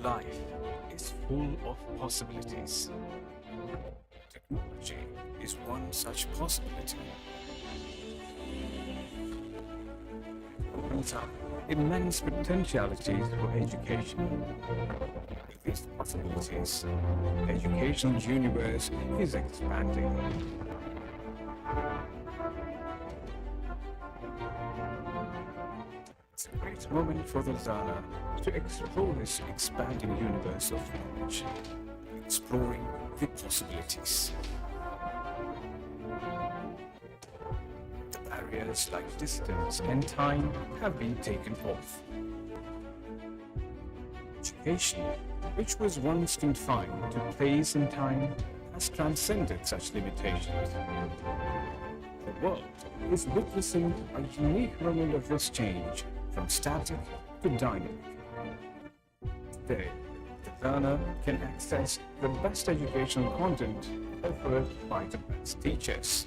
Life is full of possibilities. Technology is one such possibility. It opens up immense potentialities for education. With these possibilities, the educational universe is expanding. It's a great moment for the learner to explore this expanding universe of knowledge, exploring the possibilities. The barriers like distance and time have been taken off. Education, which was once confined to place and time, has transcended such limitations. The world is witnessing a unique moment of this change from static to dynamic. Today, the learner can access the best educational content offered by the best teachers.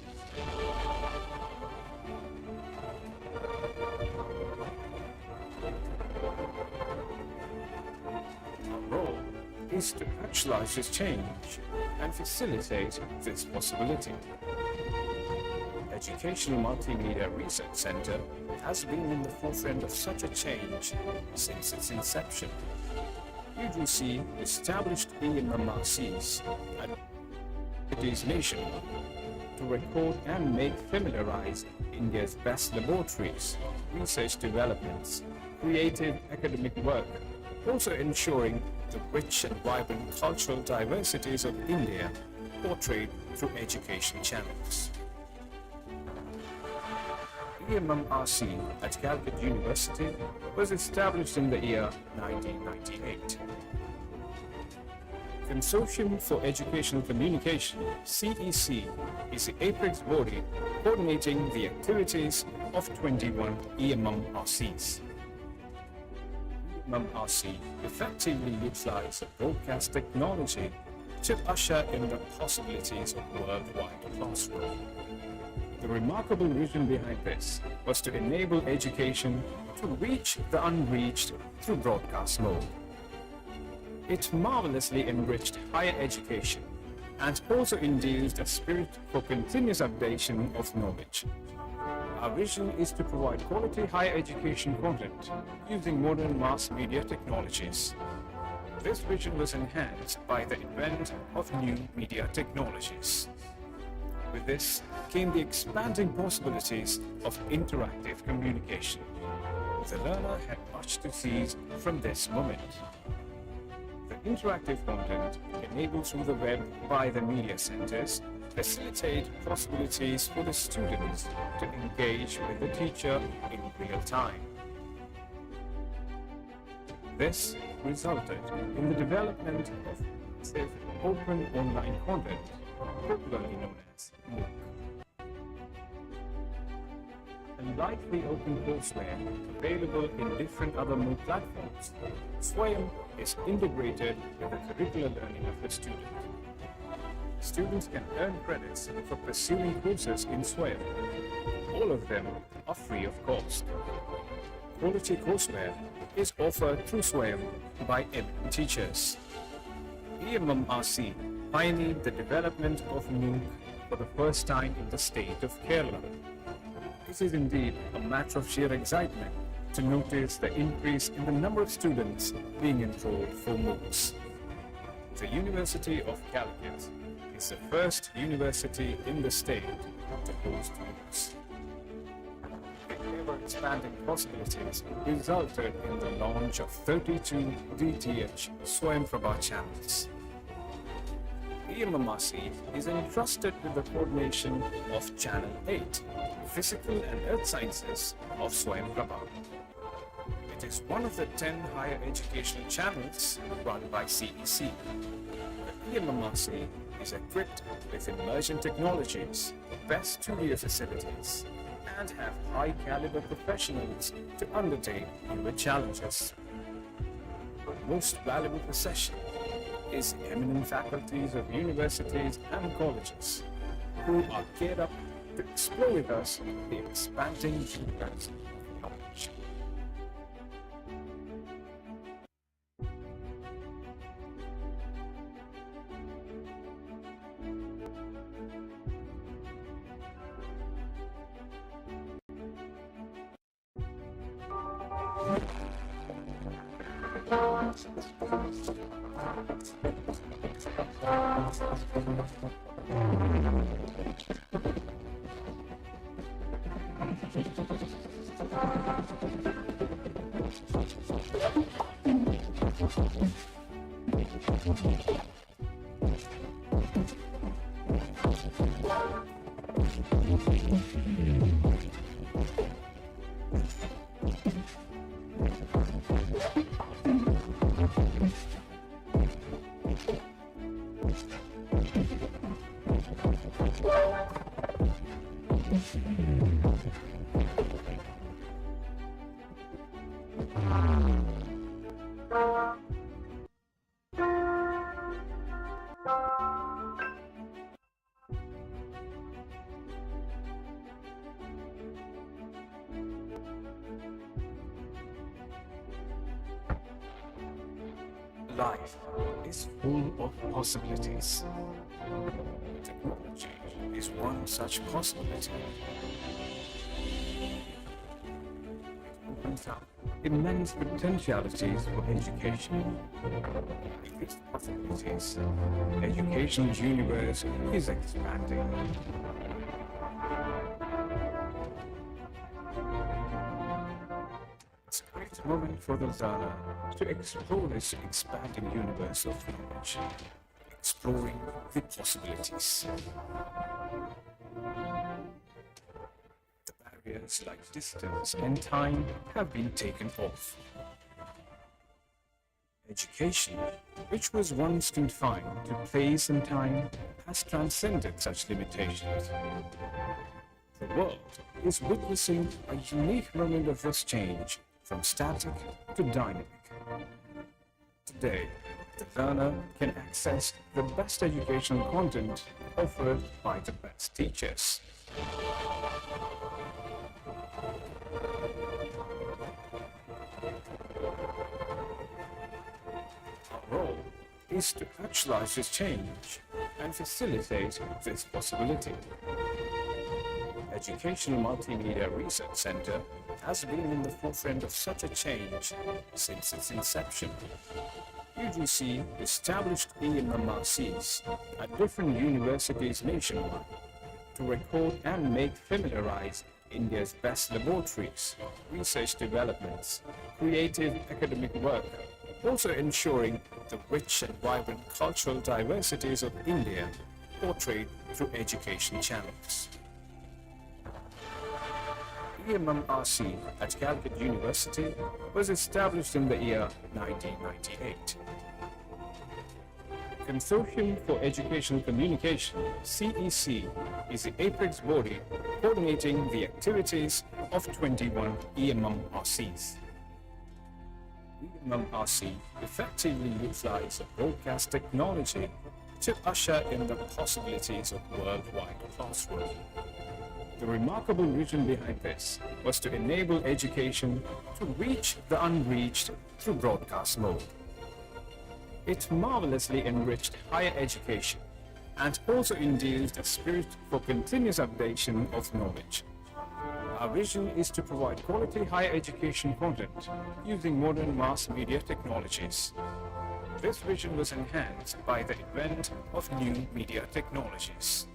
Our role is to actualize this change and facilitate this possibility. Educational Multimedia Research Center has been in the forefront of such a change since its inception. UGC established EMS at cities nationwide to record and make familiarize India's best laboratories, research developments, creative academic work, also ensuring the rich and vibrant cultural diversities of India portrayed through education channels. EMMRC at Calicut University was established in the year 1998. Consortium for Educational Communication (CEC) is the apex body coordinating the activities of 21 EMMRCs. EMMRC effectively utilizes broadcast technology to usher in the possibilities of worldwide classroom. The remarkable vision behind this was to enable education to reach the unreached through broadcast mode. It marvelously enriched higher education and also induced a spirit for continuous updation of knowledge. Our vision is to provide quality higher education content using modern mass media technologies. This vision was enhanced by the advent of new media technologies. With this came the expanding possibilities of interactive communication. The learner had much to seize from this moment. The interactive content enabled through the web by the media centers facilitate possibilities for the students to engage with the teacher in real time. This resulted in the development of Immersive open online content, popularly known as MOOC. Unlike the open courseware available in different other MOOC platforms, SWAYAM is integrated with the curricular learning of the student. Students can earn credits for pursuing courses in SWAYAM. All of them are free of cost. Quality courseware is offered through SWAYAM by eminent teachers. EMMRC pioneered the development of MOOC for the first time in the state of Kerala. This is indeed a matter of sheer excitement to notice the increase in the number of students being enrolled for MOOCs. The University of Calicut is the first university in the state to host MOOCs. The ever-expanding possibilities resulted in the launch of 32 DTH Swayamprabha channels. EMMRC is entrusted with the coordination of Channel 8, Physical and Earth Sciences of Swayamprabha. It is one of the 10 higher educational channels run by CEC. The EMMRC is equipped with emerging technologies, best studio facilities, and have high-caliber professionals to undertake newer challenges. The most valuable possession is eminent faculties of universities and colleges who are geared up to explore with us the expanding universe of knowledge. Life is full of possibilities. Technology is one such possibility. It opens up immense potentialities for education. With these possibilities, the educational universe is expanding. It's a great moment for the learner to explore this expanding universe of knowledge, exploring the possibilities. The barriers like distance and time have been taken off. Education, which was once confined to place and time, has transcended such limitations. The world is witnessing a unique moment of this change from static to dynamic. Today, the learner can access the best educational content offered by the best teachers. Our role is to actualize this change and facilitate this possibility. Educational Multimedia Research Center has been in the forefront of such a change since its inception. UGC established EMMRCs at different universities nationwide to record and make familiarize India's best laboratories, research developments, creative academic work, also ensuring the rich and vibrant cultural diversities of India portrayed through education channels. EMMRC at Calicut University was established in the year 1998. Consortium for Educational Communication, CEC, is the apex body coordinating the activities of 21 EMMRCs. EMMRC effectively utilizes broadcast technology to usher in the possibilities of worldwide classroom. The remarkable vision behind this was to enable education to reach the unreached through broadcast mode. It marvelously enriched higher education and also induced a spirit for continuous updation of knowledge. Our vision is to provide quality higher education content using modern mass media technologies. This vision was enhanced by the advent of new media technologies.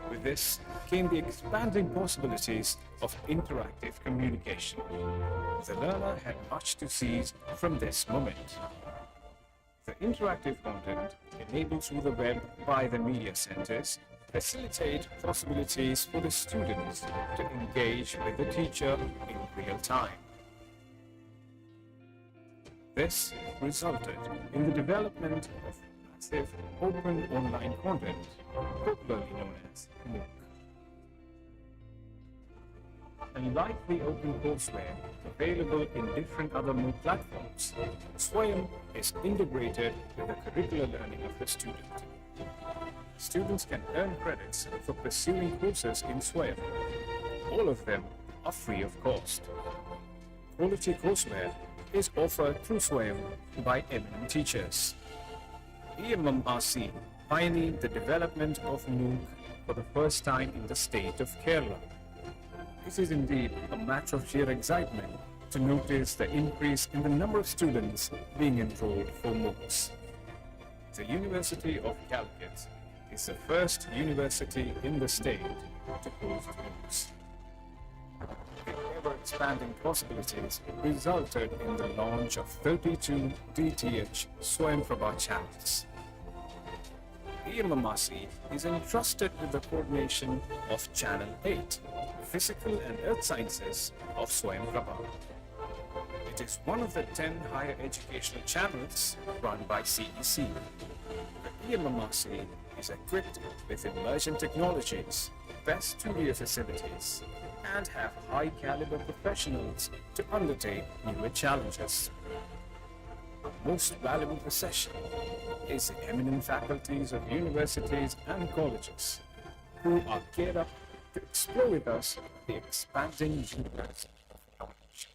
With this came the expanding possibilities of interactive communication. The learner had much to seize from this moment. The interactive content enabled through the web by the media centers facilitate possibilities for the students to engage with the teacher in real time. This resulted in the development of massive open online content, popularly known as MOOC. Unlike the open courseware available in different other MOOC platforms, SWAYAM is integrated with the curricular learning of the student. Students can earn credits for pursuing courses in SWAYAM. All of them are free of cost. Quality courseware is offered through SWAYAM by eminent teachers. EMMRC pioneered the development of MOOC for the first time in the state of Kerala. It is indeed a matter of sheer excitement to notice the increase in the number of students being enrolled for MOOCs. The University of Calicut is the first university in the state to host MOOCs. The ever-expanding possibilities resulted in the launch of 32 DTH Swayamprabha channels. EMMRC is entrusted with the coordination of Channel 8, Physical and Earth Sciences of Swayamprabha. It is one of the 10 higher educational channels run by CEC. The EMMRC is equipped with emergent technologies, best studio facilities, and have high-caliber professionals to undertake newer challenges. Most valuable possession is the eminent faculties of universities and colleges who are geared up to explore with us the expanding universe of knowledge.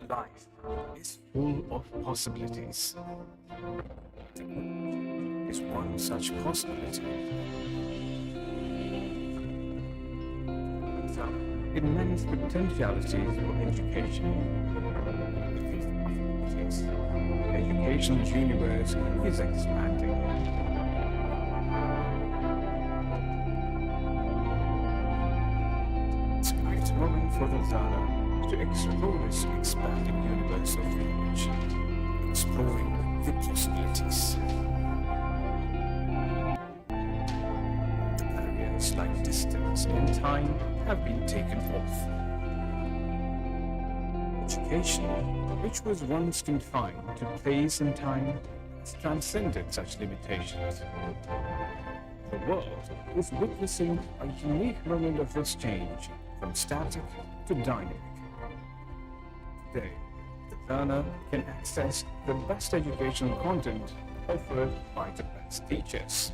Life is full of possibilities. Technology is one such possibility. Immense potentialities for education. The educational universe is expanding. It's a great moment for the learner to explore this expanding universe of knowledge, exploring the possibilities. The barriers like distance and time have been taken off. Education, which was once confined to place and time, has transcended such limitations. The world is witnessing a unique moment of this change from static to dynamic. Today, the learner can access the best educational content offered by the best teachers.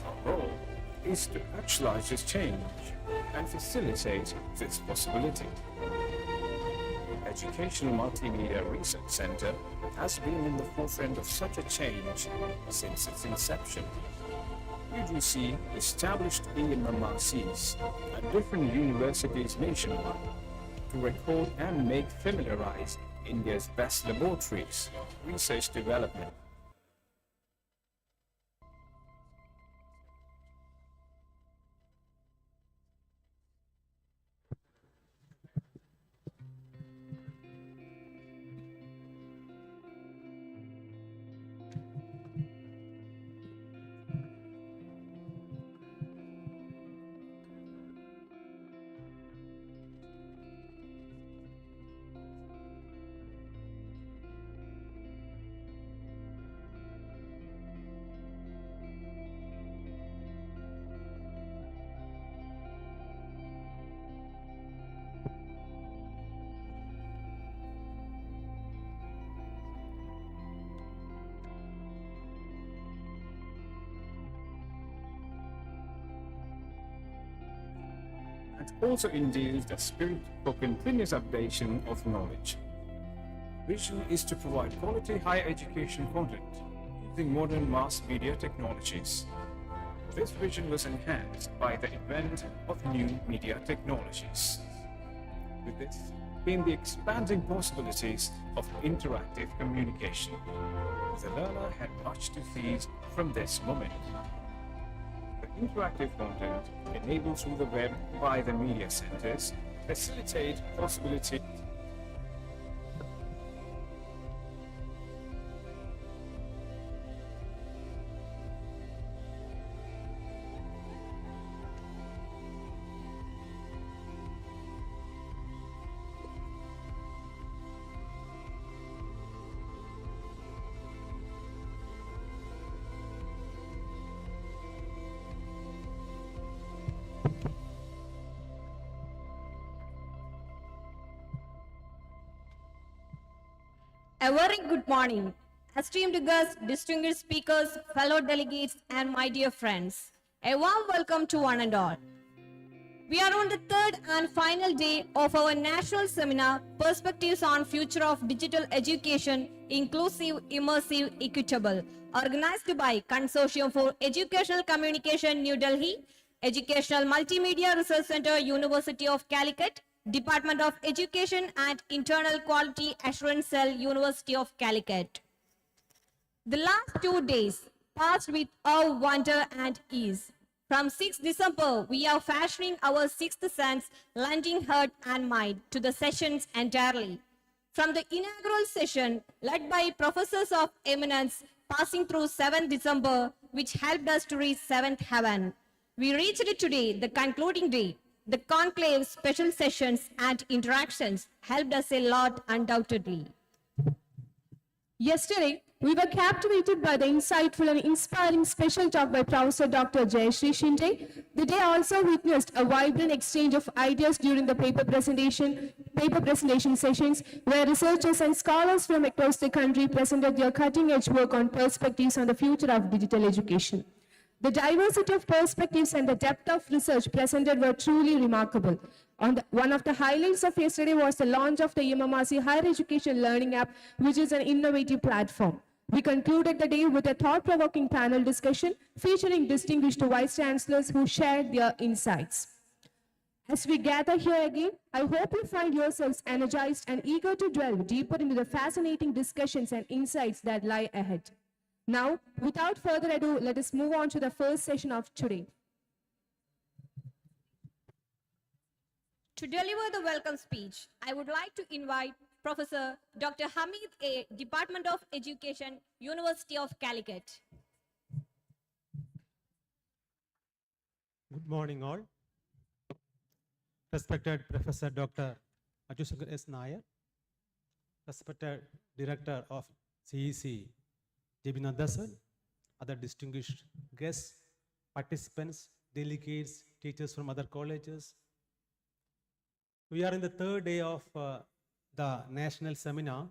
Our role is to actualize this change and facilitate this possibility. Educational Multimedia Research Center has been in the forefront of such a change since its inception. UGC established EMMRCs at different universities nationwide to record and make familiarize India's best laboratories, research development, and also induced a spirit for continuous updation of knowledge. Vision is to provide quality higher education content using modern mass media technologies. This vision was enhanced by the advent of new media technologies. With this came the expanding possibilities of interactive communication. The learner had much to seize from this moment. The interactive content enabled through the web by the media centers facilitate possibility A very good morning, esteemed guests, distinguished speakers, fellow delegates, and my dear friends. A warm welcome to one and all. We are on the third and final day of our national seminar, Perspectives on Future of Digital Education, Inclusive, Immersive, Equitable, organized by Consortium for Educational Communication, New Delhi, Educational Multimedia Research Center, University of Calicut, Department of Education and Internal Quality Assurance Cell, University of Calicut. The last 2 days passed with awe, wonder and ease. From 6th December, we are fashioning our sixth sense, lending heart and mind to the sessions entirely. From the inaugural session, led by professors of eminence, passing through 7th December, which helped us to reach 7th heaven. We reached today, the concluding day. The conclave, special sessions and interactions helped us a lot undoubtedly. Yesterday, we were captivated by the insightful and inspiring special talk by Professor Dr. Jayashree Shinde. The day also witnessed a vibrant exchange of ideas during the paper presentation sessions, where researchers and scholars from across the country presented their cutting-edge work on perspectives on the future of digital education. The diversity of perspectives and the depth of research presented were truly remarkable. One of the highlights of yesterday was the launch of the EMMRC Higher Education Learning App, which is an innovative platform. We concluded the day with a thought-provoking panel discussion featuring distinguished vice chancellors who shared their insights. As we gather here again, I hope you find yourselves energized and eager to delve deeper into the fascinating discussions and insights that lie ahead. Now, without further ado, let us move on to the first session of today. To deliver the welcome speech, I would like to invite Professor Dr. Hamid A, Department of Education, University of Calicut. Good morning, all. Respected Professor Dr. Ajushankar S. Nair, respected Director of CEC, J.B. Nadasan, other distinguished guests, participants, delegates, teachers from other colleges. We are in the third day of the National Seminar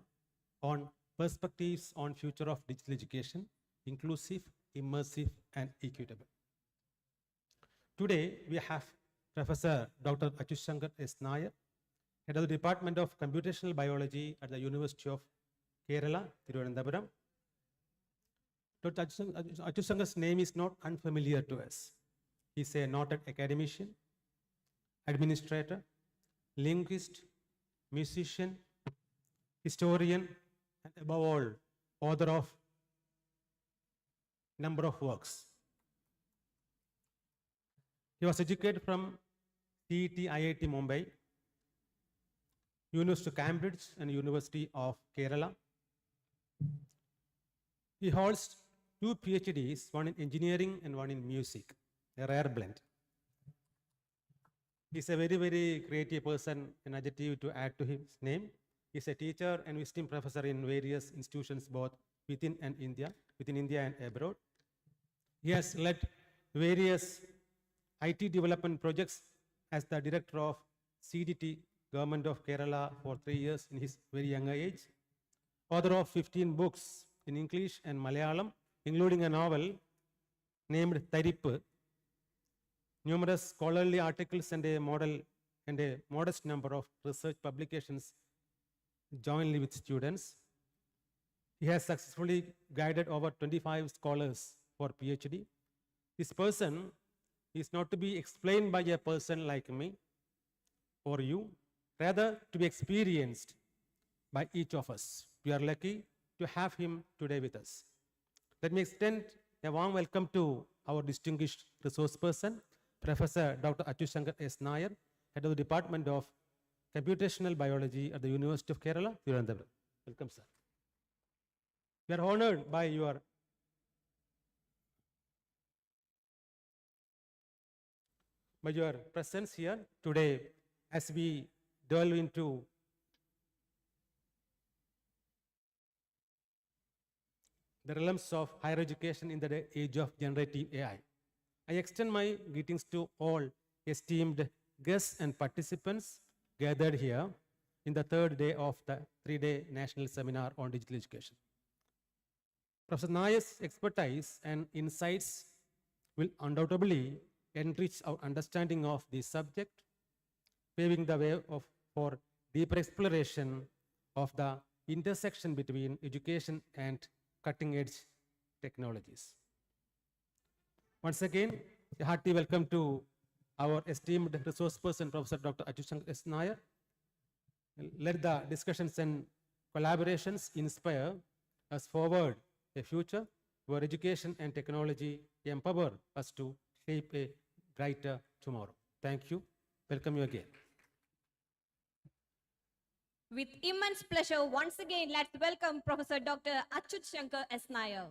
on Perspectives on Future of Digital Education, Inclusive, Immersive, and Equitable. Today, we have Professor Dr. Ajushankar S. Nair, Head of the Department of Computational Biology at the University of Kerala, Thiruvananthapuram. Dr. Ajushankar's name is not unfamiliar to us. He is a noted academician, administrator, linguist, musician, historian, and above all, author of number of works. He was educated from CET IIT Mumbai, University of Cambridge, and University of Kerala. He holds 2 PhDs, one in engineering and one in music, a rare blend. He's a very, very creative person, an adjective to add to his name. He's a teacher and visiting professor in various institutions, both within India and abroad. He has led various IT development projects as the director of CDT, Government of Kerala, for 3 years in his very young age. Author of 15 books in English and Malayalam, including a novel named Tharippu, numerous scholarly articles and a modest number of research publications jointly with students. He has successfully guided over 25 scholars for PhD. This person is not to be explained by a person like me or you, rather to be experienced by each of us. We are lucky to have him today with us. Let me extend a warm welcome to our distinguished resource person, Professor Dr. Ajushankar S. Nair, Head of the Department of Computational Biology at the University of Kerala, Thiruvananthapuram. Welcome, sir. We are honored by your presence here today as we delve into the realms of higher education in the age of generative AI. I extend my greetings to all esteemed guests and participants gathered here in the third day of the 3-day National Seminar on Digital Education. Professor Nair's expertise and insights will undoubtedly enrich our understanding of this subject, paving the way for deeper exploration of the intersection between education and cutting-edge technologies. Once again, a hearty welcome to our esteemed resource person, Professor Dr. Ajushankar S. Nair. Let the discussions and collaborations inspire us forward a future where education and technology empower us to shape a brighter tomorrow. Thank you. Welcome you again. With immense pleasure, once again, let's welcome Professor Dr. Ajushankar S. Nair.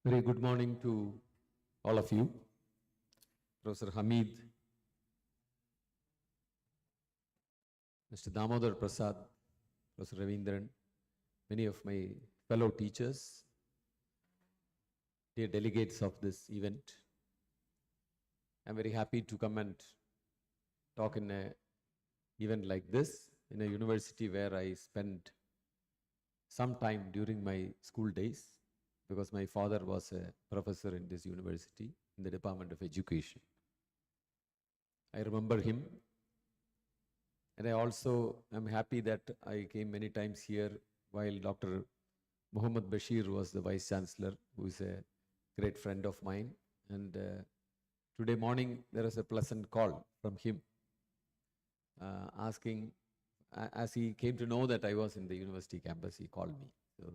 Very good morning to all of you. Professor Hamid, Mr. Damodar Prasad, Professor Ravindran, many of my fellow teachers, dear delegates of this event. I'm very happy to come and talk in an event like this, in a university where I spent some time during my school days, because my father was a professor in this university in the Department of Education. I remember him, and I also am happy that I came many times here while Dr. Muhammad Bashir was the Vice Chancellor, who is a great friend of mine. And today morning, there was a pleasant call from him asking, as he came to know that I was in the university campus, he called me. So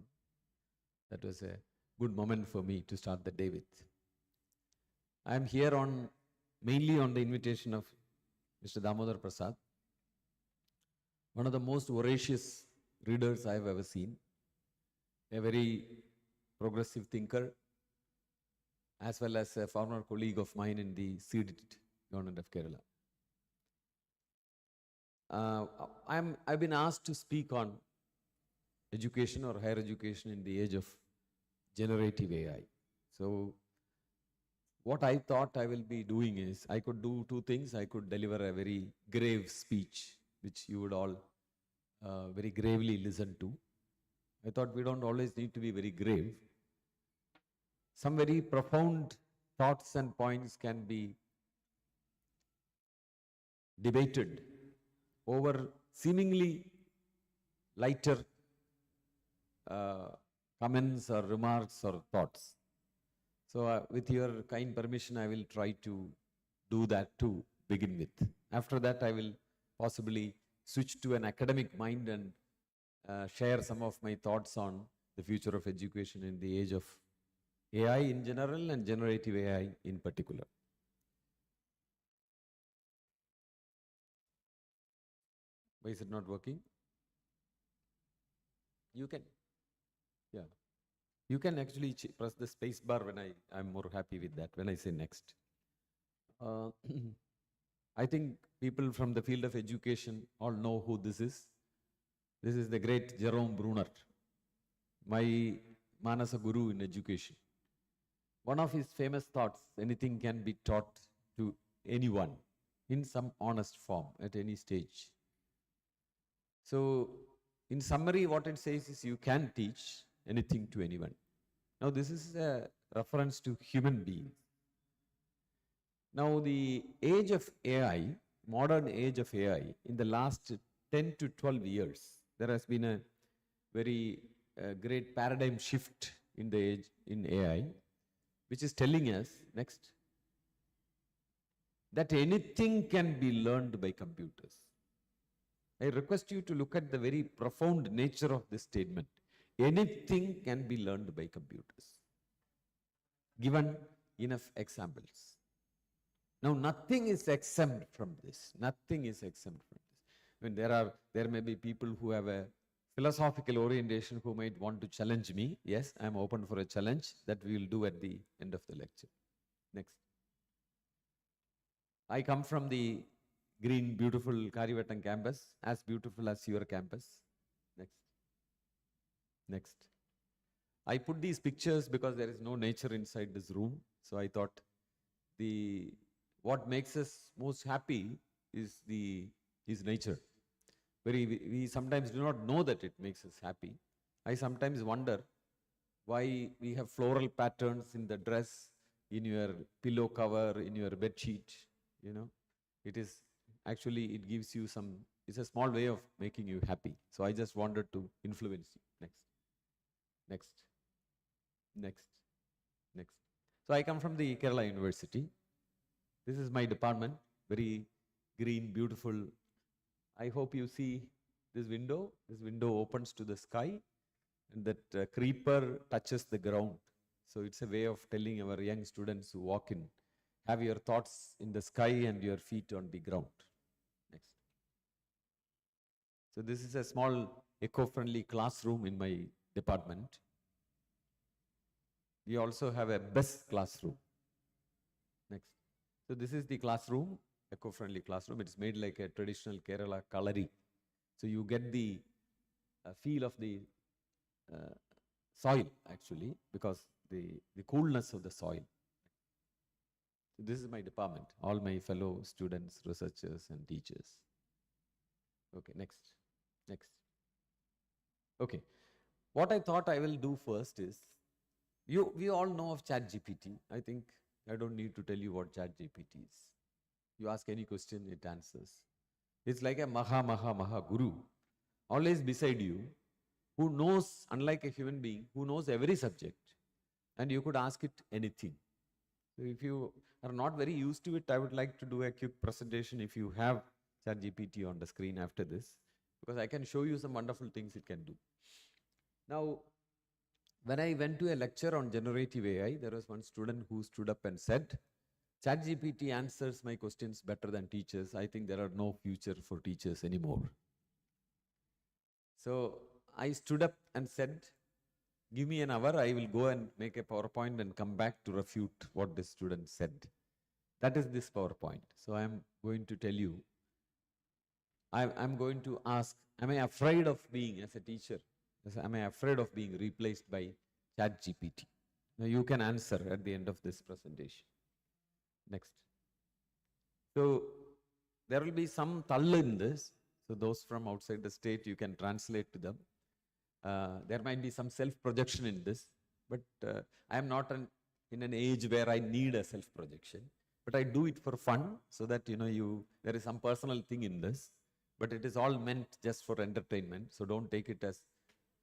that was a good moment for me to start the day with. I am here mainly on the invitation of Mr. Damodar Prasad, one of the most voracious readers I have ever seen, a very progressive thinker, as well as a former colleague of mine in the seated government of Kerala. I've been asked to speak on education or higher education in the age of generative AI. So what I thought I will be doing is, I could do two things. I could deliver a very grave speech, which you would all very gravely listen to. I thought we don't always need to be very grave. Some very profound thoughts and points can be debated over seemingly lighter comments or remarks or thoughts. So with your kind permission, I will try to do that to begin with. After that, I will possibly switch to an academic mind and share some of my thoughts on the future of education in the age of AI in general and generative AI in particular. Why is it not working? You can, yeah. You can actually press the space bar when I'm more happy with that, when I say next. I think people from the field of education all know who this is. This is the great Jerome Bruner, my Manasa Guru in education. One of his famous thoughts, anything can be taught to anyone in some honest form at any stage. So, in summary, what it says is you can teach anything to anyone. Now, this is a reference to human beings. Now, the age of AI, modern age of AI, in the last 10 to 12 years, there has been a very great paradigm shift in the age in AI, which is telling us, next, that anything can be learned by computers. I request you to look at the very profound nature of this statement. Anything can be learned by computers. Given enough examples. Now, nothing is exempt from this. Nothing is exempt from this. When there may be people who have a philosophical orientation who might want to challenge me. Yes, I am open for a challenge that we will do at the end of the lecture. Next. I come from the green, beautiful Calicut campus, as beautiful as your campus. Next. Next. I put these pictures because there is no nature inside this room. So I thought what makes us most happy is nature. We sometimes do not know that it makes us happy. I sometimes wonder why we have floral patterns in the dress, in your pillow cover, in your bed sheet. You know, it gives you it's a small way of making you happy. So I just wanted to influence you. Next. Next. Next. Next. So I come from the Kerala University. This is my department, very green, beautiful. I hope you see this window. This window opens to the sky, and that creeper touches the ground. So it's a way of telling our young students who walk in, have your thoughts in the sky and your feet on the ground. Next. So this is a small eco-friendly classroom in my department. We also have a best classroom. Next. So this is the classroom, eco-friendly classroom. It's made like a traditional Kerala kalari. So you get the feel of the soil actually, because the coolness of the soil. So this is my department, all my fellow students, researchers and teachers. Okay, next. Next. Okay. What I thought I will do first is, we all know of ChatGPT. I think I don't need to tell you what ChatGPT is. You ask any question, it answers. It's like a maha guru, always beside you, who knows, unlike a human being, who knows every subject, and you could ask it anything. So if you are not very used to it, I would like to do a quick presentation if you have ChatGPT on the screen after this, because I can show you some wonderful things it can do. Now, when I went to a lecture on generative AI, there was one student who stood up and said, ChatGPT answers my questions better than teachers. I think there are no future for teachers anymore. So I stood up and said, give me an hour, I will go and make a PowerPoint and come back to refute what the student said. That is this PowerPoint. So I am going to tell you, I'm going to ask, am I afraid of being, as a teacher, am I afraid of being replaced by ChatGPT? Now you can answer at the end of this presentation. Next. So there will be some thall in this. So those from outside the state, you can translate to them. There might be some self-projection in this, but I am not in an age where I need a self-projection. But I do it for fun, so that there is some personal thing in this. But it is all meant just for entertainment. So don't take it as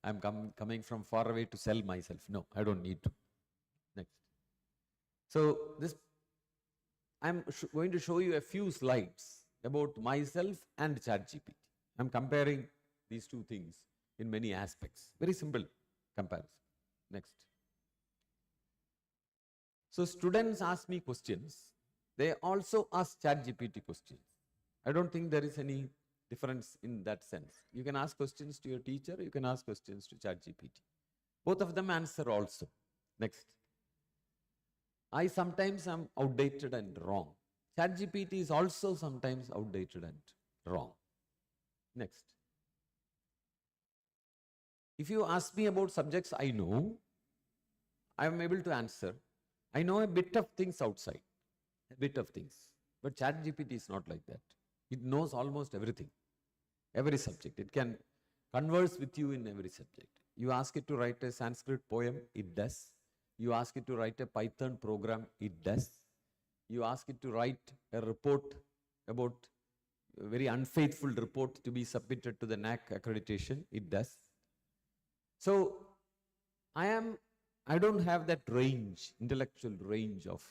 I'm coming from far away to sell myself. No, I don't need to. Next. So this, I'm going to show you a few slides about myself and ChatGPT. I'm comparing these two things in many aspects. Very simple comparison. Next. So students ask me questions. They also ask ChatGPT questions. I don't think there is any difference in that sense. You can ask questions to your teacher, you can ask questions to ChatGPT. Both of them answer also. Next. I sometimes am outdated and wrong. ChatGPT is also sometimes outdated and wrong. Next. If you ask me about subjects I know, I am able to answer. I know a bit of things outside, a bit of things. But ChatGPT is not like that. It knows almost everything, every subject. It can converse with you in every subject. You ask it to write a Sanskrit poem, it does. You ask it to write a Python program, it does. You ask it to write a report about a very unfaithful report to be submitted to the NAC accreditation, it does. So I don't have that range, intellectual range of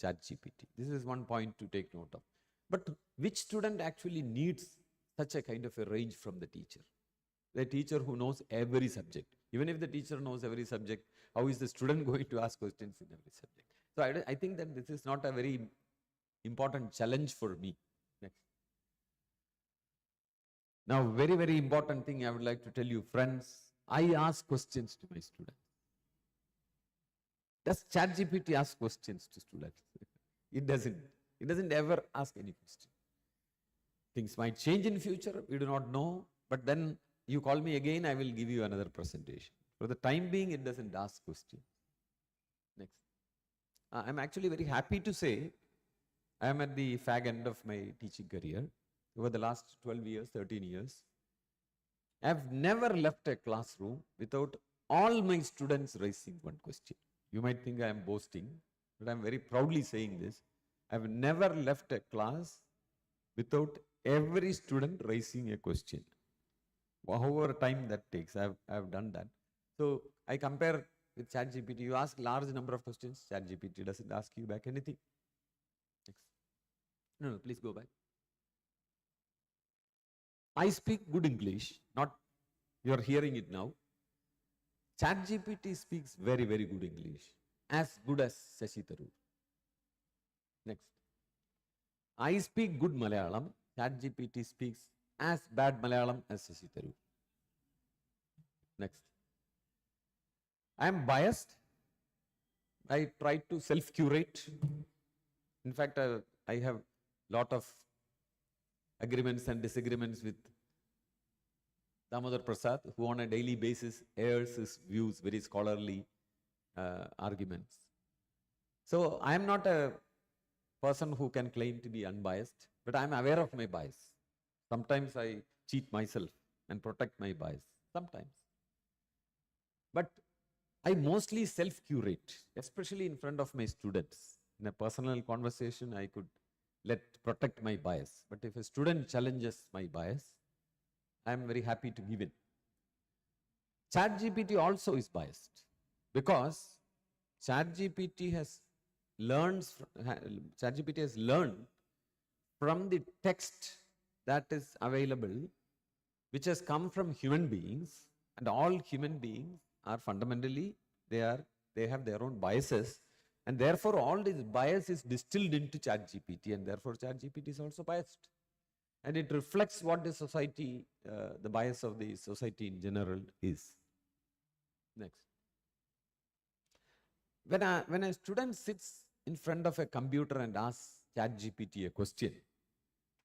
ChatGPT. This is one point to take note of. But which student actually needs such a kind of a range from the teacher? The teacher who knows every subject. Even if the teacher knows every subject, how is the student going to ask questions in every subject? So I think that this is not a very important challenge for me. Next. Now, very, very important thing I would like to tell you, friends, I ask questions to my students. Does ChatGPT ask questions to students? It doesn't. It doesn't ever ask any question. Things might change in future, we do not know, but then you call me again, I will give you another presentation. For the time being, it doesn't ask questions. Next. I'm actually very happy to say, I am at the fag end of my teaching career. Over the last 12 years, 13 years, I have never left a classroom without all my students raising one question. You might think I am boasting, but I am very proudly saying this. I have never left a class without every student raising a question. However time that takes, I have done that. So I compare with ChatGPT. You ask large number of questions, ChatGPT doesn't ask you back anything. Next. No, please go back. I speak good English, you are hearing it now. ChatGPT speaks very, very good English, as good as Shashi Tharoor. Next. I speak good Malayalam. ChatGPT speaks as bad Malayalam as Shashi Tharoor. Next. I am biased. I try to self-curate. In fact, I have lot of agreements and disagreements with Damodar Prasad, who on a daily basis airs his views, very scholarly arguments. So I am not a person who can claim to be unbiased, but I am aware of my bias. Sometimes I cheat myself and protect my bias, sometimes. But I mostly self-curate, especially in front of my students. In a personal conversation, I could protect my bias. But if a student challenges my bias, I am very happy to give in. ChatGPT also is biased because ChatGPT has ChatGPT has learned from the text that is available, which has come from human beings, and all human beings are fundamentally, they have their own biases, and therefore all this bias is distilled into ChatGPT, and therefore ChatGPT is also biased. And it reflects what the society, the bias of the society in general is. Next. When a student sits in front of a computer and asks ChatGPT a question,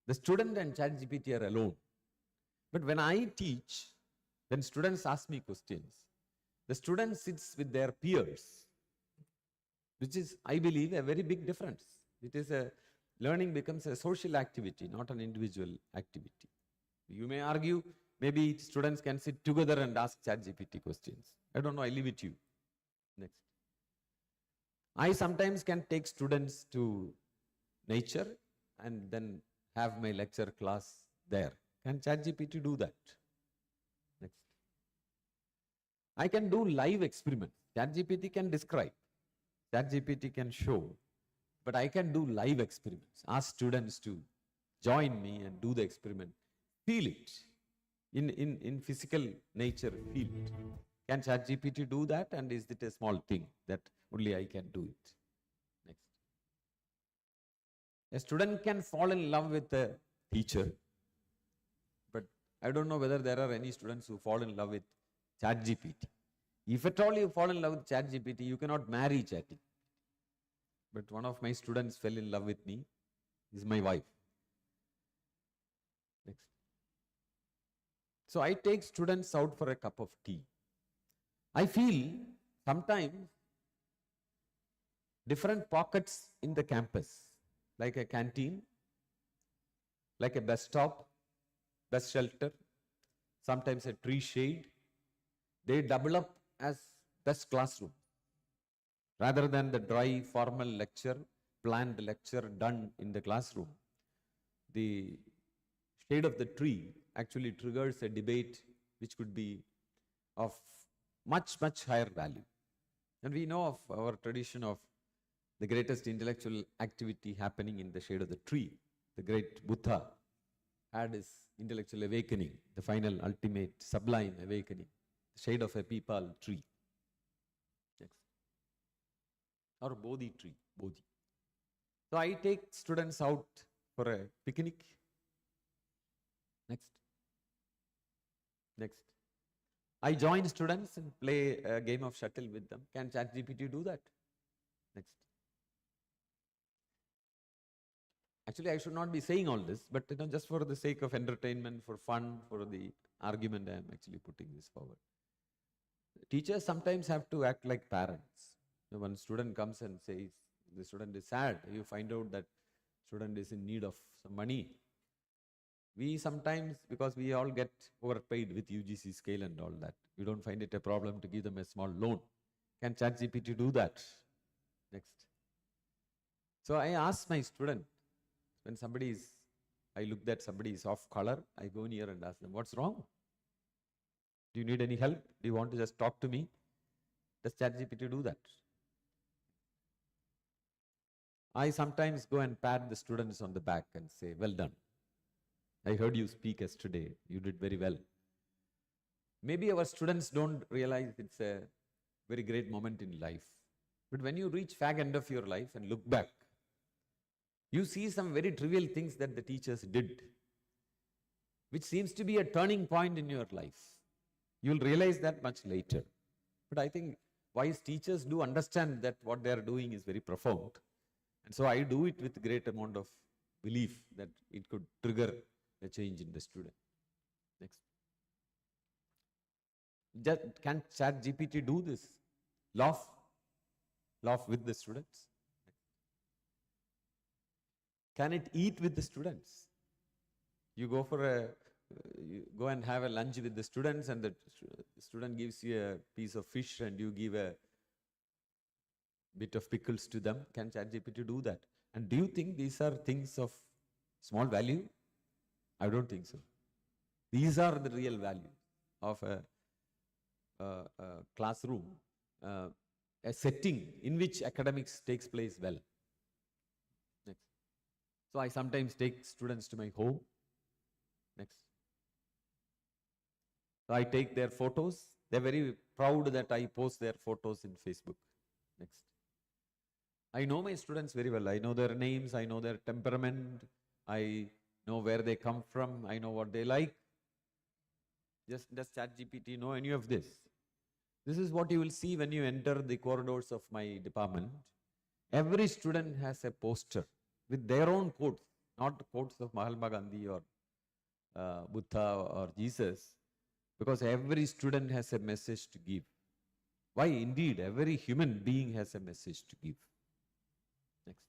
the student and ChatGPT are alone. But when I teach, when students ask me questions, the student sits with their peers, which is, I believe, a very big difference. It is learning becomes a social activity, not an individual activity. You may argue, maybe students can sit together and ask ChatGPT questions. I don't know, I leave it to you. Next. I sometimes can take students to nature and then have my lecture class there. Can ChatGPT do that? Next. I can do live experiments. ChatGPT can describe. ChatGPT can show. But I can do live experiments. Ask students to join me and do the experiment. Feel it. In physical nature, feel it. Can ChatGPT do that? And is it a small thing that only I can do it? Next. A student can fall in love with a teacher, but I don't know whether there are any students who fall in love with ChatGPT. If at all you fall in love with ChatGPT, you cannot marry ChatGPT. But one of my students fell in love with me, is my wife. Next. So I take students out for a cup of tea. I feel sometimes different pockets in the campus, like a canteen, like a bus stop, bus shelter, sometimes a tree shade, they double up as best classroom. Rather than the dry formal lecture, planned lecture done in the classroom, the shade of the tree actually triggers a debate which could be of much, much higher value. And we know of our tradition of the greatest intellectual activity happening in the shade of the tree. The great Buddha had his intellectual awakening, the final, ultimate, sublime awakening, the shade of a peepal tree. Next. Or Bodhi tree, Bodhi. So I take students out for a picnic. Next. Next. I join students and play a game of shuttle with them. Can ChatGPT do that? Next. Actually, I should not be saying all this, but just for the sake of entertainment, for fun, for the argument, I am actually putting this forward. Teachers sometimes have to act like parents. When student comes and says, the student is sad, you find out that student is in need of some money. We sometimes, because we all get overpaid with UGC scale and all that, we don't find it a problem to give them a small loan. Can ChatGPT do that? Next. So I ask my student, when I look that somebody is off color, I go in here and ask them, what's wrong? Do you need any help? Do you want to just talk to me? Does ChatGPT do that? I sometimes go and pat the students on the back and say, well done. I heard you speak yesterday. You did very well. Maybe our students don't realize it's a very great moment in life. But when you reach fag end of your life and look back, you see some very trivial things that the teachers did, which seems to be a turning point in your life. You'll realize that much later. But I think wise teachers do understand that what they are doing is very profound. And so I do it with great amount of belief that it could trigger a change in the student. Next. Can ChatGPT do this? Laugh with the students? Can it eat with the students? You go and have a lunch with the students, and the student gives you a piece of fish and you give a bit of pickles to them. Can ChatGPT do that? And do you think these are things of small value? I don't think so. These are the real value of a classroom, a setting in which academics takes place well. Next. So I sometimes take students to my home. Next. So I take their photos. They're very proud that I post their photos in Facebook. Next. I know my students very well. I know their names. I know their temperament. I know where they come from. I know what they like. Does ChatGPT know any of this? This is what you will see when you enter the corridors of my department. Every student has a poster with their own quotes, not quotes of Mahatma Gandhi or Buddha or Jesus, because every student has a message to give. Why? Indeed, every human being has a message to give. Next.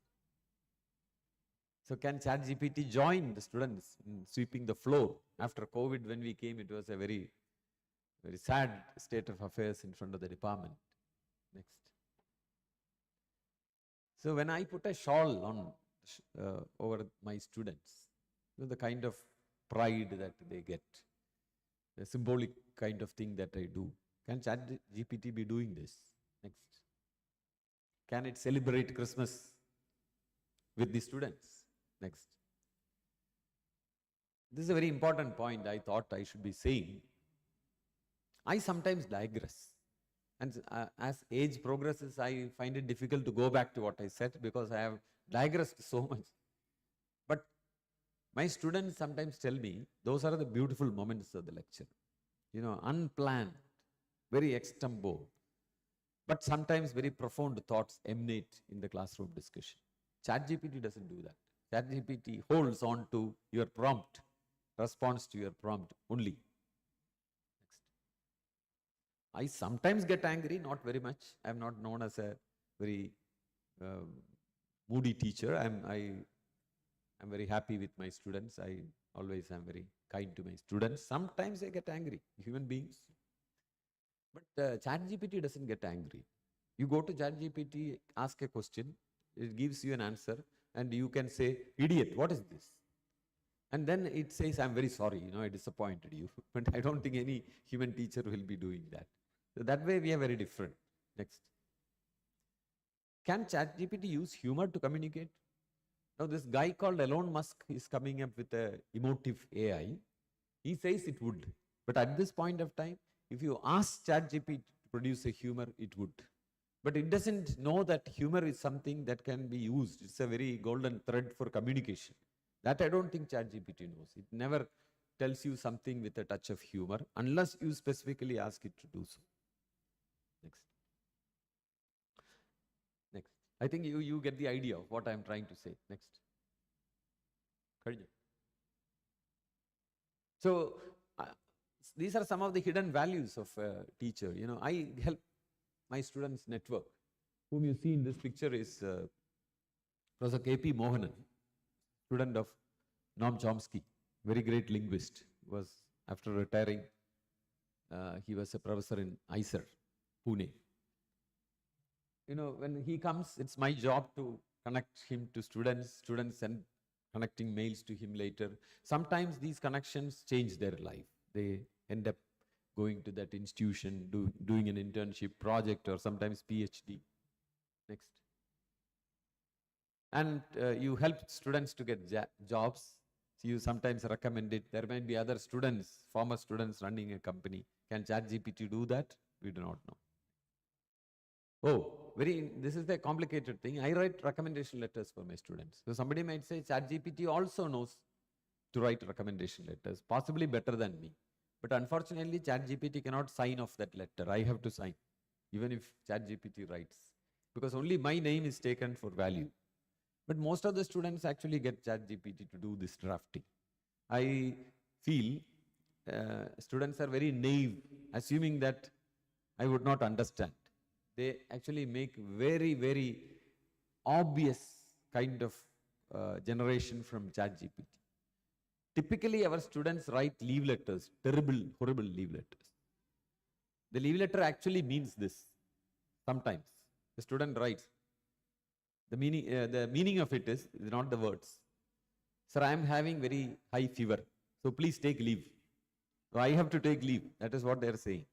So can ChatGPT join the students in sweeping the floor? After COVID, when we came, it was a very sad state of affairs in front of the department. Next. So when I put a shawl on over my students, the kind of pride that they get, the symbolic kind of thing that I do, can ChatGPT be doing this? Next. Can it celebrate Christmas with the students? Next. This is a very important point I thought I should be saying. I sometimes digress. And as age progresses, I find it difficult to go back to what I said because I have digressed so much. But my students sometimes tell me, those are the beautiful moments of the lecture. You know, unplanned, very extempo, but sometimes very profound thoughts emanate in the classroom discussion. ChatGPT doesn't do that. ChatGPT holds on to your prompt, responds to your prompt only. I sometimes get angry, not very much. I am not known as a very moody teacher. I'm very happy with my students. I always am very kind to my students. Sometimes I get angry, human beings. But ChatGPT doesn't get angry. You go to ChatGPT, ask a question, it gives you an answer, and you can say, "Idiot, what is this?" And then it says, "I'm very sorry, I disappointed you." But I don't think any human teacher will be doing that. So that way we are very different. Next. Can ChatGPT use humor to communicate? Now this guy called Elon Musk is coming up with a emotive AI. He says it would. But at this point of time, if you ask ChatGPT to produce a humor, it would. But it doesn't know that humor is something that can be used. It's a very golden thread for communication. That I don't think ChatGPT knows. It never tells you something with a touch of humor unless you specifically ask it to do so. Next. Next. I think you get the idea of what I'm trying to say. Next. So these are some of the hidden values of a teacher. I help my students network. Whom you see in this picture is Professor K.P. Mohanan, student of Noam Chomsky, very great linguist. Was after retiring, he was a professor in ISER, Pune. When he comes, it's my job to connect him to students send connecting mails to him later. Sometimes these connections change their life. They end up going to that institution, doing an internship project or sometimes PhD. Next. And you help students to get jobs. So you sometimes recommend it. There might be other students, former students running a company. Can ChatGPT do that? We do not know. This is the complicated thing. I write recommendation letters for my students. So somebody might say ChatGPT also knows to write recommendation letters, possibly better than me. But unfortunately, ChatGPT cannot sign off that letter. I have to sign, even if ChatGPT writes, because only my name is taken for value. But most of the students actually get ChatGPT to do this drafting. I feel students are very naive, assuming that I would not understand. They actually make very, very obvious kind of generation from ChatGPT. Typically, our students write leave letters, terrible, horrible leave letters. The leave letter actually means this. Sometimes the student writes. The meaning of it is not the words. "Sir, I am having very high fever, so please take leave." So I have to take leave. That is what they are saying.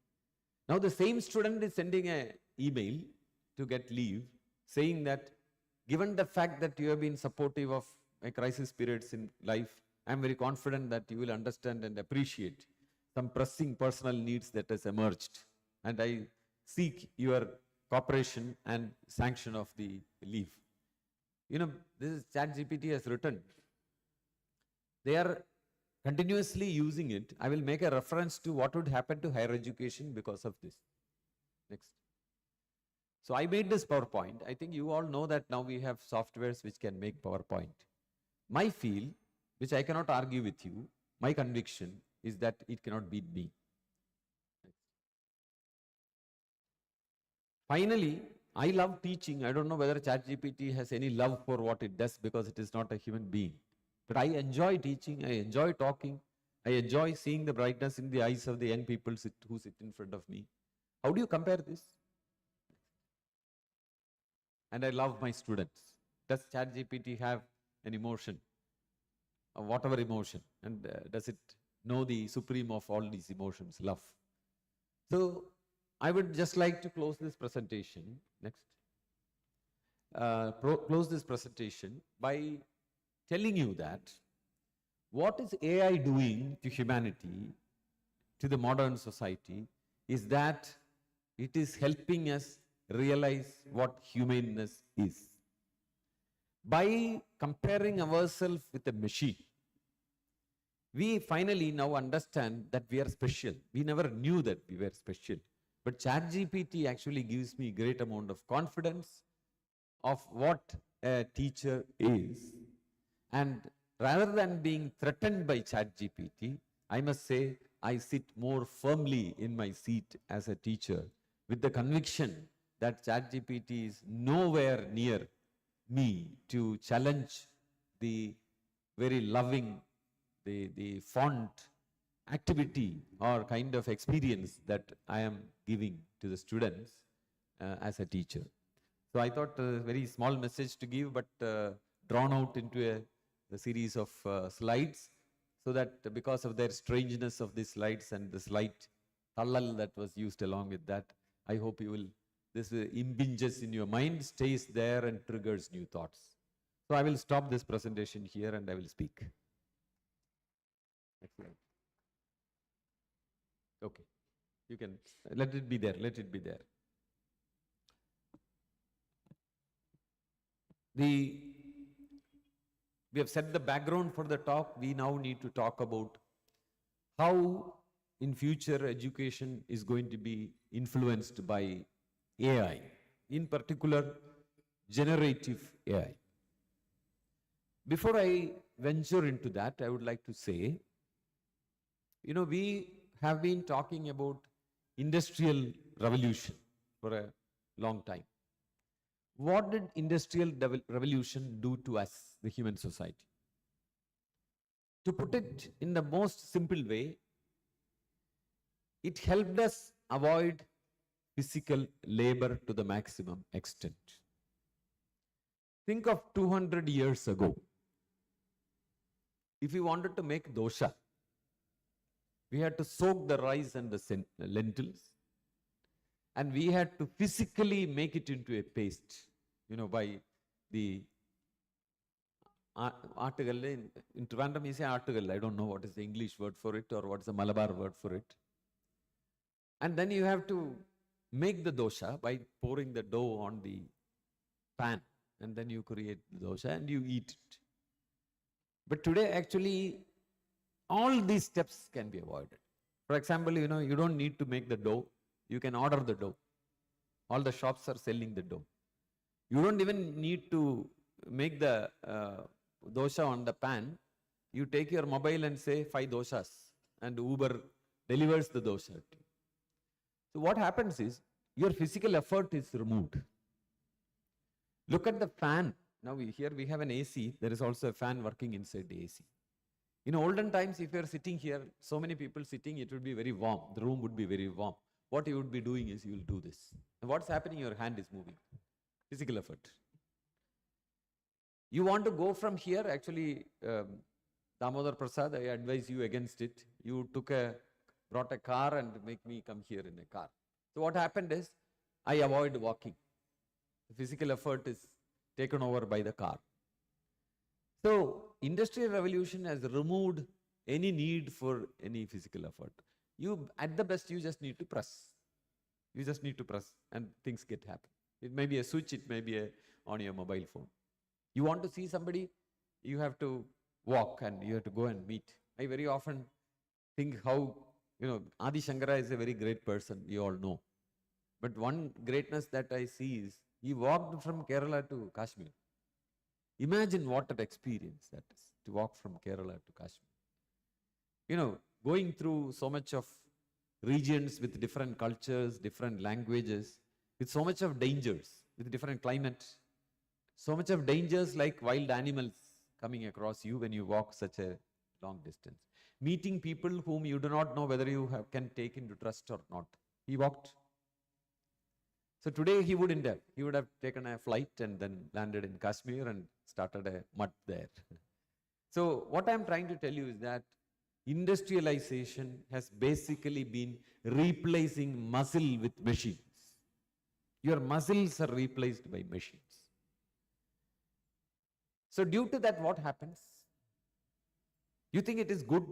Now the same student is sending an email to get leave saying that given the fact that you have been supportive of my crisis periods in life, I am very confident that you will understand and appreciate some pressing personal needs that has emerged. And I seek your cooperation and sanction of the leave. You know, this is ChatGPT has written. They are continuously using it. I will make a reference to what would happen to higher education because of this. Next. So I made this PowerPoint. I think you all know that now we have softwares which can make PowerPoint. My feel, which I cannot argue with you, my conviction is that it cannot beat me. Finally, I love teaching. I don't know whether ChatGPT has any love for what it does because it is not a human being. But I enjoy teaching, I enjoy talking, I enjoy seeing the brightness in the eyes of the young people who sit in front of me. How do you compare this? And I love my students. Does ChatGPT have an emotion? Or whatever emotion? And does it know the supreme of all these emotions, love? So I would just like to close this presentation. Next. Close this presentation by telling you that what is AI doing to humanity, to the modern society, is that it is helping us realize what humaneness is. By comparing ourselves with a machine, we finally now understand that we are special. We never knew that we were special. But ChatGPT actually gives me great amount of confidence of what a teacher is. And rather than being threatened by ChatGPT, I must say I sit more firmly in my seat as a teacher with the conviction that ChatGPT is nowhere near me to challenge the very loving, the font activity or kind of experience that I am giving to the students as a teacher. So I thought a very small message to give, but drawn out into a series of slides, so that because of their strangeness of these slides and the slight tallal that was used along with that, I hope you will, this impinges in your mind, stays there and triggers new thoughts. So I will stop this presentation here and I will speak. Excellent. Okay, you can, let it be there, let it be there. We have set the background for the talk. We now need to talk about how in future education is going to be influenced by AI, in particular generative AI. Before I venture into that, I would like to say, you know, we have been talking about industrial revolution for a long time. What did industrial revolution do to us, the human society? To put it in the most simple way, it helped us avoid physical labor to the maximum extent. Think of 200 years ago. If we wanted to make dosha, we had to soak the rice and the lentils, and we had to physically make it into a paste, you know, by the article. In Trivandrum, we say article. I don't know what is the English word for it or what is the Malabar word for it. And then you have to make the dosha by pouring the dough on the pan, and then you create the dosha and you eat it. But today, actually, all these steps can be avoided. For example, you know, you don't need to make the dough. You can order the dough. All the shops are selling the dough. You don't even need to make the dosha on the pan. You take your mobile and say 5 doshas, and Uber delivers the dosha to you. So what happens is, your physical effort is removed. Look at the fan. Now here we have an AC. There is also a fan working inside the AC. In olden times, if you are sitting here, so many people sitting, it would be very warm. The room would be very warm. What you would be doing is you will do this. And what's happening? Your hand is moving. Physical effort. You want to go from here, actually, Damodar Prasad, I advise you against it. You brought a car and make me come here in a car. So what happened is, I avoid walking. The physical effort is taken over by the car. So industrial revolution has removed any need for any physical effort. You, at the best, you just need to press. You just need to press and things get happen. It may be a switch, it may be on your mobile phone. You want to see somebody, you have to walk and you have to go and meet. I very often think how, Adi Shankara is a very great person, you all know. But one greatness that I see is, he walked from Kerala to Kashmir. Imagine what an experience that is, to walk from Kerala to Kashmir. Going through so much of regions with different cultures, different languages, with so much of dangers, with different climate, so much of dangers like wild animals coming across you when you walk such a long distance. Meeting people whom you do not know whether you can take into trust or not. He walked. So today he wouldn't have. He would have taken a flight and then landed in Kashmir and started a mud there. So what I'm trying to tell you is that industrialization has basically been replacing muscle with machines. Your muscles are replaced by machines. So due to that, what happens? You think it is good?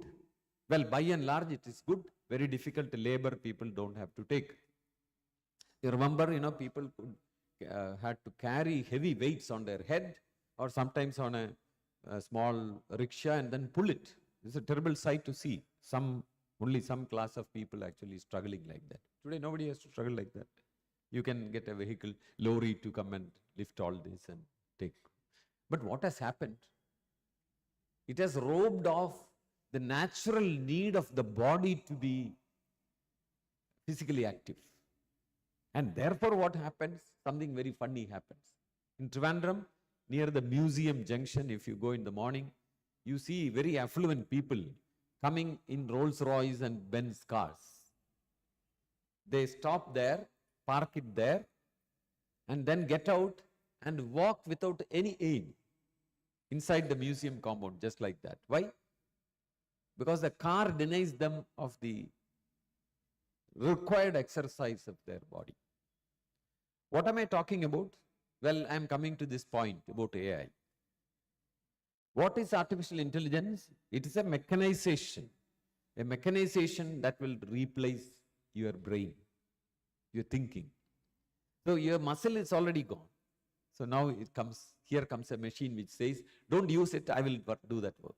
Well, by and large, it is good. Very difficult labor people don't have to take. You remember, people had to carry heavy weights on their head or sometimes on a small rickshaw and then pull it. It's a terrible sight to see. Only some class of people actually struggling like that. Today, nobody has to struggle like that. You can get a vehicle, lorry to come and lift all this and take. But what has happened? It has robbed off the natural need of the body to be physically active. And therefore what happens? Something very funny happens. In Trivandrum, near the museum junction, if you go in the morning, you see very affluent people coming in Rolls Royce and Benz cars. They stop there, park it there, and then get out and walk without any aim inside the museum compound, just like that. Why? Because the car denies them of the required exercise of their body. What am I talking about? Well, I am coming to this point about AI. What is artificial intelligence? It is a mechanization that will replace your brain, your thinking. So your muscle is already gone. So now here comes a machine which says, don't use it, I will do that work.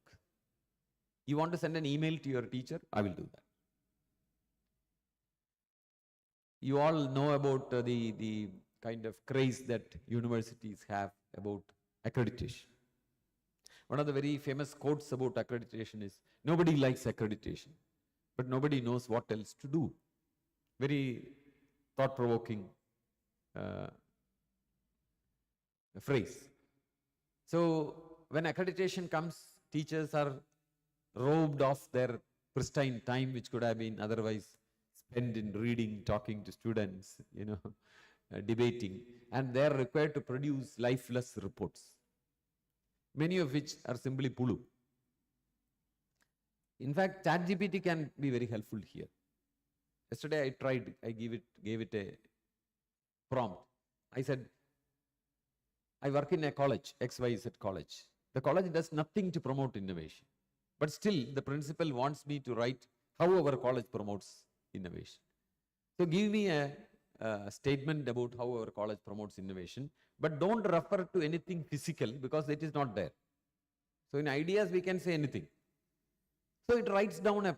You want to send an email to your teacher? I will do that. You all know about the kind of craze that universities have about accreditation. One of the very famous quotes about accreditation is, nobody likes accreditation, but nobody knows what else to do. Very thought-provoking phrase. So when accreditation comes, teachers are robbed of their pristine time, which could have been otherwise spent in reading, talking to students, debating, and they are required to produce lifeless reports, many of which are simply pulu. In fact, ChatGPT can be very helpful here. Yesterday I gave it a prompt. I said, I work in a college, XYZ college. The college does nothing to promote innovation. But still, the principal wants me to write how our college promotes innovation. So give me a statement about how our college promotes innovation, but don't refer to anything physical because it is not there. So in ideas, we can say anything. So it writes down a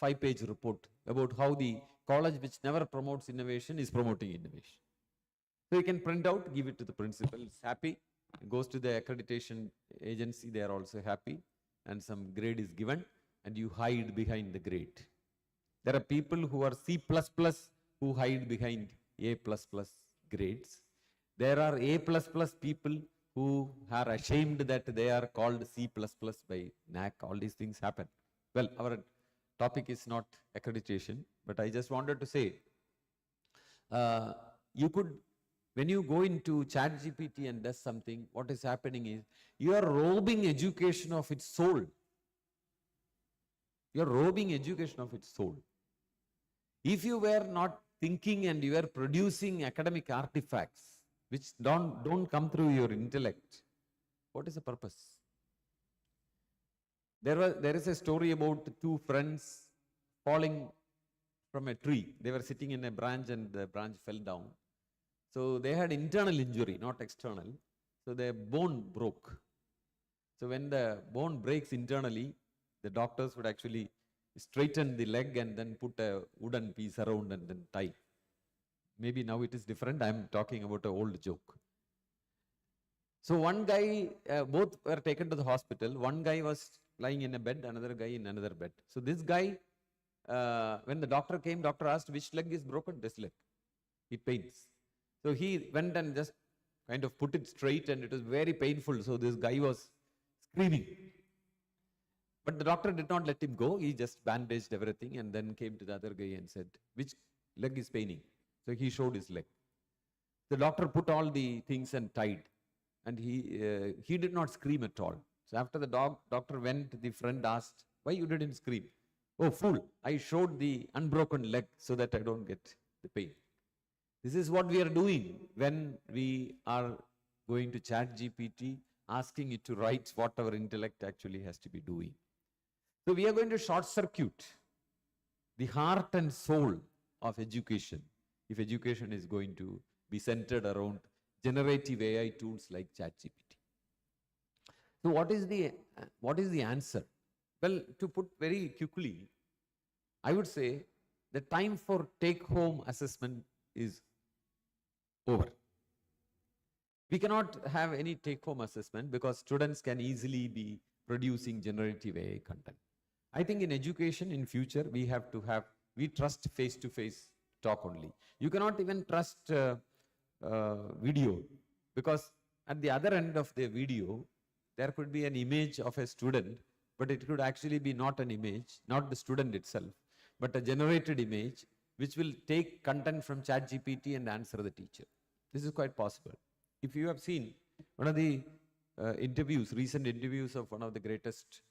5-page report about how the college which never promotes innovation is promoting innovation. So you can print out, give it to the principal, is happy, it goes to the accreditation agency, they are also happy, and some grade is given, and you hide behind the grade. There are people who are C++ who hide behind A++ grades. There are A++ people who are ashamed that they are called C++ by NAC. All these things happen. Well, our topic is not accreditation, but I just wanted to say, when you go into ChatGPT and does something, what is happening is, you are robbing education of its soul. You are robbing education of its soul. If you were not thinking and you are producing academic artifacts which don't come through your intellect, what is the purpose? There is a story about two friends falling from a tree. They were sitting in a branch and the branch fell down. So they had internal injury, not external. So their bone broke. So when the bone breaks internally, the doctors would actually straighten the leg and then put a wooden piece around and then tie. Maybe now it is different. I am talking about an old joke. So one guy, both were taken to the hospital. One guy was lying in a bed, another guy in another bed. So this guy, when the doctor came, doctor asked, which leg is broken? This leg. It pains. So he went and just kind of put it straight and it was very painful. So this guy was screaming. But the doctor did not let him go. He just bandaged everything and then came to the other guy and said, which leg is paining? So he showed his leg. The doctor put all the things and tied. And he did not scream at all. So after the doctor went, the friend asked, why you didn't scream? Oh, fool, I showed the unbroken leg so that I don't get the pain. This is what we are doing when we are going to ChatGPT, asking it to write what our intellect actually has to be doing. So we are going to short circuit the heart and soul of education if education is going to be centered around generative AI tools like ChatGPT. So what is the answer? Well, to put very quickly, I would say the time for take-home assessment is over. We cannot have any take-home assessment because students can easily be producing generative AI content. I think in education in future, we trust face-to-face talk only. You cannot even trust video, because at the other end of the video, there could be an image of a student, but it could actually be not an image, not the student itself, but a generated image which will take content from ChatGPT and answer the teacher. This is quite possible. If you have seen one of the recent interviews of one of the greatest,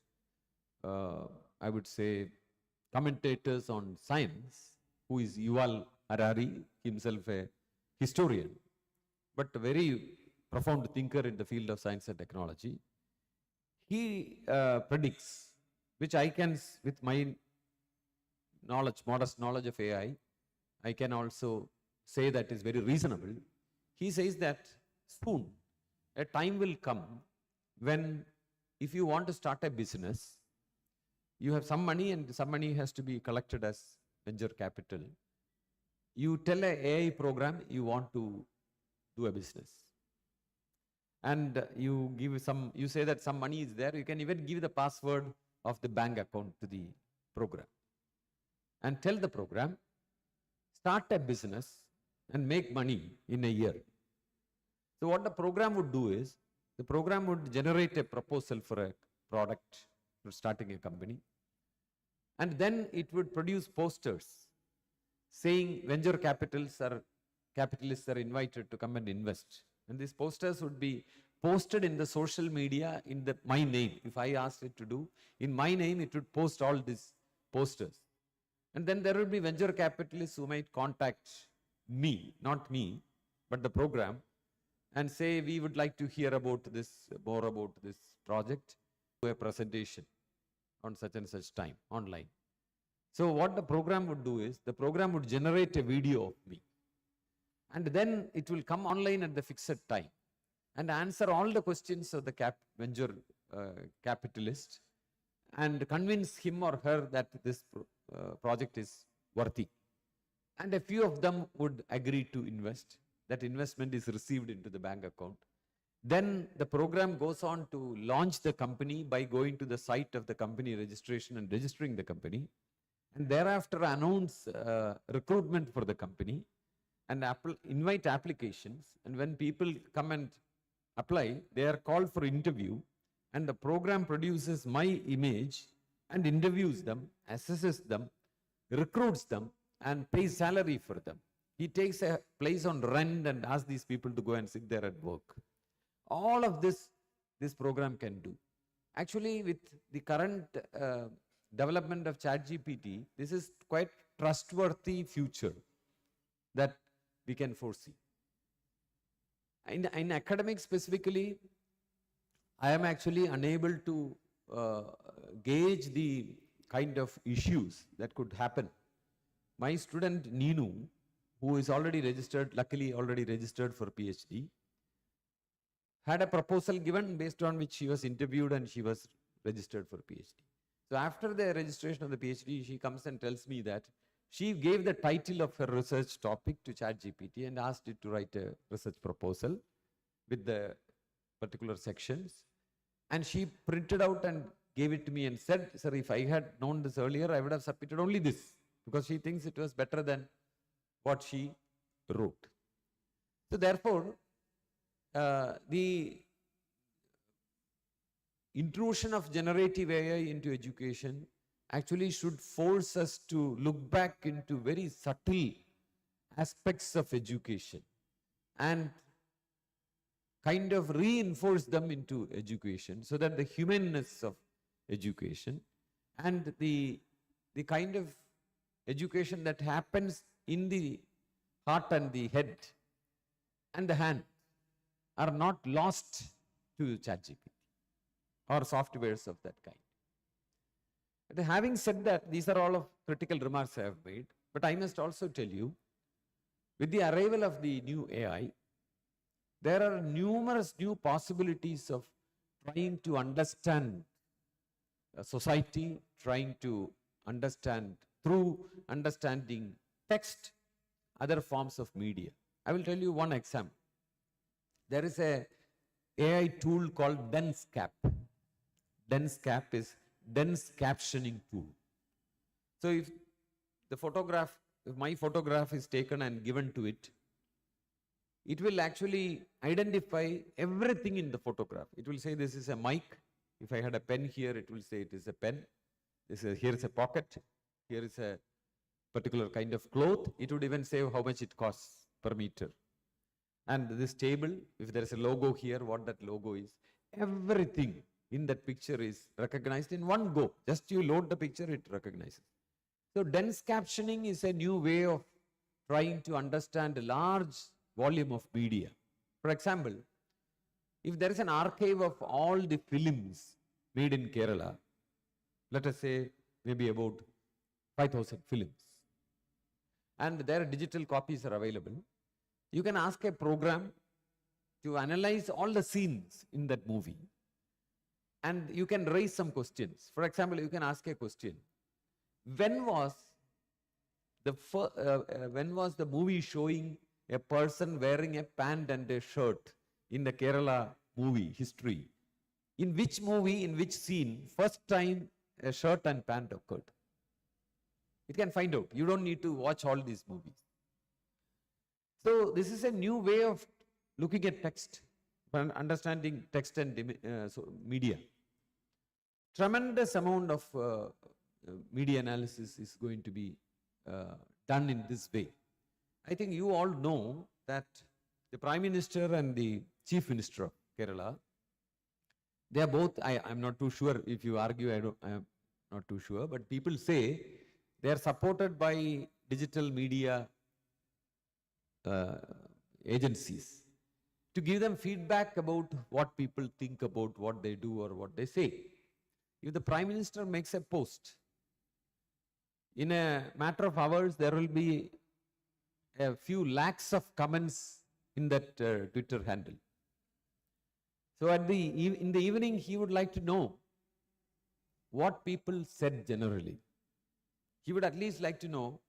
I would say, commentators on science, who is Yuval Harari, himself a historian, but a very profound thinker in the field of science and technology. He predicts, which I can, with my knowledge, modest knowledge of AI, I can also say that is very reasonable. He says that soon a time will come when if you want to start a business, you have some money and some money has to be collected as venture capital. You tell an AI program you want to do a business. And you say that some money is there. You can even give the password of the bank account to the program. And tell the program, start a business and make money in a year. So what the program would do is, the program would generate a proposal for a product for starting a company. And then it would produce posters saying venture capitalists are invited to come and invest. And these posters would be posted in the social media in my name. If I asked it to do, in my name, it would post all these posters. And then there will be venture capitalists who might contact me, not me, but the program, and say, we would like to hear more about this project, do a presentation on such and such time online. So what the program would do is, the program would generate a video of me. And then it will come online at the fixed time and answer all the questions of the venture capitalist and convince him or her that this project is worthy. And a few of them would agree to invest. That investment is received into the bank account. Then the program goes on to launch the company by going to the site of the company registration and registering the company. And thereafter announce recruitment for the company and invite applications. And when people come and apply, they are called for interview. And the program produces my image and interviews them, assesses them, recruits them, and pays salary for them. He takes a place on rent and asks these people to go and sit there and work. All of this program can do. Actually, with the current development of ChatGPT, this is quite trustworthy future. that we can foresee. In academics specifically, I am actually unable to gauge the kind of issues that could happen. My student Neenu, who is already registered, luckily already registered for PhD, had a proposal given based on which she was interviewed and she was registered for PhD. So after the registration of the PhD, she comes and tells me that she gave the title of her research topic to ChatGPT and asked it to write a research proposal with the particular sections. And she printed out and gave it to me and said, sir, if I had known this earlier, I would have submitted only this, because she thinks it was better than what she wrote. So therefore, the intrusion of generative AI into education actually should force us to look back into very subtle aspects of education and kind of reinforce them into education, so that the humanness of education and the kind of education that happens in the heart and the head and the hand are not lost to ChatGPT or softwares of that kind. But having said that, these are all of critical remarks I have made, but I must also tell you, with the arrival of the new AI, there are numerous new possibilities of trying to understand society, trying to understand through understanding text, other forms of media. I will tell you one example. There is a AI tool called DenseCap. DenseCap is dense captioning tool. So if my photograph is taken and given to it, it will actually identify everything in the photograph. It will say this is a mic. If I had a pen here, it will say it is a pen. Here is a pocket. Here is a particular kind of cloth. It would even say how much it costs per meter. And this table, if there is a logo here, what that logo is, everything in that picture is recognized in one go. Just you load the picture, it recognizes. So dense captioning is a new way of trying to understand a large volume of media. For example, if there is an archive of all the films made in Kerala, let us say maybe about 5,000 films, and their digital copies are available, you can ask a program to analyze all the scenes in that movie, and you can raise some questions. For example, you can ask a question: when was the movie showing a person wearing a pant and a shirt in the Kerala movie history? In which movie, in which scene, first time a shirt and pant occurred? It can find out. You don't need to watch all these movies. So this is a new way of looking at text, understanding text and media. Tremendous amount of media analysis is going to be done in this way. I think you all know that the Prime Minister and the Chief Minister of Kerala, they are both, I'm not too sure, if you argue, I'm not too sure, but people say they are supported by digital media agencies to give them feedback about what people think about what they do or what they say. If the Prime Minister makes a post, in a matter of hours, there will be a few lakhs of comments in that Twitter handle. So in the evening, he would like to know what people said generally. He would at least like to know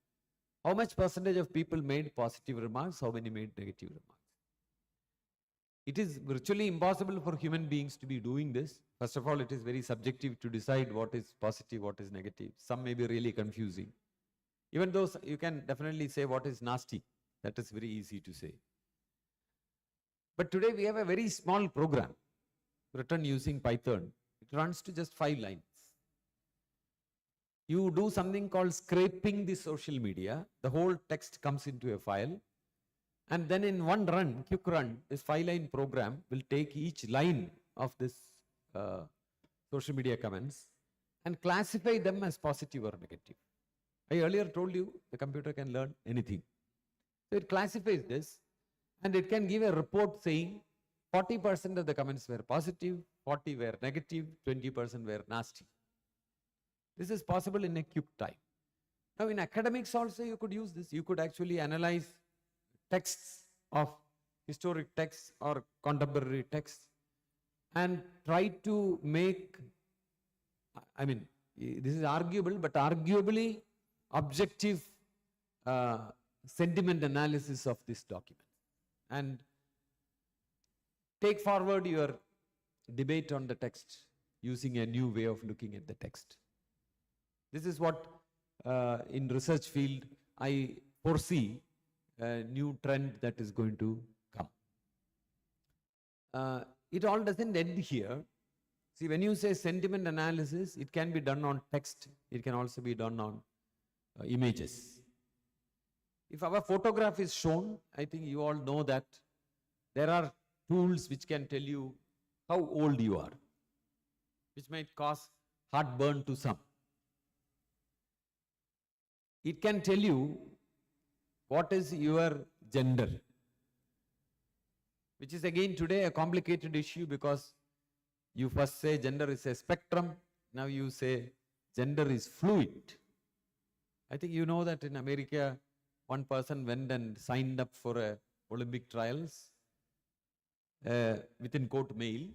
how much percentage of people made positive remarks, how many made negative remarks. It is virtually impossible for human beings to be doing this. First of all, it is very subjective to decide what is positive, what is negative. Some may be really confusing. Even though you can definitely say what is nasty, that is very easy to say. But today we have a very small program written using Python. It runs to just 5 lines. You do something called scraping the social media. The whole text comes into a file. And then in one run, quick run, this 5-line program will take each line of this social media comments and classify them as positive or negative. I earlier told you the computer can learn anything. So it classifies this and it can give a report saying 40% of the comments were positive, 40 were negative, 20% were nasty. This is possible in a quick time. Now in academics also you could use this. You could actually analyze texts of historic texts or contemporary texts and try to make, I mean, this is arguable, but arguably objective sentiment analysis of this document. And take forward your debate on the text using a new way of looking at the text. This is what in research field I foresee a new trend that is going to come. It all doesn't end here. See, when you say sentiment analysis, it can be done on text. It can also be done on images. If our photograph is shown, I think you all know that there are tools which can tell you how old you are, which might cause heartburn to some. It can tell you what is your gender, which is again today a complicated issue because you first say gender is a spectrum, now you say gender is fluid. I think you know that in America, one person went and signed up for Olympic trials within quote male,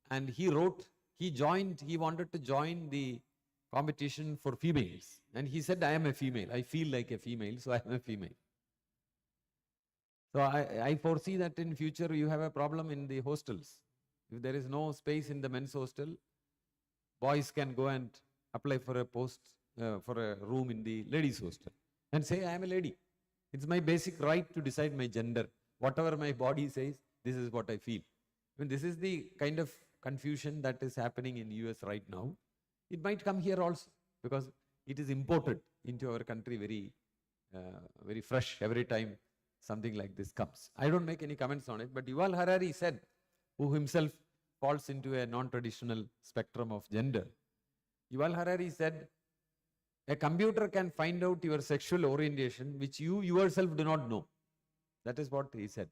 and he wanted to join the competition for females, and he said, I am a female, I feel like a female, so I am a female. So I foresee that in future you have a problem in the hostels. If there is no space in the men's hostel, boys can go and apply for a post, for a room in the ladies' hostel and say, I am a lady. It's my basic right to decide my gender. Whatever my body says, this is what I feel. I mean, this is the kind of confusion that is happening in US right now. It might come here also because it is imported into our country very fresh every time something like this comes. I don't make any comments on it, but Yuval Harari said, who himself falls into a non-traditional spectrum of gender. Yuval Harari said, a computer can find out your sexual orientation which you yourself do not know. That is what he said.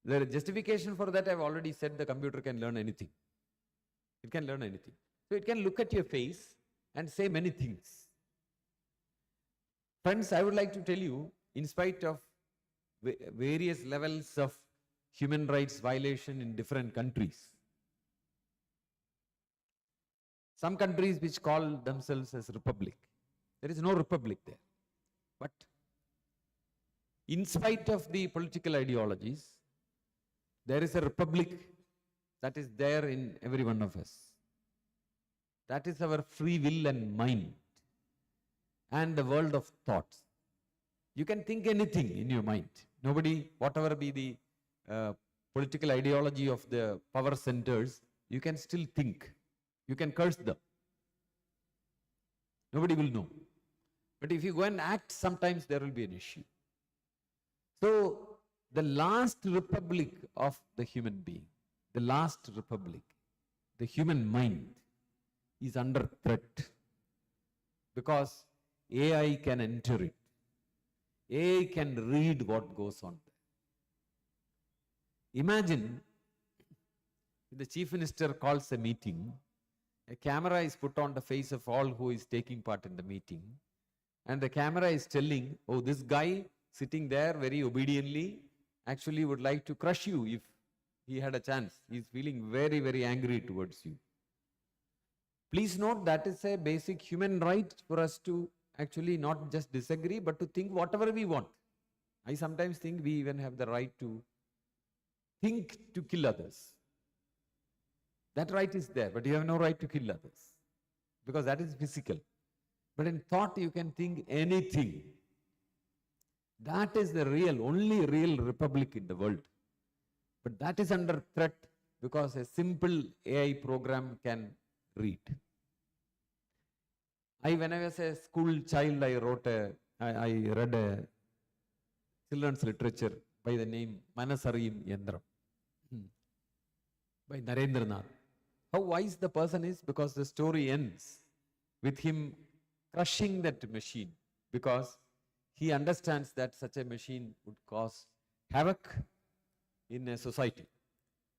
The justification for that I've already said, the computer can learn anything. It can learn anything. So it can look at your face and say many things. Friends, I would like to tell you, in spite of various levels of human rights violation in different countries, some countries which call themselves as republic, there is no republic there. But in spite of the political ideologies, there is a republic that is there in every one of us. That is our free will and mind and the world of thoughts. You can think anything in your mind. Nobody, whatever be the political ideology of the power centers, you can still think. You can curse them. Nobody will know. But if you go and act, sometimes there will be an issue. So, the last republic of the human being, the last republic, the human mind, is under threat because AI can enter it. AI can read what goes on there. Imagine if the chief minister calls a meeting, a camera is put on the face of all who is taking part in the meeting, and the camera is telling, oh, this guy sitting there very obediently actually would like to crush you if he had a chance. He is feeling very, very angry towards you. Please note that is a basic human right for us to actually not just disagree, but to think whatever we want. I sometimes think we even have the right to think to kill others. That right is there, but you have no right to kill others because that is physical. But in thought, you can think anything. That is the only real republic in the world. But that is under threat because a simple AI program can read. When I was a school child, I read a children's literature by the name Manasariyum Yendram by Narendranath. How wise the person is, because the story ends with him crushing that machine because he understands that such a machine would cause havoc in a society.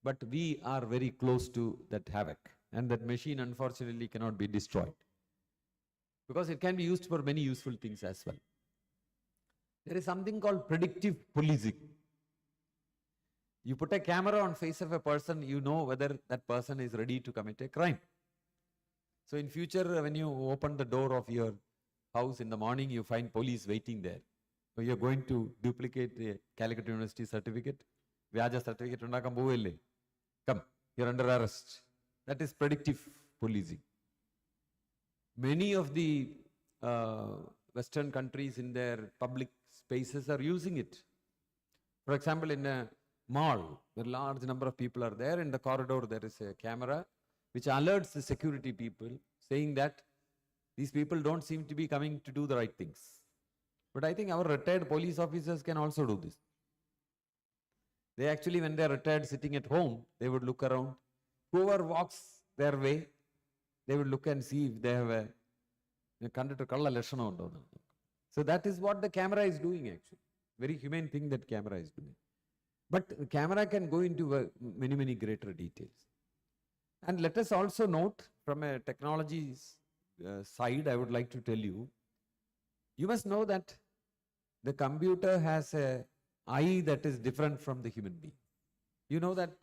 But we are very close to that havoc, and that machine unfortunately cannot be destroyed because it can be used for many useful things as well. There is something called predictive policing. You put a camera on face of a person, you know whether that person is ready to commit a crime. So in future, when you open the door of your house in the morning, you find police waiting there. So you're going to duplicate a Calicut University certificate, Vyaja certificate, come, you're under arrest. That is predictive policing. Many of the Western countries in their public spaces are using it. For example, in a mall, where a large number of people are there, in the corridor there is a camera which alerts the security people saying that these people don't seem to be coming to do the right things. But I think our retired police officers can also do this. They actually, when they are retired sitting at home, they would look around. Whoever walks their way, they would look and see if they have a conductor kalla lashana undo. So that is what the camera is doing actually. Very humane thing that camera is doing. But the camera can go into many, many greater details. And let us also note from a technology side, I would like to tell you, you must know that the computer has an eye that is different from the human being. You know that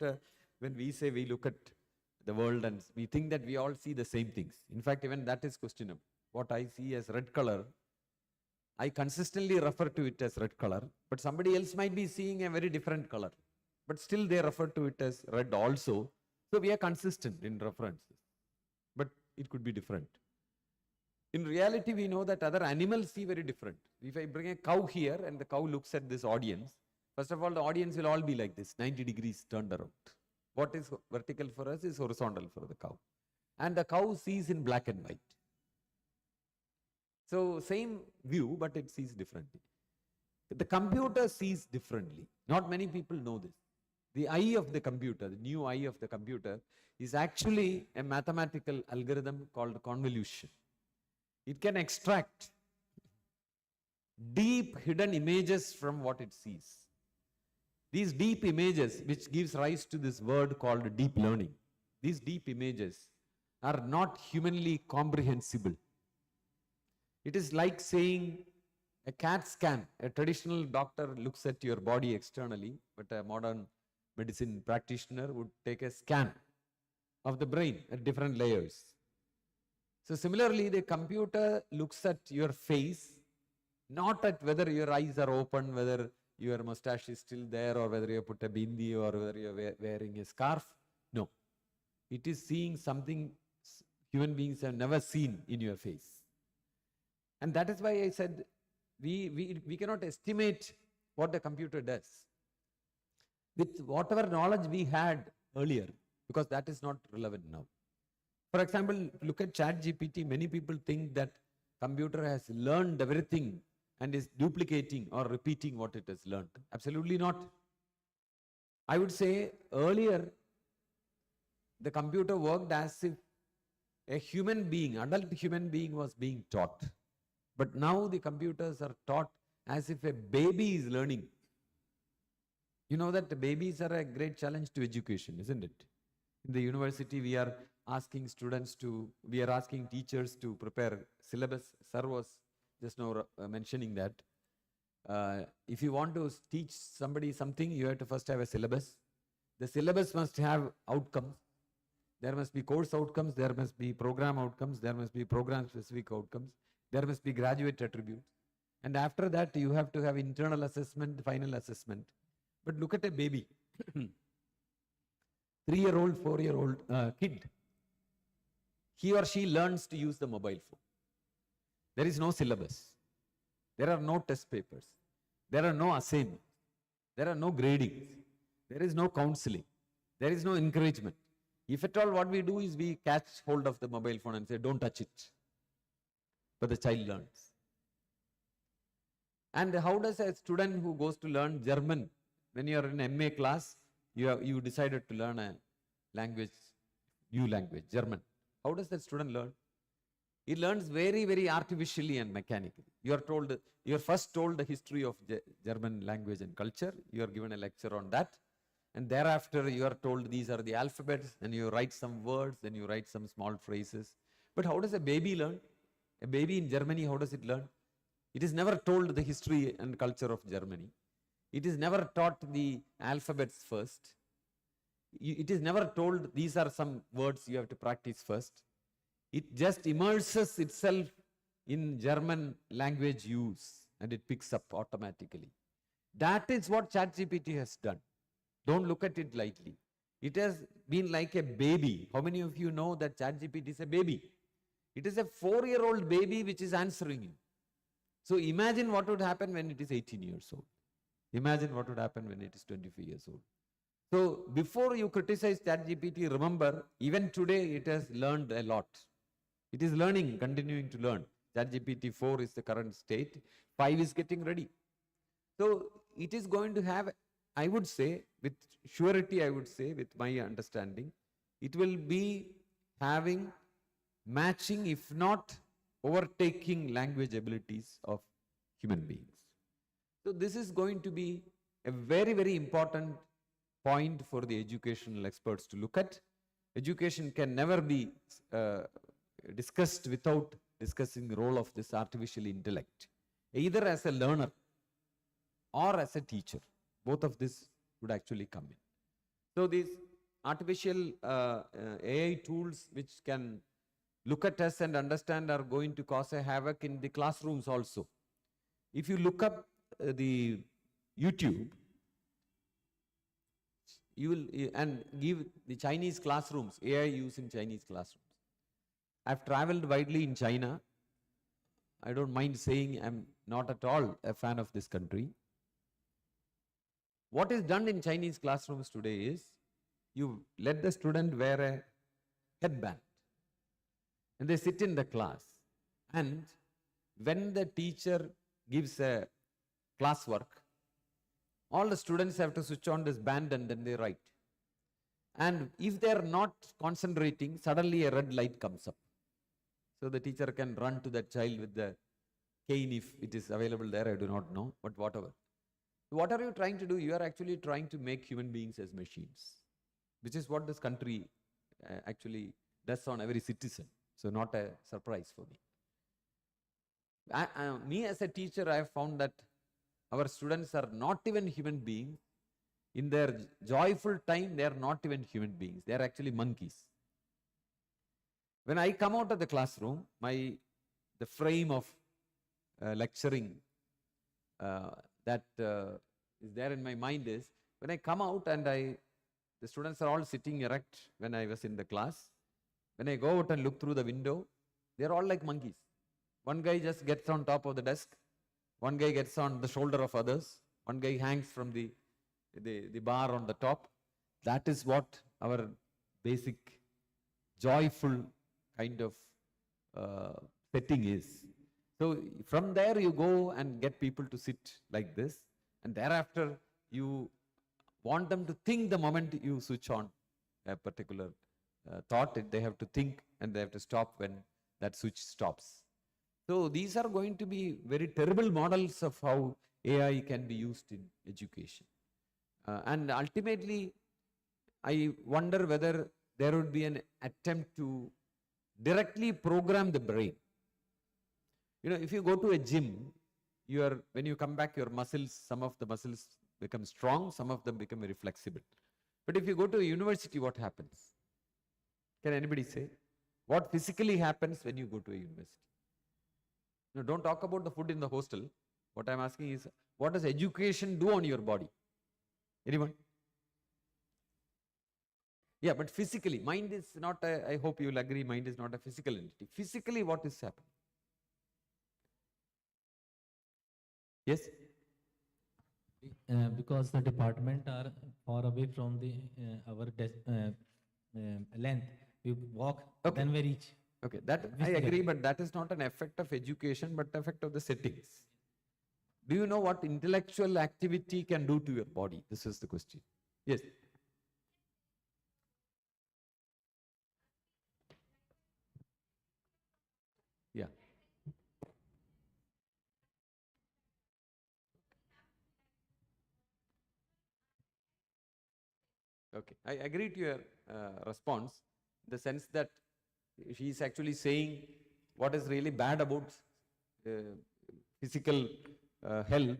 when we say we look at the world and we think that we all see the same things. In fact, even that is questionable. What I see as red color, I consistently refer to it as red color, but somebody else might be seeing a very different color. But still they refer to it as red also. So we are consistent in references, but it could be different. In reality, we know that other animals see very different. If I bring a cow here and the cow looks at this audience, first of all, the audience will all be like this, 90 degrees turned around. What is vertical for us is horizontal for the cow. And the cow sees in black and white. So same view, but it sees differently. The computer sees differently. Not many people know this. The eye of the computer, the new eye of the computer, is actually a mathematical algorithm called convolution. It can extract deep hidden images from what it sees. These deep images, which gives rise to this word called deep learning, these deep images are not humanly comprehensible. It is like saying a CAT scan. A traditional doctor looks at your body externally, but a modern medicine practitioner would take a scan of the brain at different layers. So similarly, the computer looks at your face, not at whether your eyes are open, whether your mustache is still there, or whether you put a bindi, or whether you're wearing a scarf. No. It is seeing something human beings have never seen in your face. And that is why I said we cannot estimate what the computer does with whatever knowledge we had earlier, because that is not relevant now. For example, look at ChatGPT. Many people think that computer has learned everything and is duplicating or repeating what it has learned. Absolutely not. I would say earlier, the computer worked as if a human being, adult human being, was being taught. But now the computers are taught as if a baby is learning. You know that the babies are a great challenge to education, isn't it? In the university, we are asking teachers to prepare syllabus. Sir was just now mentioning that. If you want to teach somebody something, you have to first have a syllabus. The syllabus must have outcomes. There must be course outcomes, there must be program outcomes, there must be program specific outcomes, there must be graduate attributes. And after that, you have to have internal assessment, final assessment. But look at a baby, 3-year-old, 4-year-old kid. He or she learns to use the mobile phone. There is no syllabus. There are no test papers. There are no assignments. There are no gradings. There is no counseling. There is no encouragement. If at all, what we do is we catch hold of the mobile phone and say, don't touch it. But the child learns. And how does a student who goes to learn German, when you are in MA class, you decided to learn a language, new language, German. How does that student learn? He learns very, very artificially and mechanically. You are told, you are first told the history of German language and culture. You are given a lecture on that. And thereafter you are told these are the alphabets, and you write some words, then you write some small phrases. But how does a baby learn? A baby in Germany, how does it learn? It is never told the history and culture of Germany. It is never taught the alphabets first. It is never told these are some words you have to practice first. It just immerses itself in German language use and it picks up automatically. That is what ChatGPT has done. Don't look at it lightly. It has been like a baby. How many of you know that ChatGPT is a baby? It is a 4-year-old baby which is answering you. So imagine what would happen when it is 18 years old. Imagine what would happen when it is 25 years old. So before you criticize ChatGPT, remember, even today it has learned a lot. It is learning, continuing to learn. ChatGPT 4 is the current state. 5 is getting ready. So it is going to have, I would say, with surety, I would say, with my understanding, it will be having matching, if not overtaking, language abilities of human beings. So this is going to be a very, very important point for the educational experts to look at. Education can never be discussed without discussing the role of this artificial intellect, either as a learner or as a teacher. Both of this would actually come in. So these artificial AI tools which can look at us and understand are going to cause a havoc in the classrooms also. If you look up the YouTube, you will and give the Chinese classrooms, AI use in Chinese classrooms. I've traveled widely in China. I don't mind saying I'm not at all a fan of this country. What is done in Chinese classrooms today is you let the student wear a headband and they sit in the class, and when the teacher gives a classwork, all the students have to switch on this band and then they write. And if they are not concentrating, suddenly a red light comes up. So the teacher can run to that child with the cane if it is available there, I do not know, but whatever. What are you trying to do? You are actually trying to make human beings as machines, which is what this country actually does on every citizen. So not a surprise for me. Me as a teacher, I have found that our students are not even human beings. In their joyful time, they are not even human beings. They are actually monkeys. When I come out of the classroom, the frame of lecturing that is there in my mind is, when I come out and the students are all sitting erect when I was in the class. When I go out and look through the window, they are all like monkeys. One guy just gets on top of the desk. One guy gets on the shoulder of others. One guy hangs from the bar on the top. That is what our basic joyful kind of setting is. So from there you go and get people to sit like this, and thereafter you want them to think the moment you switch on a particular thought. They have to think and they have to stop when that switch stops. So these are going to be very terrible models of how AI can be used in education. And ultimately, I wonder whether there would be an attempt to directly program the brain. You know, if you go to a gym, when you come back, your muscles, some of the muscles become strong, some of them become very flexible. But if you go to a university, what happens? Can anybody say? What physically happens when you go to a university? No, don't talk about the food in the hostel. What I'm asking is, what does education do on your body? Anyone? Yeah, but physically, mind is not I hope you will agree, mind is not a physical entity. Physically, what is happening? Yes? Because the department are far away from the our length, we walk, Okay. then we reach. Okay, that I agree, but that is not an effect of education, but effect of the settings. Do you know what intellectual activity can do to your body? This is the question. Yes. Yeah. Okay, I agree to your response, in the sense that she is actually saying what is really bad about uh, physical health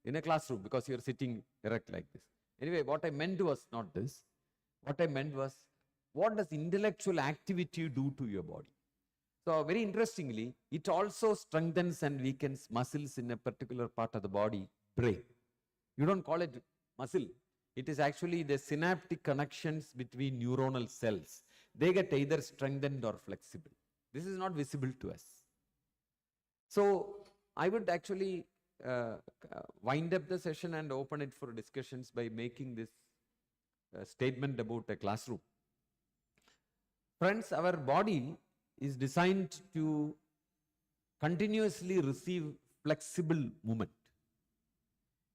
in a classroom, because you are sitting erect like this. Anyway, what I meant was not this. What I meant was, what does intellectual activity do to your body? So very interestingly, it also strengthens and weakens muscles in a particular part of the body, brain. You don't call it muscle. It is actually the synaptic connections between neuronal cells. They get either strengthened or flexible. This is not visible to us. So I would actually wind up the session and open it for discussions by making this statement about a classroom. Friends, our body is designed to continuously receive flexible movement.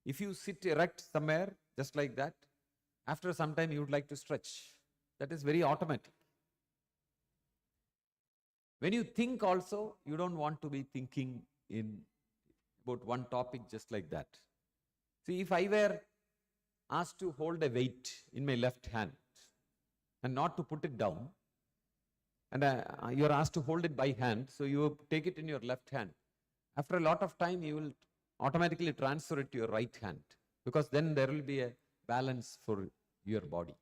If you sit erect somewhere, just like that, after some time you would like to stretch. That is very automatic. When you think also, you don't want to be thinking in about one topic just like that. See, if I were asked to hold a weight in my left hand and not to put it down, and you're asked to hold it by hand, so you take it in your left hand. After a lot of time, you will automatically transfer it to your right hand, because then there will be a balance for your body.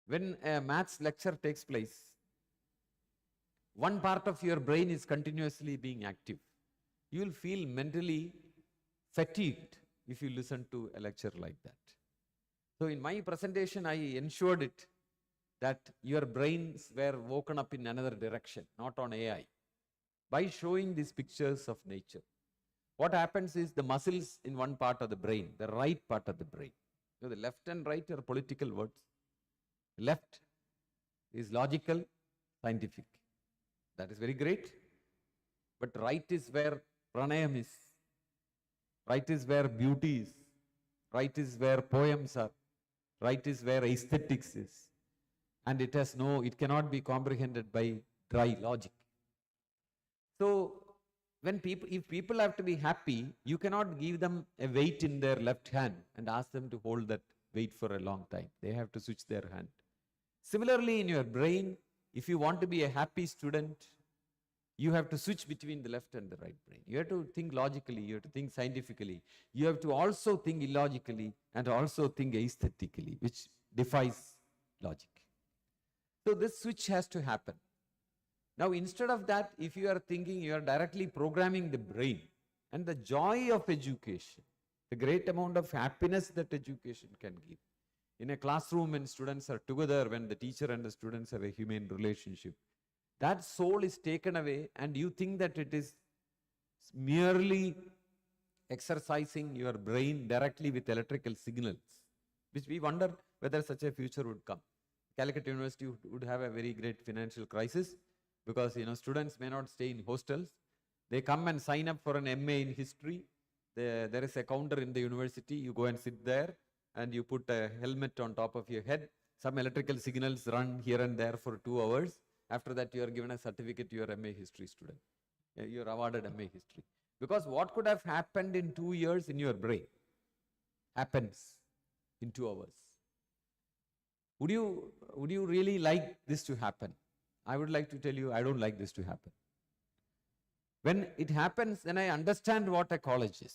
When a maths lecture takes place, one part of your brain is continuously being active. You will feel mentally fatigued if you listen to a lecture like that. So in my presentation, I ensured it that your brains were woken up in another direction, not on AI, by showing these pictures of nature. What happens is, the muscles in one part of the brain, the right part of the brain, so the left and right are political words. Left is logical, scientific. That is very great. But right is where pranayam is. Right is where beauty is. Right is where poems are. Right is where aesthetics is. And it cannot be comprehended by dry logic. So if people have to be happy, you cannot give them a weight in their left hand and ask them to hold that weight for a long time. They have to switch their hand. Similarly, in your brain, if you want to be a happy student, you have to switch between the left and the right brain. You have to think logically, you have to think scientifically. You have to also think illogically and also think aesthetically, which defies logic. So this switch has to happen. Now, instead of that, if you are thinking, you are directly programming the brain, and the joy of education, the great amount of happiness that education can give. In a classroom, when students are together, when the teacher and the students have a human relationship, that soul is taken away, and you think that it is merely exercising your brain directly with electrical signals, which we wonder whether such a future would come. Calicut University would have a very great financial crisis, because students may not stay in hostels. They come and sign up for an MA in history. There is a counter in the university. You go and sit there and you put a helmet on top of your head. Some electrical signals run here and there for 2 hours. After that, you are given a certificate, you are MA history student. You are awarded MA history. Because what could have happened in 2 years in your brain happens in 2 hours. Would you really like this to happen? I would like to tell you, I don't like this to happen. When it happens, then I understand what a college is,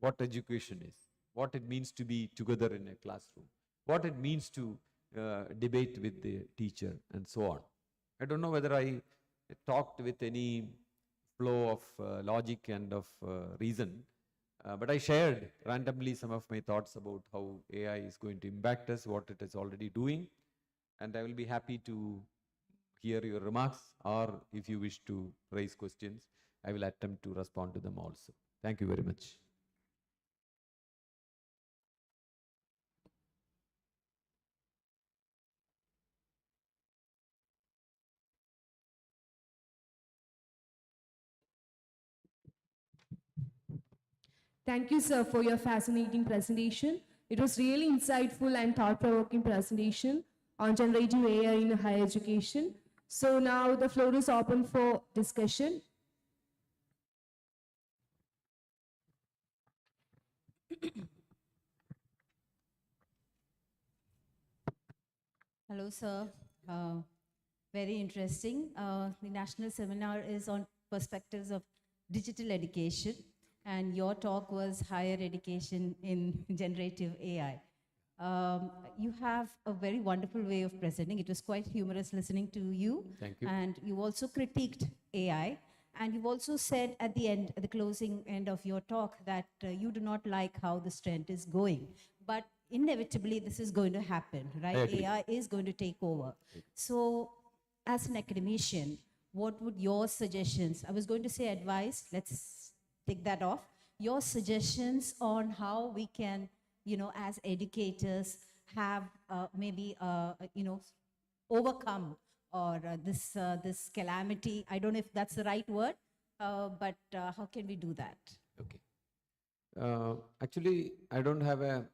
what education is, what it means to be together in a classroom, what it means to debate with the teacher, and so on. I don't know whether I talked with any flow of logic and of reason, but I shared randomly some of my thoughts about how AI is going to impact us, what it is already doing, and I will be happy to hear your remarks, or if you wish to raise questions, I will attempt to respond to them also. Thank you very much. Thank you, sir, for your fascinating presentation. It was really insightful and thought-provoking presentation on generative AI in higher education. So now the floor is open for discussion. Hello, sir. Uh, Very interesting. The national seminar is on perspectives of digital education, and your talk was higher education in generative AI. You have a very wonderful way of presenting. It was quite humorous listening to you. Thank you. And you also critiqued AI. And you've also said at the end, at the closing end of your talk, that you do not like how this trend is going. But inevitably, this is going to happen, right? agree. AI is going to take over. So, as an academician, what would your suggestions, I was going to say advice, let's take that off, your suggestions on how we can, as educators, have maybe, overcome or this calamity. I don't know if that's the right word, but how can we do that? Okay. Actually, I don't have a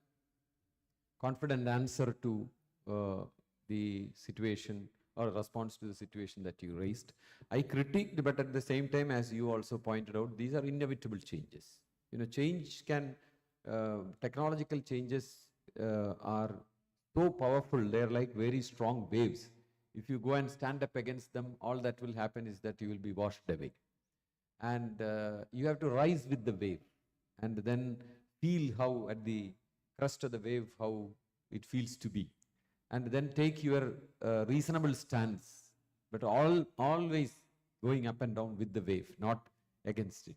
confident answer to the situation or response to the situation that you raised. I critiqued, but at the same time, as you also pointed out, these are inevitable changes. Change can, technological changes are so powerful, they're like very strong waves. If you go and stand up against them, all that will happen is that you will be washed away. And you have to rise with the wave and then feel how at the crest of the wave, how it feels to be. And then take your reasonable stance, but always going up and down with the wave, not against it.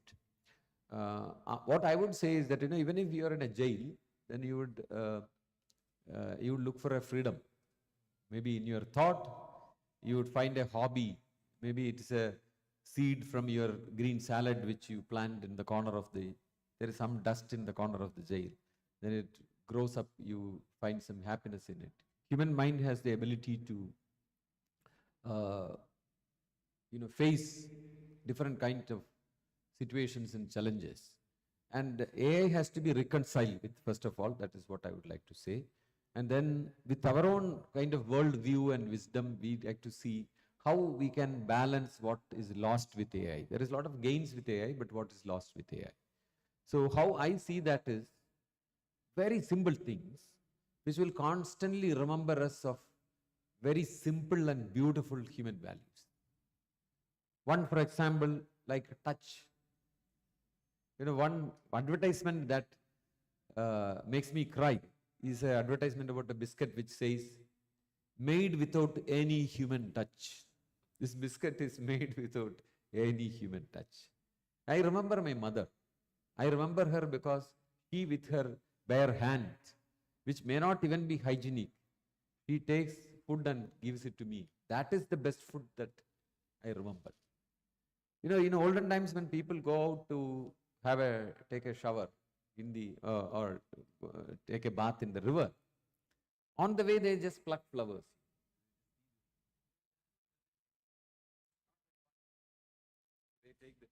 What I would say is that, even if you are in a jail, then you would look for a freedom. Maybe in your thought, you would find a hobby. Maybe it is a seed from your green salad which you plant in the corner of there is some dust in the corner of the jail. Then it grows up, you find some happiness in it. Human mind has the ability to, face different kinds of situations and challenges. And AI has to be reconciled with, first of all, that is what I would like to say. And then with our own kind of worldview and wisdom, we like to see how we can balance what is lost with AI. There is a lot of gains with AI, but what is lost with AI. So how I see that is very simple things, which will constantly remember us of very simple and beautiful human values. One, for example, like touch. One advertisement that makes me cry is an advertisement about a biscuit which says, made without any human touch. This biscuit is made without any human touch. I remember my mother. I remember her because she, with her bare hands, which may not even be hygienic, she takes food and gives it to me. That is the best food that I remember. In olden times when people go out to take a shower in the or take a bath in the river, on the way they just pluck flowers. They take this,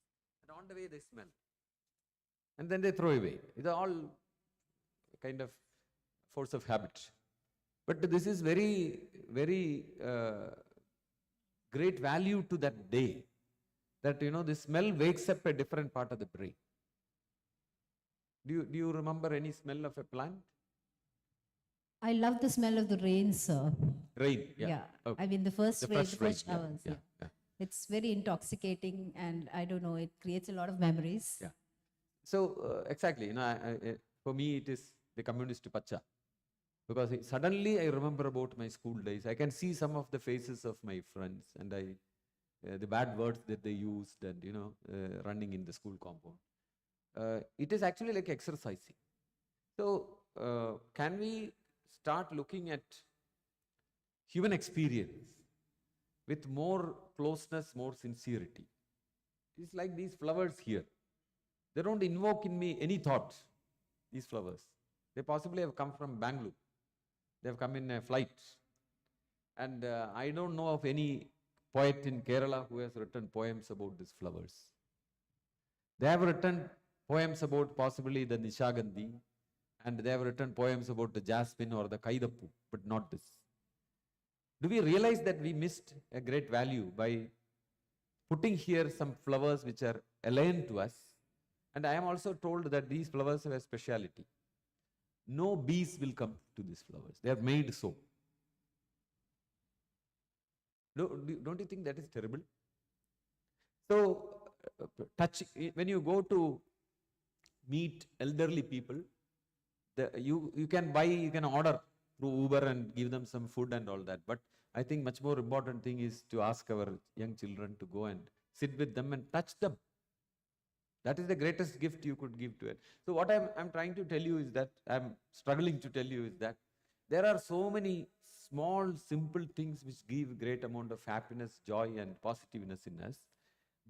and on the way they smell, and then they throw away. It's all kind of force of habit. But this is very, very great value to that day, that the smell wakes up a different part of the brain. Do you remember any smell of a plant? I love the smell of the rain, sir. Rain, yeah. Okay. I mean, the first rain, fresh the first rain, showers. yeah. It's very intoxicating, and I don't know, it creates a lot of memories. Yeah. So exactly, for me it is the communist pacha, because suddenly I remember about my school days. I can see some of the faces of my friends, and the bad words that they used, and running in the school compound. It is actually like exercising. So can we start looking at human experience with more closeness, more sincerity? It's like these flowers here. They don't invoke in me any thought, these flowers. They possibly have come from Bangalore. They have come in a flight. And I don't know of any poet in Kerala who has written poems about these flowers. They have written poems about possibly the Nishagandhi, and they have written poems about the jasmine or the Kaidappu, but not this. Do we realize that we missed a great value by putting here some flowers which are alien to us? And I am also told that these flowers have a speciality. No bees will come to these flowers. They are made so. Don't you think that is terrible? So, when you go to meet elderly people, you can order through Uber and give them some food and all that. But I think much more important thing is to ask our young children to go and sit with them and touch them. That is the greatest gift you could give to it. So what I'm trying to tell you is that, I'm struggling to tell you is that, there are so many small, simple things which give great amount of happiness, joy and positiveness in us.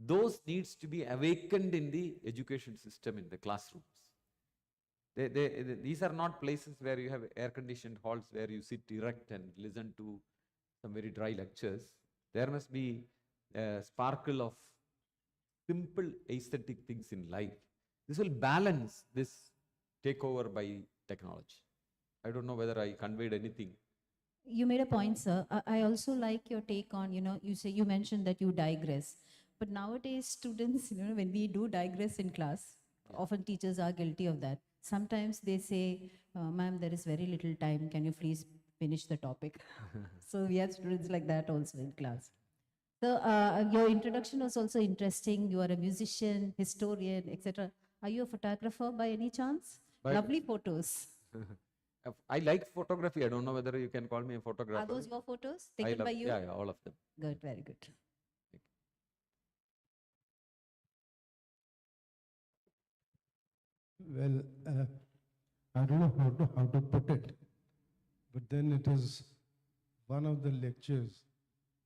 Those needs to be awakened in the education system, in the classrooms. These are not places where you have air-conditioned halls where you sit erect and listen to some very dry lectures. There must be a sparkle of simple aesthetic things in life. This will balance this takeover by technology. I don't know whether I conveyed anything. You made a point, sir. I also like your take on, you mentioned that you digress. But nowadays, students, when we do digress in class, often teachers are guilty of that. Sometimes they say, ma'am, there is very little time. Can you please finish the topic? So we have students like that also in class. So your introduction was also interesting. You are a musician, historian, etc. Are you a photographer by any chance? Lovely photos. I like photography. I don't know whether you can call me a photographer. Are those your photos taken by you? Yeah, all of them. Good, very good. Well, I don't know how to put it, but then it is one of the lectures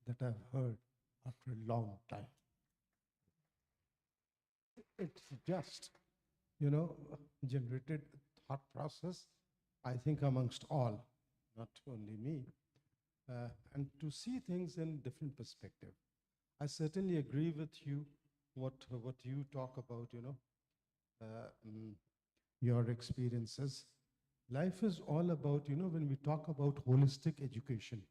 that I've heard after a long time. It's just, generated thought process, I think amongst all, not only me, and to see things in different perspective. I certainly agree with you, what you talk about, your experiences. Life is all about, when we talk about holistic education,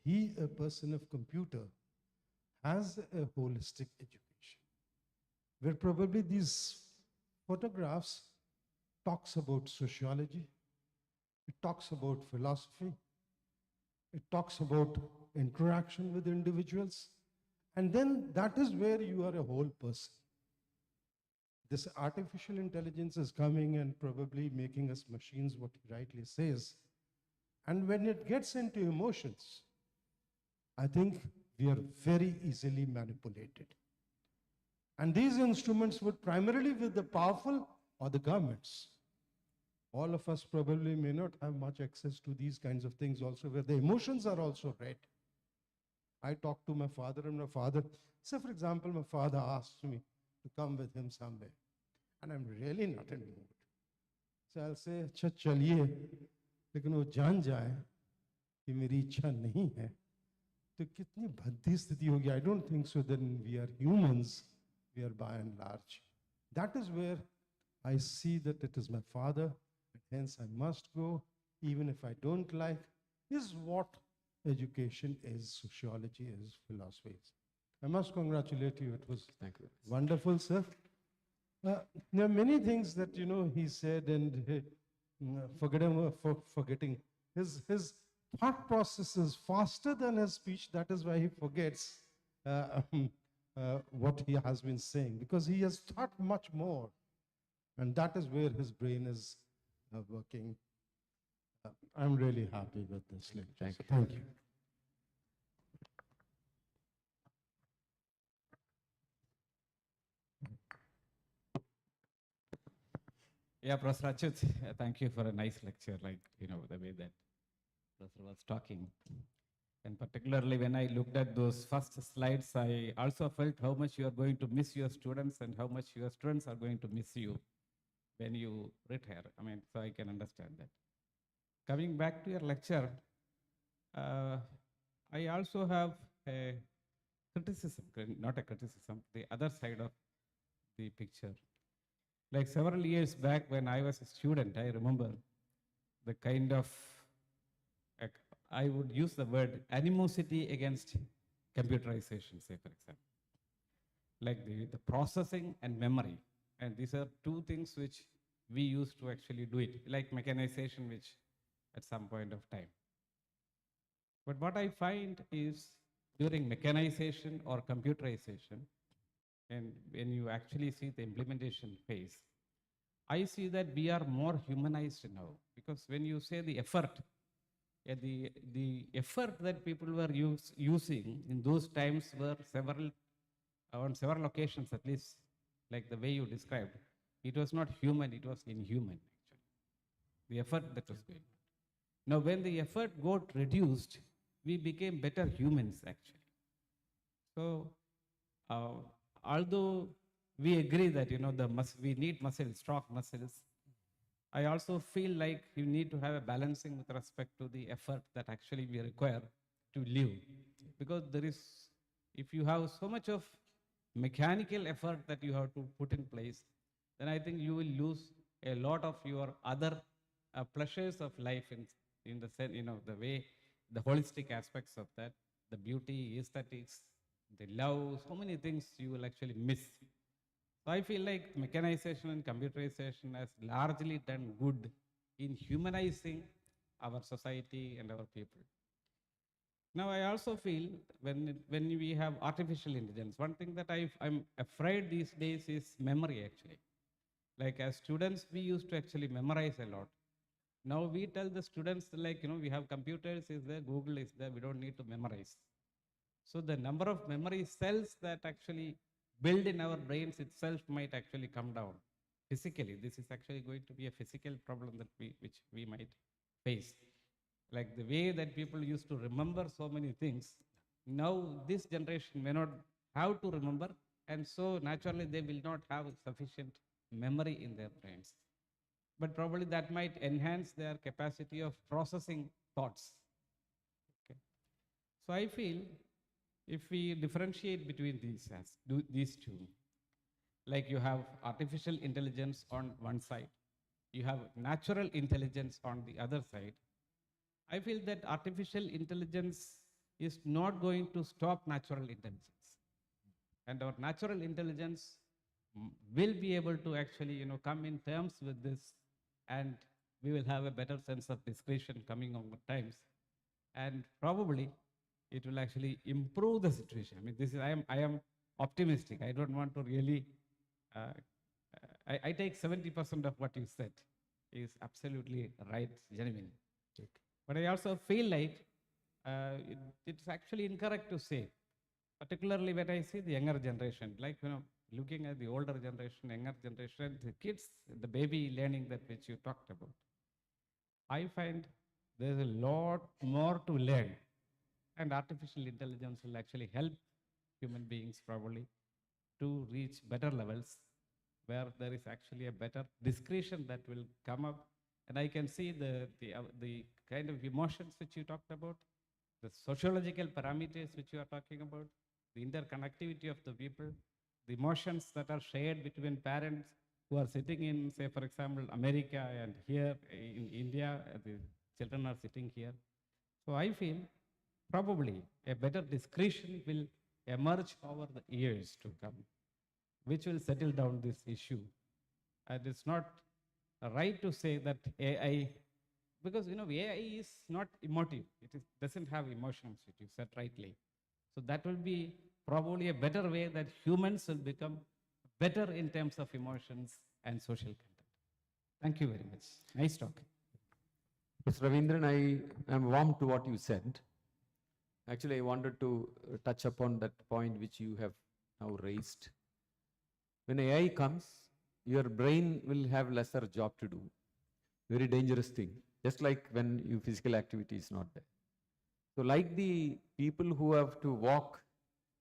a person of computer, has a holistic education, where probably these photographs talks about sociology, it talks about philosophy, it talks about interaction with individuals, and then that is where you are a whole person. This artificial intelligence is coming and probably making us machines, what he rightly says. And when it gets into emotions, I think we are very easily manipulated. And these instruments would primarily with the powerful or the governments. All of us probably may not have much access to these kinds of things also, where the emotions are also read. I talked to my father, and my father, say for example, my father asked me to come with him somewhere, and I'm really not in the mood. So I'll say, अच्छा चलिए, लेकिन वो जान जाए कि मेरी इच्छा नहीं है, तो कितनी भद्दी स्थिति होगी. I don't think so. Then we are humans, we are by and large. That is where I see that it is my father, and hence I must go, even if I don't like, is what education is, sociology is, philosophy is. I must congratulate you. It was wonderful, sir. There are many things that, he said, and forgetting. His thought process is faster than his speech. That is why he forgets what he has been saying, because he has thought much more. And that is where his brain is working. I'm really happy with this lecture. Thank you. Yeah, Professor Achut, thank you for a nice lecture, like, the way that Professor was talking. And particularly when I looked at those first slides, I also felt how much you are going to miss your students and how much your students are going to miss you when you retire. So I can understand that. Coming back to your lecture, I also have a criticism, not a criticism, the other side of the picture. Like several years back when I was a student, I remember the kind of, I would use the word animosity against computerization, say for example. Like the processing and memory. And these are two things which we used to actually do it, like mechanization, which at some point of time. But what I find is during mechanization or computerization, and when you actually see the implementation phase, I see that we are more humanized now, because when you say the effort, the effort that people were using in those times were on several occasions at least, like the way you described, it was not human, it was inhuman actually, the effort that was going on. Now when the effort got reduced, we became better humans actually. So although we agree that we need muscles, strong muscles, I also feel like you need to have a balancing with respect to the effort that actually we require to live. Because if you have so much of mechanical effort that you have to put in place, then I think you will lose a lot of your other pleasures of life in the sense, the way, the holistic aspects of that, the beauty, aesthetics, the love, so many things you will actually miss. So I feel like mechanization and computerization has largely done good in humanizing our society and our people. Now I also feel when we have artificial intelligence, one thing that I'm afraid these days is memory actually. Like as students, we used to actually memorize a lot. Now we tell the students like, we have computers is there, Google is there, we don't need to memorize. So the number of memory cells that actually build in our brains itself might actually come down physically. This is actually going to be a physical problem which we might face. Like the way that people used to remember so many things, now this generation may not have to remember, and so naturally they will not have sufficient memory in their brains. But probably that might enhance their capacity of processing thoughts. Okay. So I feel if we differentiate between these two, like you have artificial intelligence on one side, you have natural intelligence on the other side, I feel that artificial intelligence is not going to stop natural intelligence. And our natural intelligence will be able to actually, come in terms with this, and we will have a better sense of discretion coming over times. And probably it will actually improve the situation. I mean, I am optimistic. I don't want to really, I take 70% of what you said is absolutely right, genuine. But I also feel like it's actually incorrect to say, particularly when I see the younger generation, like, looking at the older generation, younger generation, the kids, the baby learning that which you talked about, I find there's a lot more to learn, and artificial intelligence will actually help human beings probably to reach better levels where there is actually a better discretion that will come up. And I can see the kind of emotions which you talked about, the sociological parameters which you are talking about, the interconnectivity of the people, the emotions that are shared between parents who are sitting in, say, for example, America, and here in India, the children are sitting here. So I feel probably a better discretion will emerge over the years to come, which will settle down this issue. And it's not right to say that AI, because AI is not emotive. It doesn't have emotions, which you said rightly. So that will be probably a better way that humans will become better in terms of emotions and social content. Thank you very much. Nice talk. Mr. Ravindran, I am warm to what you said. Actually, I wanted to touch upon that point which you have now raised. When AI comes, your brain will have lesser job to do. Very dangerous thing. Just like when your physical activity is not there. So like the people who have to walk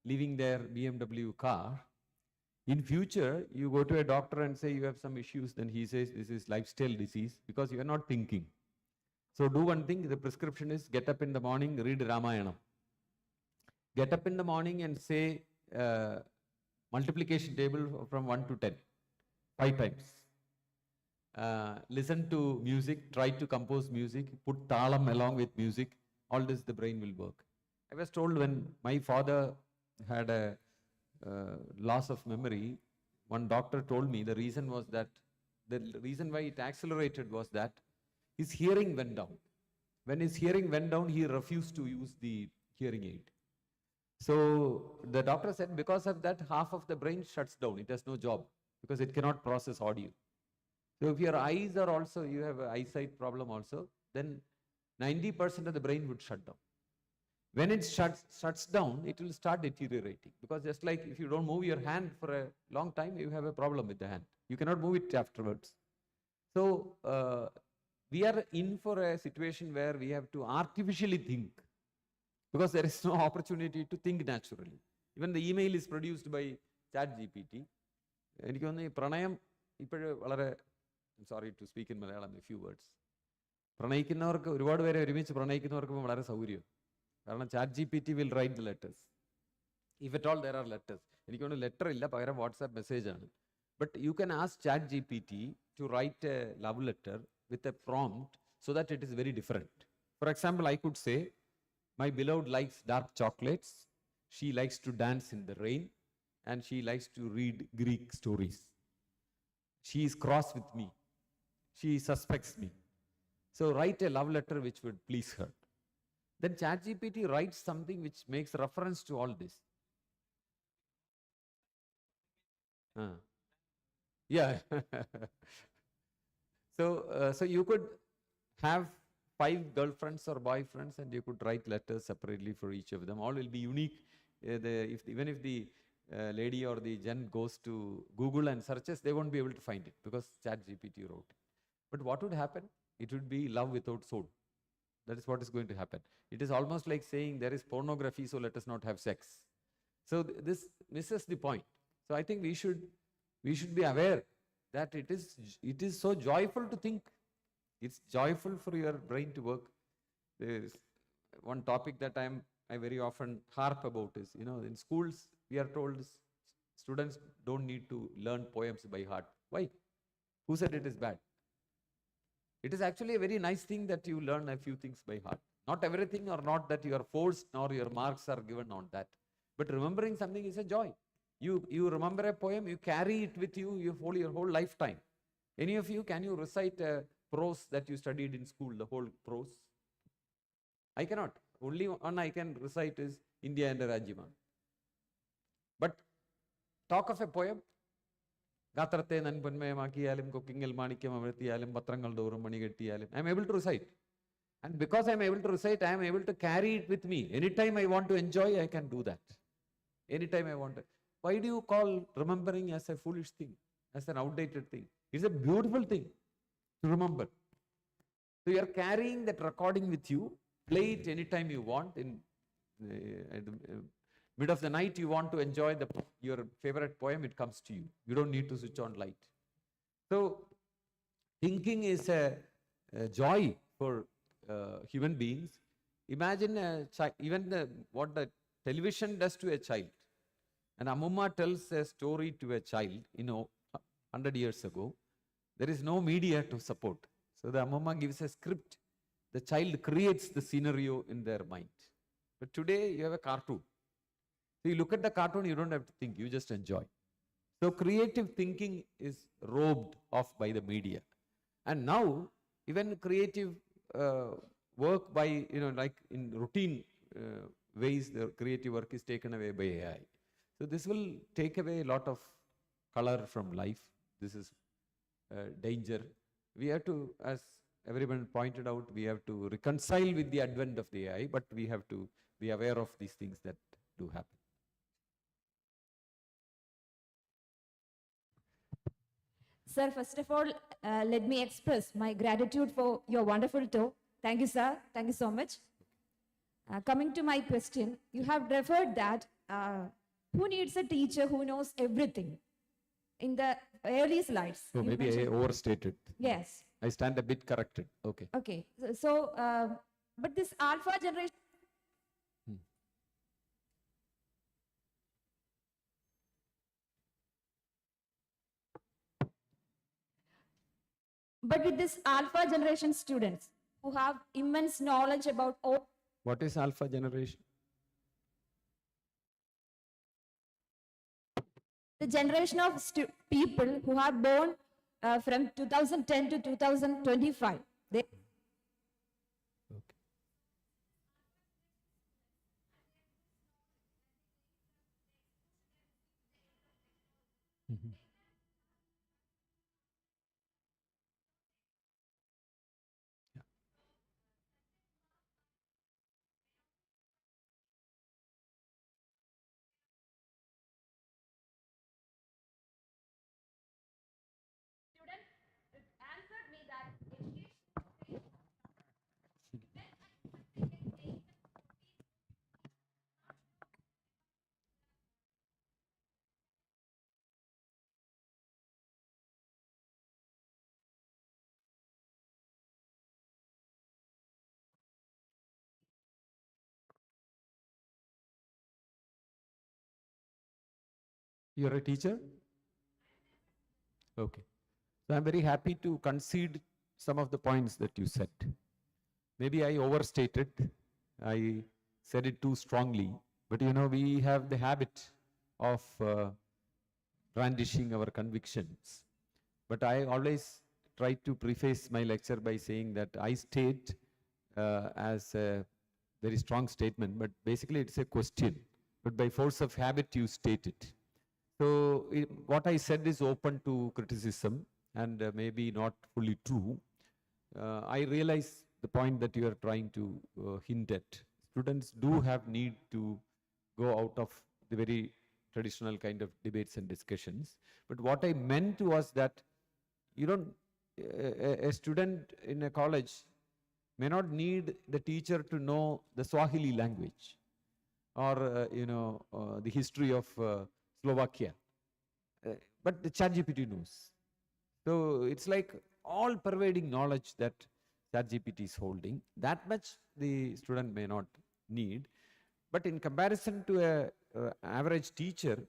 leaving their BMW car, in future, you go to a doctor and say you have some issues, then he says this is lifestyle disease because you are not thinking. So do one thing, the prescription is get up in the morning, read Ramayanam. Get up in the morning and say multiplication table from 1 to 10, 5 times. Listen to music, try to compose music, put talam along with music, all this the brain will work. I was told when my father had a loss of memory, one doctor told me the reason why it accelerated was that his hearing went down. When his hearing went down, he refused to use the hearing aid. So the doctor said, because of that, half of the brain shuts down. It has no job because it cannot process audio. So if your eyes are also, you have an eyesight problem also, then 90% of the brain would shut down. When it shuts down, it will start deteriorating, because just like if you don't move your hand for a long time, you have a problem with the hand. You cannot move it afterwards. So we are in for a situation where we have to artificially think, because there is no opportunity to think naturally. Even the email is produced by ChatGPT. എനിക്ക് തോന്നുന്നു ഈ പ്രണയം ഇപ്പോഴും വളരെ, sorry to speak in Malayalam, a few words, പ്രണയിക്കുന്നവർക്ക്, ഒരുപാട് പേരെ ഒരുമിച്ച് പ്രണയിക്കുന്നവർക്ക് വളരെ സൗകര്യം. കാരണം ChatGPT will write the letters, if at all there are letters. എനിക്ക് തോന്നുന്നു ലെറ്റർ ഇല്ല, പകരം വാട്സാപ്പ് മെസ്സേജ് ആണ്. But you can ask ChatGPT to write a love letter with a prompt so that it is very different. For example, I could say, my beloved likes dark chocolates, she likes to dance in the rain, and she likes to read Greek stories. She is cross with me, she suspects me. So write a love letter which would please her. Then ChatGPT writes something which makes reference to all this. Yeah. So you could have 5 girlfriends or boyfriends, and you could write letters separately for each of them. All will be unique. Even if the lady or the gen goes to Google and searches, they won't be able to find it because ChatGPT wrote it. But what would happen? It would be love without soul. That is what is going to happen. It is almost like saying there is pornography, so let us not have sex. So this misses the point. So I think we should be aware that it is so joyful to think. It's joyful for your brain to work. There is one topic that I very often harp about is, in schools we are told students don't need to learn poems by heart. Why? Who said it is bad? It is actually a very nice thing that you learn a few things by heart. Not everything, or not that you are forced, nor your marks are given on that. But remembering something is a joy. You remember a poem, you carry it with you your whole lifetime. Any of you, can you recite a prose that you studied in school, the whole prose? I cannot. Only one I can recite is India and Rajyama. But talk of a poem, Gatrate Nanpanmayamakiyalim, Kokingel Manikam Avrtiyalem, Patrangal Dorum Manigetiyalem, I am able to recite. And because I am able to recite, I am able to carry it with me. Anytime I want to enjoy, I can do that. Anytime I want to. Why do you call remembering as a foolish thing, as an outdated thing? It's a beautiful thing to remember. So you are carrying that recording with you. Play it anytime you want. In mid of the night, you want to enjoy your favorite poem, it comes to you. You don't need to switch on light. So thinking is a joy for human beings. Imagine what the television does to a child. And Ammumma tells a story to a child, 100 years ago. There is no media to support. So the Ammumma gives a script. The child creates the scenario in their mind. But today you have a cartoon. So you look at the cartoon, you don't have to think, you just enjoy. So creative thinking is robbed off by the media. And now, even creative work by, like in routine ways, the creative work is taken away by AI. So this will take away a lot of color from life. This is danger. We have to, as everyone pointed out, we have to reconcile with the advent of the AI, but we have to be aware of these things that do happen. Sir, first of all, let me express my gratitude for your wonderful talk. Thank you, sir. Thank you so much. Coming to my question, you have referred that who needs a teacher who knows everything? In the early slides. So you maybe mentioned- I overstated. Yes. I stand a bit corrected. Okay. Okay. So, but this alpha generation. But with this alpha generation students who have immense knowledge about all. What is alpha generation? The generation of people who are born from 2010 to 2025. They Okay. You're a teacher? Okay. So I'm very happy to concede some of the points that you said. Maybe I overstated. I said it too strongly. But we have the habit of brandishing our convictions. But I always try to preface my lecture by saying that I state as a very strong statement, but basically it's a question. But by force of habit, you state it. So what I said is open to criticism and maybe not fully true. I realize the point that you are trying to hint at. Students do have need to go out of the very traditional kind of debates and discussions. But what I meant was that a student in a college may not need the teacher to know the Swahili language or the history of Slovakia, but the ChatGPT knows. So it's like all pervading knowledge that ChatGPT is holding. That much the student may not need, but in comparison to a average teacher,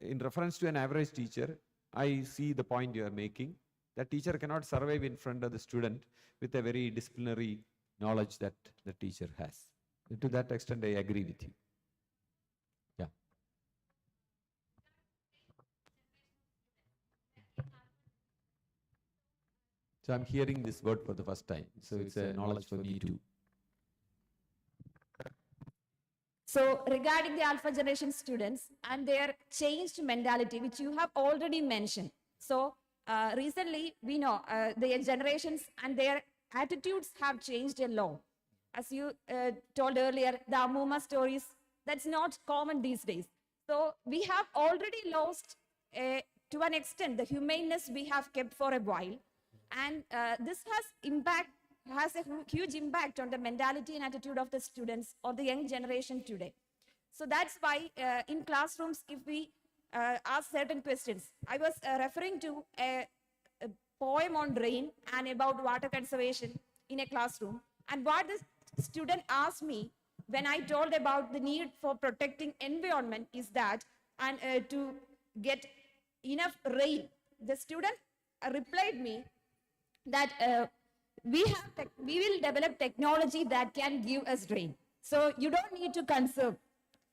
in reference to an average teacher, I see the point you are making. That teacher cannot survive in front of the student with a very disciplinary knowledge that the teacher has. To that extent, I agree with you. Yeah. So I'm hearing this word for the first time. So it's a knowledge for me too. So regarding the alpha generation students and their changed mentality, which you have already mentioned. So recently, we know their generations and their attitudes have changed a lot. As you told earlier, the Amuma stories, that's not common these days. So we have already lost, to an extent, the humaneness we have kept for a while. And this has a huge impact on the mentality and attitude of the students or the young generation today. So that's why in classrooms, if we ask certain questions, I was referring to a poem on rain and about water conservation in a classroom. And what the student asked me when I told about the need for protecting environment is that, and to get enough rain, the student replied me that we will develop technology that can give us rain. So you don't need to conserve.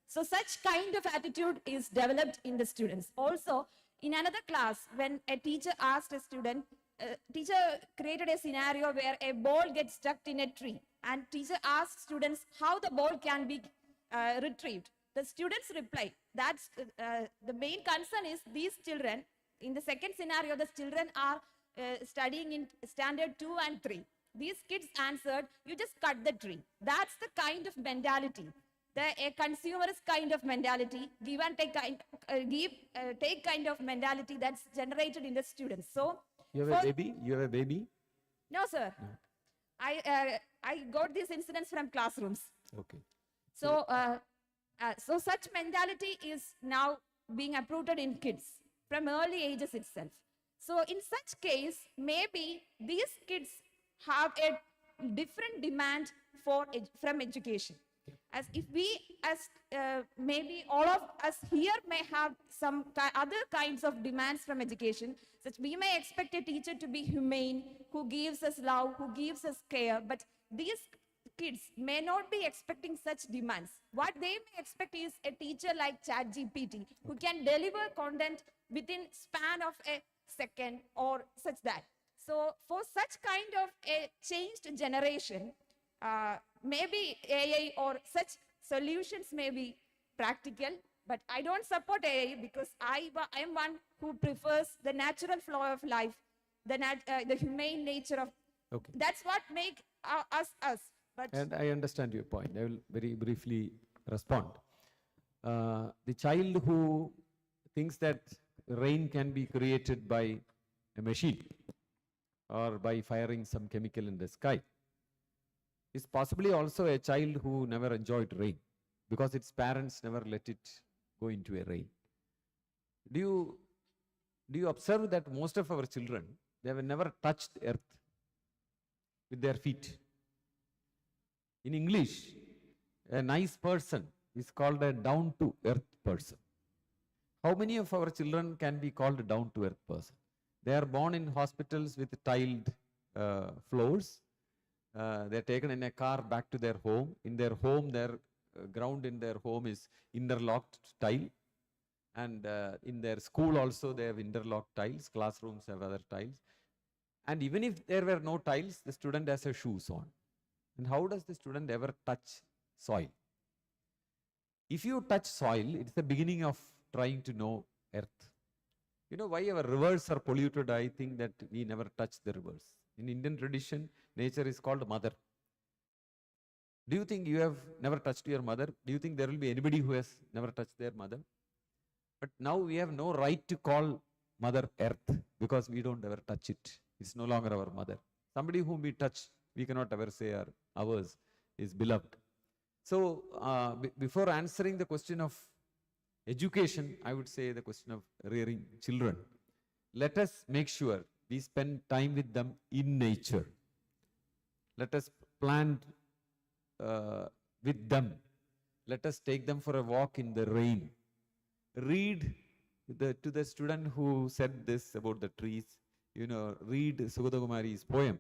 So such kind of attitude is developed in the students. Also, in another class, when a teacher asked a student, teacher created a scenario where a ball gets stuck in a tree, and teacher asked students how the ball can be retrieved. The students replied, that's the main concern is these children, in the second scenario, the children are studying in standard 2 and 3. These kids answered, you just cut the tree. That's the kind of mentality. A consumerist kind of mentality, give and take take kind of mentality that's generated in the students. So you have a baby? You have a baby? No, sir. No. I got these incidents from classrooms. Okay. So so such mentality is now being uprooted in kids from early ages itself. So in such case, maybe these kids have a different demand from education. As if we, maybe all of us here may have some other kinds of demands from education, such we may expect a teacher to be humane, who gives us love, who gives us care, but these kids may not be expecting such demands. What they may expect is a teacher like ChatGPT, who can deliver content within span of a second or such that. So for such kind of a changed generation, maybe AI or such solutions may be practical, But I don't support AI because I am one who prefers the natural flow of life, the humane nature of. Okay. That's what make us us. But And I understand your point. I will very briefly respond. The child who thinks that rain can be created by a machine or by firing some chemical in the sky is possibly also a child who never enjoyed rain because its parents never let it go into a rain. Do you observe that most of our children, they have never touched earth with their feet? In English, a nice person is called a down to earth person. How many of our children can be called a down to earth person? They are born in hospitals with tiled floors. They are taken in a car back to their home. In their home, their ground in their home is interlocked tile. And in their school also, they have interlocked tiles. Classrooms have other tiles. And even if there were no tiles, the student has a shoes on. And how does the student ever touch soil? If you touch soil, it's the beginning of trying to know earth. You know why our rivers are polluted? I think that we never touch the rivers. In Indian tradition, nature is called mother. Do you think you have never touched your mother? Do you think there will be anybody who has never touched their mother? But now we have no right to call mother earth because we don't ever touch it. It's no longer our mother. Somebody whom we touch, we cannot ever say ours is beloved. So before answering the question of education, I would say the question of rearing children. Let us make sure we spend time with them in nature. Let us plant with them. Let us take them for a walk in the rain. Read to the student who said this about the trees, read Sugadagumari's poem.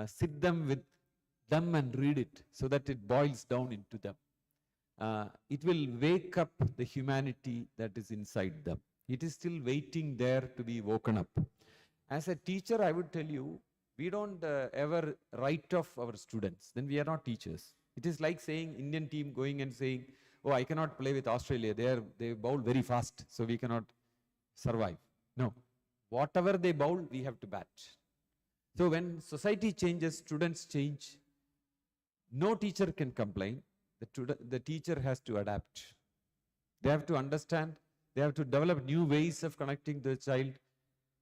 Sit them with them and read it so that it boils down into them. It will wake up the humanity that is inside them. It is still waiting there to be woken up. As a teacher, I would tell you, we don't ever write off our students. Then we are not teachers. It is like saying Indian team going and saying, oh, I cannot play with Australia. They bowl very fast, so we cannot survive. No. Whatever they bowl, we have to bat. So when society changes, students change. No teacher can complain. The teacher has to adapt. They have to understand. They have to develop new ways of connecting the child,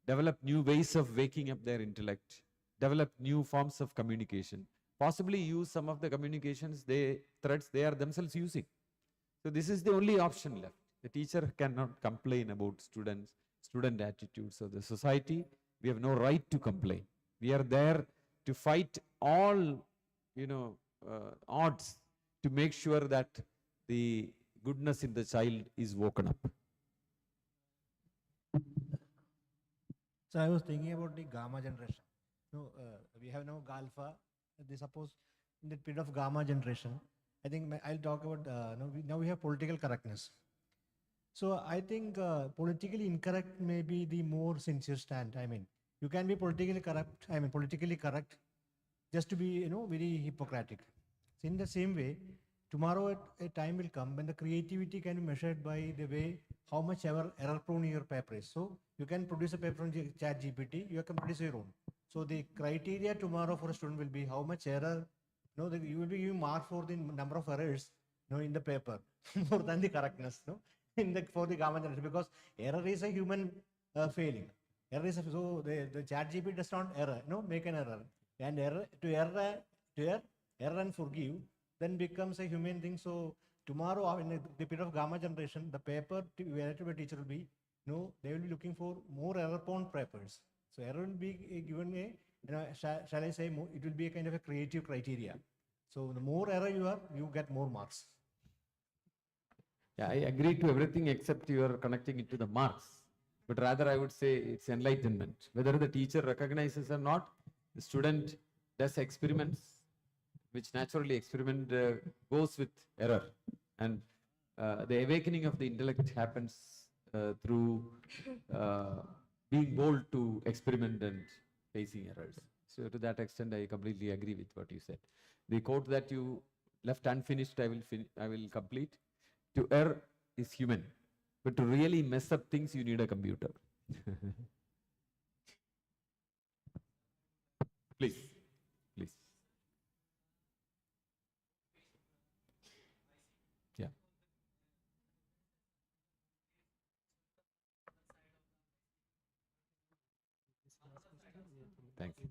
develop new ways of waking up their intellect, develop new forms of communication, possibly use some of the communications, threads they are themselves using. So this is the only option left. The teacher cannot complain about student attitudes of the society. We have no right to complain. We are there to fight all, odds to make sure that the goodness in the child is woken up. So I was thinking about the gamma generation. We have now Galpha. Suppose in the period of gamma generation, I think I'll talk about now we have political correctness. So I think politically incorrect may be the more sincere stand. I mean, you can be politically correct, just to be very Hippocratic. So in the same way, tomorrow a time will come when the creativity can be measured by the way how much error prone your paper is. So you can produce a paper on chat GPT, you can produce your own. So the criteria tomorrow for a student will be how much error, you will be giving mark for the number of errors in the paper more than the correctness for the gamma generation, because error is a human failing. Error is so the chat GPT does not make an error, and error and forgive then becomes a human thing. So tomorrow in the period of gamma generation, the paper evaluated by teacher will be they will be looking for more error prone papers. So error will be given shall I say it will be a kind of a creative criteria. So the more error you get more marks. Yeah, I agree to everything except you are connecting it to the marks. But rather I would say it's enlightenment. Whether the teacher recognizes or not, the student does experiments, which naturally experiment goes with error. And the awakening of the intellect happens through being bold to experiment and facing errors. So to that extent, I completely agree with what you said. The quote that you left unfinished, I will complete. To err is human. But to really mess up things, you need a computer. Please, please. Yeah. Thank you.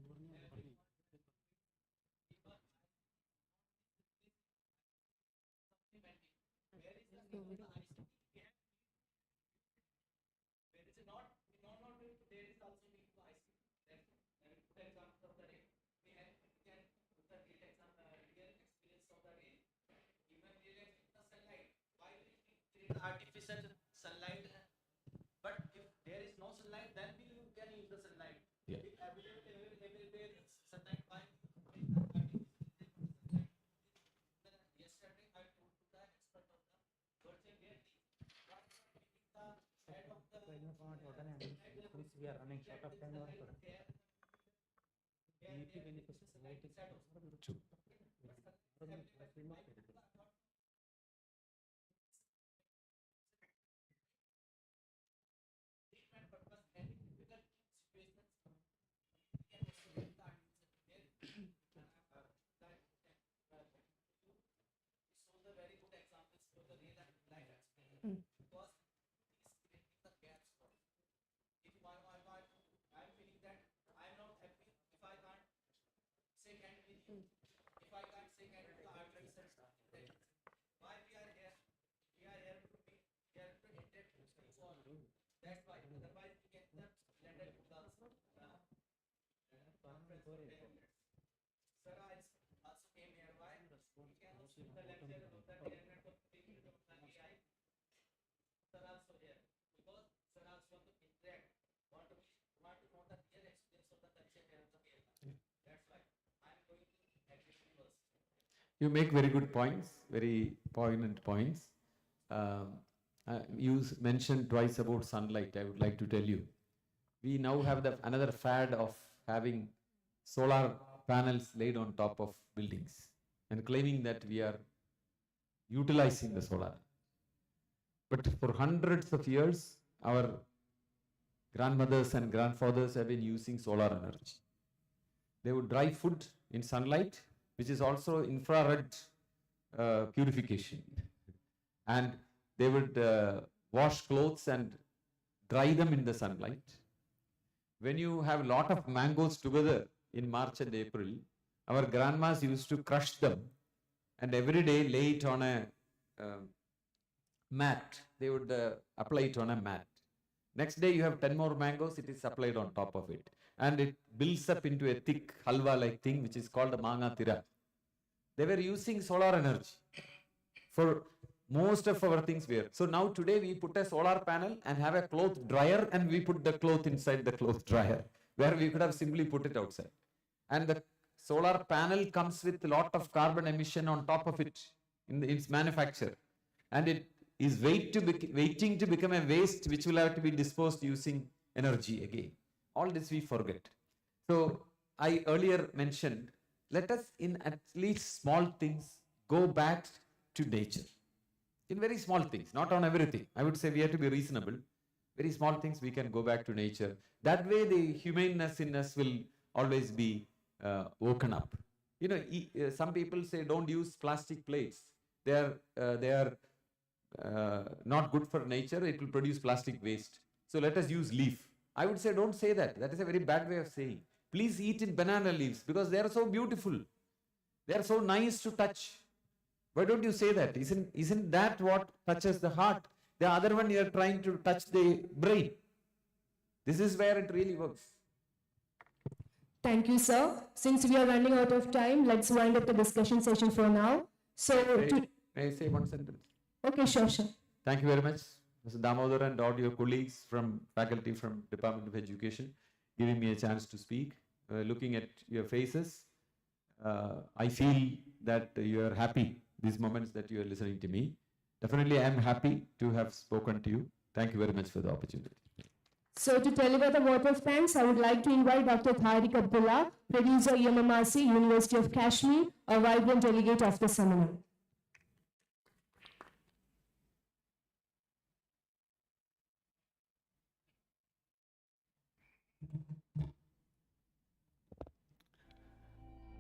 Artificial sunlight, but if there is no sunlight, then you can use the sunlight. Yeah. If everywhere is sunlight, why? Yesterday I told to the expert of the virgin reality, why not keeping the head of the Since we are running short of time, I'm feeling that I'm not happy if I can't shake hand with you. If I can't shake hand with the artist, why we are here? We are here to be here to enter to for. That's why. Otherwise, we can just blended with the conference. Sir, I also came here. Why? We can also the lecture about the internet of thinking of the AI. Sir also here because sir also want to interact, want to know the real experience of the culture here of the Kerala. That's why I'm going to agree first. You make very good points, very poignant points. You mentioned twice about sunlight. I would like to tell you, we now have another fad of having solar panels laid on top of buildings and claiming that we are utilizing the solar. But for hundreds of years, our grandmothers and grandfathers have been using solar energy. They would dry food in sunlight, which is also infrared purification. And they would wash clothes and dry them in the sunlight. When you have a lot of mangoes together in March and April, our grandmas used to crush them and every day lay it on a mat. They would apply it on a mat. Next day you have 10 more mangoes, it is applied on top of it. And it builds up into a thick halwa-like thing which is called a manga tira. They were using solar energy for most of our things were. So now today we put a solar panel and have a cloth dryer and we put the cloth inside the cloth dryer where we could have simply put it outside. And the solar panel comes with a lot of carbon emission on top of it in its manufacture. And it is waiting to become a waste which will have to be disposed using energy again. All this we forget. So I earlier mentioned, let us in at least small things go back to nature. In very small things, not on everything. I would say we have to be reasonable. Very small things we can go back to nature. That way the humaneness in us will always be woken up. You know, some people say don't use plastic plates. They are not good for nature. It will produce plastic waste. So let us use leaf. I would say don't say that. That is a very bad way of saying. Please eat in banana leaves because they are so beautiful. They are so nice to touch. Why don't you say that? Isn't that what touches the heart? The other one you are trying to touch the brain. This is where it really works. Thank you, sir. Since we are running out of time, let's wind up the discussion session for now. So, May I say one sentence? Okay, sure. Thank you very much, Mr. Damodar and all your colleagues from faculty from Department of Education, giving me a chance to speak. Looking at your faces, I feel that you are happy these moments that you are listening to me. Definitely, I am happy to have spoken to you. Thank you very much for the opportunity. So to deliver the vote of thanks, I would like to invite Dr. Tariq Abdullah, producer EMMRC, University of Kashmir, a vibrant delegate of the seminar.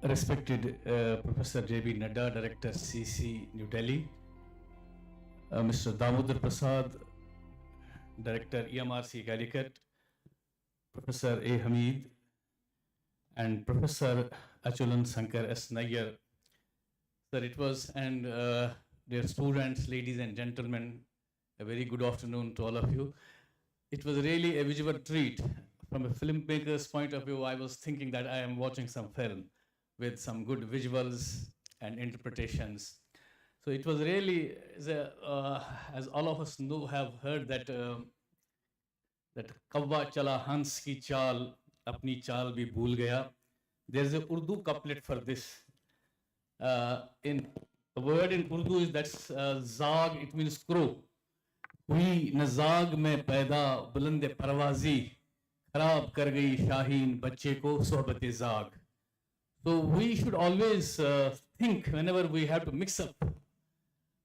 respected Professor J.B. Nadda, Director CC New Delhi, Mr. Damodar Prasad, Director EMRC Calicut, Professor A. Hamid, and Professor Achulan Sankar S. Nayyar. Sir, it was, and dear students, ladies and gentlemen, a very good afternoon to all of you. It was really a visual treat. From a filmmaker's point of view, I was thinking that I am watching some film with some good visuals and interpretations. So it was really, as all of us know, have heard that that Kavva chala Hans ki chal, apni chal bhi bhool gaya. There is a Urdu couplet for this. In the word in Urdu is that's zag, it means crow. हुई नजाग में पैदा बुलंद परवाजी खराब कर गई शाहीन बच्चे को सोहबत जाग. So we should always think whenever we have to mix up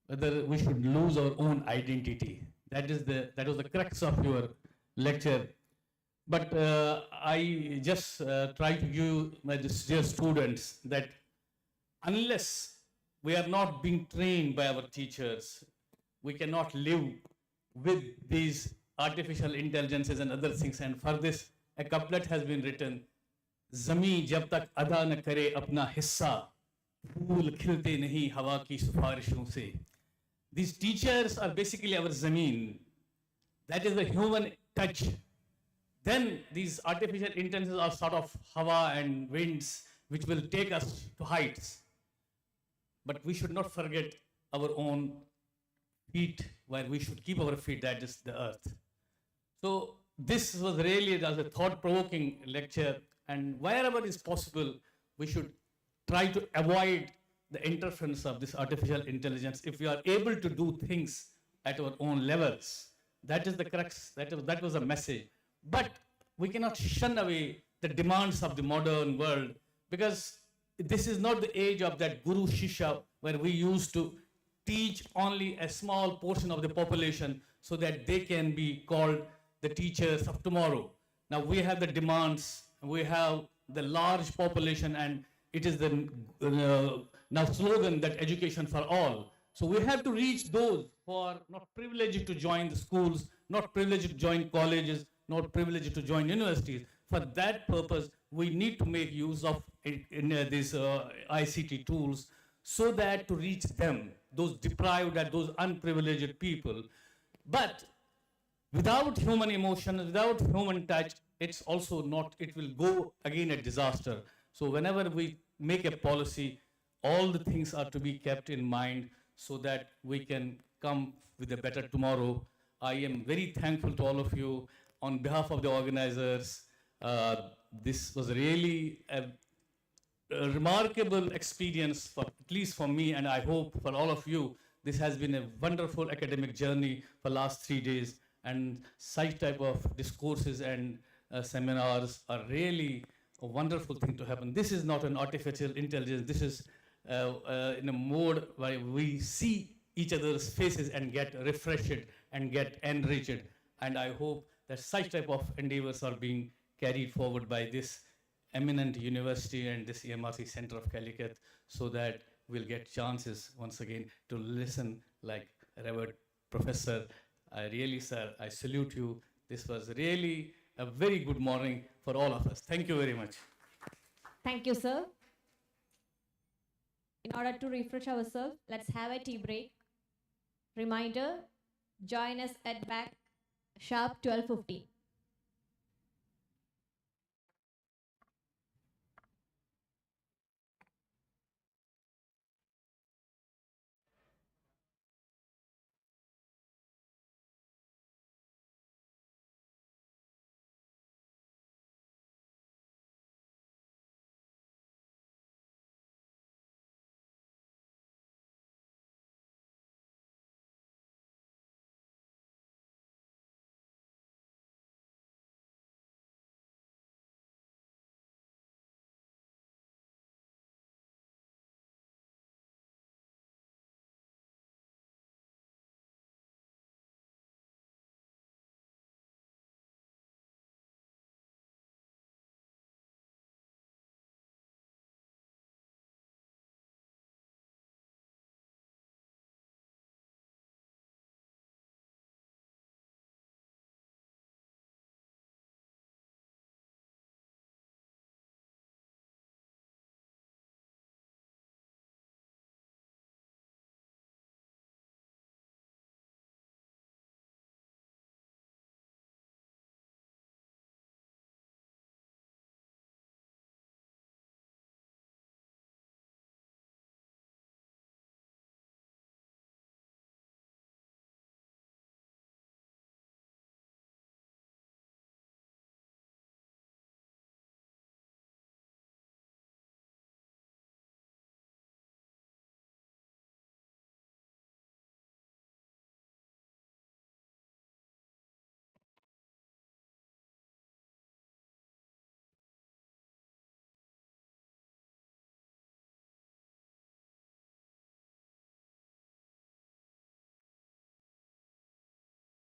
whether we should lose our own identity. That was the crux of your lecture. But I just try to give my dear students that unless we are not being trained by our teachers, we cannot live with these artificial intelligences and other things. And for this, a couplet has been written, Zami jab tak ada na kare apna hissa, phool khilte nahi hawa ki sifarishon se. These teachers are basically our zameen. That is the human touch. Then these artificial intelligences are sort of hawa and winds which will take us to heights. But we should not forget our own feet, where we should keep our feet, that is the earth. So this was really a thought-provoking lecture, and wherever is possible, we should try to avoid the interference of this artificial intelligence. If we are able to do things at our own levels, that is the crux, that was a message. But we cannot shun away the demands of the modern world, because this is not the age of that Guru Shisha, where we used to teach only a small portion of the population so that they can be called the teachers of tomorrow. Now we have the demands, we have the large population, and it is the now slogan that education for all. So we have to reach those who are not privileged to join the schools, not privileged to join colleges, not privileged to join universities. For that purpose, we need to make use of these ICT tools so that to reach them, those deprived and those unprivileged people. But without human emotion, without human touch, it's also not, it will go again a disaster. So whenever we make a policy, all the things are to be kept in mind so that we can come with a better tomorrow. I am very thankful to all of you. On behalf of the organizers, this was really a remarkable experience, for, at least for me, and I hope for all of you. This has been a wonderful academic journey for last 3 days, and such type of discourses and seminars are really a wonderful thing to happen. This is not an artificial intelligence. This is in a mode where we see each other's faces and get refreshed and get enriched. And I hope that such type of endeavors are being carried forward by this eminent university and this EMRC Center of Calicut, so that we'll get chances once again to listen like Reverend Professor. I really, sir, I salute you. This was really a very good morning for all of us. Thank you very much. Thank you, sir. In order to refresh ourselves, let's have a tea break. Reminder, join us at back sharp 12:50.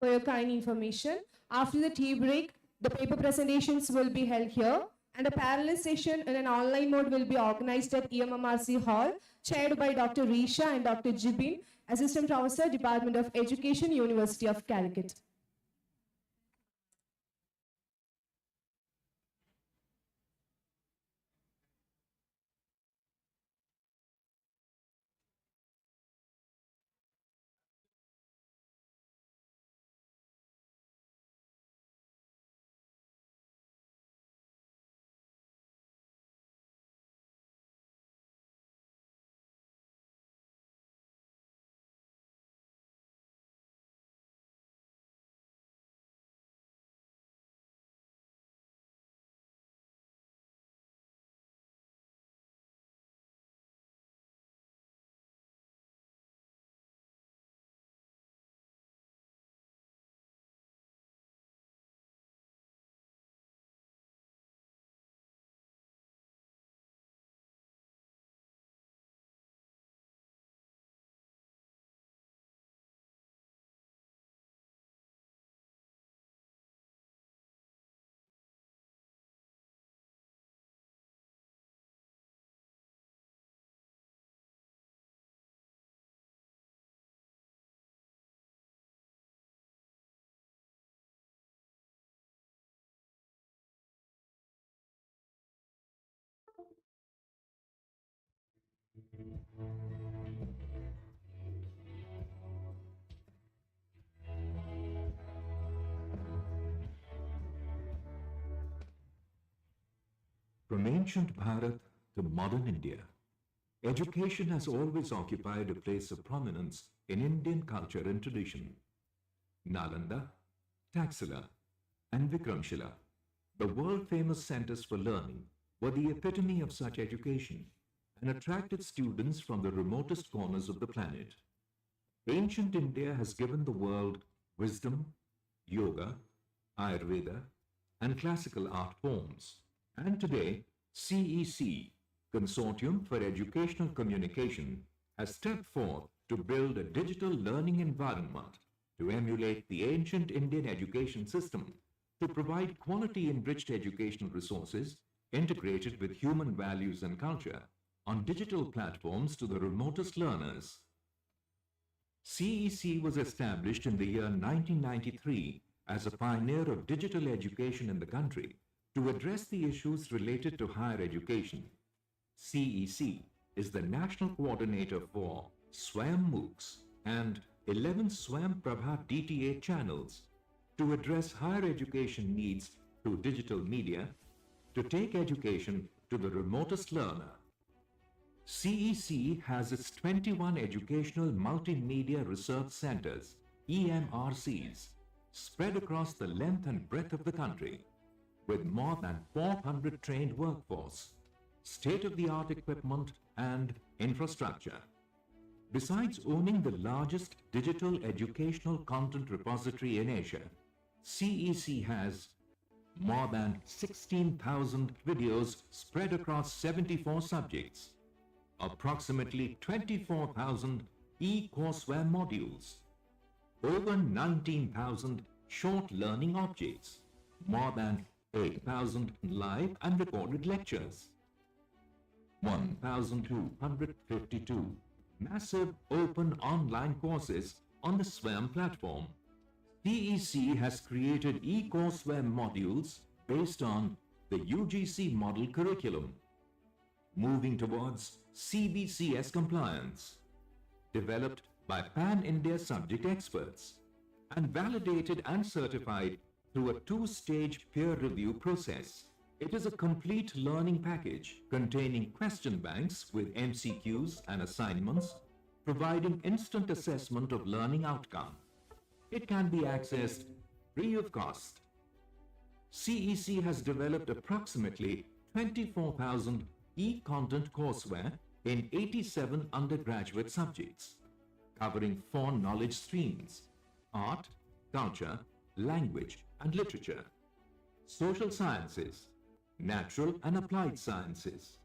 for your kind information. After the tea break, the paper presentations will be held here, and a parallel session in an online mode will be organized at EMMRC Hall, chaired by Dr. Risha and Dr. Jibin, Assistant Professor, Department of Education, University of Calicut. From ancient Bharat to modern India, education has always occupied a place of prominence in Indian culture and tradition. Nalanda, Taxila, and Vikramshila, the world-famous centers for learning, were the epitome of such education and attracted students from the remotest corners of the planet. Ancient India has given the world wisdom, yoga, Ayurveda, and classical art forms. And today, CEC, Consortium for Educational Communication, has stepped forth to build a digital learning environment to emulate the ancient Indian education system, to provide quality-enriched educational resources integrated with human values and culture on digital platforms to the remotest learners. CEC was established in the year 1993 as a pioneer of digital education in the country to address the issues related to higher education. CEC is the national coordinator for Swayam MOOCs and 11 Swayam Prabha DTA channels to address higher education needs through digital media, to take education to the remotest learner. CEC has its 21 educational multimedia research centers, EMRCs, spread across the length and breadth of the country, with more than 400 trained workforce, state-of-the-art equipment and infrastructure. Besides owning the largest digital educational content repository in Asia, CEC has more than 16,000 videos spread across 74 subjects, approximately 24,000 e-courseware modules, over 19,000 short learning objects, more than 8,000 live and recorded lectures, 1,252 massive open online courses on the Swayam platform. CEC has created e-courseware modules based on the UGC model curriculum, moving towards CBCS compliance, developed by Pan-India subject experts, and validated and certified through a two-stage peer review process. It is a complete learning package containing question banks with MCQs and assignments, providing instant assessment of learning outcome. It can be accessed free of cost. CEC has developed approximately 24,000 e-content courseware in 87 undergraduate subjects, covering 4 knowledge streams: art, culture, language and literature, social sciences, natural and applied sciences,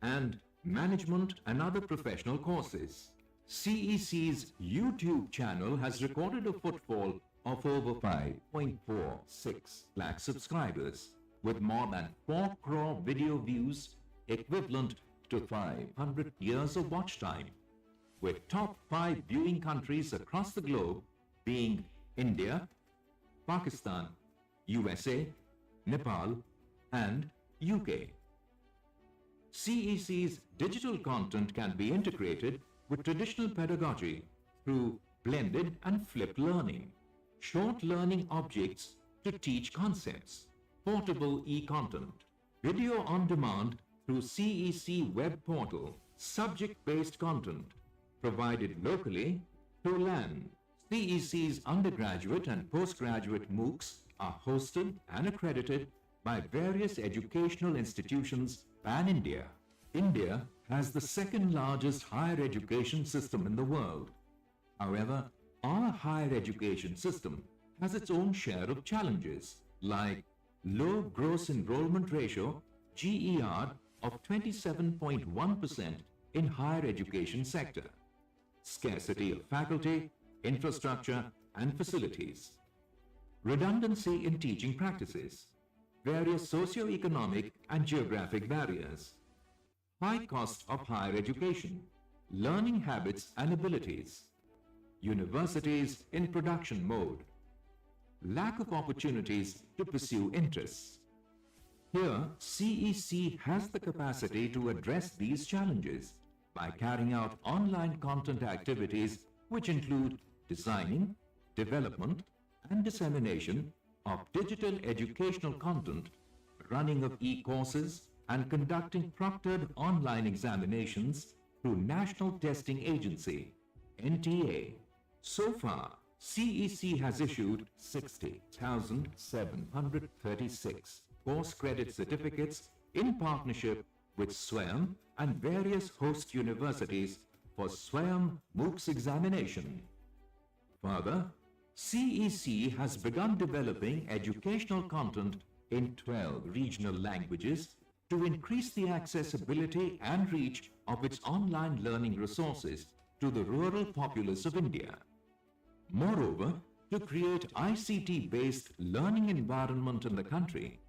and management and other professional courses. CEC's YouTube channel has recorded a footfall of over 5.46 lakh subscribers, with more than 4 crore video views equivalent to 500 years of watch time, with top 5 viewing countries across the globe being India, Pakistan, USA, Nepal, and UK. CEC's digital content can be integrated with traditional pedagogy through blended and flipped learning, short learning objects to teach concepts, portable e-content, video on demand through CEC web portal, subject-based content provided locally through LAN. CEC's undergraduate and postgraduate MOOCs are hosted and accredited by various educational institutions pan-India. India has the second largest higher education system in the world. However, our higher education system has its own share of challenges, like low gross enrollment ratio GER of 27.1% in higher education sector, scarcity of faculty, infrastructure and facilities, redundancy in teaching practices, various socio-economic and geographic barriers, high cost of higher education, learning habits and abilities, universities in production mode, lack of opportunities to pursue interests. Here, CEC has the capacity to address these challenges by carrying out online content activities which include designing, development, and dissemination of digital educational content, running of e-courses, and conducting proctored online examinations through National Testing Agency, NTA. So far, CEC has issued 60,736 course credit certificates in partnership with SWAYAM and various host universities for SWAYAM MOOCs examination. Further, CEC has begun developing educational content in 12 regional languages to increase the accessibility and reach of its online learning resources to the rural populace of India. Moreover, to create ICT-based learning environment in the country,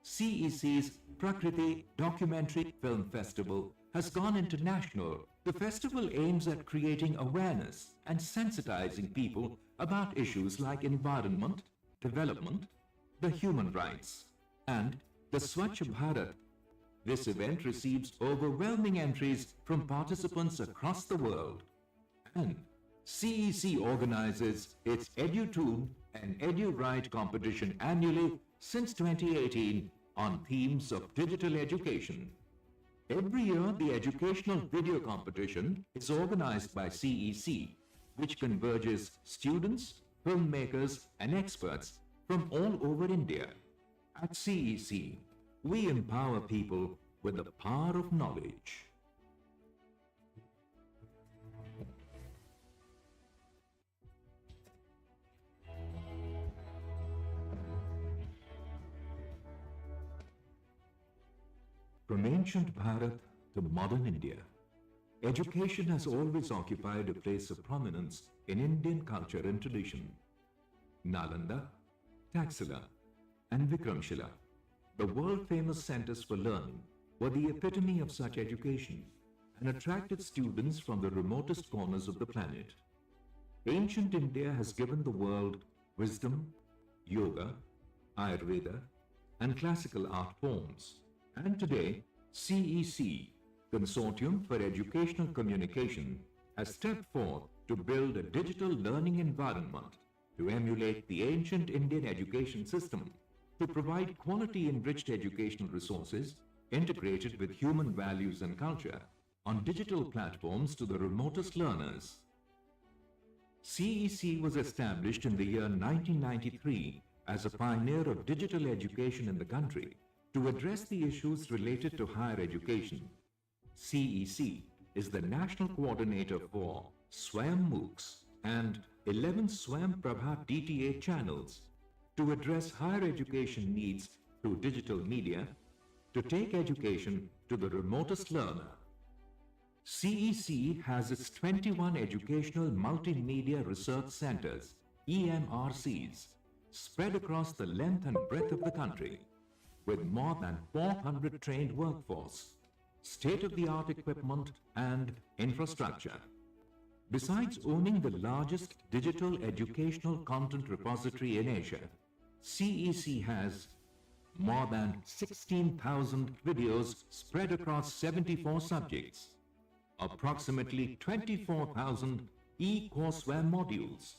CEC's Prakriti Documentary Film Festival has gone international. The festival aims at creating awareness and sensitizing people about issues like environment, development, the human rights, and the Swachh Bharat. This event receives overwhelming entries from participants across the world, and CEC organizes its EduTune and EduRite competition annually since 2018 on themes of digital education. Every year, the educational video competition is organized by CEC, which converges students, filmmakers, and experts from all over India. At CEC, we empower people with the power of knowledge. From ancient Bharat to modern India, education has always occupied a place of prominence in Indian culture and tradition. Nalanda, Taxila, and Vikramshila, the world-famous centers for learning, were the epitome of such education and attracted students from the remotest corners of the planet. Ancient India has given the world wisdom, yoga, Ayurveda, and classical art forms. And today, CEC, Consortium for Educational Communication, has stepped forth to build a digital learning environment to emulate the ancient Indian education system, to provide quality-enriched educational resources integrated with human values and culture on digital platforms to the remotest learners. CEC was established in the year 1993 as a pioneer of digital education in the country to address the issues related to higher education. CEC is the national coordinator for SWAYAM MOOCs and 11 SWAYAM Prabha DTA channels to address higher education needs through digital media to take education to the remotest learner. CEC has its 21 educational multimedia research centers EMRCs spread across the length and breadth of the country, with more than 400 trained workforce, state-of-the-art equipment and infrastructure. Besides owning the largest digital educational content repository in Asia, CEC has more than 16,000 videos spread across 74 subjects, approximately 24,000 e-courseware modules,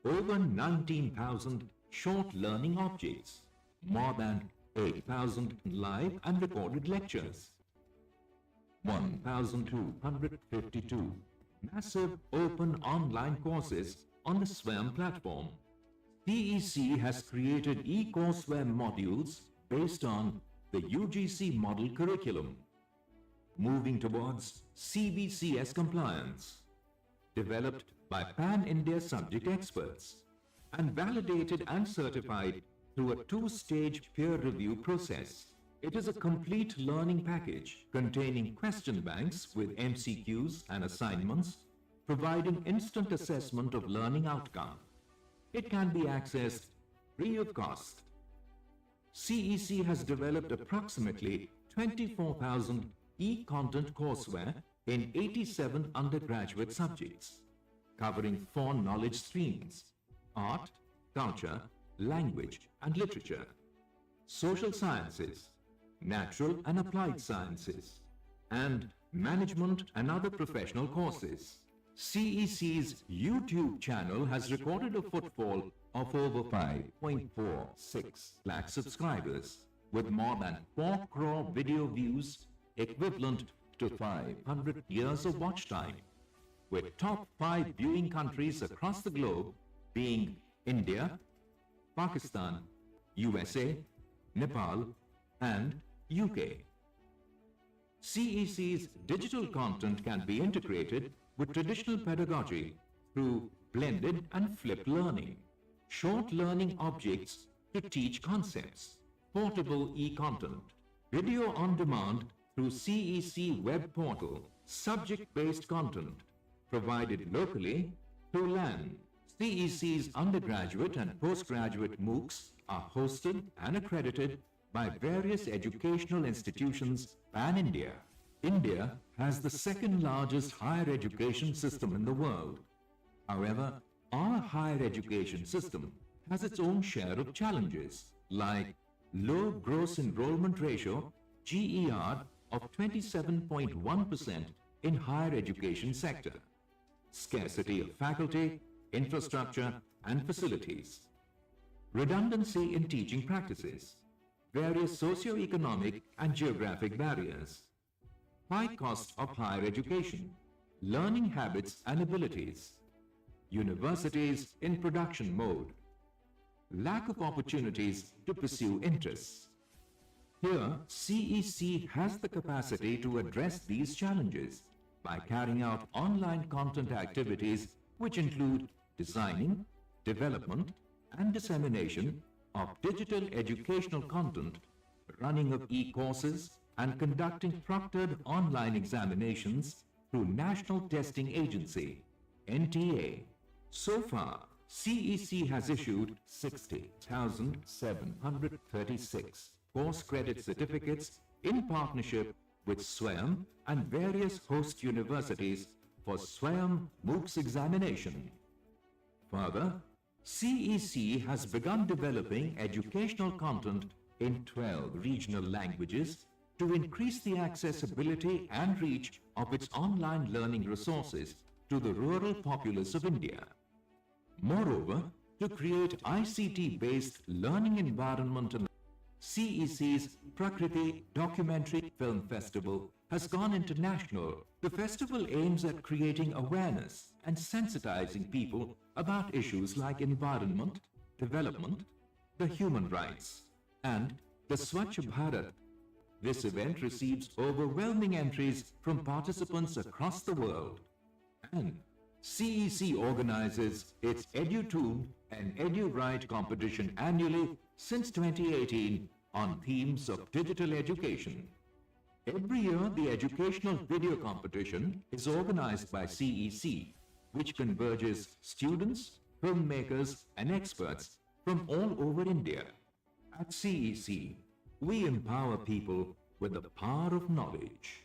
over 19,000 short learning objects, more than 8,000 live and recorded lectures, 1,252 massive open online courses on the SWAYAM platform. CEC has created e-courseware modules based on the UGC model curriculum, moving towards CBCS compliance, developed by Pan-India subject experts, and validated and certified through a two-stage peer review process. It is a complete learning package containing question banks with MCQs and assignments, providing instant assessment of learning outcome. It can be accessed free of cost. CEC has developed approximately 24,000 e-content courseware in 87 undergraduate subjects, covering 4 knowledge streams: art, culture, language and literature, social sciences, natural and applied sciences, and management and other professional courses. CEC's YouTube channel has recorded a footfall of over 5.46 lakh subscribers, with more than 4 crore video views, equivalent to 500 years of watch time, with top 5 viewing countries across the globe being India, Pakistan, USA, Nepal, and UK. CEC's digital content can be integrated with traditional pedagogy through blended and flipped learning, short learning objects to teach concepts, portable e-content, video on demand through CEC web portal, subject-based content provided locally through LAN. CEC's undergraduate and postgraduate MOOCs are hosted and accredited by various educational institutions pan-India. India has the second largest higher education system in the world. However, our higher education system has its own share of challenges, like low gross enrollment ratio, GER, of 27.1% in higher education sector, scarcity of faculty, infrastructure and facilities, redundancy in teaching practices, various socio-economic and geographic barriers, high cost of higher education, learning habits and abilities, universities in production mode, lack of opportunities to pursue interests. Here, CEC has the capacity to address these challenges by carrying out online content activities which include designing, development, and dissemination of digital educational content, running of e-courses, and conducting proctored online examinations through National Testing Agency, NTA. So far, CEC has issued 60,736 course credit certificates in partnership with SWAYAM and various host universities for SWAYAM MOOCs examination. Further, CEC has begun developing educational content in 12 regional languages to increase the accessibility and reach of its online learning resources to the rural populace of India. Moreover, to create ICT-based learning environment, CEC's Prakriti Documentary Film Festival has gone international. The festival aims at creating awareness and sensitizing people about issues like environment, development, the human rights, and the Swachh Bharat. This event receives overwhelming entries from participants across the world, and CEC organizes its EduTune and EduRite competition annually since 2018 on themes of digital education. Every year, the educational video competition is organized by CEC, which converges students, filmmakers, and experts from all over India. At CEC, we empower people with the power of knowledge.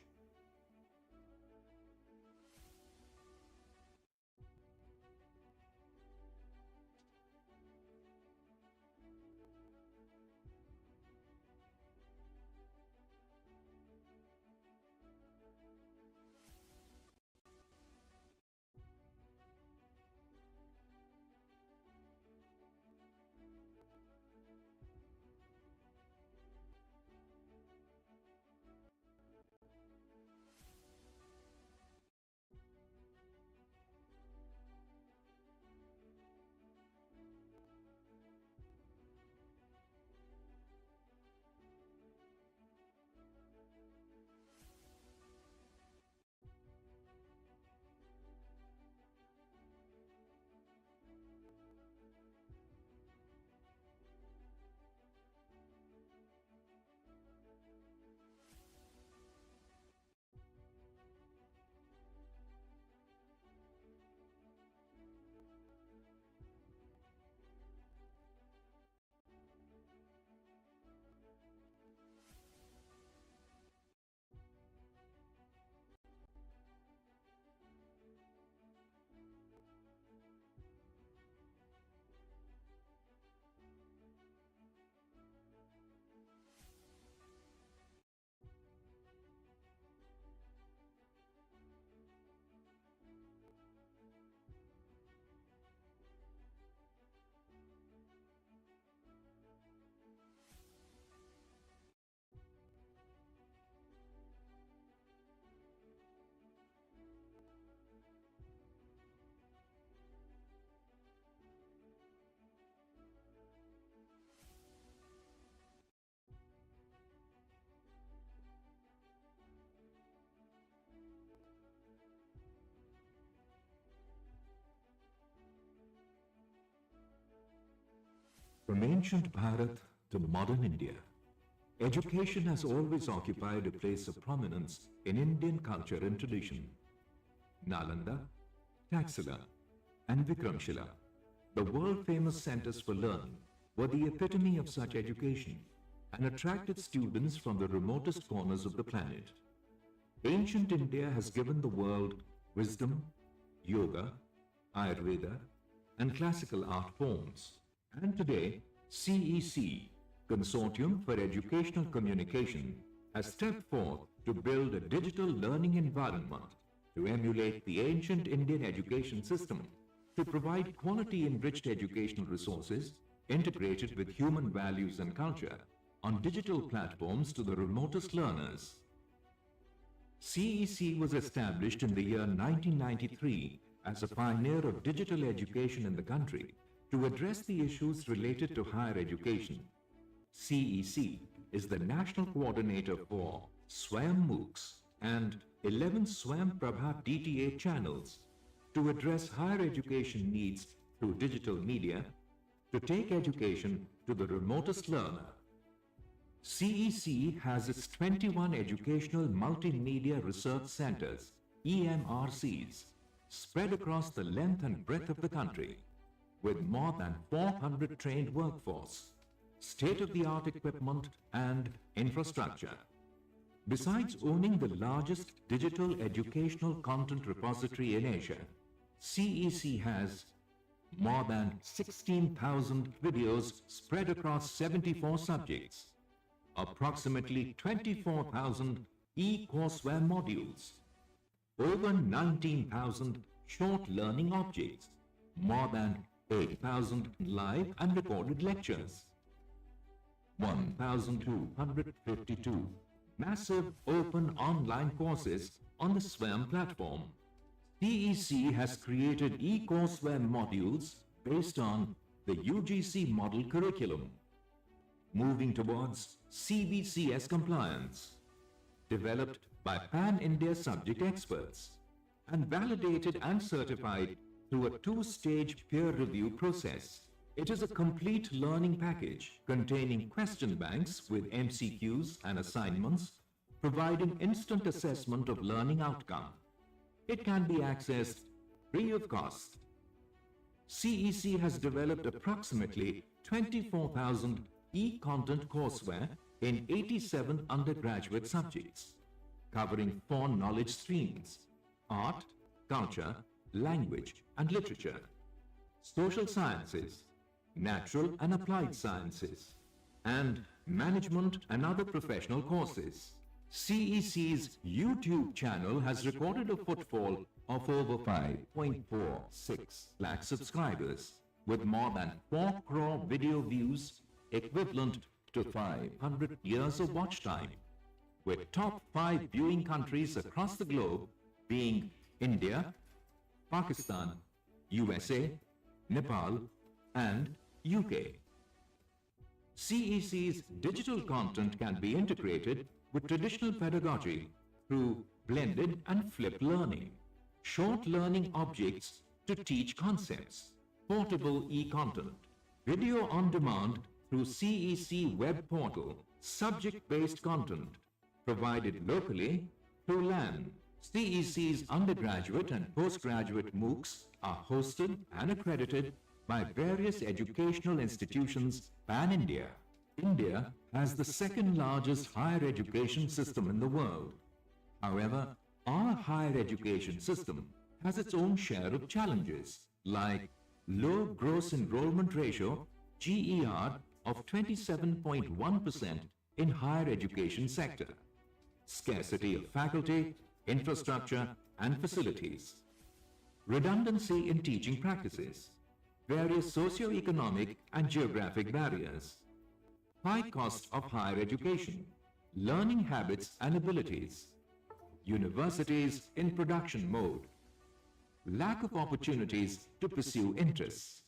From ancient Bharat to modern India, education has always occupied a place of prominence in Indian culture and tradition. Nalanda, Taxila, and Vikramshila, the world-famous centers for learning, were the epitome of such education and attracted students from the remotest corners of the planet. Ancient India has given the world wisdom, yoga, Ayurveda, and classical art forms. And today, CEC, Consortium for Educational Communication, has stepped forth to build a digital learning environment to emulate the ancient Indian education system, to provide quality-enriched educational resources integrated with human values and culture on digital platforms to the remotest learners. CEC was established in the year 1993 as a pioneer of digital education in the country to address the issues related to higher education. CEC is the national coordinator for Swayam MOOCs and 11 Swayam Prabha DTA channels to address higher education needs through digital media to take education to the remotest learner. CEC has its 21 Educational Multimedia Research Centers, EMRCs, spread across the length and breadth of the country, with more than 400 trained workforce, state-of-the-art equipment and infrastructure. Besides owning the largest digital educational content repository in Asia, CEC has more than 16,000 videos spread across 74 subjects, approximately 24,000 e-courseware modules, over 19,000 short learning objects, more than 8,000 live and recorded lectures, 1,252 massive open online courses on the Swayam platform. CEC has created e-courseware modules based on the UGC model curriculum, moving towards CBCS compliance, developed by Pan-India subject experts, and validated and certified through a two-stage peer review process. It is a complete learning package containing question banks with MCQs and assignments, providing instant assessment of learning outcome. It can be accessed free of cost. CEC has developed approximately 24,000 e-content courseware in 87 undergraduate subjects, covering 4 knowledge streams: art, culture, language and literature, social sciences, natural and applied sciences, and management and other professional courses. CEC's YouTube channel has recorded a footfall of over 5.46 lakh subscribers, with more than 4 crore video views, equivalent to 500 years of watch time, with top 5 viewing countries across the globe being India, Pakistan, USA, Nepal, and UK. CEC's digital content can be integrated with traditional pedagogy through blended and flipped learning, short learning objects to teach concepts, portable e-content, video on demand through CEC web portal, subject-based content provided locally through LAN. CEC's undergraduate and postgraduate MOOCs are hosted and accredited by various educational institutions pan-India. India has the second largest higher education system in the world. However, our higher education system has its own share of challenges, like low gross enrollment ratio, GER, of 27.1% in higher education sector, scarcity of faculty, infrastructure and facilities, redundancy in teaching practices, various socio-economic and geographic barriers, high cost of higher education, learning habits and abilities, universities in production mode, lack of opportunities to pursue interests.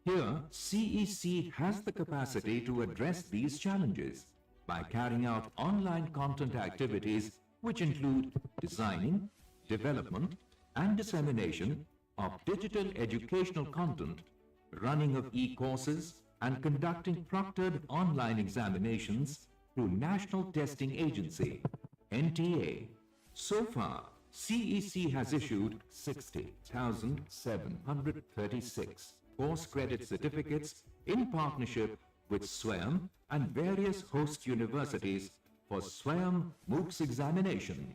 Here, CEC has the capacity to address these challenges by carrying out online content activities which include designing, development, and dissemination of digital educational content, running of e-courses, and conducting proctored online examinations through National Testing Agency, NTA. So far, CEC has issued 60,736 course credit certificates in partnership with SWAYAM and various host universities for SWAYAM MOOCs examination.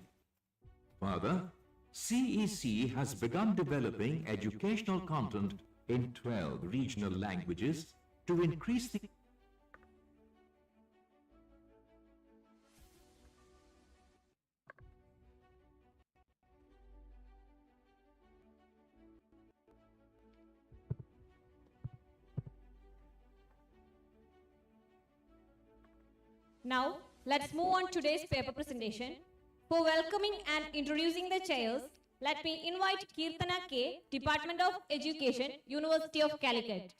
Further, CEC has begun developing educational content in 12 regional languages to increase the Now, let's move on to today's paper presentation. For welcoming and introducing the chairs, let me invite Kirtana K, Department of Education, University of Calicut.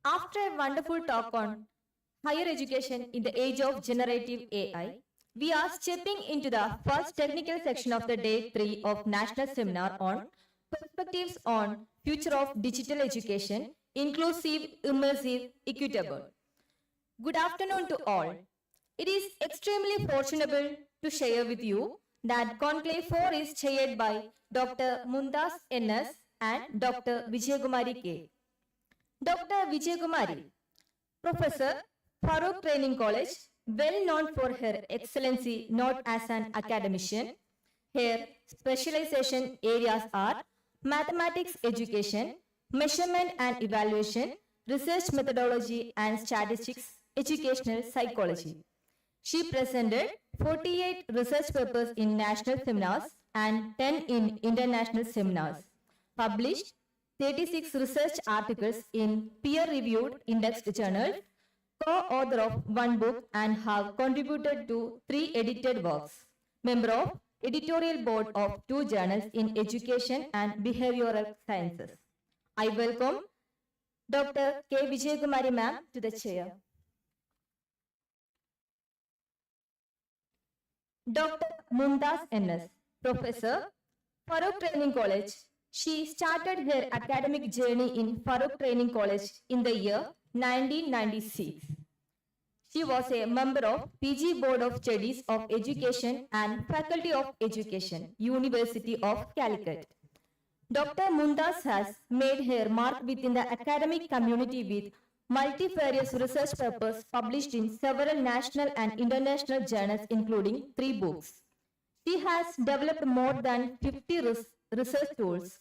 After a wonderful talk on higher education in the age of generative AI, we are stepping into the first technical section of the day 3 of National Seminar on Perspectives on Future of Digital Education, Inclusive, Immersive, Equitable. Good afternoon to all. It is extremely fortunate to share with you that Conclave 4 is chaired by Dr. Mundas N.S. and Dr. Vijaykumari K. Dr. Vijaykumari, Professor, Farouk Training College, well known for her excellency not as an academician. Her specialization areas are mathematics education, measurement and evaluation, research methodology and statistics, educational psychology. She presented 48 research papers in national seminars and 10 in international seminars, published 36 research articles in peer-reviewed indexed journals, co-author of 1 book and have contributed to 3 edited works, member of editorial board of 2 journals in education and behavioral sciences. I welcome Dr. K. Vijaykumari ma'am to the chair. Dr. Mundas N.S., Professor, Farouk Training College, She started her academic journey in Farouk Training College in the year 1996. She was a member of PG Board of Studies of Education and Faculty of Education, University of Calicut. Dr. Mumtaz has made her mark within the academic community with multifarious research papers published in several national and international journals, including 3 books. She has developed more than 50 research tools.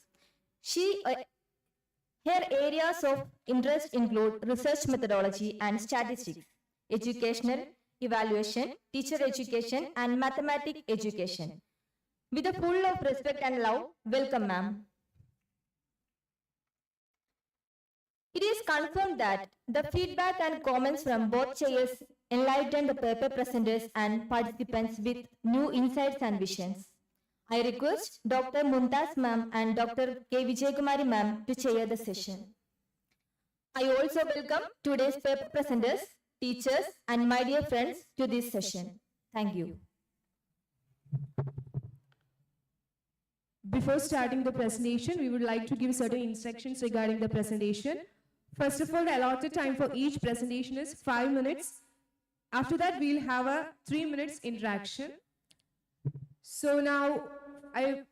Her areas of interest include research methodology and statistics, educational evaluation, teacher education, and mathematics education. With a full of respect and love, welcome, ma'am. It is confirmed that the feedback and comments from both chairs enlightened the paper presenters and participants with new insights and visions. I request Dr. Mumtaz ma'am and Dr. K. Vijaykumari ma'am to chair the session. I also welcome today's paper presenters, teachers, and my dear friends to this session. Thank you. Before starting the presentation, we would like to give certain instructions regarding the presentation. First of all, the allotted time for each presentation is 5 minutes. After that, we'll have a 3 minutes interaction. So now I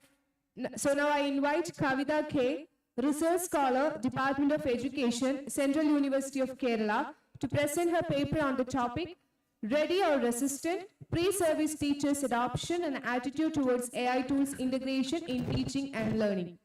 invite Kavita K, Research Scholar, Department of Education, Central University of Kerala, to present her paper on the topic, Ready or Resistant, Pre-Service Teachers' Adoption and Attitude Towards AI Tools Integration in Teaching and Learning.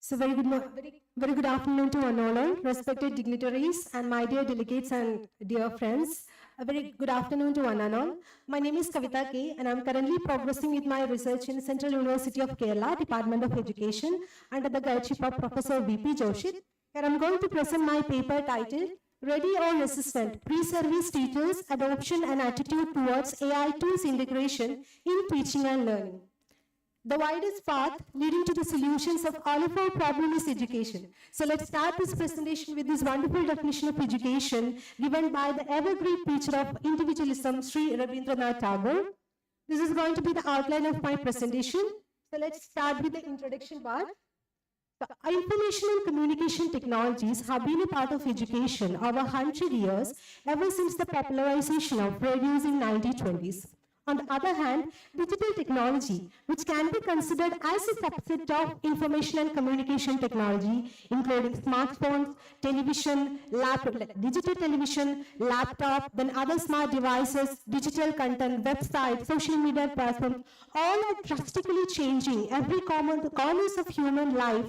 So very good afternoon to one all, respected dignitaries and my dear delegates and dear friends. A very good afternoon to one and all. My name is Kavita K and I am currently progressing with my research in Central University of Kerala, Department of Education, under the guideship of Professor V.P. Joshi. Here I am going to present my paper titled Ready or Resistant, Pre-Service Teachers, Adoption and Attitude Towards AI Tools Integration in Teaching and Learning. The widest path leading to the solutions of all of our problems is education. So let's start this presentation with this wonderful definition of education given by the evergreen preacher of individualism, Sri Rabindranath Tagore. This is going to be the outline of my presentation. So let's start with the introduction part. So, information and communication technologies have been a part of education over 100 years, ever since the popularization of radios in 1920s. On the other hand, digital technology, which can be considered as a subset of information and communication technology, including smartphones, television, digital television, laptop, then other smart devices, digital content, websites, social media platforms, all are drastically changing every corners of human life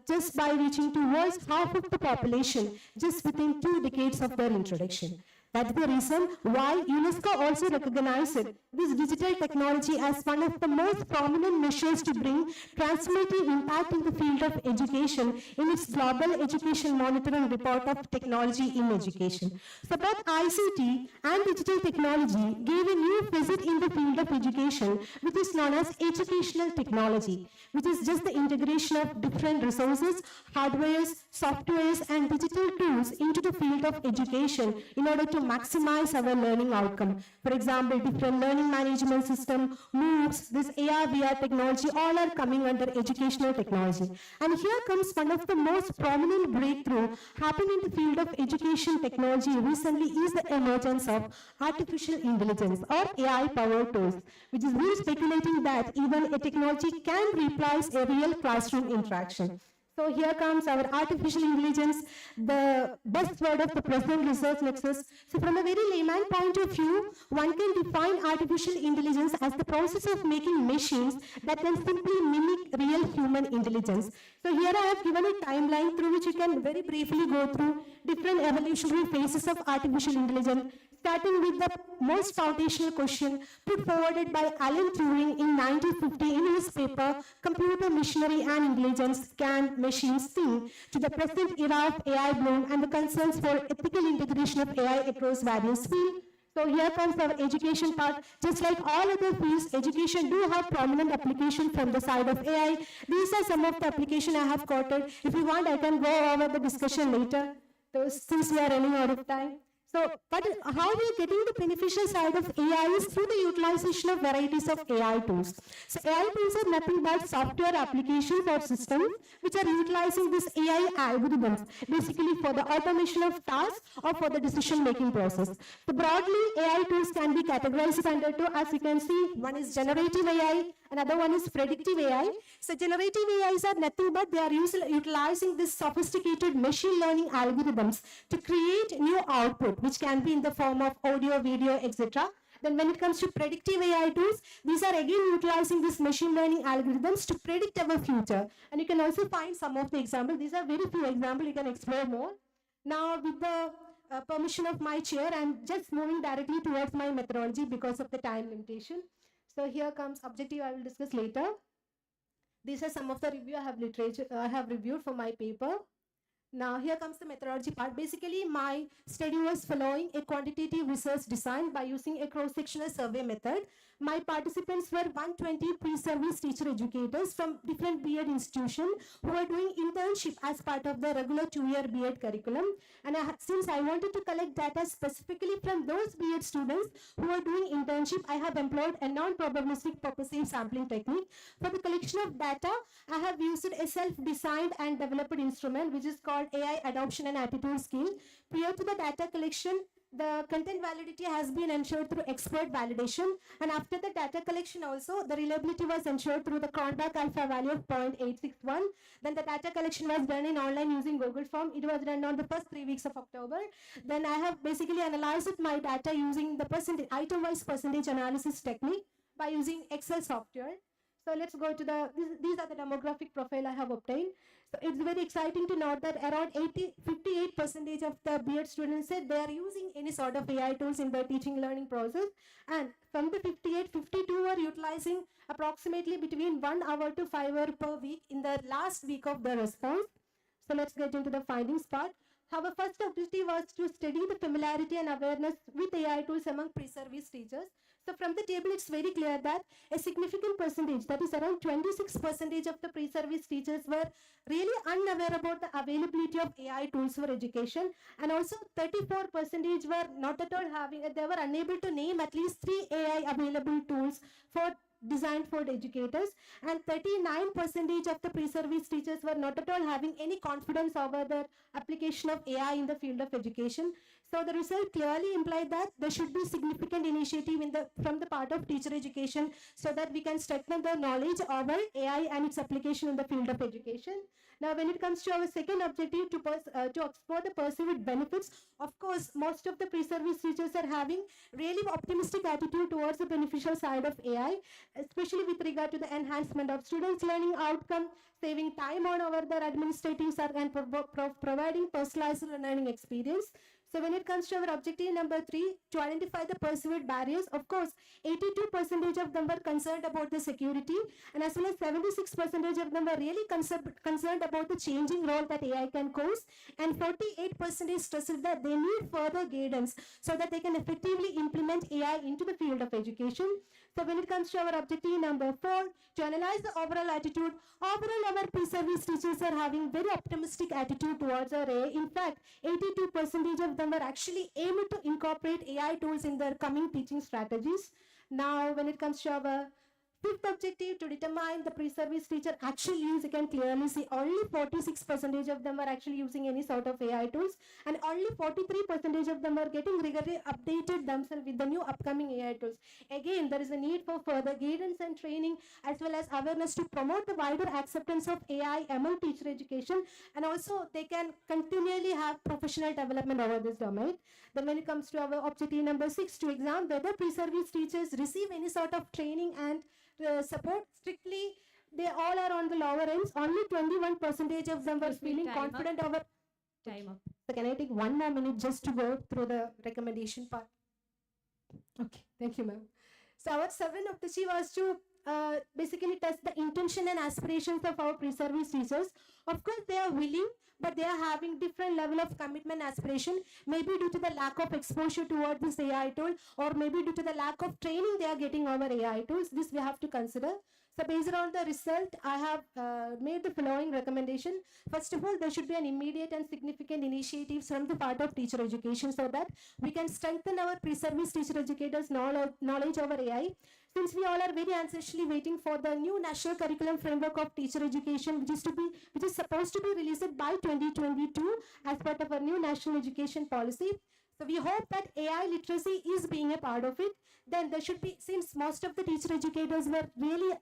just by reaching towards half of the population just within 2 decades of their introduction. That's the reason why UNESCO also recognized this digital technology as one of the most prominent measures to bring transformative impact in the field of education in its Global Education Monitoring Report of Technology in Education. So both ICT and digital technology gave a new facet in the field of education, which is known as educational technology, which is just the integration of different resources, hardwares, softwares, and digital tools into the field of education in order to maximize our learning outcome. For example, different learning management system, MOOCs, this AR, VR technology, all are coming under educational technology. And here comes one of the most prominent breakthrough happening in the field of education technology recently is the emergence of artificial intelligence or AI-powered tools, which is really speculating that even a technology can replace a real classroom interaction. So here comes our artificial intelligence, the buzzword of the present research nexus. So from a very layman point of view, one can define artificial intelligence as the process of making machines that can simply mimic real human intelligence. So here I have given a timeline through which you can very briefly go through different evolutionary phases of artificial intelligence. starting with the most foundational question put forwarded by Alan Turing in 1950 in his paper, Computer Machinery and Intelligence, Can Machines Think, to the present era of AI bloom and the concerns for ethical integration of AI across various fields. So here comes our education part. Just like all other fields, education do have prominent application from the side of AI. These are some of the application I have quoted. If you want, I can go over the discussion later. So since we are running out of time. So, but how we are getting the beneficial side of AI is through the utilization of varieties of AI tools. So AI tools are nothing but software applications or systems which are utilizing this AI algorithms, basically for the automation of tasks or for the decision-making process. So broadly, AI tools can be categorized under two, as you can see. One is generative AI, another one is predictive AI. So generative AIs are nothing but they are utilizing this sophisticated machine learning algorithms to create new output, which can be in the form of audio, video, etc. Then when it comes to predictive AI tools, these are again utilizing this machine learning algorithms to predict our future. And you can also find some of the examples. These are very few examples, you can explore more. Now with the permission of my chair, I'm just moving directly towards my methodology because of the time limitation. So here comes objective I will discuss later. These are some of the review I have reviewed for my paper. Now here comes the methodology part. Basically, my study was following a quantitative research design by using a cross-sectional survey method. My participants were 120 pre-service teacher educators from different B.Ed institutions who are doing internship as part of the regular 2-year B.Ed curriculum. And since I wanted to collect data specifically from those B.Ed students who are doing internship, I have employed a non-probabilistic purposive sampling technique. For the collection of data, I have used a self-designed and developed instrument which is called AI Adoption and Attitude Scale. Prior to the data collection, the content validity has been ensured through expert validation, and after the data collection also, the reliability was ensured through the Cronbach alpha value of 0.861. Then the data collection was done in online using Google Form. It was done on the first 3 weeks of October. Then I have basically analyzed my data using the item-wise percentage analysis technique by using Excel software. So let's go to these are the demographic profile I have obtained. So it's very exciting to note that around 58% of the B.Ed students said they are using any sort of AI tools in their teaching learning process. And from the 58, 52 are utilizing approximately between 1 hour to 5 hours per week in the last week of the response. So let's get into the findings part. Our first objective was to study the familiarity and awareness with AI tools among pre-service teachers. So from the table, it's very clear that a significant percentage, that is around 26% of the pre-service teachers were really unaware about the availability of AI tools for education. And also 34% were not at all having, they were unable to name at least 3 AI available tools designed for the educators, and 39% of the pre-service teachers were not at all having any confidence over the application of AI in the field of education. So the result clearly implied that there should be significant initiative from the part of teacher education so that we can strengthen the knowledge over AI and its application in the field of education. Now, when it comes to our second objective to explore the perceived benefits, of course, most of the pre-service teachers are having really optimistic attitude towards the beneficial side of AI, especially with regard to the enhancement of students' learning outcome, saving time on their administrative side, and providing personalized learning experience. So when it comes to our objective number 3, to identify the perceived barriers, of course, 82% of them were concerned about the security, and as well as 76% of them were really concerned about the changing role that AI can cause, and 48% stressed that they need further guidance so that they can effectively implement AI into the field of education. So when it comes to our objective number 4, to analyze the overall attitude, overall our pre-service teachers are having very optimistic attitude towards our AI. In fact, 82% of them were actually aiming to incorporate AI tools in their coming teaching strategies. Now, when it comes to our fifth objective, to determine the pre-service teacher actual use, you can clearly see only 46% of them are actually using any sort of AI tools, and only 43% of them are getting regularly updated themselves with the new upcoming AI tools. Again, there is a need for further guidance and training as well as awareness to promote the wider acceptance of AI among teacher education, and also they can continually have professional development over this domain. Then when it comes to our objective number 6, to examine whether pre-service teachers receive any sort of training and support, strictly they all are on the lower ends. Only 21% of them were feeling confident over. Time up. So can I take one more minute just to go through the recommendation part? Okay, thank you, ma'am. So our seven objective was to basically test the intention and aspirations of our pre-service teachers. Of course, they are willing, but they are having different level of commitment aspiration, maybe due to the lack of exposure towards this AI tool, or maybe due to the lack of training they are getting over AI tools. This we have to consider. So based on the result, I have made the following recommendation. First of all, there should be an immediate and significant initiatives from the part of teacher education so that we can strengthen our pre-service teacher educators' knowledge over AI. Since we all are very anxiously waiting for the new national curriculum framework of teacher education, which is supposed to be released by 2022 as part of our new national education policy. So we hope that AI literacy is being a part of it. Then there should be, since most of the teacher educators were really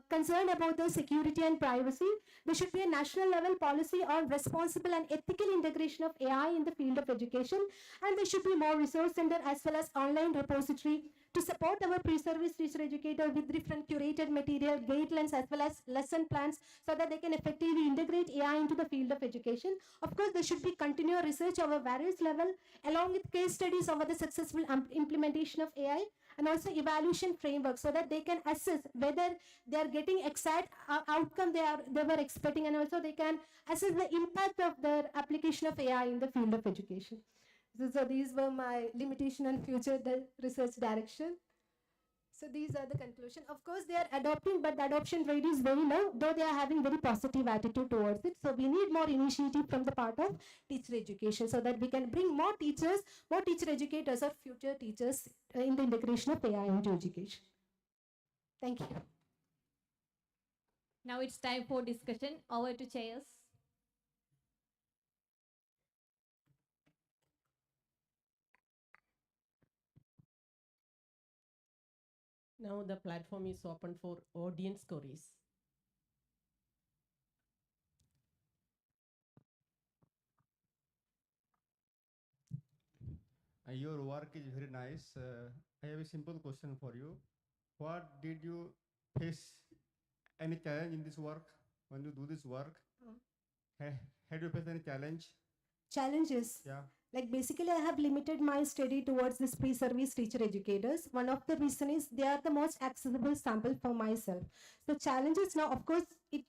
concerned about the security and privacy, there should be a national level policy on responsible and ethical integration of AI in the field of education, and there should be more resource center as well as online repository to support our pre-service teacher educator with different curated material, guidelines as well as lesson plans so that they can effectively integrate AI into the field of education. Of course, there should be continuous research over various levels along with case studies over the successful implementation of AI, and also evaluation framework so that they can assess whether they are getting exact outcome they were expecting, and also they can assess the impact of their application of AI in the field of education. So these were my limitation and future research direction. So these are the conclusion. Of course, they are adopting, but the adoption rate is very low, though they are having very positive attitude towards it. So we need more initiative from the part of teacher education so that we can bring more teachers, more teacher educators or future teachers in the integration of AI into education. Thank you. Now it's time for discussion. Over to chairs. Now the platform is open for audience queries. Your work is very nice. I have a simple question for you. What did you face any challenge in this work when you do this work? Had you faced any challenge? Challenges? Yeah. Like basically I have limited my study towards this pre-service teacher educators. One of the reason is they are the most accessible sample for myself. So challenges now, of course, it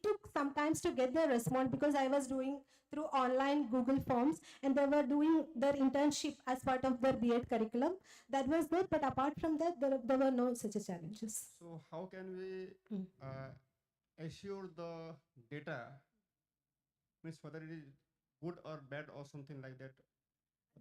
took some time to get the response because I was doing through online Google Forms and they were doing their internship as part of their B.Ed curriculum. That was good, but apart from that, there were no such challenges. So how can we assure the data, means whether it is good or bad or something like that?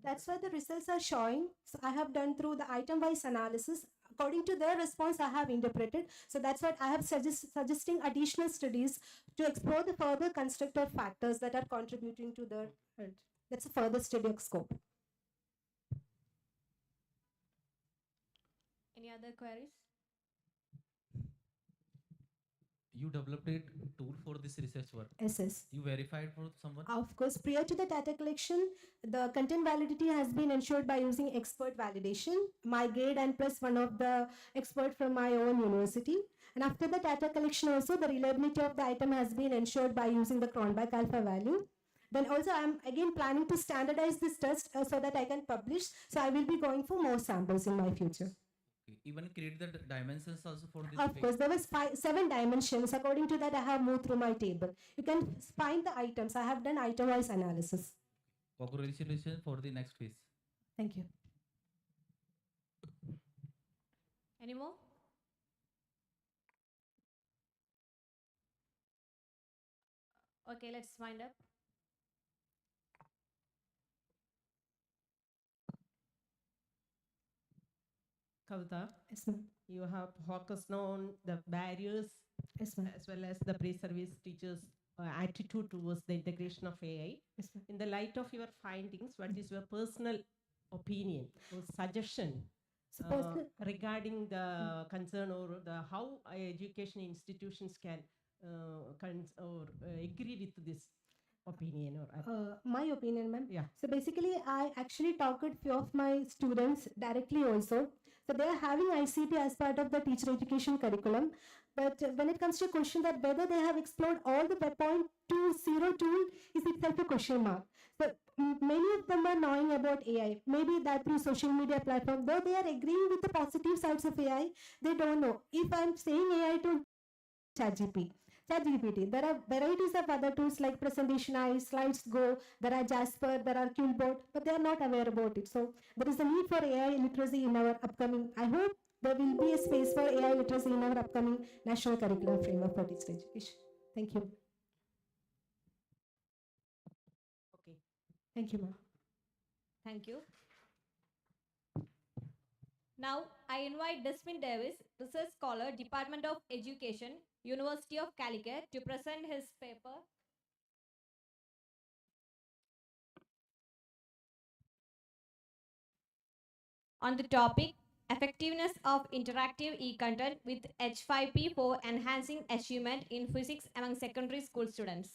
That's why the results are showing. So I have done through the item-wise analysis. According to their response, I have interpreted. So that's what I have suggesting additional studies to explore the further constructor factors that are contributing to the. That's a further study of scope. Any other queries? You developed a tool for this research work. Yes. You verified for someone? Of course, prior to the data collection, the content validity has been ensured by using expert validation, my grade and plus one of the expert from my own university. And after the data collection also, the reliability of the item has been ensured by using the Cronbach alpha value. Then also I'm again planning to standardize this test so that I can publish. So I will be going for more samples in my future. Even create the dimensions also for this. Of course, there was 7 dimensions. According to that, I have moved through my table. You can find the items. I have done item-wise analysis. Congratulations for the next phase. Thank you. Any more? Okay, let's wind up. Kavita, yes, ma'am. You have focused on the barriers yes, ma'am. as well as the pre-service teachers' attitude towards the integration of AI. Yes, ma'am. In the light of your findings, what is your personal opinion or suggestion regarding the concern or the how education institutions can agree with this opinion or my opinion, ma'am. Yeah. So basically, I actually talked with few of my students directly also. So they are having ICT as part of the teacher education curriculum. But when it comes to a question that whether they have explored all the Web 0.20 tool is itself a question mark. So many of them are knowing about AI. Maybe that through social media platform, though they are agreeing with the positive sides of AI, they don't know. If I'm saying AI to ChatGPT, there are varieties of other tools like Presentation Eye, Slides Go, there are Jasper, there are Qbot, but they are not aware about it. So there is a need for AI literacy in our upcoming, I hope there will be a space for AI literacy in our upcoming National Curriculum Framework for Digital Education. Thank you. Okay. Thank you, ma'am. Thank you. Now, I invite Desmond Davis, Research Scholar, Department of Education, University of Calicut, to present his paper. On the topic, Effectiveness of Interactive E-Content with H5P for Enhancing Achievement in Physics among Secondary School Students.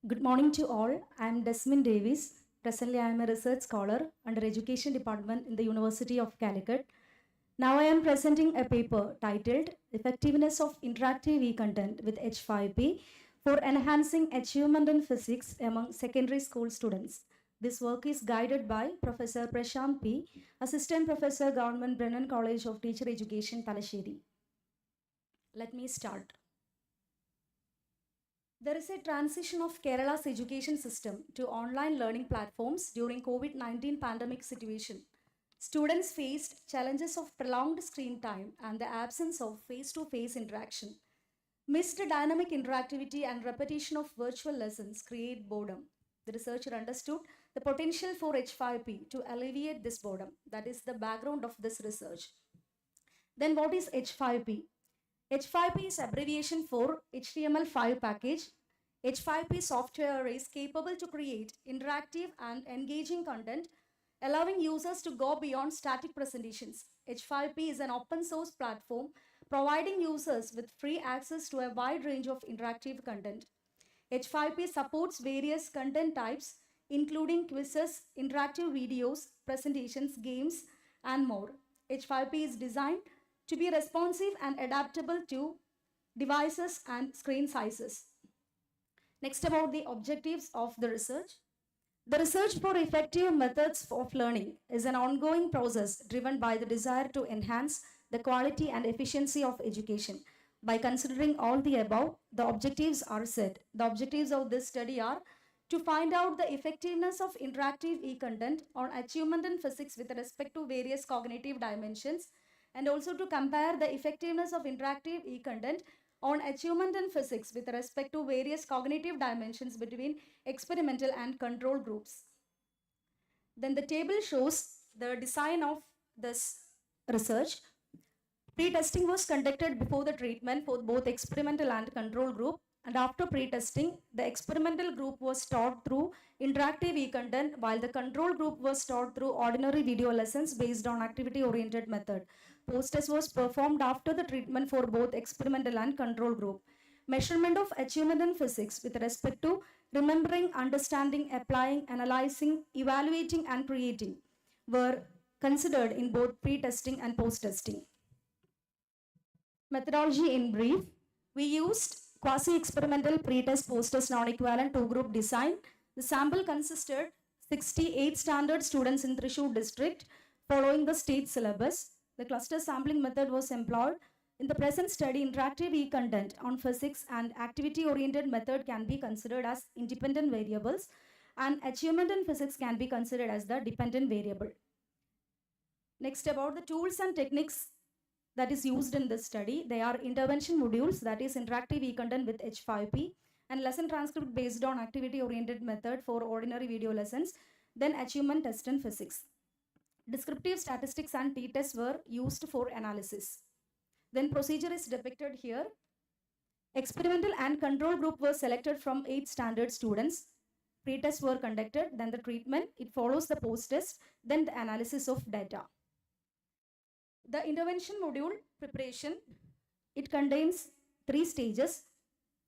Good morning to all. I am Desmond Davis. Presently, I am a research scholar under Education Department in the University of Calicut. Now I am presenting a paper titled Effectiveness of Interactive E-Content with H5P for Enhancing Achievement in Physics among Secondary School Students. This work is guided by Professor Prashant P., Assistant Professor, Government Brennan College of Teacher Education, Talasheri. Let me start. There is a transition of Kerala's education system to online learning platforms during COVID-19 pandemic situation. Students faced challenges of prolonged screen time and the absence of face-to-face interaction. Missed dynamic interactivity and repetition of virtual lessons create boredom. The researcher understood the potential for H5P to alleviate this boredom. That is the background of this research. Then what is H5P? H5P is abbreviation for HTML5 package. H5P software is capable to create interactive and engaging content, allowing users to go beyond static presentations. H5P is an open source platform providing users with free access to a wide range of interactive content. H5P supports various content types, including quizzes, interactive videos, presentations, games, and more. H5P is designed to be responsive and adaptable to devices and screen sizes. Next, about the objectives of the research. The research for effective methods of learning is an ongoing process driven by the desire to enhance the quality and efficiency of education. By considering all the above, the objectives are set. The objectives of this study are to find out the effectiveness of interactive e-content on achievement in physics with respect to various cognitive dimensions, and also to compare the effectiveness of interactive e-content on achievement in physics with respect to various cognitive dimensions between experimental and control groups. Then the table shows the design of this research. Pre-testing was conducted before the treatment for both experimental and control group, and after pre-testing, the experimental group was taught through interactive e-content while the control group was taught through ordinary video lessons based on activity-oriented method. Post-test was performed after the treatment for both experimental and control group. Measurement of achievement in physics with respect to remembering, understanding, applying, analyzing, evaluating, and creating were considered in both pre-testing and post-testing. Methodology in brief, we used quasi-experimental pre-test post-test non-equivalent two-group design. The sample consisted 68 standard students in Thrissur district following the state syllabus. The cluster sampling method was employed. In the present study, interactive e-content on physics and activity-oriented method can be considered as independent variables, and achievement in physics can be considered as the dependent variable. Next, about the tools and techniques that is used in this study. They are intervention modules, that is interactive e-content with H5P, and lesson transcript based on activity-oriented method for ordinary video lessons, then achievement test in physics. Descriptive statistics and t-tests were used for analysis. Then procedure is depicted here. Experimental and control group were selected from 8 standard students. Pre-tests were conducted, then the treatment, it follows the post-test, then the analysis of data. The intervention module preparation, it contains 3 stages.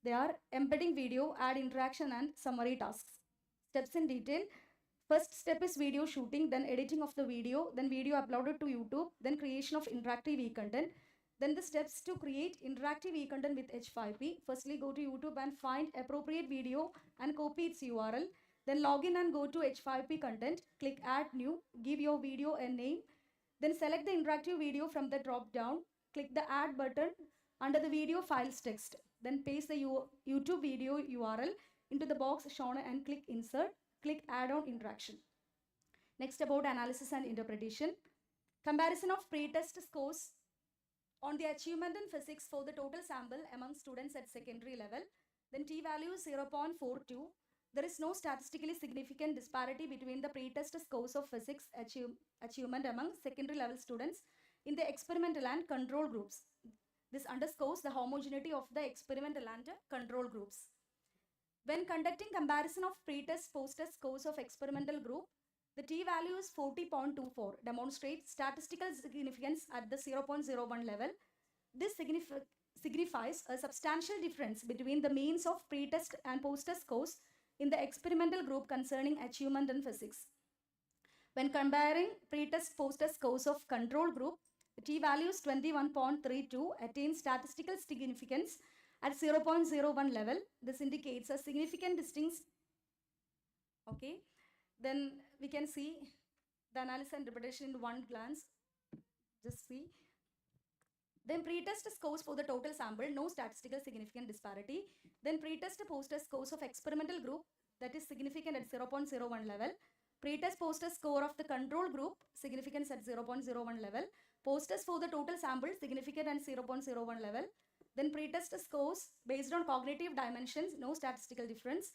They are embedding video, add interaction, and summary tasks. Steps in detail. First step is video shooting, then editing of the video, then video uploaded to YouTube, then creation of interactive e-content. Then the steps to create interactive e-content with H5P. Firstly, go to YouTube and find appropriate video and copy its URL. Then log in and go to H5P content, click add new, give your video a name. Then select the interactive video from the drop down, click the add button under the video files text. Then paste the YouTube video URL into the box shown and click insert, click add on interaction. Next, about analysis and interpretation. Comparison of pre-test scores on the achievement in physics for the total sample among students at secondary level. Then t-value is 0.42. There is no statistically significant disparity between the pre-test scores of physics achievement among secondary level students in the experimental and control groups. This underscores the homogeneity of the experimental and control groups. When conducting comparison of pre-test post-test scores of experimental group, the t-value is 40.24, demonstrates statistical significance at the 0.01 level. This signifies a substantial difference between the means of pre-test and post-test scores in the experimental group concerning achievement in physics. When comparing pre-test post-test scores of control group, the t-value is 21.32, attains statistical significance at 0.01 level. This indicates a significant distinction. Okay. Then we can see the analysis and interpretation in one glance. Just see. Then pre-test scores for the total sample, no statistical significant disparity. Then pre-test post-test scores of experimental group, that is significant at 0.01 level. Pre-test post-test score of the control group, significance at 0.01 level. Post-test for the total sample, significant at 0.01 level. Then pre-test scores based on cognitive dimensions, no statistical difference.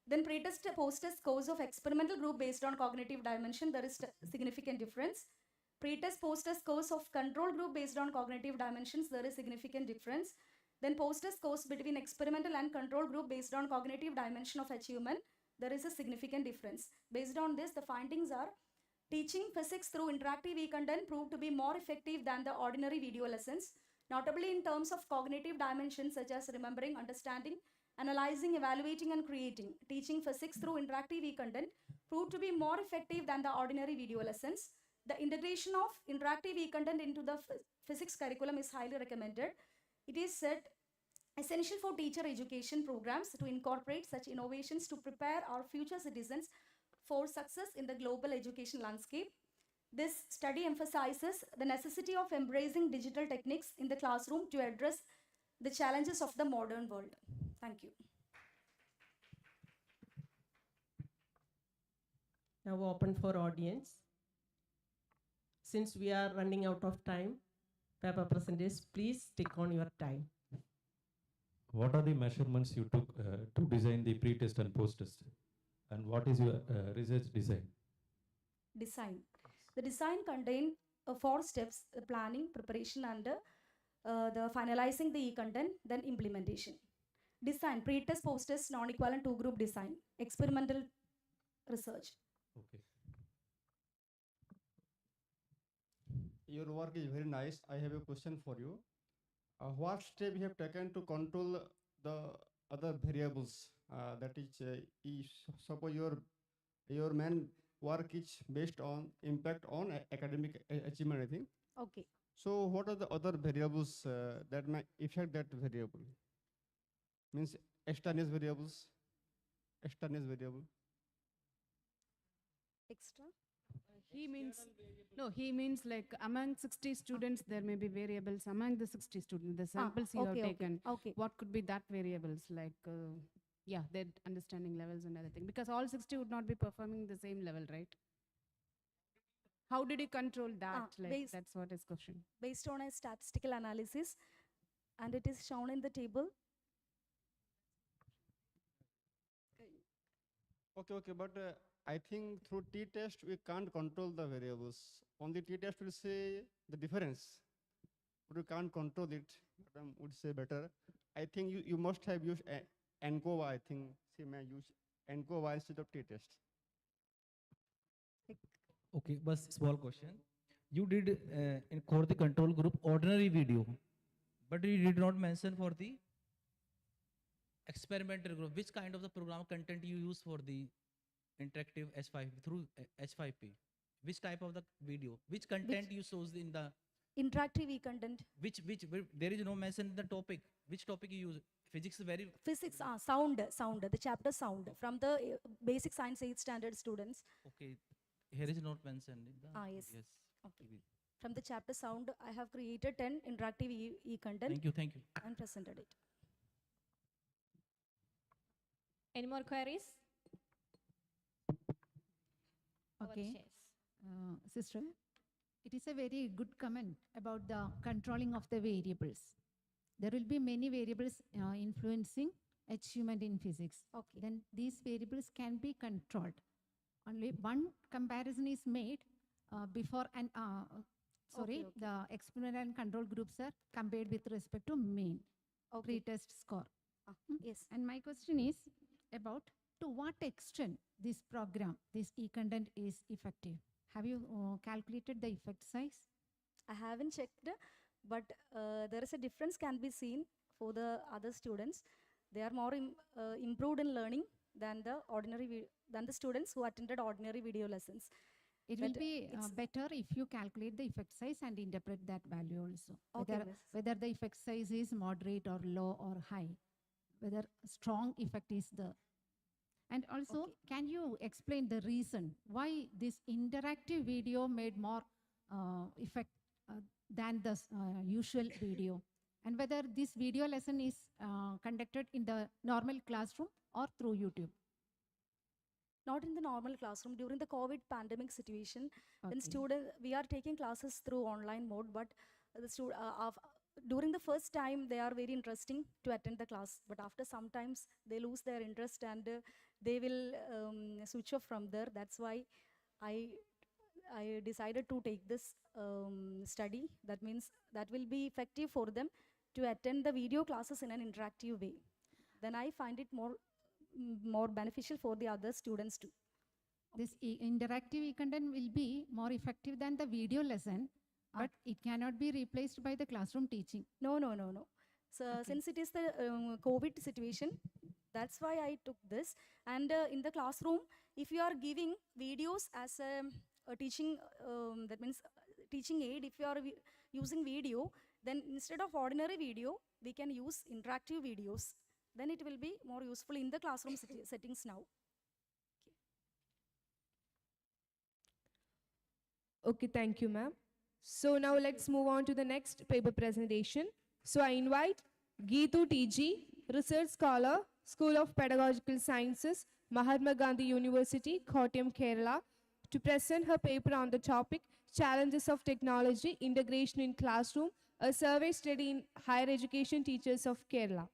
Then pre-test post-test scores of experimental group based on cognitive dimension, there is significant difference. Pre-test post-test scores of control group based on cognitive dimensions, there is significant difference. Then post-test scores between experimental and control group based on cognitive dimension of achievement, there is a significant difference. Based on this, the findings are: teaching physics through interactive e-content proved to be more effective than the ordinary video lessons, notably in terms of cognitive dimensions such as remembering, understanding, analyzing, evaluating, and creating. Teaching physics through interactive e-content proved to be more effective than the ordinary video lessons. The integration of interactive e-content into the physics curriculum is highly recommended. It is said essential for teacher education programs to incorporate such innovations to prepare our future citizens for success in the global education landscape. This study emphasizes the necessity of embracing digital techniques in the classroom to address the challenges of the modern world. Thank you. Now open for audience. Since we are running out of time, paper presenters, please stick on your time. What are the measurements you took to design the pre-test and post-test? And what is your research design? Design. The design contained 4 steps: the planning, preparation, and the finalizing the e-content, then implementation. Design, pre-test, post-test, non-equivalent two-group design, experimental research. Okay. Your work is very nice. I have a question for you. What step you have taken to control the other variables? That is, suppose your main work is based on impact on academic achievement, I think. Okay. So what are the other variables that may affect that variable? Means extraneous variables, extraneous variable. Extra? He means like among 60 students, there may be variables among the 60 students, the samples you have taken. Okay. What could be that variables? Like, yeah, their understanding levels and other things. Because all 60 would not be performing the same level, right? How did you control that? That's what is question. Based on a statistical analysis, and it is shown in the table. Okay, but I think through t-test we can't control the variables. Only t-test will say the difference, but we can't control it. Madam would say better. I think you must have used ANCOVA. I think she may use ANCOVA instead of t-test. Okay, but small question. You did for the control group ordinary video, but you did not mention for the experimental group. Which kind of the program content you use for the interactive H5 through H5P? Which type of the video? Which content you shows in the Interactive e-content. there is no mention in the topic. Which topic you use? Physics is very Physics, sound, the chapter sound from the basic science 8th standard students. okay. Here is not mentioned in the Yes. yes. Okay. From the chapter sound, I have created 10 interactive e-content. Thank you. And presented it. Any more queries? Okay. Sister, it is a very good comment about the controlling of the variables. There will be many variables influencing achievement in physics. Okay. Then these variables can be controlled. Only one comparison is made before and the experimental and control groups are compared with respect to mean pre-test score. Yes. And my question is about to what extent this program, this e-content is effective. Have you calculated the effect size? I haven't checked, but there is a difference can be seen for the other students. They are more improved in learning than the students who attended ordinary video lessons. It will be better if you calculate the effect size and interpret that value also. Okay, Whether the effect size is moderate or low or high, whether strong effect is there. And also, can you explain the reason why this interactive video made more effect than the usual video? And whether this video lesson is conducted in the normal classroom or through YouTube? Not in the normal classroom. During the COVID pandemic situation, when Okay. we are taking classes through online mode, but during the first time, they are very interesting to attend the class. But after sometimes they lose their interest and they will switch off from there. That's why I decided to take this study. That means that will be effective for them to attend the video classes in an interactive way. Then I find it more beneficial for the other students too. This interactive e-content will be more effective than the video lesson, but it cannot be replaced by the classroom teaching. No. So since it is the COVID situation, that's why I took this. And in the classroom, if you are giving videos as a teaching, that means teaching aid, if you are using video, then instead of ordinary video, we can use interactive videos. Then it will be more useful in the classroom settings now. Okay, thank you, ma'am. So now let's move on to the next paper presentation. So I invite Geetu TG, Research Scholar, School of Pedagogical Sciences, Mahatma Gandhi University, Kottayam, Kerala, to present her paper on the topic, Challenges of Technology, Integration in Classroom, a survey study in higher education teachers of Kerala.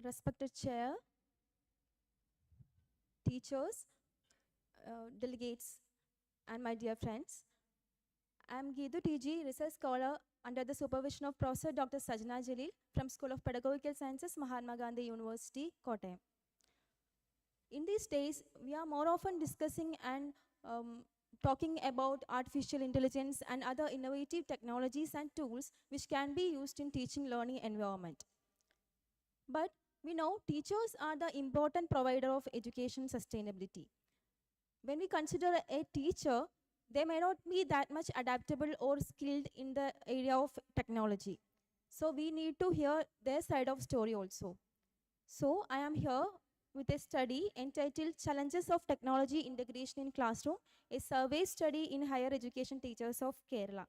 Respected chair, teachers, delegates, and my dear friends. I am Geetu TG, research scholar under the supervision of Professor Dr. Sajna Jalil from School of Pedagogical Sciences, Mahatma Gandhi University, Kottayam. In these days, we are more often discussing and talking about artificial intelligence and other innovative technologies and tools which can be used in teaching learning environment. But we know teachers are the important provider of education sustainability. When we consider a teacher, they may not be that much adaptable or skilled in the area of technology. So we need to hear their side of story also. So I am here with a study entitled Challenges of Technology Integration in Classroom, a survey study in higher education teachers of Kerala.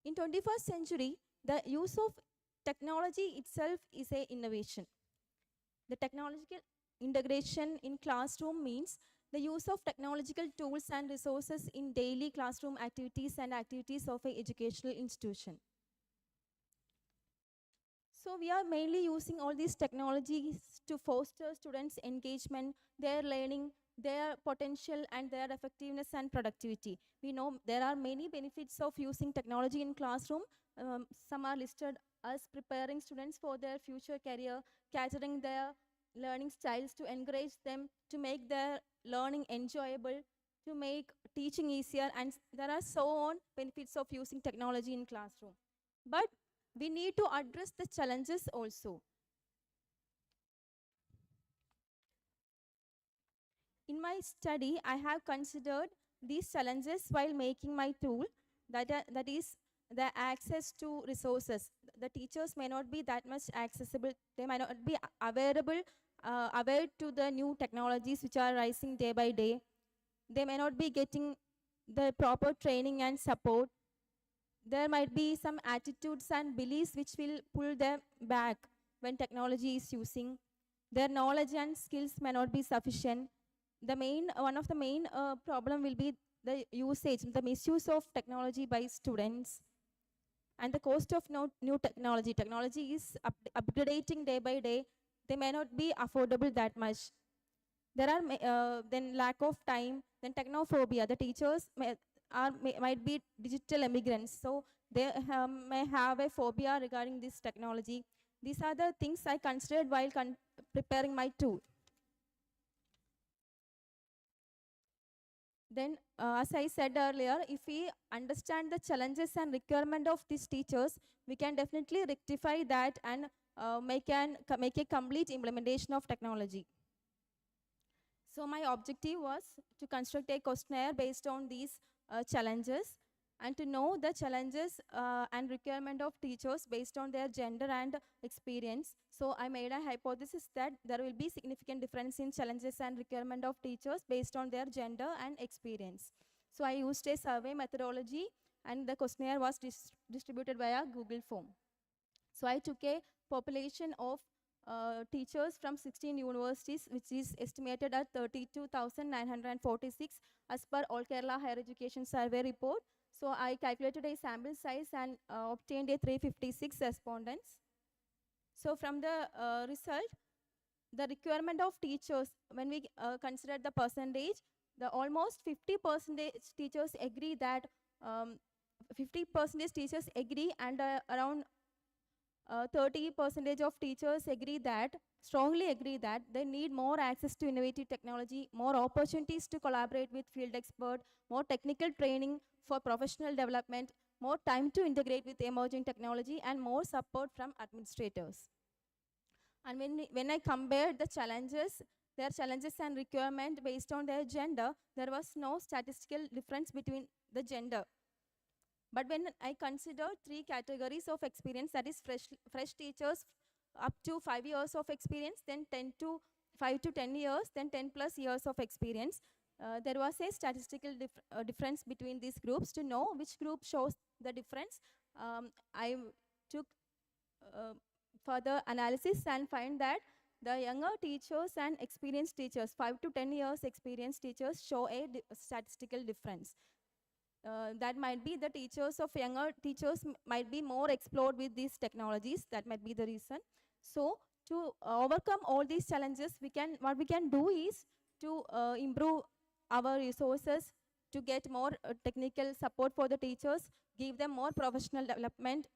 In 21st century, the use of technology itself is an innovation. The technological integration in classroom means the use of technological tools and resources in daily classroom activities and activities of an educational institution. So we are mainly using all these technologies to foster students' engagement, their learning, their potential and their effectiveness and productivity. We know there are many benefits of using technology in classroom. Some are listed as preparing students for their future career, catering their learning styles to encourage them to make their learning enjoyable, to make teaching easier, and there are so on benefits of using technology in classroom. But we need to address the challenges also. In my study, I have considered these challenges while making my tool, that is the access to resources. The teachers may not be that much accessible, they might not be aware to the new technologies which are rising day by day. They may not be getting the proper training and support. There might be some attitudes and beliefs which will pull them back when technology is using. Their knowledge and skills may not be sufficient. One of the main problem will be the usage, the misuse of technology by students, and the cost of new technology. Technology is upgrading day by day. They may not be affordable that much. There are then lack of time, then technophobia. The teachers might be digital immigrants, so they may have a phobia regarding this technology. These are the things I considered while preparing my tool. Then, as I said earlier, if we understand the challenges and requirement of these teachers, we can definitely rectify that and make a complete implementation of technology. So my objective was to construct a questionnaire based on these challenges, and to know the challenges and requirement of teachers based on their gender and experience. So I made a hypothesis that there will be significant difference in challenges and requirement of teachers based on their gender and experience. So I used a survey methodology, and the questionnaire was distributed via Google Form. So I took a population of teachers from 16 universities, which is estimated at 32,946 as per All Kerala Higher Education Survey report. So I calculated a sample size and obtained a 356 respondents. So from the result, the requirement of teachers, when we consider the percentage, the almost 50% teachers agree that 50% teachers agree, and around 30% of teachers strongly agree that they need more access to innovative technology, more opportunities to collaborate with field experts, more technical training for professional development, more time to integrate with emerging technology, and more support from administrators. And when I compared the challenges, their challenges and requirement based on their gender, there was no statistical difference between the gender. But when I consider 3 categories of experience, that is fresh teachers up to 5 years of experience, then 5 to 10 years, then 10 plus years of experience, there was a statistical difference between these groups. To know which group shows the difference, I took further analysis and find that the younger teachers and experienced teachers, 5 to 10 years experienced teachers, show a statistical difference. That might be the teachers of younger teachers might be more explored with these technologies. That might be the reason. So to overcome all these challenges, what we can do is to improve our resources, to get more technical support for the teachers, give them more professional development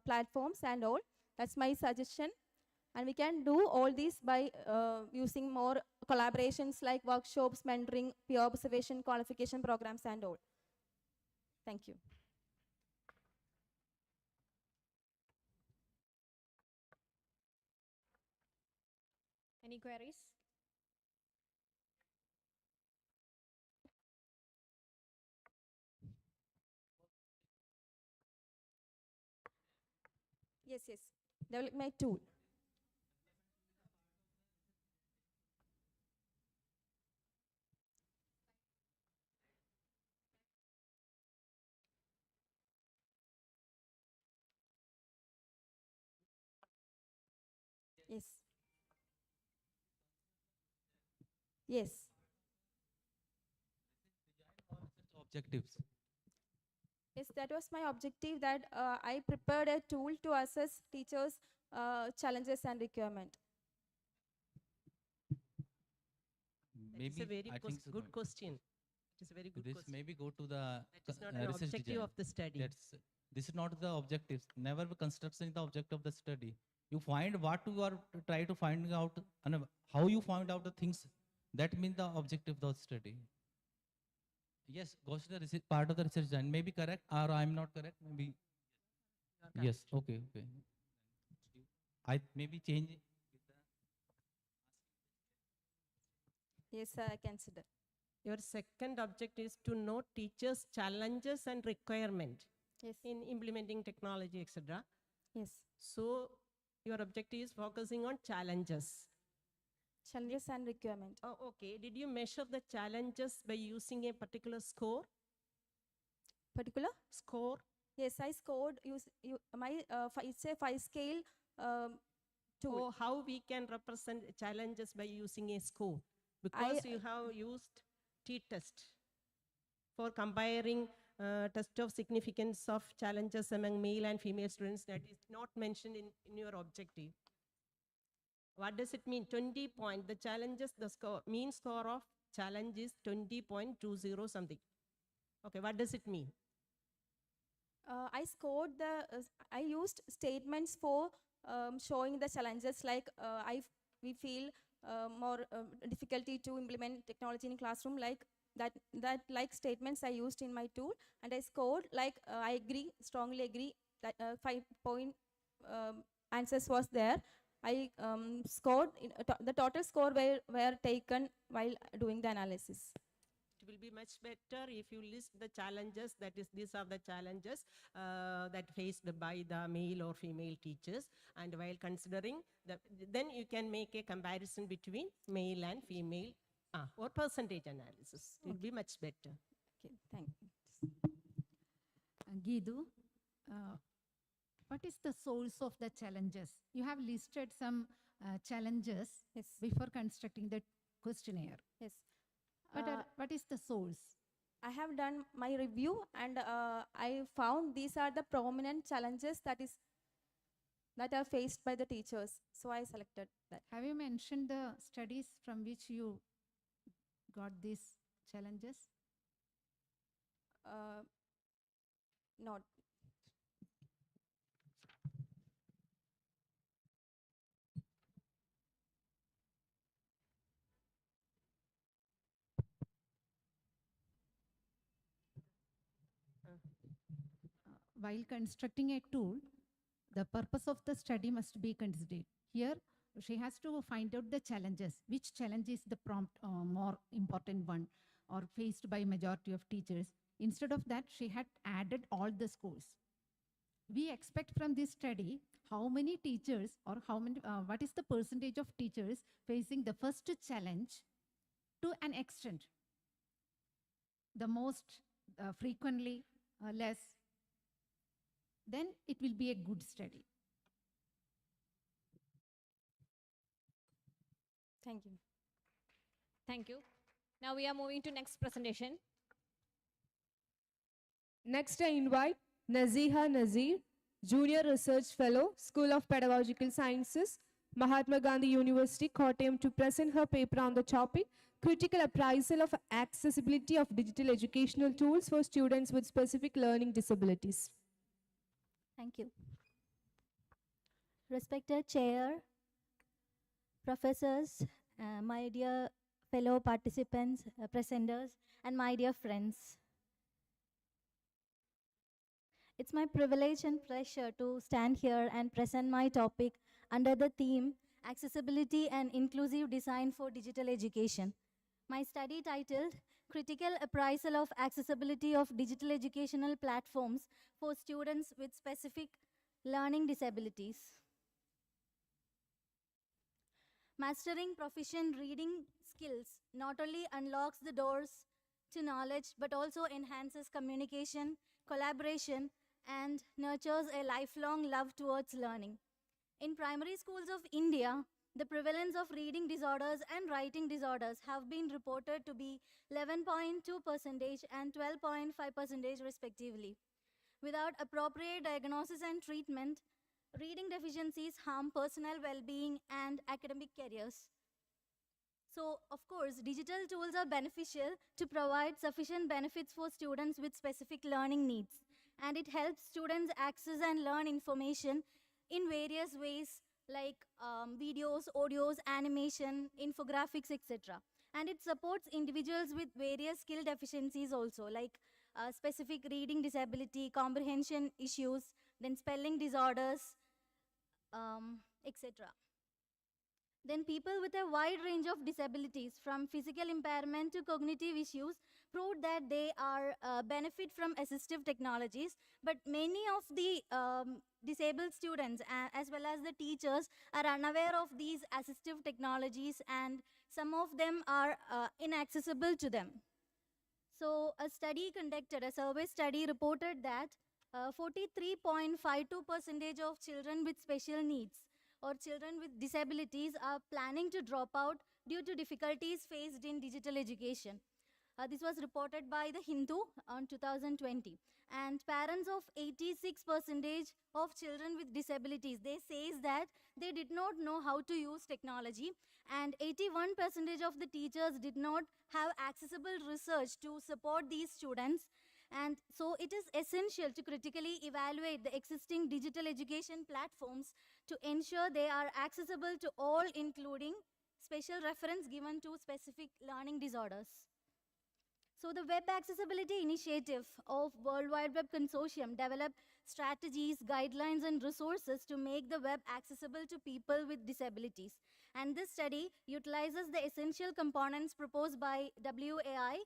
platforms and all. That's my suggestion. And we can do all this by using more collaborations like workshops, mentoring, peer observation, qualification programs and all. Thank you. Any queries? Yes. Develop my tool. Yes. Yes. Objectives. Yes, that was my objective, that I prepared a tool to assess teachers' challenges and requirement. It's a very good question. It is a very good question. Maybe go to the that is not an objective of the study. This is not the objective. Never construction is the object of the study. You find what you are try to find out, and how you find out the things. That means the objective of the study. Yes, goes to the research, part of the research design. Maybe correct or I'm not correct. Maybe. Yes. Okay. Okay. I maybe change it. Yes, sir, I consider. Your second objective is to know teachers' challenges and requirement Yes. in implementing technology, etc. Yes. So your objective is focusing on challenges. Challenges and requirement. Oh, okay. Did you measure the challenges by using a particular score? Particular? Score? Yes, I scored it's a 5 scale tool. Or how we can represent challenges by using a score? Because you have used t-test for comparing test of significance of challenges among male and female students. That is not mentioned in your objective. What does it mean? 20 point. The challenges, the score, mean score of challenge is 20.20 something. Okay, what does it mean? I scored I used statements for showing the challenges like we feel more difficulty to implement technology in classroom like that like statements I used in my tool, and I scored like I agree, strongly agree that 5 point answers was there. I scored, the total score were taken while doing the analysis. It will be much better if you list the challenges, that is, these are the challenges that faced by the male or female teachers, and while considering, then you can make a comparison between male and female or percentage analysis. It will be much better. Okay, thank you. Geedu, what is the source of the challenges? You have listed some challenges before constructing the questionnaire. Yes. What is the source? I have done my review, and I found these are the prominent challenges that are faced by the teachers. So I selected that. Have you mentioned the studies from which you got these challenges? Not. While constructing a tool, the purpose of the study must be considered. Here, she has to find out the challenges. Which challenge is the more important one or faced by majority of teachers? Instead of that, she had added all the scores. We expect from this study how many teachers or what is the percentage of teachers facing the first challenge to an extent. The most frequently, less, then it will be a good study. Thank you. Thank you. Now we are moving to next presentation. Next, I invite Naziha Nazir, Junior Research Fellow, School of Pedagogical Sciences, Mahatma Gandhi University, Kottayam, to present her paper on the topic, Critical Appraisal of Accessibility of Digital Educational Tools for Students with Specific Learning Disabilities. Thank you. Respected Chair, Professors, my dear fellow participants, presenters, and my dear friends. It's my privilege and pleasure to stand here and present my topic under the theme Accessibility and Inclusive Design for Digital Education. My study titled Critical Appraisal of Accessibility of Digital Educational Platforms for Students with Specific Learning Disabilities. Mastering proficient reading skills not only unlocks the doors to knowledge but also enhances communication, collaboration, and nurtures a lifelong love towards learning. In primary schools of India, the prevalence of reading disorders and writing disorders have been reported to be 11.2% and 12.5% respectively. Without appropriate diagnosis and treatment, reading deficiencies harm personal well-being and academic careers. So, of course, digital tools are beneficial to provide sufficient benefits for students with specific learning needs. And it helps students access and learn information in various ways like videos, audios, animation, infographics, etc. And it supports individuals with various skill deficiencies also, like specific reading disability, comprehension issues, then spelling disorders, etc. Then people with a wide range of disabilities, from physical impairment to cognitive issues, proved that they are benefit from assistive technologies. But many of the disabled students as well as the teachers are unaware of these assistive technologies, and some of them are inaccessible to them. So a study conducted, a survey study reported that 43.52% of children with special needs or children with disabilities are planning to drop out due to difficulties faced in digital education. This was reported by the Hindu on 2020. And parents of 86% of children with disabilities, they says that they did not know how to use technology, and 81% of the teachers did not have accessible research to support these students. And so it is essential to critically evaluate the existing digital education platforms to ensure they are accessible to all, including special reference given to specific learning disorders. So the Web Accessibility Initiative of World Wide Web Consortium developed strategies, guidelines, and resources to make the web accessible to people with disabilities. And this study utilizes the essential components proposed by WAI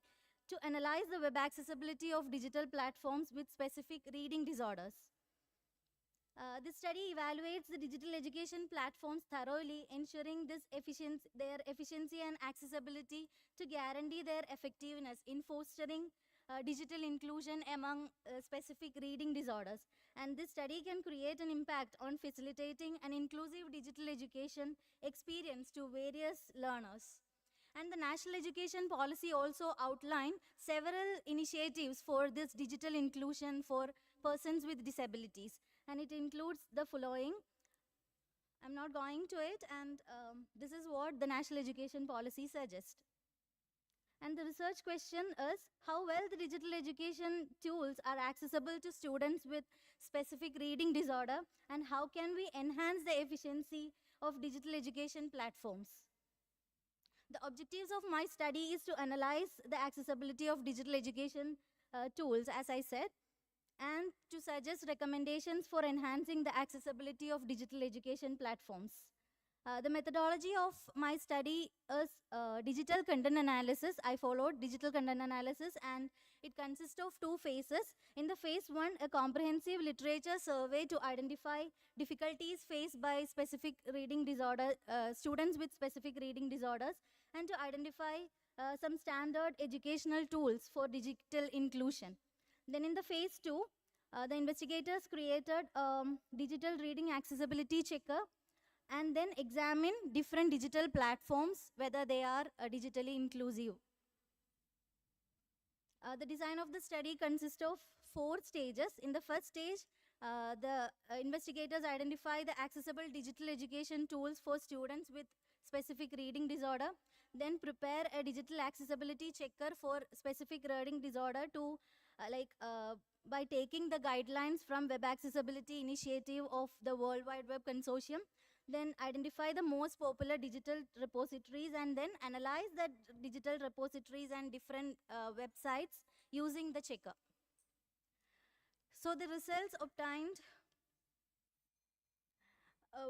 to analyze the web accessibility of digital platforms with specific reading disorders. This study evaluates the digital education platforms thoroughly, ensuring their efficiency and accessibility to guarantee their effectiveness in fostering digital inclusion among specific reading disorders. And this study can create an impact on facilitating an inclusive digital education experience to various learners. And the National Education Policy also outlined several initiatives for this digital inclusion for persons with disabilities. And it includes the following. I'm not going to it, and this is what the National Education Policy suggests. And the research question is how well the digital education tools are accessible to students with specific reading disorder, and how can we enhance the efficiency of digital education platforms. The objectives of my study is to analyze the accessibility of digital education tools, as I said, and to suggest recommendations for enhancing the accessibility of digital education platforms. The methodology of my study is digital content analysis. I followed digital content analysis, and it consists of two phases. In the phase one, a comprehensive literature survey to identify difficulties faced by specific reading disorder, students with specific reading disorders, and to identify some standard educational tools for digital inclusion. Then in the phase two, the investigators created digital reading accessibility checker and then examine different digital platforms, whether they are digitally inclusive. The design of the study consists of 4 stages. In the first stage, the investigators identify the accessible digital education tools for students with specific reading disorder, then prepare a digital accessibility checker for specific reading disorder to by taking the guidelines from Web Accessibility Initiative of the World Wide Web Consortium, then identify the most popular digital repositories, and then analyze the digital repositories and different websites using the checker. So the results obtained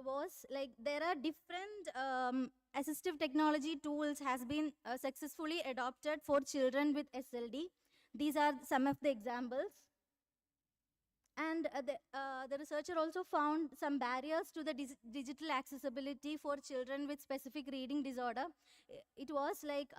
was like there are different assistive technology tools has been successfully adopted for children with SLD. These are some of the examples. And the researcher also found some barriers to the digital accessibility for children with specific reading disorder. It was like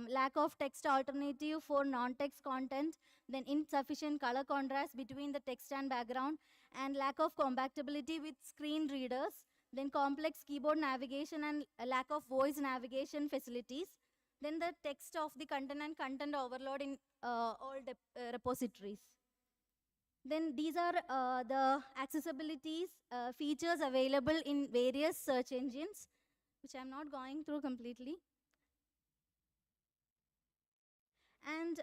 lack of text alternative for non-text content, then insufficient color contrast between the text and background, and lack of compatibility with screen readers, then complex keyboard navigation and a lack of voice navigation facilities, then the text of the content and content overload in all the repositories. Then these are the accessibility features available in various search engines, which I'm not going through completely. And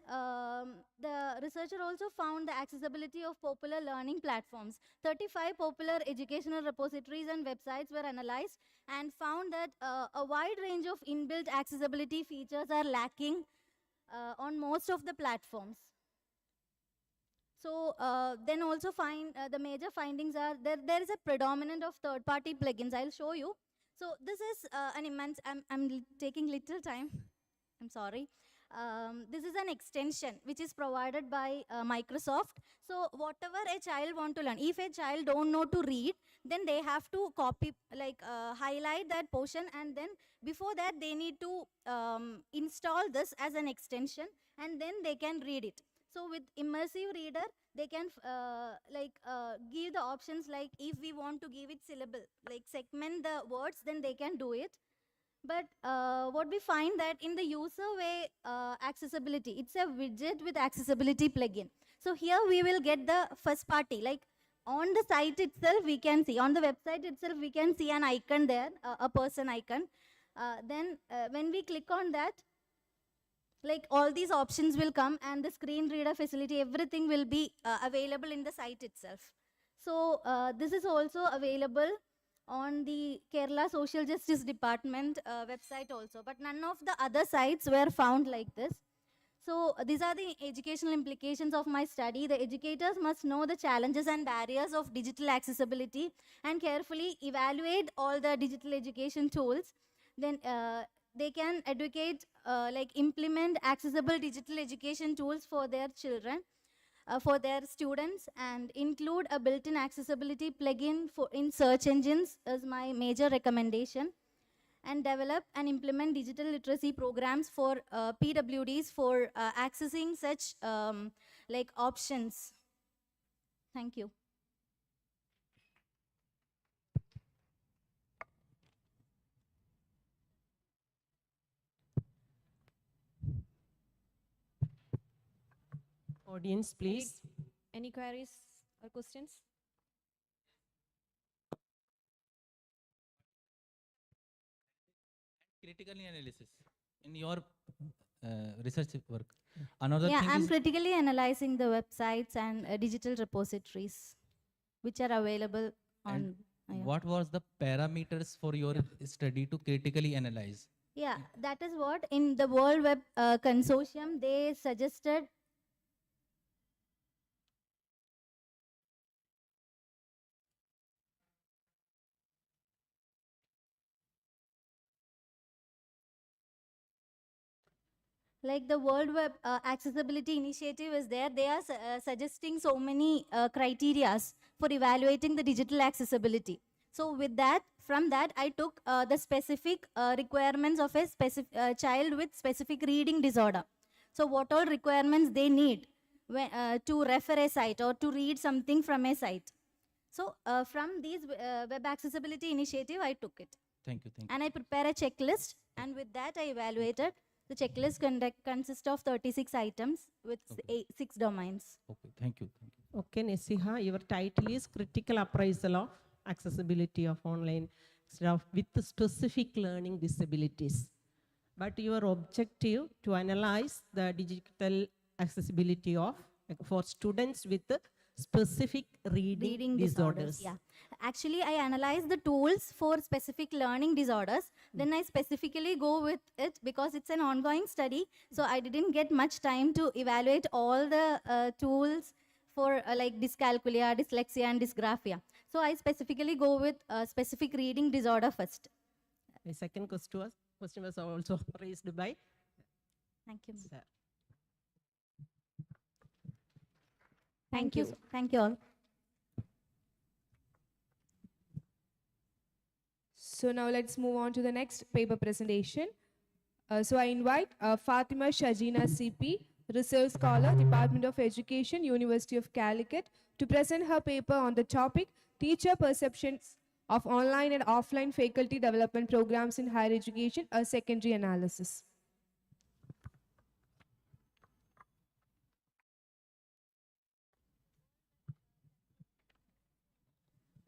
the researcher also found the accessibility of popular learning platforms. 35 popular educational repositories and websites were analyzed and found that a wide range of inbuilt accessibility features are lacking on most of the platforms. So then also find the major findings are there is a predominant of third-party plugins. I'll show you. So this is an immense, I'm taking little time. I'm sorry. This is an extension which is provided by Microsoft. So whatever a child want to learn, if a child don't know to read, then they have to copy, like highlight that portion, and then before that they need to install this as an extension, and then they can read it. So with Immersive Reader, they can give the options like if we want to give it syllable, like segment the words, then they can do it. But what we find that in the user way accessibility, it's a widget with accessibility plugin. So here we will get the first party, like on the site itself we can see, on the website itself we can see an icon there, a person icon. Then when we click on that, like all these options will come and the screen reader facility, everything will be available in the site itself. So this is also available on the Kerala Social Justice Department website also, but none of the other sites were found like this. So these are the educational implications of my study. The educators must know the challenges and barriers of digital accessibility and carefully evaluate all the digital education tools. Then they can educate, implement accessible digital education tools for their children, for their students, and include a built-in accessibility plugin in search engines is my major recommendation. And develop and implement digital literacy programs for PWDs for accessing such options. Thank you. Audience, please. Any queries or questions? Critical analysis in your research work. Another Yeah, thing I'm is critically analyzing the websites and digital repositories which are available on. and what was the parameters for your study to critically analyze? Yeah, that is what in the World Web Consortium they suggested. Like the World Web Accessibility Initiative is there, they are suggesting so many criterias for evaluating the digital accessibility. So with that, from that, I took the specific requirements of a specific child with specific reading disorder. So what all requirements they need to refer a site or to read something from a site. So from these Web Accessibility Initiative, I took it. Thank you. And I prepare a checklist, and with that I evaluated. The checklist consists of 36 items with 6 domains. Okay, thank you. Okay, Nesiha, your title is Critical Appraisal of Accessibility of Online Stuff with Specific Learning Disabilities. But your objective to analyze the digital accessibility of for students with specific reading disorders. Yeah. Actually, I analyze the tools for specific learning disorders. Then I specifically go with it because it's an ongoing study. So I didn't get much time to evaluate all the tools for like dyscalculia, dyslexia, and dysgraphia. So I specifically go with specific reading disorder first. The second question was also raised by. Thank you. Sir. Thank you. Thank you all. So now let's move on to the next paper presentation. So I invite Fatima Shajina CP, Research Scholar, Department of Education, University of Calicut, to present her paper on the topic Teacher Perceptions of Online and Offline Faculty Development Programs in Higher Education, a Secondary Analysis.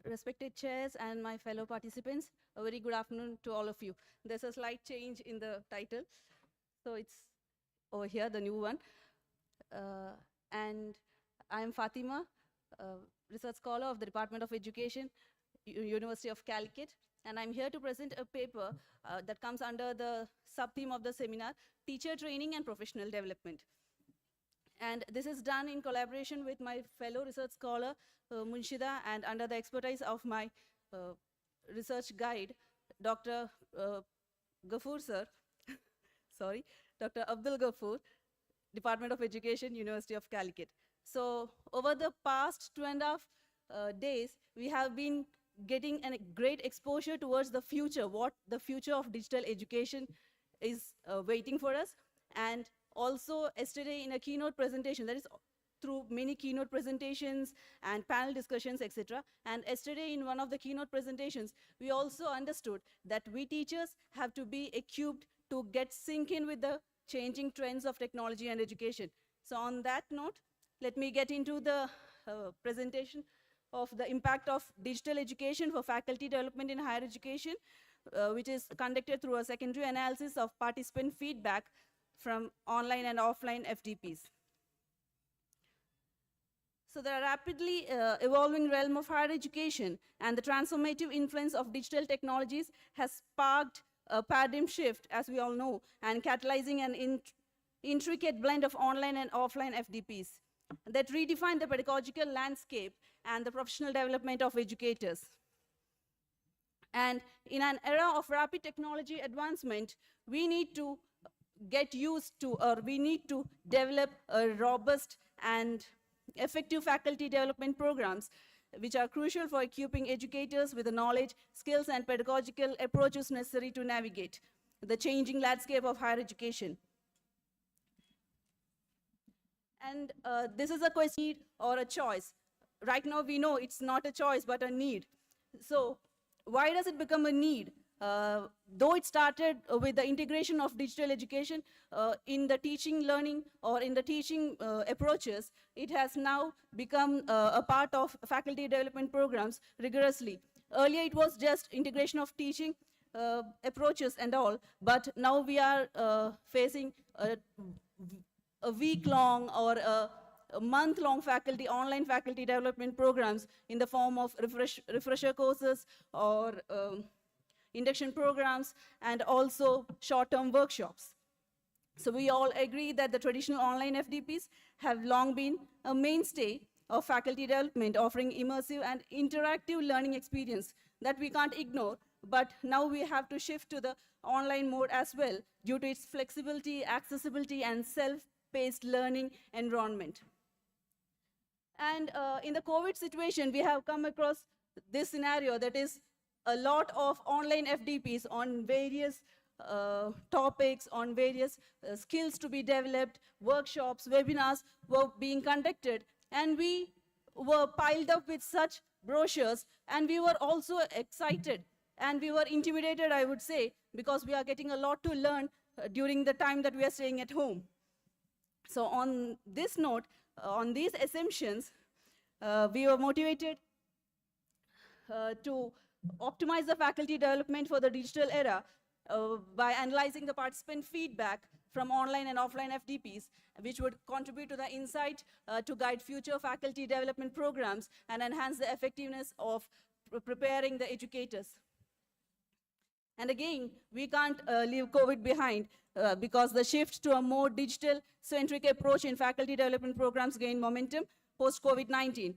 Respected chairs and my fellow participants, a very good afternoon to all of you. There's a slight change in the title. So it's over here, the new one. And I am Fatima, research scholar of the Department of Education, University of Calicut. And I'm here to present a paper that comes under the sub-theme of the seminar, Teacher Training and Professional Development. And this is done in collaboration with my fellow research scholar, Munshida, and under the expertise of my research guide, Dr. Ghafoor sir, sorry, Dr. Abdul Ghafoor, Department of Education, University of Calicut. So over the past 2.5 days, we have been getting a great exposure towards the future, what the future of digital education is waiting for us. And also yesterday in a keynote presentation, that is through many keynote presentations and panel discussions, etc. And yesterday in one of the keynote presentations, we also understood that we teachers have to be equipped to get sync in with the changing trends of technology and education. So on that note, let me get into the presentation of the impact of digital education for faculty development in higher education, which is conducted through a secondary analysis of participant feedback from online and offline FDPs. So the rapidly evolving realm of higher education and the transformative influence of digital technologies has sparked a paradigm shift, as we all know, and catalyzing an intricate blend of online and offline FDPs that redefine the pedagogical landscape and the professional development of educators. And in an era of rapid technology advancement, we need to get used to, or we need to develop a robust and effective faculty development programs, which are crucial for equipping educators with the knowledge, skills, and pedagogical approaches necessary to navigate the changing landscape of higher education. And this is a question or a choice. Right now, we know it's not a choice, but a need. So why does it become a need? Though it started with the integration of digital education in the teaching, learning, or in the teaching approaches, it has now become a part of faculty development programs rigorously. Earlier, it was just integration of teaching approaches and all, but now we are facing a week-long or a month-long online faculty development programs in the form of refresher courses or induction programs, and also short-term workshops. So we all agree that the traditional online FDPs have long been a mainstay of faculty development, offering immersive and interactive learning experience that we can't ignore, but now we have to shift to the online mode as well due to its flexibility, accessibility, and self-paced learning environment. And in the COVID situation, we have come across this scenario, that is a lot of online FDPs on various topics, on various skills to be developed, workshops, webinars were being conducted, and we were piled up with such brochures, and we were also excited, and we were intimidated, I would say, because we are getting a lot to learn during the time that we are staying at home. So on this note, on these assumptions, we were motivated to optimize the faculty development for the digital era by analyzing the participant feedback from online and offline FDPs, which would contribute to the insight to guide future faculty development programs and enhance the effectiveness of preparing the educators. And again, we can't leave COVID behind because the shift to a more digital-centric approach in faculty development programs gained momentum post-COVID-19.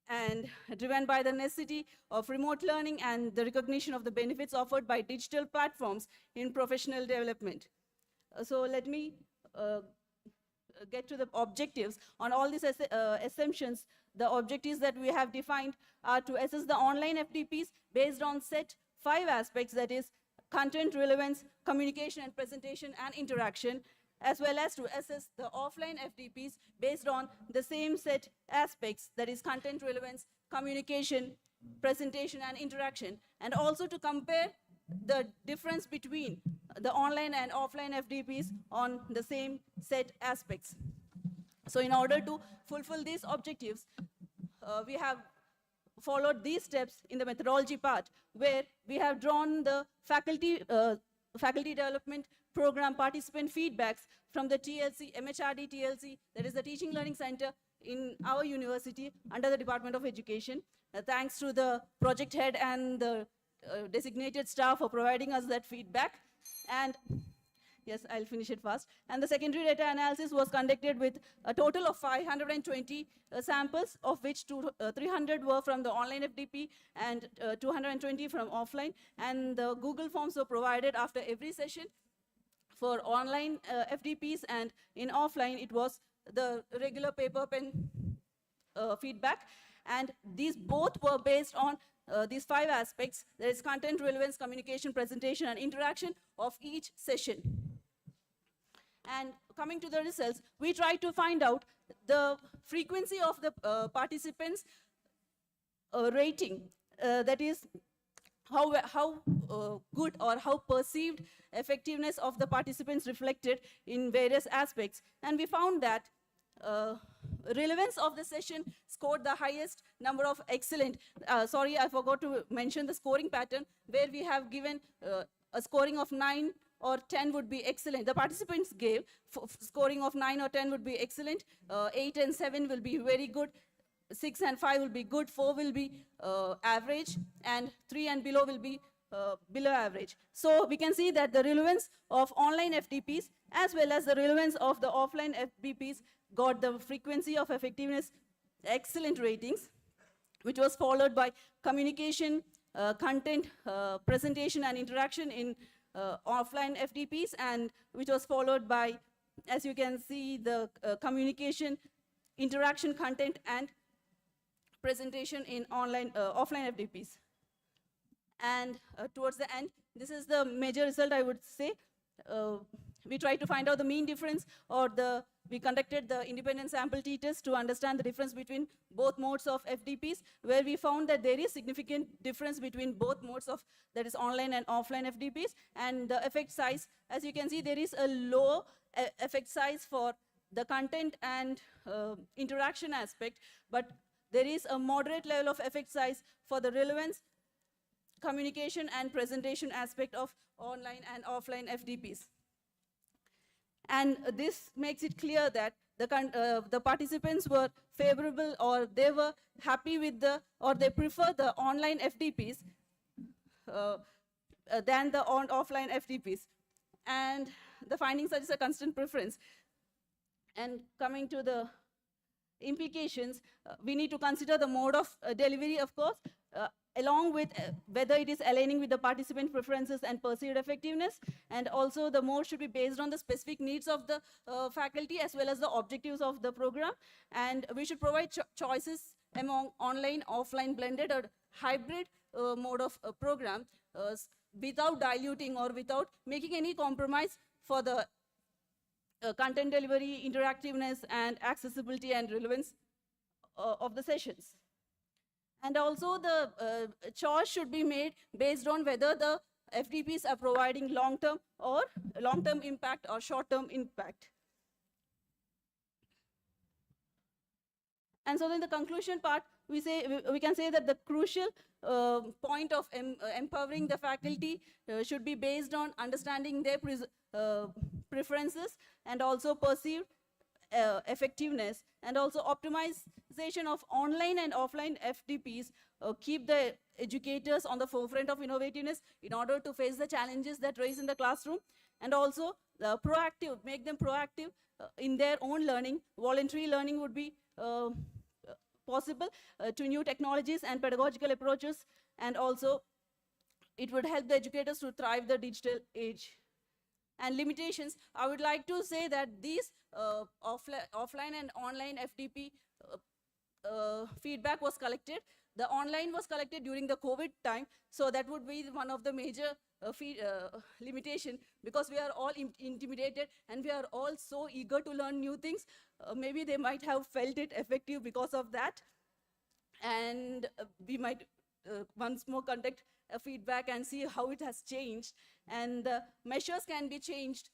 And driven by the necessity of remote learning and the recognition of the benefits offered by digital platforms in professional development. So let me get to the objectives. On all these assumptions, the objectives that we have defined are to assess the online FDPs based on set 5 aspects, that is content, relevance, communication and presentation and interaction, as well as to assess the offline FDPs based on the same set aspects, that is content, relevance, communication, presentation and interaction, and also to compare the difference between the online and offline FDPs on the same set aspects. So in order to fulfill these objectives, we have followed these steps in the methodology part, where we have drawn the faculty faculty development program participant feedbacks from the TLC, MHRD TLC, that is the Teaching Learning Center in our university under the Department of Education. Thanks to the project head and the designated staff for providing us that feedback. And yes, I'll finish it fast. And the secondary data analysis was conducted with a total of 520 samples, of which 300 were from the online FDP and 220 from offline. And the Google Forms were provided after every session for online FDPs, and in offline it was the regular paper pen feedback. And these both were based on these 5 aspects. There is content, relevance, communication, presentation, and interaction of each session. And coming to the results, we try to find out the frequency of the participants' rating, that is how good or how perceived effectiveness of the participants reflected in various aspects. And we found that relevance of the session scored the highest number of excellent. Sorry, I forgot to mention the scoring pattern, where we have given a scoring of 9 or 10 would be excellent. The participants gave scoring of 9 or 10 would be excellent, 8 and 7 will be very good, 6 and 5 will be good, 4 will be average, and 3 and below will be below average. So we can see that the relevance of online FDPs as well as the relevance of the offline FDPs got the frequency of effectiveness excellent ratings, which was followed by communication, content, presentation, and interaction in offline FDPs, and which was followed by, as you can see, the communication, interaction, content, and presentation in online offline FDPs. And towards the end, this is the major result, I would say. We tried to find out the mean difference, or we conducted the independent sample t-test to understand the difference between both modes of FDPs, where we found that there is significant difference between both modes of, that is online and offline FDPs. And the effect size, as you can see, there is a low effect size for the content and interaction aspect, but there is a moderate level of effect size for the relevance, communication, and presentation aspect of online and offline FDPs. And this makes it clear that the participants were favorable, or they were happy with or they prefer the online FDPs than the offline FDPs. And the findings such as a constant preference. And coming to the implications, we need to consider the mode of delivery, of course, along with whether it is aligning with the participant preferences and perceived effectiveness, and also the mode should be based on the specific needs of the faculty as well as the objectives of the program. And we should provide choices among online, offline, blended, or hybrid mode of program without diluting or without making any compromise for the content delivery, interactiveness, and accessibility and relevance of the sessions. And also the choice should be made based on whether the FDPs are providing long-term impact or short-term impact. And so in the conclusion part, we can say that the crucial point of empowering the faculty should be based on understanding their preferences and also perceived effectiveness, and also optimization of online and offline FDPs keep the educators on the forefront of innovativeness in order to face the challenges that rise in the classroom, and also make them proactive in their own learning. Voluntary learning would be possible to new technologies and pedagogical approaches, and also it would help the educators to thrive the digital age. And limitations, I would like to say that these offline and online FDP feedback was collected. The online was collected during the COVID time, so that would be one of the major limitation, because we are all intimidated and we are all so eager to learn new things. Maybe they might have felt it effective because of that, and we might once more conduct a feedback and see how it has changed, and the measures can be changed.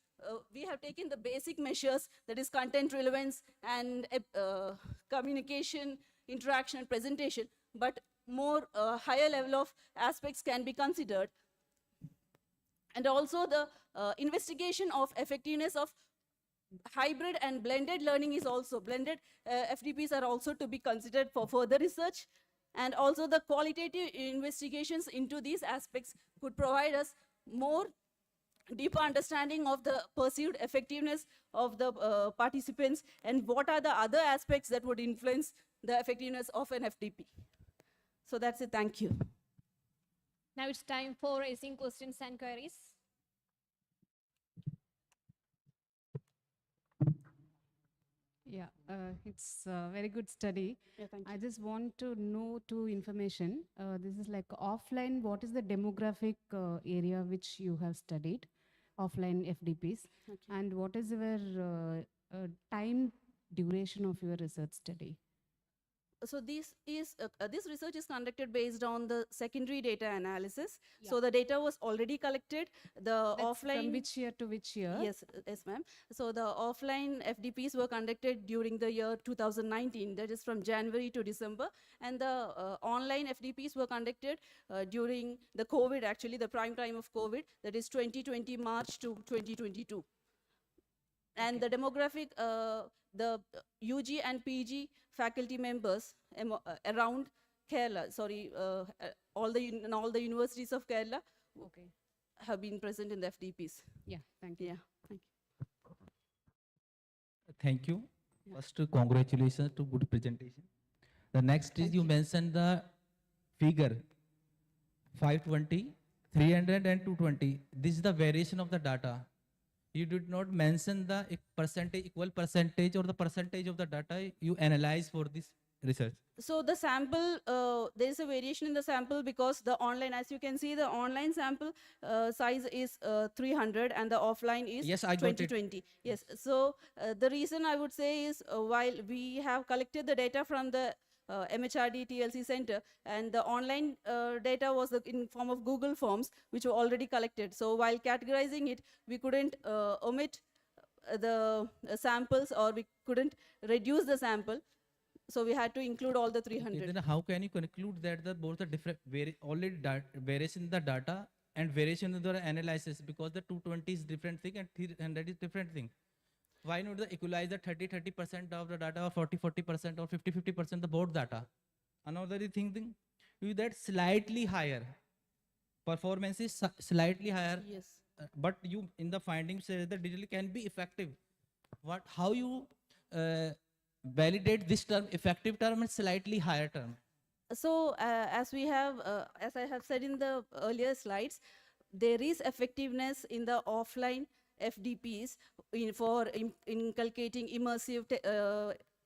We have taken the basic measures, that is content relevance and communication, interaction, and presentation, but more higher level of aspects can be considered. And also the investigation of effectiveness of hybrid and blended learning is also, blended FDPs are also to be considered for further research. And also the qualitative investigations into these aspects could provide us more deeper understanding of the perceived effectiveness of the participants and what are the other aspects that would influence the effectiveness of an FDP. So that's it, thank you. Now it's time for raising questions and queries. Yeah, it's a very good study. Yeah, thank you. I just want to know two information. This is like offline, what is the demographic area which you have studied, offline FDPs? Okay. And what is your time duration of your research study? So this research is conducted based on the secondary data analysis. So the data was already collected. The That's offline from which year to which year? Yes, yes, ma'am. So the offline FDPs were conducted during the year 2019, that is from January to December, and the online FDPs were conducted during the COVID, actually the prime time of COVID, that is 2020 March to 2022. And the demographic, the UG and PG faculty members around Kerala, sorry, all the universities of Kerala have been present in the FDPs. Yeah, thank you. Yeah, thank you. Thank you. First, congratulations to good presentation. The next is you mentioned the figure 520, 300 and 220. This is the variation of the data. You did not mention the equal percentage or the percentage of the data you analyze for this research. So the sample, there is a variation in the sample because the online, as you can see, the online sample size is 300 and the offline is Yes, I got it. 2020. Yes, so the reason I would say is while we have collected the data from the MHRD TLC center and the online data was in form of Google Forms which were already collected. So while categorizing it, we couldn't omit the samples or we couldn't reduce the sample. So we had to include all the 300. Okay, then how can you conclude that the both the different variation in the data and variation in the analysis, because the 220 is different thing and 300 is different thing? Why not the equalize the 30% of the data or 40% or 50% the both data? Another thing with that slightly higher performance is slightly higher. Yes. But you in the findings say that digital can be effective. How you validate this term, effective term and slightly higher term? So as we have, as I have said in the earlier slides, there is effectiveness in the offline FDPs for inculcating immersive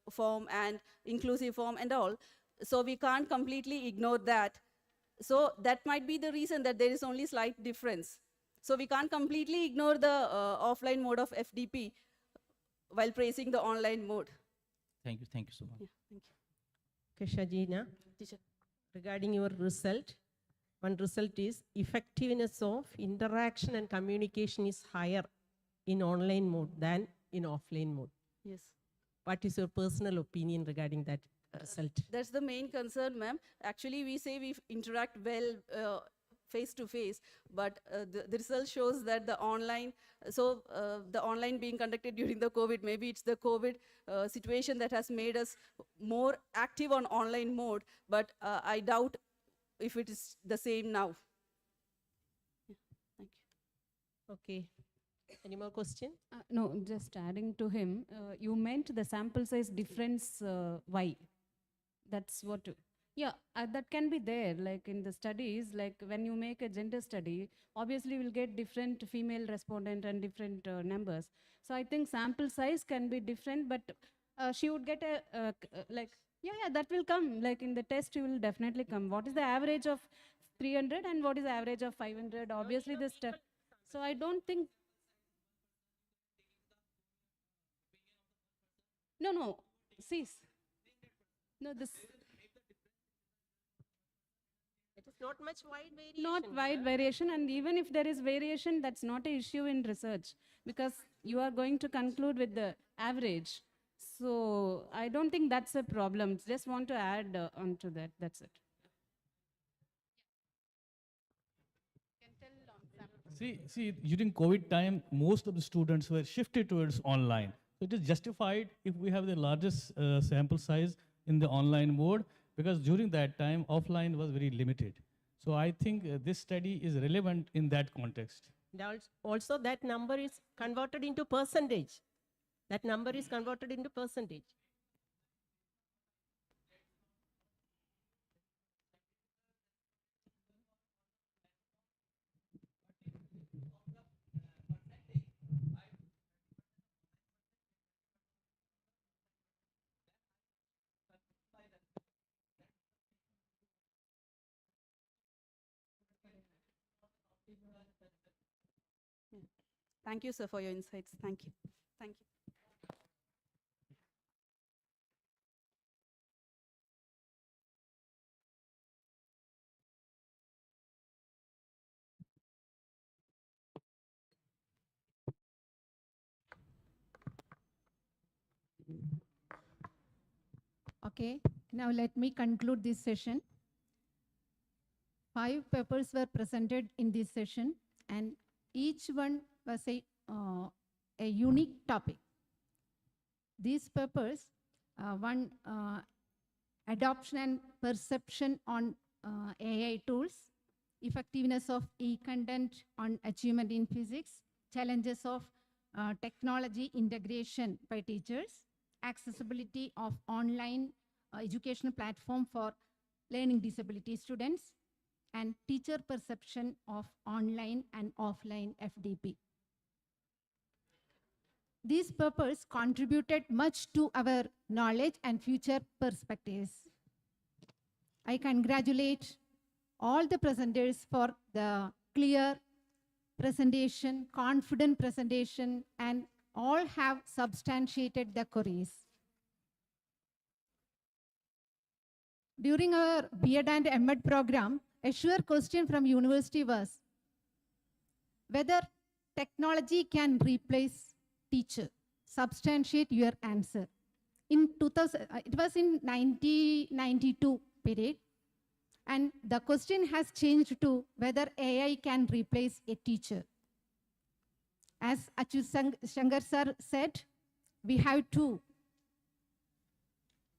form and inclusive form and all. So we can't completely ignore that. So that might be the reason that there is only slight difference. So we can't completely ignore the offline mode of FDP while praising the online mode. Thank you so much. Yeah, thank you. Okay, Shajina, Teacher. regarding your result, one result is effectiveness of interaction and communication is higher in online mode than in offline mode. Yes. What is your personal opinion regarding that result? That's the main concern, ma'am. Actually, we say we interact well face to face, but the result shows that the online, the online being conducted during the COVID, maybe it's the COVID situation that has made us more active on online mode, but I doubt if it is the same now. Yeah, thank you. Okay. Any more question? No, just adding to him, you meant the sample size difference, why? That's what, yeah, that can be there, like in the studies, like when you make a gender study, obviously we'll get different female respondent and different numbers. So I think sample size can be different, but she would get a, like, yeah, that will come, like in the test you will definitely come. What is the average of 300 and what is the average of 500? Obviously this step. So I don't think, no, see, no, this, It is not much wide variation. not wide variation, and even if there is variation, that's not an issue in research because you are going to conclude with the average. So I don't think that's a problem. Just want to add on to that. That's it. See, during COVID time, most of the students were shifted towards online. So it is justified if we have the largest sample size in the online mode, because during that time, offline was very limited. So I think this study is relevant in that context. Also, that number is converted into percentage. That number is converted into percentage. Thank you, sir, for your insights. Thank you. Thank you. Okay, now let me conclude this session. 5 papers were presented in this session, and each one was a unique topic. These papers, one adoption and perception on AI tools, effectiveness of e-content on achievement in physics, challenges of technology integration by teachers, accessibility of online educational platform for learning disability students, and teacher perception of online and offline FDP. These papers contributed much to our knowledge and future perspectives. I congratulate all the presenters for the clear presentation, confident presentation, and all have substantiated the queries. During our B.Ed and M.Ed program, a sure question from university was whether technology can replace teacher. Substantiate your answer. In 2000, it was in 1992 period, and the question has changed to whether AI can replace a teacher. As Achyut Shankar sir said, we have to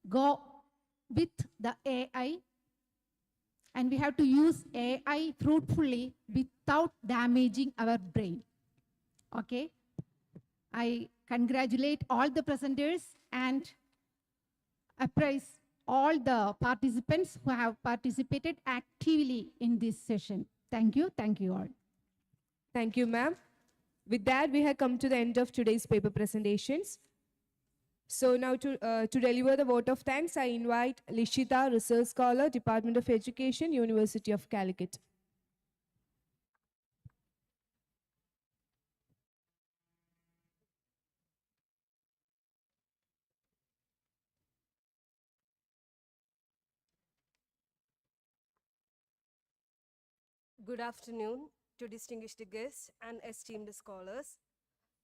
go with the AI, and we have to use AI fruitfully without damaging our brain. Okay? I congratulate all the presenters and appraise all the participants who have participated actively in this session. Thank you all. Thank you, ma'am. With that, we have come to the end of today's paper presentations. So now to deliver the vote of thanks, I invite Lishita, Research Scholar, Department of Education, University of Calicut. Good afternoon to distinguished guests and esteemed scholars.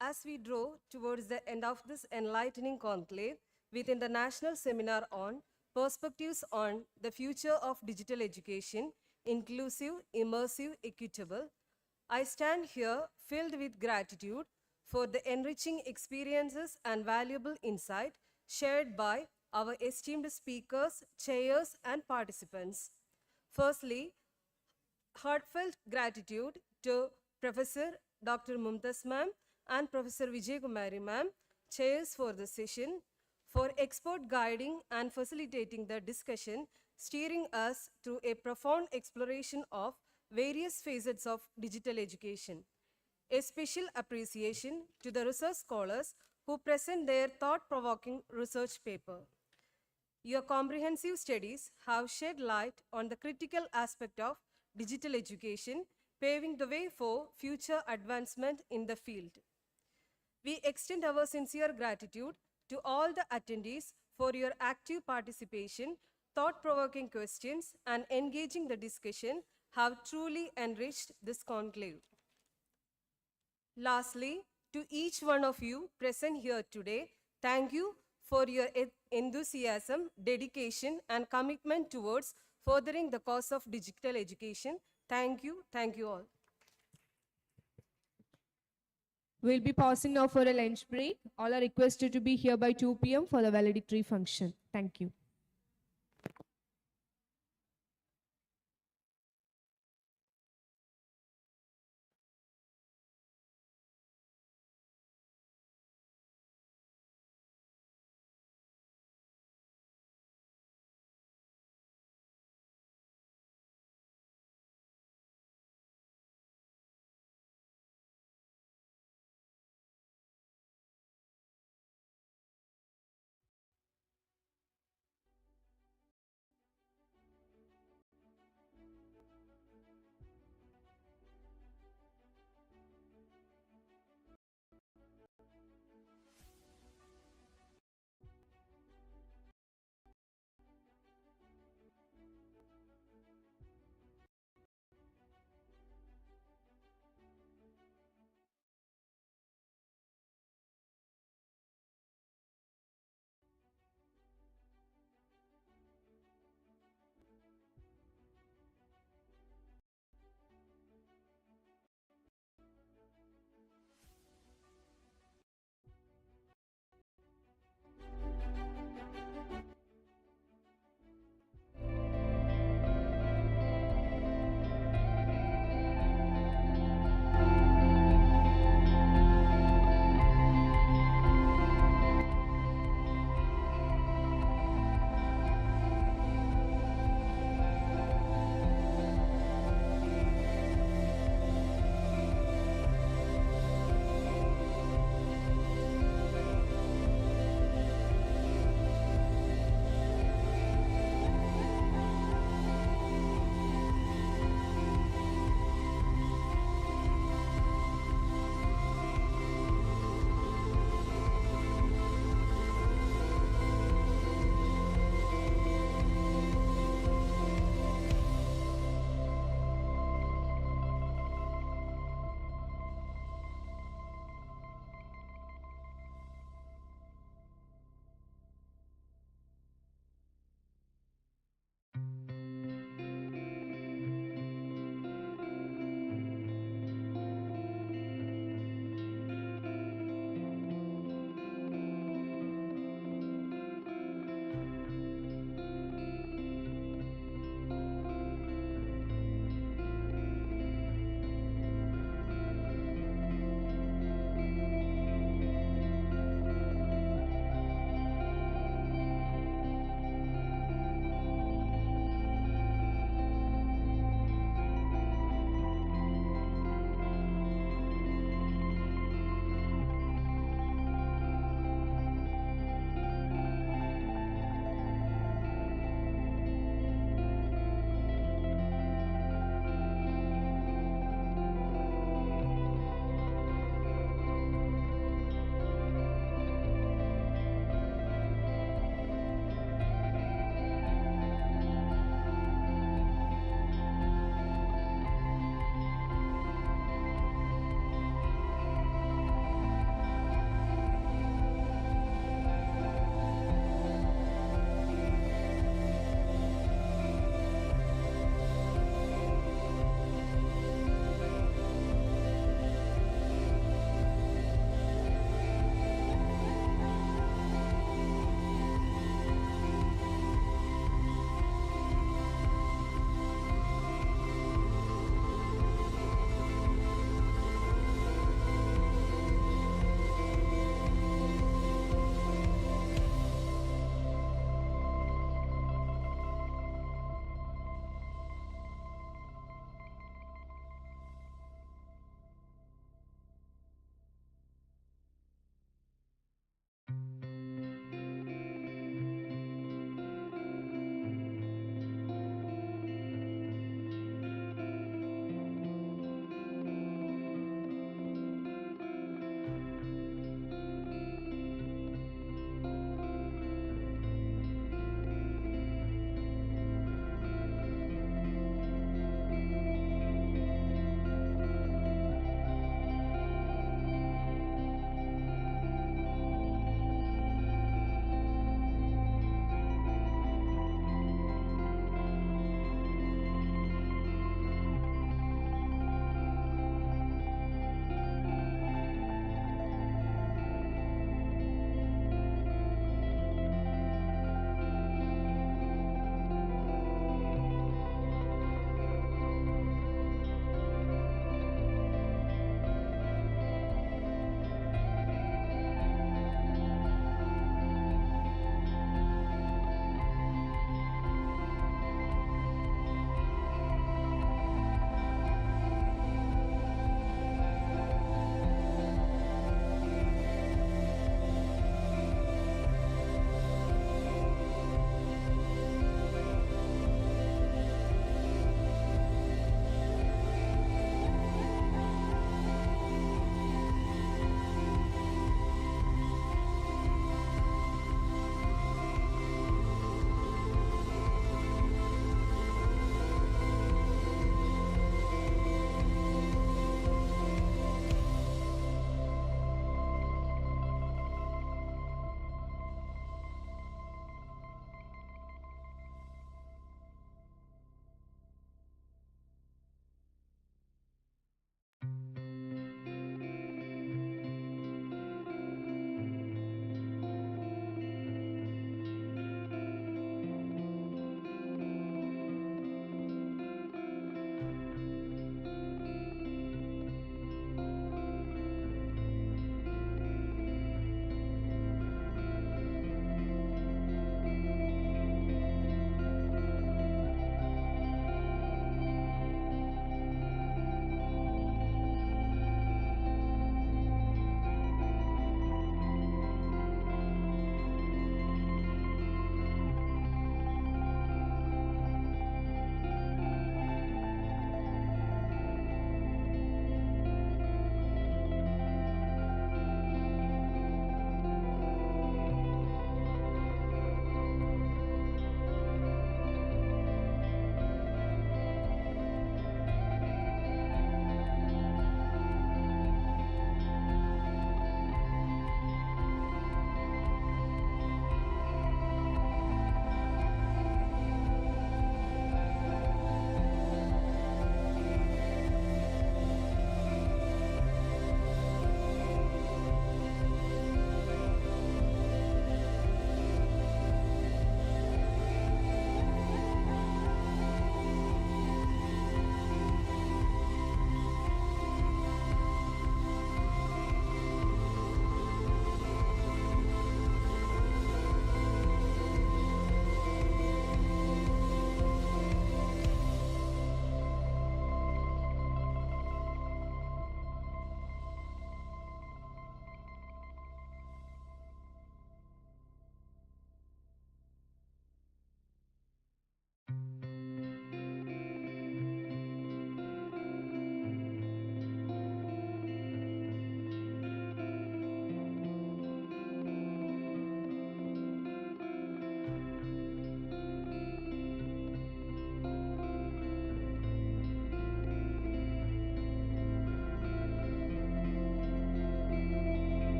As we draw towards the end of this enlightening conclave within the National Seminar on Perspectives on the Future of Digital Education, Inclusive, Immersive, Equitable, I stand here filled with gratitude for the enriching experiences and valuable insight shared by our esteemed speakers, chairs, and participants. Firstly, heartfelt gratitude to Professor Dr. Mumtaz ma'am and Professor Vijay Kumari ma'am, chairs for the session, for expert guiding and facilitating the discussion, steering us through a profound exploration of various facets of digital education. A special appreciation to the research scholars who present their thought-provoking research paper. Your comprehensive studies have shed light on the critical aspect of digital education, paving the way for future advancement in the field. We extend our sincere gratitude to all the attendees for your active participation, thought-provoking questions, and engaging the discussion have truly enriched this conclave. Lastly, to each one of you present here today, thank you for your enthusiasm, dedication, and commitment towards furthering the cause of digital education. Thank you all. We'll be pausing now for a lunch break. All are requested to be here by 2 p.m. for the valedictory function. Thank you.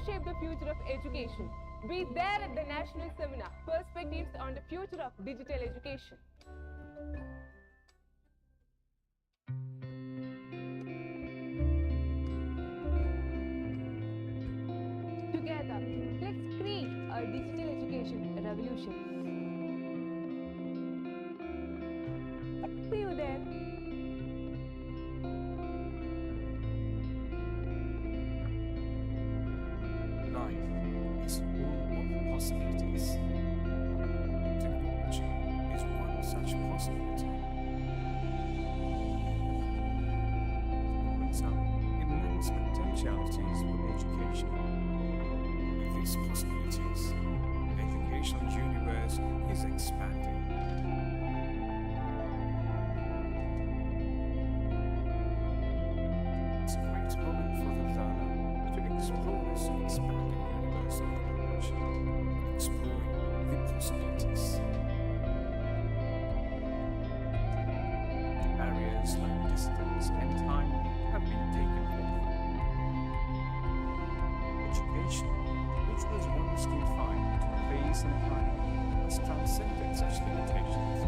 shape the future of education. Be there at the National Seminar, Perspectives on the Future of Digital Education. Together, let's create a digital education revolution. See you there. Life is full of possibilities. Technology is one such possibility. With some immense potentialities for education. With these possibilities, the educational universe is expanding. It's a great moment for the learner to explore this expanding universe of knowledge, exploring the possibilities. Barriers like distance and time have been taken off. Education, which was once confined to place and time, has transcended such limitations.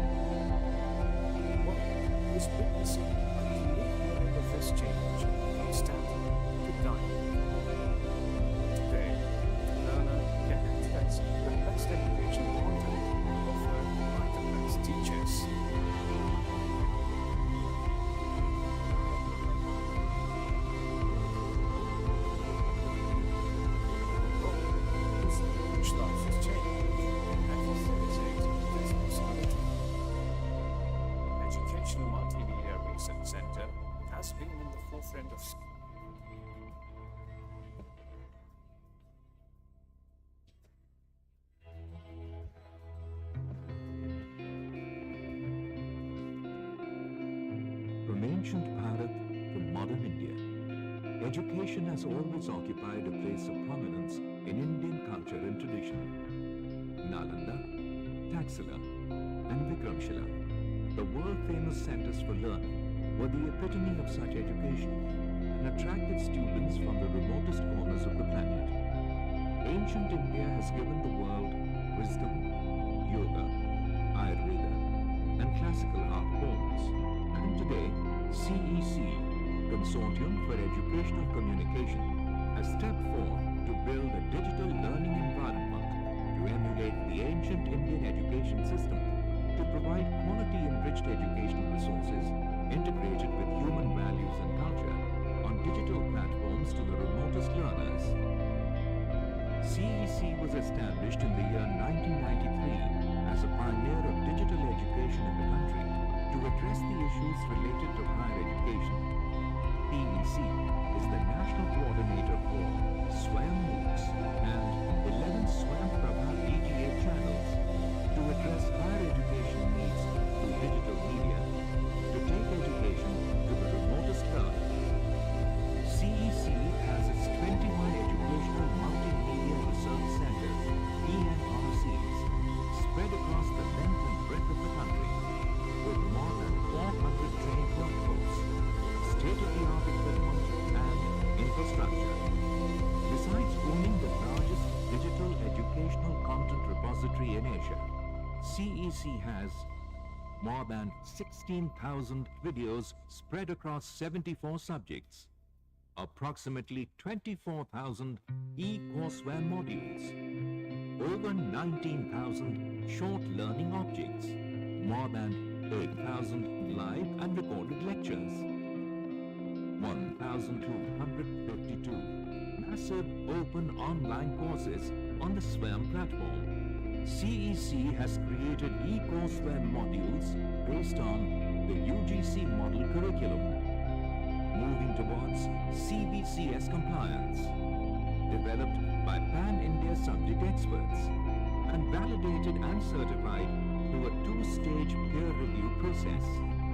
The world is witnessing a complete moment of this change from standing to dining. Today, the learner can access the best educational content offered by the best teachers. Which life has changed and facilitated this possibility. Educational Multimedia Research Center has been in the forefront of From ancient Bharat to modern India, education has always occupied a place of prominence in Indian culture and tradition. Nalanda, Taxila, and Vikramshila, the world-famous centers for learning, were the epitome of such education and attracted students from the remotest corners of the planet. Ancient India has given the world wisdom, yoga, Ayurveda, and classical art forms. And today, CEC, Consortium for Educational Communication, has stepped forth to build a digital learning environment to emulate the ancient Indian education system, to provide quality-enriched educational resources integrated with human values and culture on digital platforms to the remotest learners. CEC was established in the year 1993 as a pioneer of digital education in the country to address the issues related to higher education. PEC is the national coordinator for SWAYAM MOOCs and 11 SWAYAM Prabha PTA channels to address higher education needs through digital media, to take education to the remotest learner. CEC has its 21 educational multimedia research centers, EMRCs, spread across the length and breadth of the country, with more than 400 trained workforce, state-of-the-art equipment, and infrastructure. Besides owning the largest digital educational content repository in Asia, CEC has more than 16,000 videos spread across 74 subjects, approximately 24,000 e-courseware modules, over 19,000 short learning objects, more than 8,000 live and recorded lectures, 1,252 massive open online courses on the SWAYAM platform. CEC has created e-courseware modules based on the UGC model curriculum, moving towards CBCS compliance, developed by Pan-India subject experts, and validated and certified through a two-stage peer review process.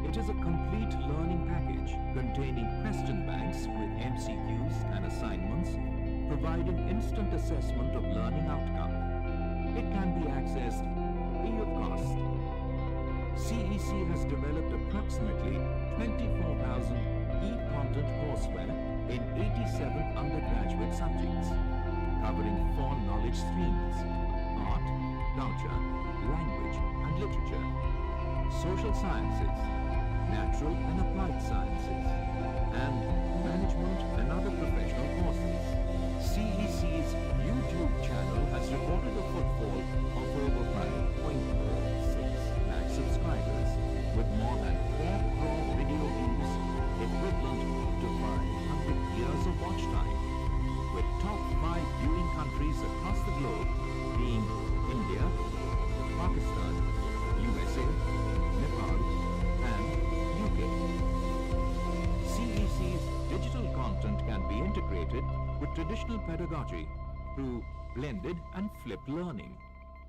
It is a complete learning package containing question banks with MCQs and assignments, providing instant assessment of learning outcome. It can be accessed free of cost. CEC has developed approximately 24,000 e-content courseware in 87 undergraduate subjects. covering 4 knowledge streams: art, culture, language and literature, social sciences, natural and applied sciences, and management and other professional courses. CEC's YouTube channel has reported a footfall of over 5.46 lakh subscribers, with more than 4 crore video views, equivalent to 500 years of watch time, with top 5 viewing countries across the globe being India, Pakistan, USA, Nepal, and UK. CEC's digital content can be integrated with traditional pedagogy through blended and flipped learning,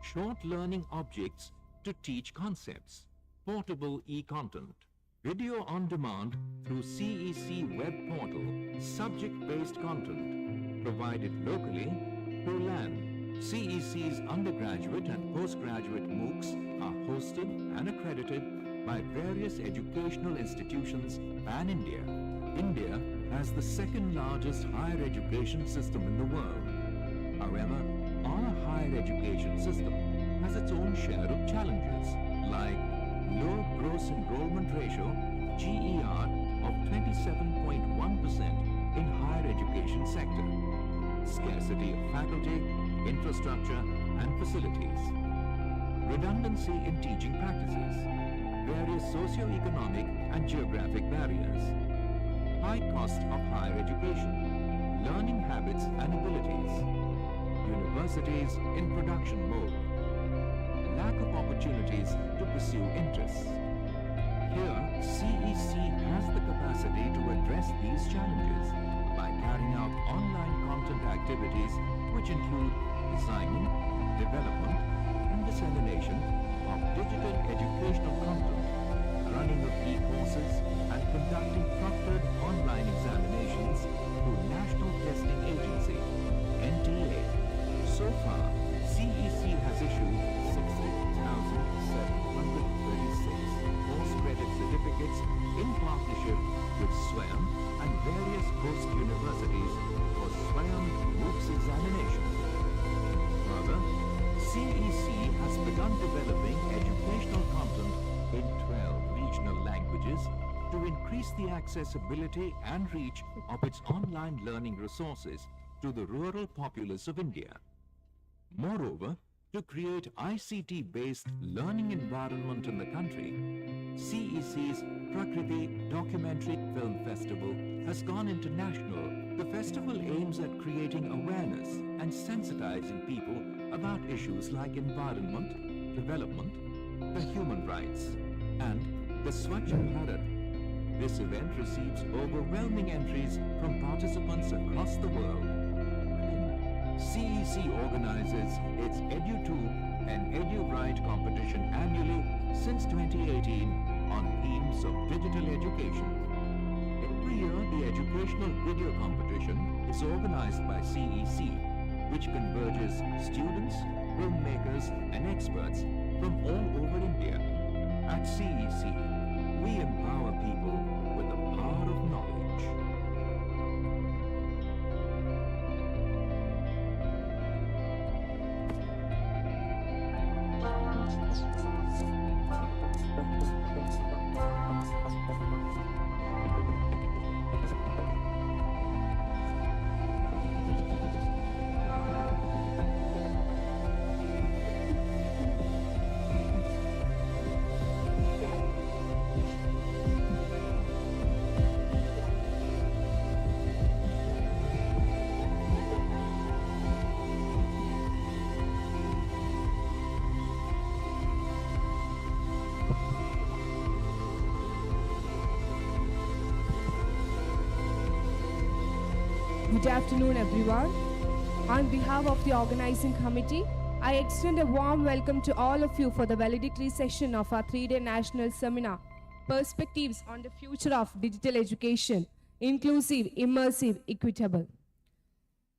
short learning objects to teach concepts, portable e-content, video on demand through CEC web portal, subject-based content provided locally through LAN. CEC's undergraduate and postgraduate MOOCs are hosted and accredited by various educational institutions pan-India. India has the second largest higher education system in the world. However, our higher education system has its own share of challenges, like low gross enrollment ratio GER of 27.1% in higher education sector, scarcity of faculty, infrastructure and facilities, redundancy in teaching practices, various socio-economic and geographic barriers, high cost of higher education, learning habits and abilities, universities in production mode, lack of opportunities to pursue interests. Here, CEC has the capacity to address these challenges by carrying out online content activities which include designing, development and dissemination of digital educational content, running of e-courses and conducting proctored online examinations through National Testing Agency, NTA. So far, CEC has issued 60,736 post-credit certificates in partnership with SWAYAM and various post-universities for SWAYAM MOOCs examination. Further, CEC has begun developing educational content in 12 regional languages to increase the accessibility and reach of its online learning resources to the rural populace of India. Moreover, to create ICT-based learning environment in the country, CEC's Prakriti Documentary Film Festival has gone international. The festival aims at creating awareness and sensitizing people about issues like environment, development, the human rights, and the Swachh Bharat. This event receives overwhelming entries from participants across the world. CEC organizes its EduTube and EduRight competition annually since 2018 on themes of digital education. Every year, the educational video competition is organized by CEC, which converges students, filmmakers, and experts from all over India. At CEC, we empower people with the power of knowledge. Good afternoon, everyone. On behalf of the organizing committee, I extend a warm welcome to all of you for the valedictory session of our 3-day national seminar, Perspectives on the Future of Digital Education, Inclusive, Immersive, Equitable.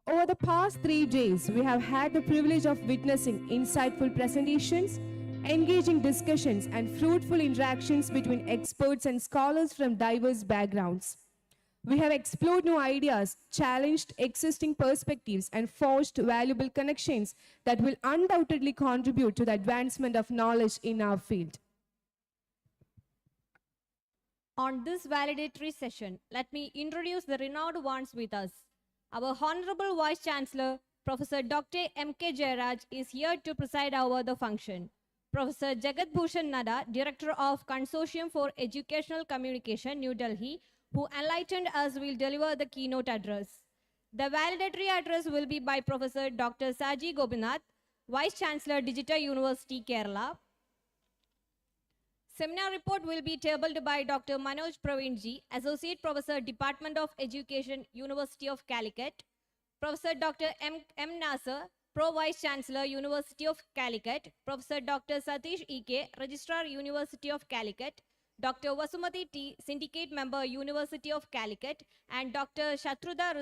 Over the past 3 days, we have had the privilege of witnessing insightful presentations, engaging discussions, and fruitful interactions between experts and scholars from diverse backgrounds. We have explored new ideas, challenged existing perspectives, and forged valuable connections that will undoubtedly contribute to the advancement of knowledge in our field. On this validatory session, let me introduce the renowned ones with us. Our Honorable Vice Chancellor, Professor Dr. M.K. Jairaj, is here to preside over the function. Professor Jagat Bhushan Nada, Director of Consortium for Educational Communication, New Delhi, who enlightened us, will deliver the keynote address. The validatory address will be by Professor Dr. Saji Gopinath, Vice Chancellor, Digital University, Kerala. Seminar report will be tabled by Dr. Manoj Praveenji, Associate Professor, Department of Education, University of Calicut. Professor Dr. M. Nasser, Pro Vice Chancellor, University of Calicut. Professor Dr. Satish E.K., Registrar, University of Calicut. Dr. Vasumati T., Syndicate Member, University of Calicut. And Dr. Shatruda,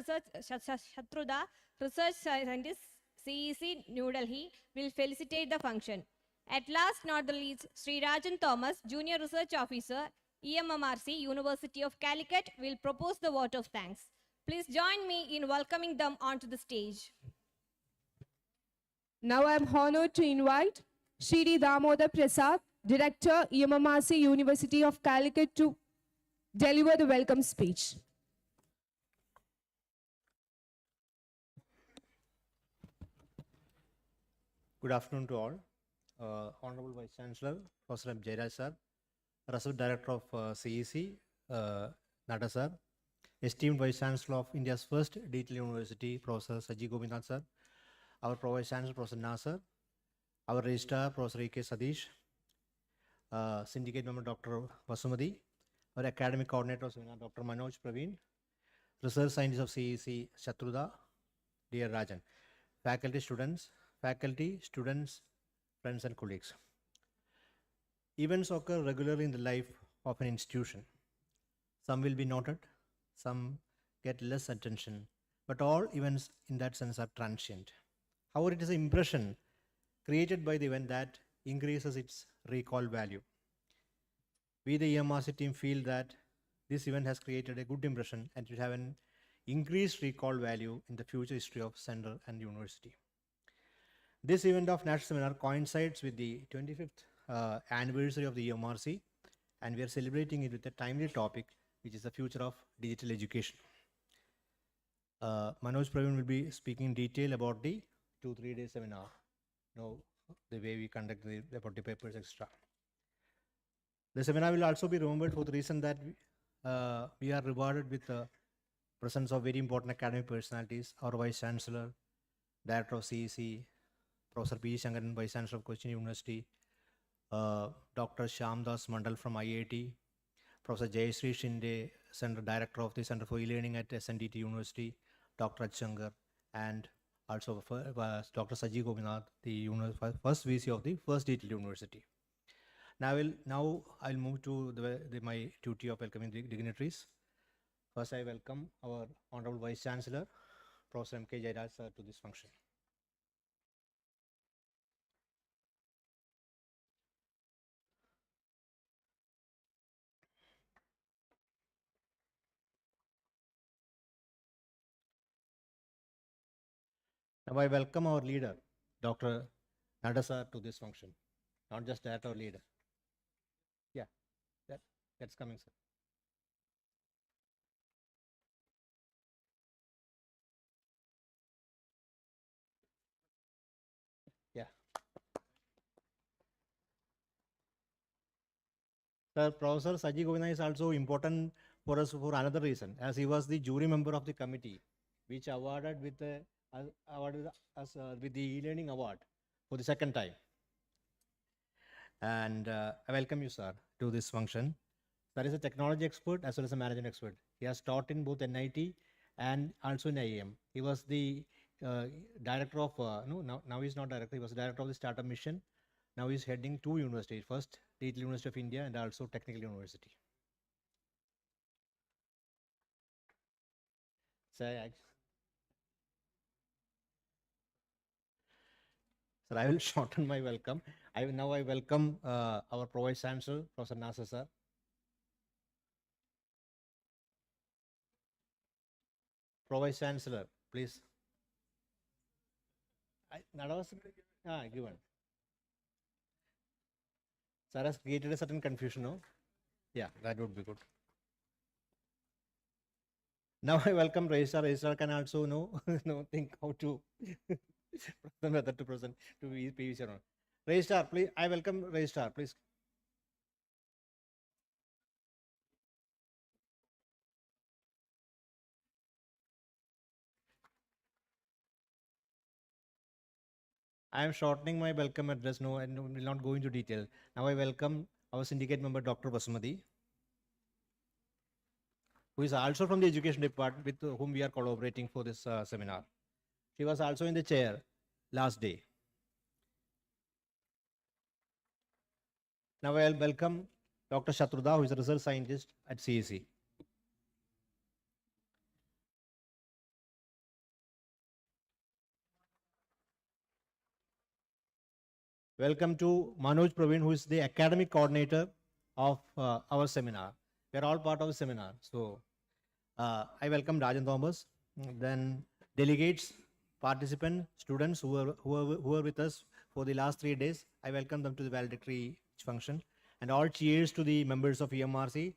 Research Scientist, CEC, New Delhi, will felicitate the function. At last not the least, Sri Rajan Thomas, Junior Research Officer, EMMRC, University of Calicut, will propose the vote of thanks. Please join me in welcoming them onto the stage. Now I am honored to invite Shri Damodar Prasad, Director, EMMRC, University of Calicut, to deliver the welcome speech. Good afternoon to all. Honorable Vice Chancellor, Professor M. Jairaj sir, Reserve Director of CEC, Nada sir, esteemed Vice Chancellor of India's first digital university, Professor Saji Gopinath sir, our Pro Vice Chancellor, Professor Nasser, our Registrar, Professor E.K. Sadish, Syndicate Member, Dr. Vasumati, our Academic Coordinator, Dr. Manoj Praveen, Research Scientist of CEC, Shatruda, dear Rajan, faculty, students, friends and colleagues. Events occur regularly in the life of an institution. Some will be noted, some get less attention, but all events in that sense are transient. However, it is an impression created by the event that increases its recall value. We, the EMRC team, feel that this event has created a good impression and it will have an increased recall value in the future history of center and university. This event of National Seminar coincides with the 25th anniversary of the EMRC, and we are celebrating it with a timely topic, which is the future of digital education. Manoj Praveen will be speaking in detail about the 2-3 day seminar, the way we conduct about the papers, etc. The seminar will also be remembered for the reason that we are rewarded with the presence of very important academic personalities, our Vice Chancellor, Director of CEC, Professor P. Shankaran, Vice Chancellor of Cochin University, Dr. Shyamdas Mandal from IIT, Professor Jayashree Shinde, Director of the Center for E-Learning at SNDT University, Dr. Achankar, and also Dr. Saji Gopinath, the first VC of the first digital university. Now I'll move to my duty of welcoming the dignitaries. First, I welcome our Honorable Vice Chancellor, Professor M.K. Jairaj sir, to this function. Now I welcome our leader, Dr. Nada sir, to this function. Not just that, our leader. Yeah, that's coming, sir. Yeah. Sir, Professor Saji Govina is also important for us for another reason, as he was the jury member of the committee, which awarded us with the e-learning award for the second time. And I welcome you, sir, to this function. Sir is a technology expert as well as a management expert. He has taught in both NIT and also in IIM. He was the director of, now he's not director, he was director of the startup mission. Now he's heading two universities, first Digital University of India and also Technical University. Sir, I will shorten my welcome. I welcome our Pro Vice Chancellor, Professor Nasser sir. Pro Vice Chancellor, please. That was given. Sir has created a certain confusion, no? Yeah, that would be good. Now I welcome Registrar. Registrar can also know think how to whether to present to PVC or not. Registrar, please. I welcome Registrar, please. I am shortening my welcome address. No, and will not go into detail. Now I welcome our syndicate member, Dr. Basmati, who is also from the education department with whom we are collaborating for this seminar. She was also in the chair last day. Now I will welcome Dr. Shatruda, who is a research scientist at CEC. Welcome to Manoj Praveen, who is the academic coordinator of our seminar. We are all part of the seminar. So I welcome Rajan Thomas, then delegates, participants, students who are with us for the last 3 days. I welcome them to the valedictory function, and all cheers to the members of EMRC.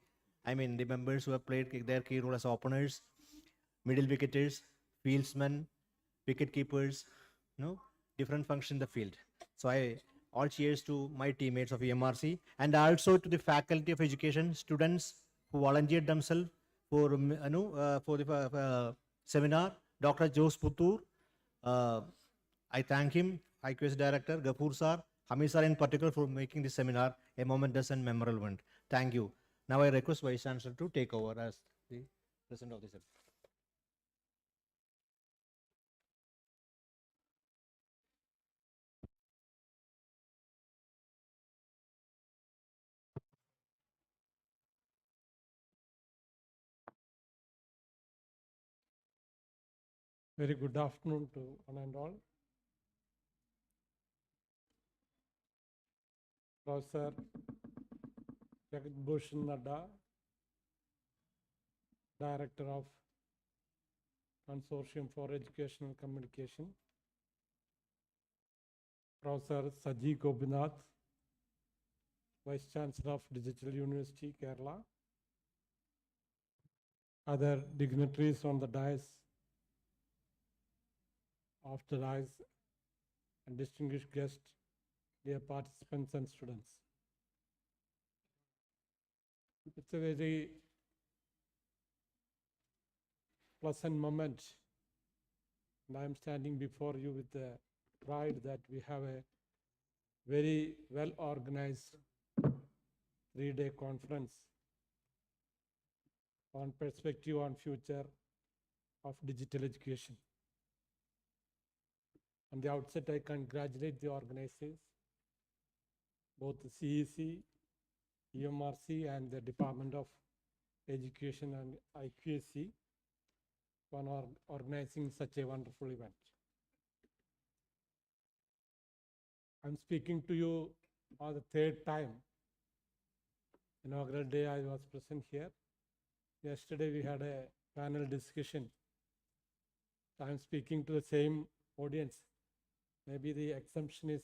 I mean the members who have played their key role as openers, middle wicketers, fieldsmen, wicket keepers, different function in the field. So all cheers to my teammates of EMRC, and also to the faculty of education, students who volunteered themselves for the seminar. Dr. Jose Puttur, I thank him, IQS Director, Gapur sir, Hamid sir in particular for making this seminar a momentous and memorable one. Thank you. Now I request Vice Chancellor to take over as the president of the seminar. Very good afternoon to one and all. Professor Jagat Bhushan Nadda, Director of Consortium for Educational Communication. Professor Saji Gopinath, Vice Chancellor of Digital University, Kerala. Other dignitaries on the dais, after dais, and distinguished guests, dear participants and students. It's a very pleasant moment, and I am standing before you with the pride that we have a very well organized 3-day conference on perspective on future of digital education. On the outset, I congratulate the organizers, both the CEC, EMRC, and the Department of Education and IQSC for organizing such a wonderful event. I'm speaking to you for the 3rd time. Inaugural day I was present here. Yesterday we had a panel discussion. I'm speaking to the same audience. Maybe the exemption is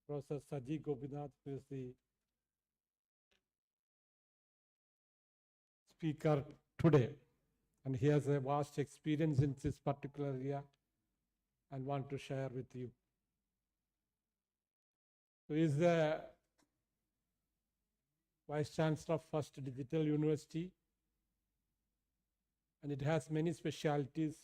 Professor Saji Gopinath, who is the speaker today. And he has a vast experience in this particular area and want to share with you. So he is the Vice Chancellor of First Digital University, and it has many specialities.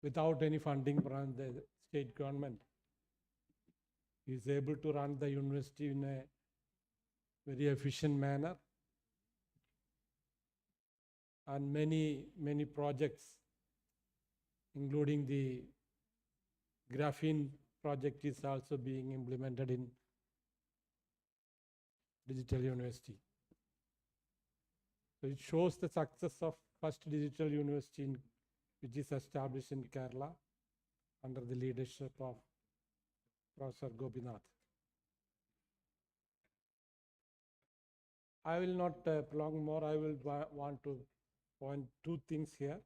Without any funding from the state government, he is able to run the university in a very efficient manner, and many projects, including the graphene project, is also being implemented in Digital University. So it shows the success of First Digital University, which is established in Kerala under the leadership of Professor Gopinath. I will not prolong more. I will want to point two things here.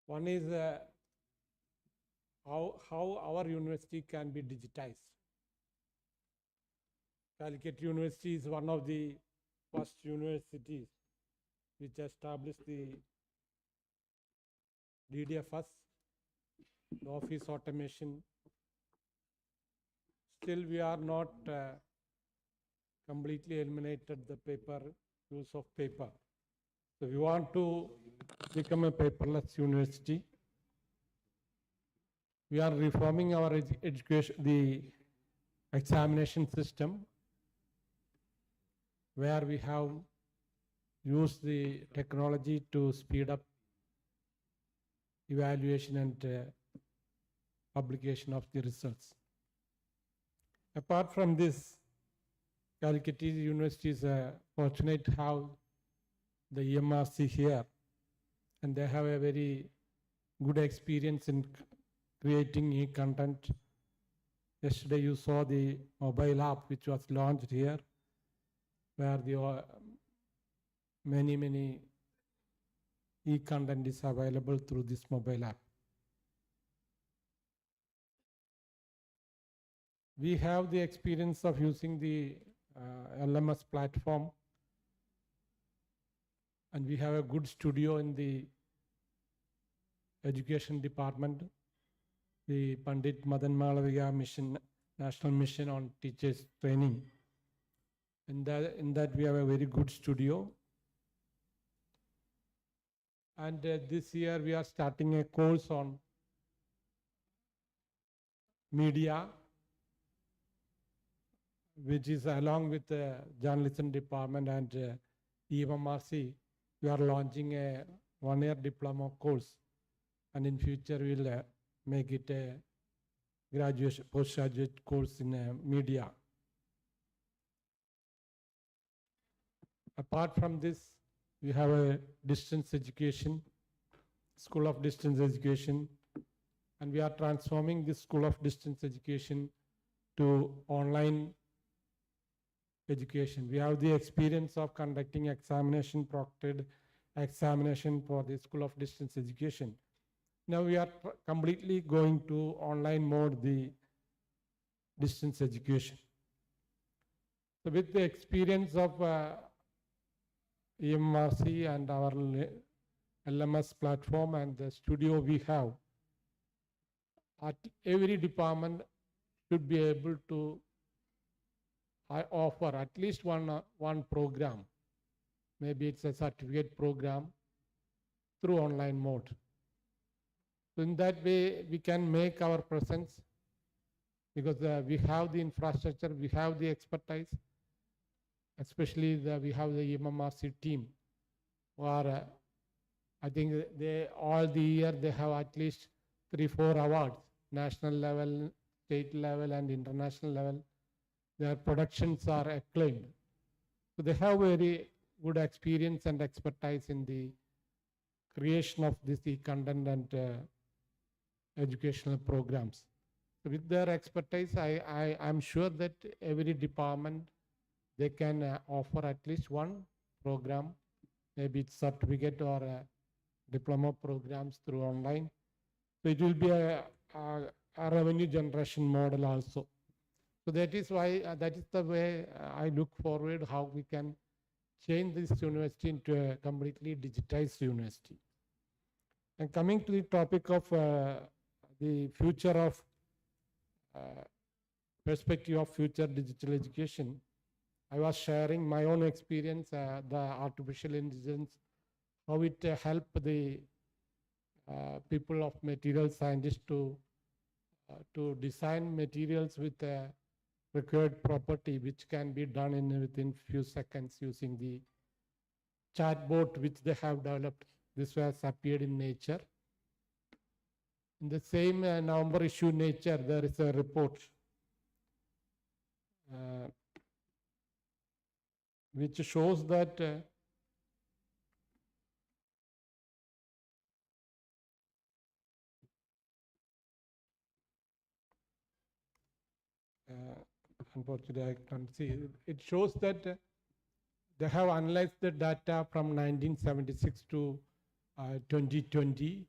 One is how our university can be digitized. Calicut University is one of the first universities which established the DDFS, the office automation. Still, we are not completely eliminated the use of paper. So we want to become a paperless university. We are reforming our education, the examination system, where we have used the technology to speed up evaluation and publication of the results. Apart from this, Calicut University is fortunate to have the EMRC here, and they have a very good experience in creating e-content. Yesterday you saw the mobile app which was launched here, where the many e-content is available through this mobile app. We have the experience of using the LMS platform, and we have a good studio in the education department, the Pandit Madan Malaviya mission, National Mission on Teachers Training. In that we have a very good studio. And this year we are starting a course on media, which is along with the journalism department and EMRC. We are launching a one-year diploma course, and in future we'll make it a graduation, postgraduate course in media. Apart from this, we have a distance education, School of Distance Education, and we are transforming this School of Distance Education to online education. We have the experience of conducting examination, proctored examination for the School of Distance Education. Now we are completely going to online mode, the distance education. So with the experience of EMRC and our LMS platform and the studio we have, at every department should be able to offer at least one program. Maybe it's a certificate program through online mode. So in that way, we can make our presence, because we have the infrastructure, we have the expertise, especially we have the EMRC team, where I think all the year they have at least 3-4 awards, national level, state level and international level. Their productions are acclaimed. So they have very good experience and expertise in the creation of this e-content and educational programs. So with their expertise, I'm sure that every department, they can offer at least one program, maybe it's certificate or diploma programs through online. So it will be a revenue generation model also. So that is why, that is the way I look forward how we can change this university into a completely digitized university. And coming to the topic of the future of perspective of future digital education, I was sharing my own experience, the artificial intelligence, how it helped the people of material scientists to design materials with required property, which can be done within few seconds using the chatbot which they have developed. This was appeared in Nature. In the same November issue Nature, there is a report which shows that unfortunately I can't see. It shows that They have analyzed the data from 1976 to 2020,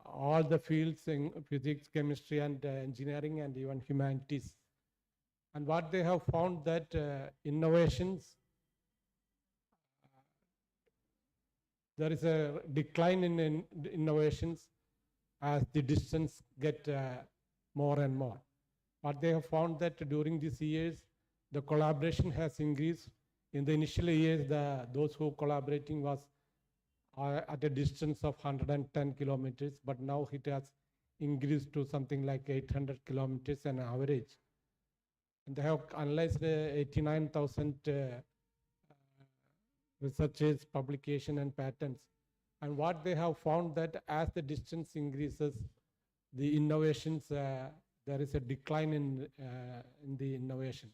all the fields in physics, chemistry, and engineering, and even humanities. And what they have found that innovations, there is a decline in innovations as the distance get more and more. But they have found that during these years, the collaboration has increased. In the initial years, those who collaborating was at a distance of 110 kilometers, but now it has increased to something like 800 kilometers on average. And they have analyzed 89,000 researches, publication, and patents. And what they have found that as the distance increases, the innovations, there is a decline in the innovation.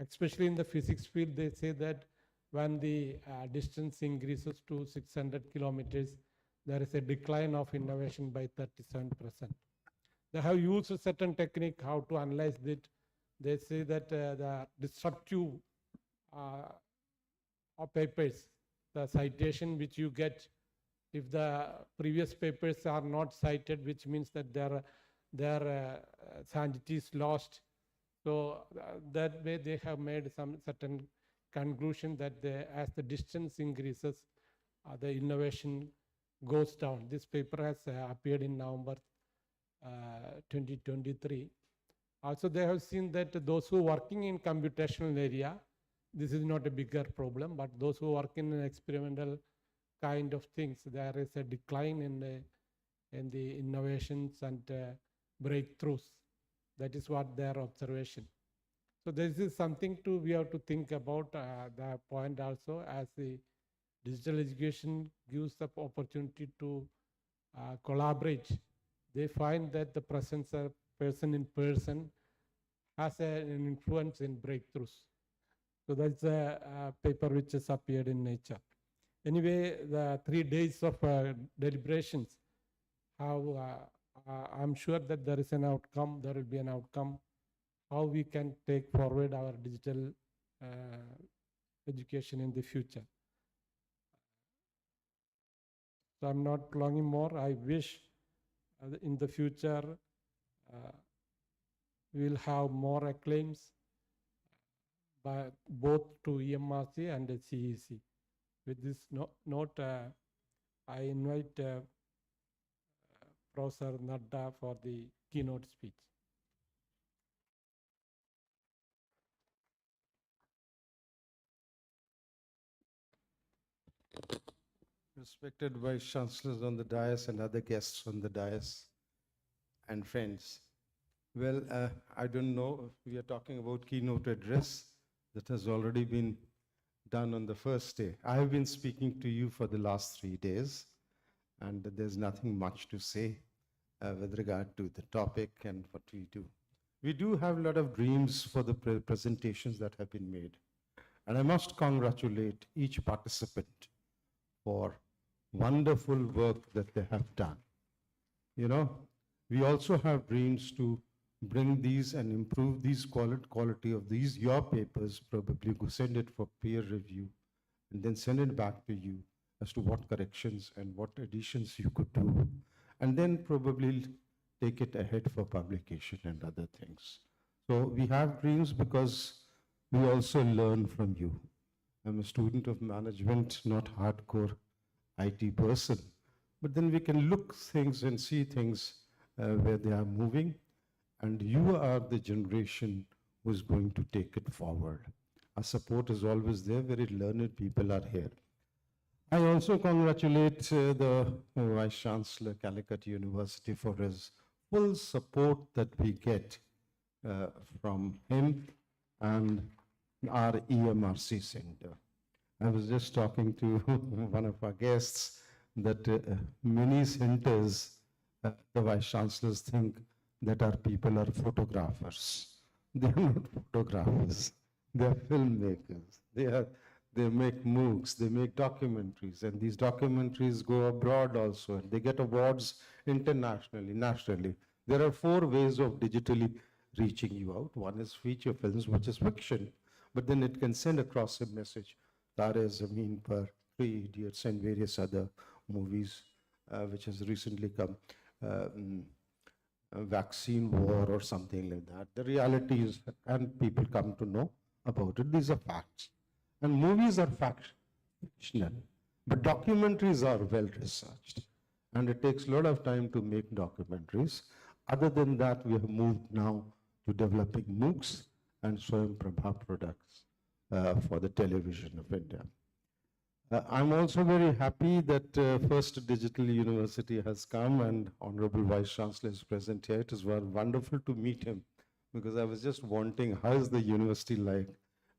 Especially in the physics field, they say that when the distance increases to 600 kilometers, there is a decline of innovation by 37%. They have used a certain technique how to analyze it. They say that the disruptive papers, the citation which you get, if the previous papers are not cited, which means that their sanctity is lost. So that way they have made some certain conclusion that as the distance increases, the innovation goes down. This paper has appeared in November 2023. Also, they have seen that those who are working in computational area, this is not a bigger problem, but those who work in experimental kind of things, there is a decline in the innovations and breakthroughs. That is what their observation. So this is something we have to think about the point also, as the digital education gives the opportunity to collaborate. They find that the presence of person in person has an influence in breakthroughs. So that's a paper which has appeared in Nature. Anyway, the 3 days of deliberations, I'm sure that there is an outcome, there will be an outcome, how we can take forward our digital education in the future. So I'm not prolonging more. I wish in the future we'll have more acclaims by both to EMRC and CEC. With this note, I invite Professor Nadda for the keynote speech. Respected Vice Chancellors on the dais and other guests on the dais and friends. Well, I don't know, we are talking about keynote address that has already been done on the first day. I have been speaking to you for the last 3 days, and there's nothing much to say with regard to the topic and what we do. We do have a lot of dreams for the presentations that have been made. And I must congratulate each participant for wonderful work that they have done. You know, we also have dreams to bring these and improve these quality of these, your papers, probably go send it for peer review, and then send it back to you as to what corrections and what additions you could do, and then probably take it ahead for publication and other things. So we have dreams because we also learn from you. I'm a student of management, not hardcore IT person, but then we can look things and see things where they are moving, and you are the generation who is going to take it forward. Our support is always there, very learned people are here. I also congratulate the Vice Chancellor, Calicut University, for his full support that we get from him and our EMRC Center. I was just talking to one of our guests that many centers, the Vice Chancellors think that our people are photographers. They are not photographers. They are filmmakers. They make MOOCs, they make documentaries, and these documentaries go abroad also, and they get awards internationally, nationally. There are 4 ways of digitally reaching you out. One is feature films, which is fiction, but then it can send across a message Tare Zameen Par, Three Idiots, and various other movies which has recently come. A vaccine war or something like that. The reality is, and people come to know about it, these are facts. And movies are fictional, but documentaries are well researched. And it takes a lot of time to make documentaries. Other than that, we have moved now to developing MOOCs and Swayam Prabha products for the television of India. I'm also very happy that First Digital University has come and Honorable Vice Chancellor is present here. It is wonderful to meet him because I was just wanting how is the university like,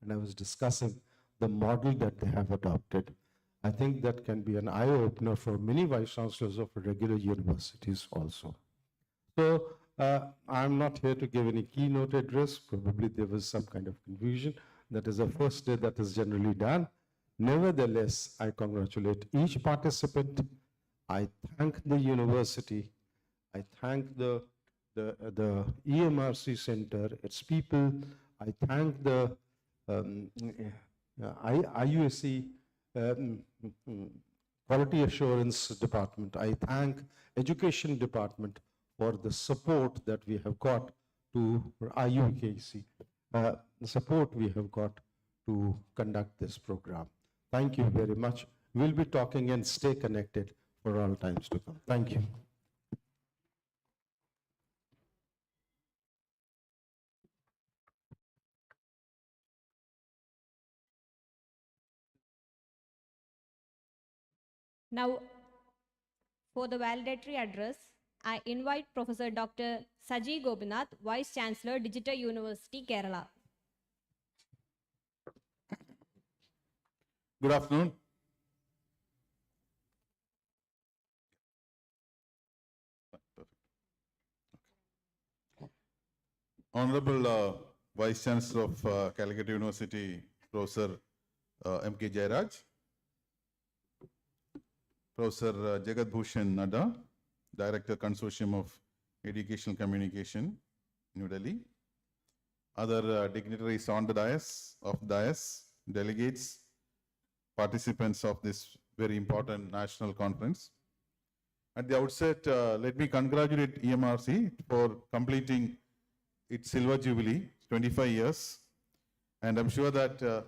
and I was discussing the model that they have adopted. I think that can be an eye-opener for many Vice Chancellors of regular universities also. So I'm not here to give any keynote address. Probably there was some kind of confusion. That is the first day that is generally done. Nevertheless, I congratulate each participant. I thank the university. I thank the EMRC Center, its people. I thank the IUSC Quality Assurance Department. I thank Education Department for the support that we have got to IUKC, the support we have got to conduct this program. Thank you very much. We'll be talking and stay connected for all times to come. Thank you. Now, for the valedictory address, I invite Professor Dr. Saji Gopinath, Vice Chancellor, Digital University, Kerala. Good afternoon. Honorable Vice Chancellor of Calicut University, Professor M.K. Jairaj, Professor Jagat Bhushan Nadda, Director Consortium of Educational Communication, New Delhi, other dignitaries on the dais, delegates, participants of this very important national conference. At the outset, let me congratulate EMRC for completing its Silver Jubilee, 25 years. And I'm sure that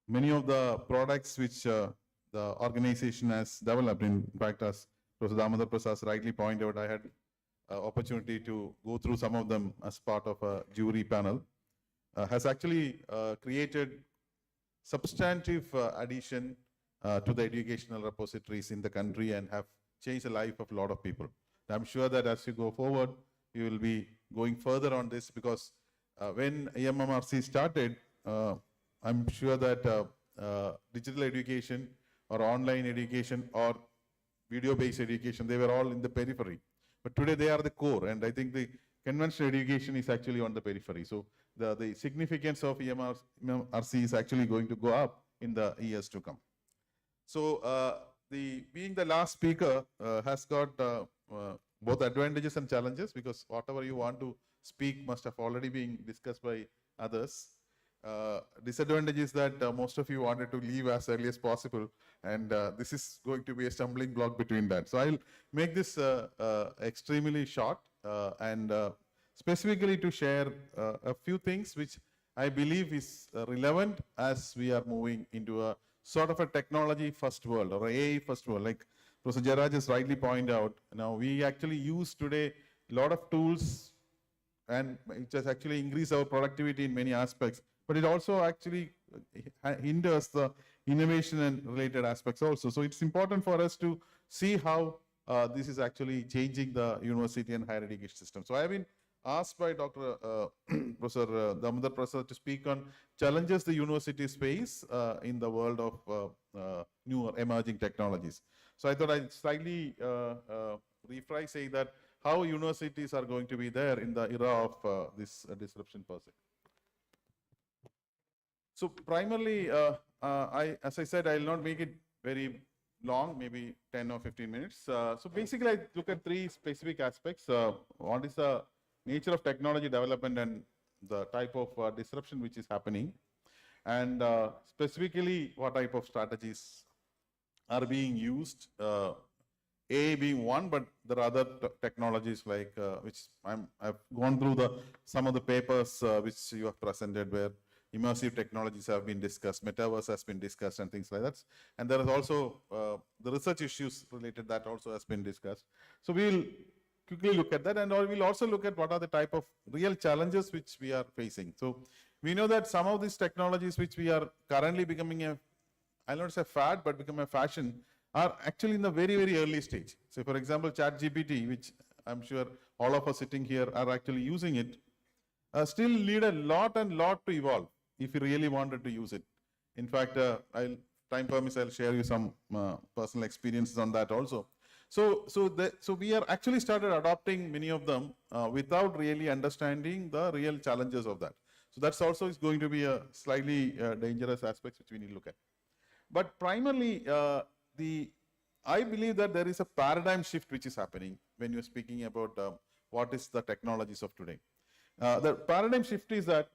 many of the products which the organization has developed, in fact, as Professor Damodar Prasad rightly pointed out, I had opportunity to go through some of them as part of a jury panel, has actually created substantive addition to the educational repositories in the country and have changed the life of a lot of people. I'm sure that as you go forward, you will be going further on this because when EMMRC started, I'm sure that digital education or online education or video-based education, they were all in the periphery. But today they are the core, and I think the conventional education is actually on the periphery. So the significance of EMRC is actually going to go up in the years to come. So being the last speaker has got both advantages and challenges, because whatever you want to speak must have already been discussed by others. Disadvantage is that most of you wanted to leave as early as possible, and this is going to be a stumbling block between that. So I'll make this extremely short and specifically to share a few things which I believe is relevant as we are moving into a sort of a technology first world or AI first world. Like Professor Jairaj has rightly pointed out, now we actually use today a lot of tools, and it has actually increased our productivity in many aspects, but it also actually hinders the innovation and related aspects also. So it's important for us to see how this is actually changing the university and higher education system. So I have been asked by Dr. Professor Damodar Prasad to speak on challenges the universities face in the world of newer emerging technologies. So I thought I'd slightly rephrase saying that how universities are going to be there in the era of this disruption per se. So primarily, as I said, I will not make it very long, maybe 10 or 15 minutes. So basically, I look at three specific aspects. One is the nature of technology development and the type of disruption which is happening. and specifically what type of strategies are being used. A being one, but there are other technologies like which I've gone through some of the papers which you have presented, where immersive technologies have been discussed, metaverse has been discussed, and things like that. And there is also the research issues related that also has been discussed. So we will quickly look at that, and we'll also look at what are the type of real challenges which we are facing. So we know that some of these technologies which we are currently becoming I'll not say fad, but become a fashion, are actually in the very, very early stage. So for example, ChatGPT, which I'm sure all of us sitting here are actually using it, still need a lot and lot to evolve if you really wanted to use it. In fact, time permits, I'll share you some personal experiences on that also. So we are actually started adopting many of them without really understanding the real challenges of that. So that's also is going to be a slightly dangerous aspect which we need to look at. But primarily, I believe that there is a paradigm shift which is happening when you're speaking about what is the technologies of today. The paradigm shift is that,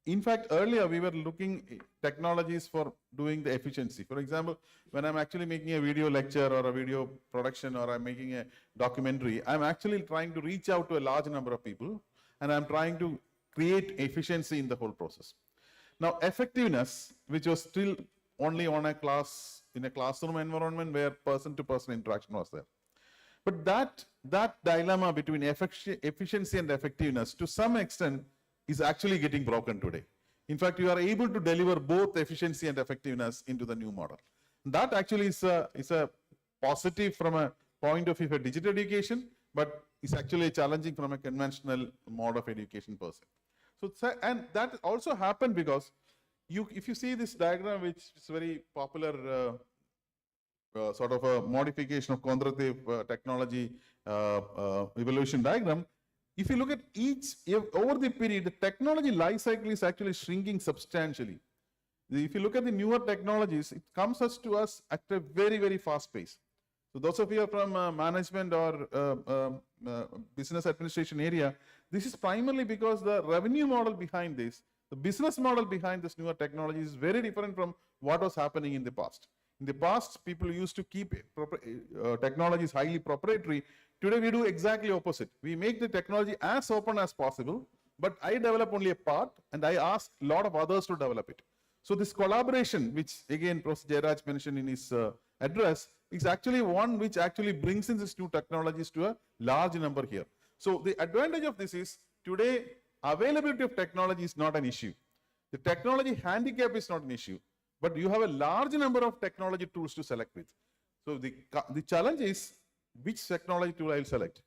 in fact, earlier we were looking technologies for doing the efficiency. For example, when I'm actually making a video lecture or a video production, or I'm making a documentary, I'm actually trying to reach out to a large number of people, and I'm trying to create efficiency in the whole process. Now, effectiveness, which was still only on in a classroom environment where person-to-person interaction was there. But that dilemma between efficiency and effectiveness, to some extent, is actually getting broken today. In fact, you are able to deliver both efficiency and effectiveness into the new model. That actually is a positive from a point of view of digital education, but it's actually challenging from a conventional mode of education per se. So, and that also happened because if you see this diagram, which is very popular sort of a modification of quantitative technology evolution diagram, if you look at over the period, the technology life cycle is actually shrinking substantially. If you look at the newer technologies, it comes to us at a very, very fast pace. So those of you from management or business administration area, this is primarily because the revenue model behind this, the business model behind this newer technology is very different from what was happening in the past. In the past, people used to keep technologies highly proprietary. Today, we do exactly opposite. We make the technology as open as possible, but I develop only a part, and I ask a lot of others to develop it. So this collaboration, which again Professor Jairaj mentioned in his address, is actually one which actually brings in these new technologies to a large number here. So the advantage of this is, today, availability of technology is not an issue. The technology handicap is not an issue, but you have a large number of technology tools to select with. So the challenge is, which technology tool I'll select.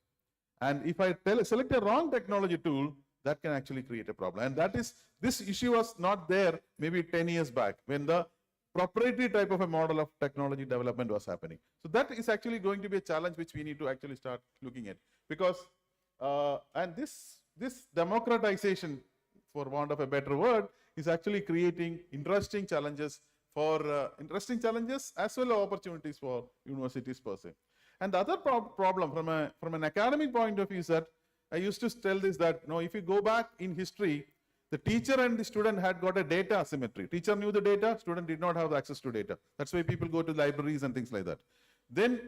And if I select a wrong technology tool, that can actually create a problem. And that is, this issue was not there maybe 10 years back when the proprietary type of a model of technology development was happening. So that is actually going to be a challenge which we need to actually start looking at. Because, and this democratization, for want of a better word, is actually creating interesting challenges as well as opportunities for universities per se. And the other problem from an academic point of view is that, I used to tell this, that if you go back in history, the teacher and the student had got a data asymmetry. Teacher knew the data, student did not have access to data. That's why people go to libraries and things like that. Then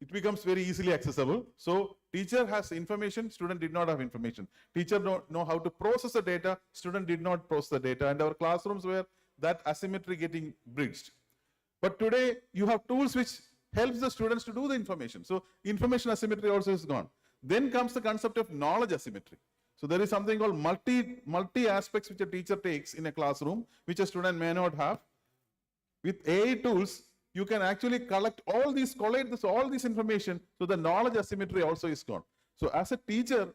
it becomes very easily accessible. So teacher has information, student did not have information. Teacher don't know how to process the data, student did not process the data, and our classrooms were that asymmetry getting bridged. But today you have tools which helps the students to do the information. So information asymmetry also is gone. Then comes the concept of knowledge asymmetry. So there is something called multi aspects which a teacher takes in a classroom, which a student may not have. With AI tools, you can actually collect all these, collate all this information, so the knowledge asymmetry also is gone. So as a teacher,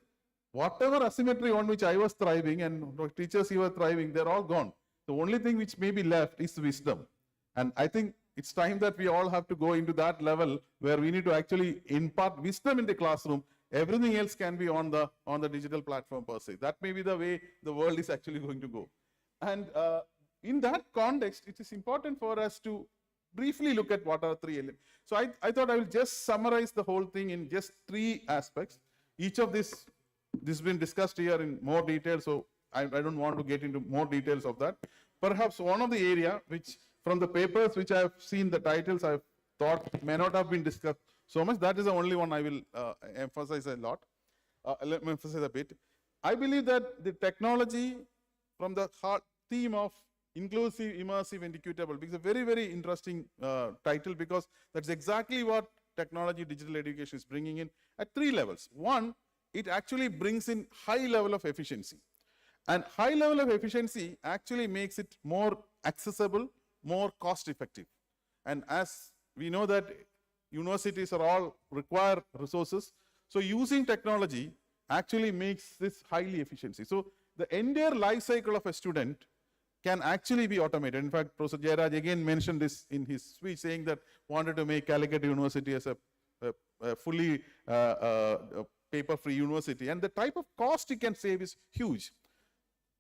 whatever asymmetry on which I was thriving and teachers who were thriving, they're all gone. The only thing which may be left is wisdom. And I think it's time that we all have to go into that level where we need to actually impart wisdom in the classroom. Everything else can be on the digital platform per se. That may be the way the world is actually going to go. And in that context, it is important for us to briefly look at what are three elements. So I thought I will just summarize the whole thing in just three aspects. Each of this has been discussed here in more detail, so I don't want to get into more details of that. Perhaps one of the area which from the papers which I have seen the titles I've thought may not have been discussed so much, that is the only one I will emphasize a lot, let me emphasize a bit. I believe that the technology from the theme of inclusive, immersive and equitable, because a very, very interesting title, because that's exactly what technology digital education is bringing in at 3 levels. One, it actually brings in high level of efficiency. And high level of efficiency actually makes it more accessible, more cost effective. And as we know that universities are all require resources, so using technology actually makes this highly efficiency. So the entire life cycle of a student can actually be automated. In fact, Professor Jairaj again mentioned this in his speech, saying that wanted to make Calicut University as a fully paper-free university. And the type of cost it can save is huge.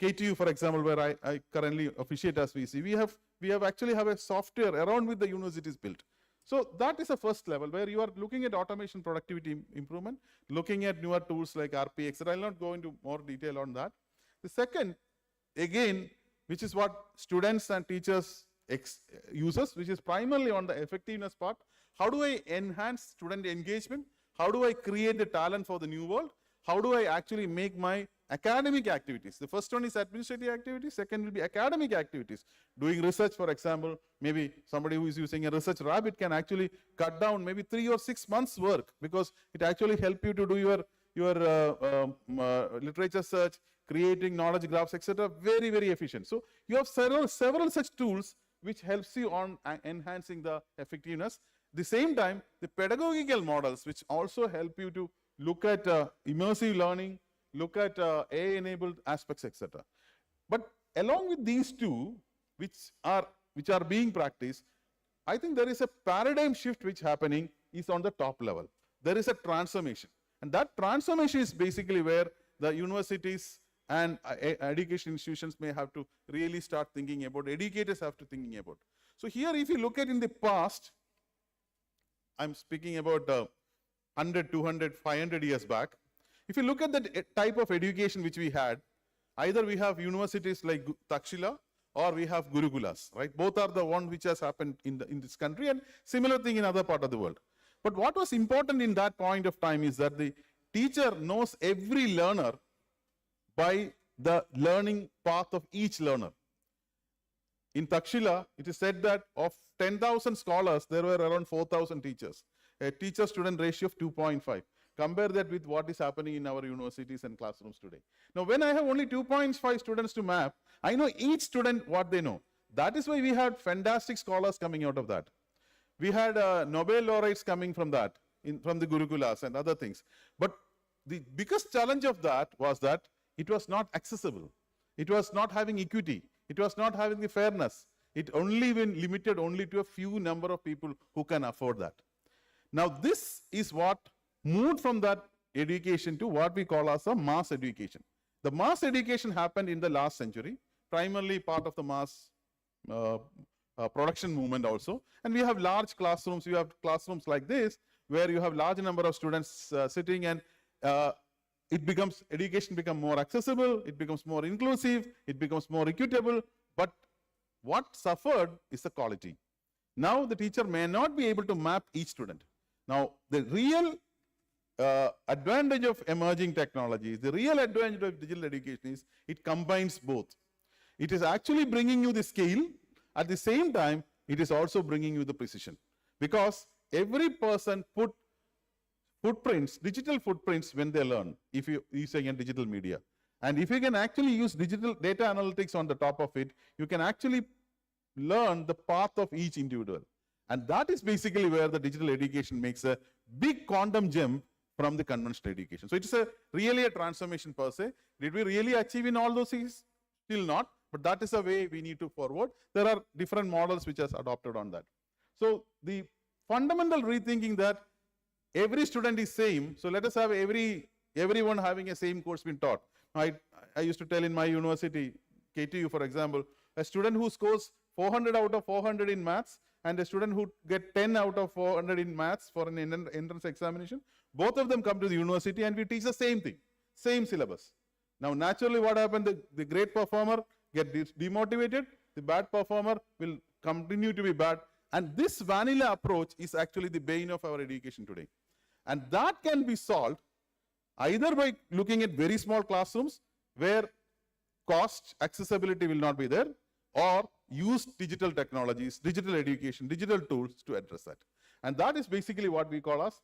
KTU, for example, where I currently officiate as VC, we have actually have a software around with the universities built. So that is the first level where you are looking at automation productivity improvement, looking at newer tools like RP, etc. I'll not go into more detail on that. The second, again, which is what students and teachers uses, which is primarily on the effectiveness part. How do I enhance student engagement? How do I create the talent for the new world? How do I actually make my academic activities? The first one is administrative activities, second will be academic activities. Doing research, for example, maybe somebody who is using a research rabbit can actually cut down maybe 3 or 6 months work, because it actually help you to do your literature search, creating knowledge graphs, etc. Very, very efficient. So you have several such tools which helps you on enhancing the effectiveness. At the same time, the pedagogical models which also help you to look at immersive learning, look at AI-enabled aspects, etc. But along with these two, which are being practiced, I think there is a paradigm shift which happening is on the top level. There is a transformation, and that transformation is basically where the universities and education institutions may have to really start thinking about, educators have to thinking about. So here, if you look at in the past, I'm speaking about 100, 200, 500 years back. If you look at the type of education which we had, either we have universities like Takshila or we have Gurukulas, right? Both are the one which has happened in this country, and similar thing in other part of the world. But what was important in that point of time is that the teacher knows every learner by the learning path of each learner. In Takshila, it is said that of 10,000 scholars, there were around 4,000 teachers. A teacher-student ratio of 2.5. Compare that with what is happening in our universities and classrooms today. Now, when I have only 2.5 students to map, I know each student what they know. That is why we had fantastic scholars coming out of that. We had Nobel laureates coming from that, from the Gurukulas and other things. But the biggest challenge of that was that it was not accessible. It was not having equity. It was not having the fairness. It only been limited only to a few number of people who can afford that. Now, this is what moved from that education to what we call as a mass education. The mass education happened in the last century, primarily part of the mass production movement also. And we have large classrooms. You have classrooms like this, where you have large number of students sitting, and education becomes more accessible, it becomes more inclusive, it becomes more equitable. But what suffered is the quality. Now the teacher may not be able to map each student. Now the real advantage of emerging technologies, the real advantage of digital education is it combines both. It is actually bringing you the scale, at the same time it is also bringing you the precision, because every person put footprints, digital footprints when they learn, if you using a digital media. And if you can actually use digital data analytics on the top of it, you can actually learn the path of each individual. And that is basically where the digital education makes a big quantum jump from the conventional education. So it is really a transformation per se. Did we really achieve in all those things? Still not, but that is the way we need to forward. There are different models which are adopted on that. So the fundamental rethinking that every student is same, so let us have everyone having a same course being taught. I used to tell in my university, KTU for example, a student who scores 400 out of 400 in maths and a student who get 10 out of 400 in maths for an entrance examination, both of them come to the university and we teach the same thing, same syllabus. Now, naturally, what happened? The great performer get demotivated. The bad performer will continue to be bad. And this vanilla approach is actually the bane of our education today. And that can be solved either by looking at very small classrooms where cost accessibility will not be there, or use digital technologies, digital education, digital tools to address that. And that is basically what we call as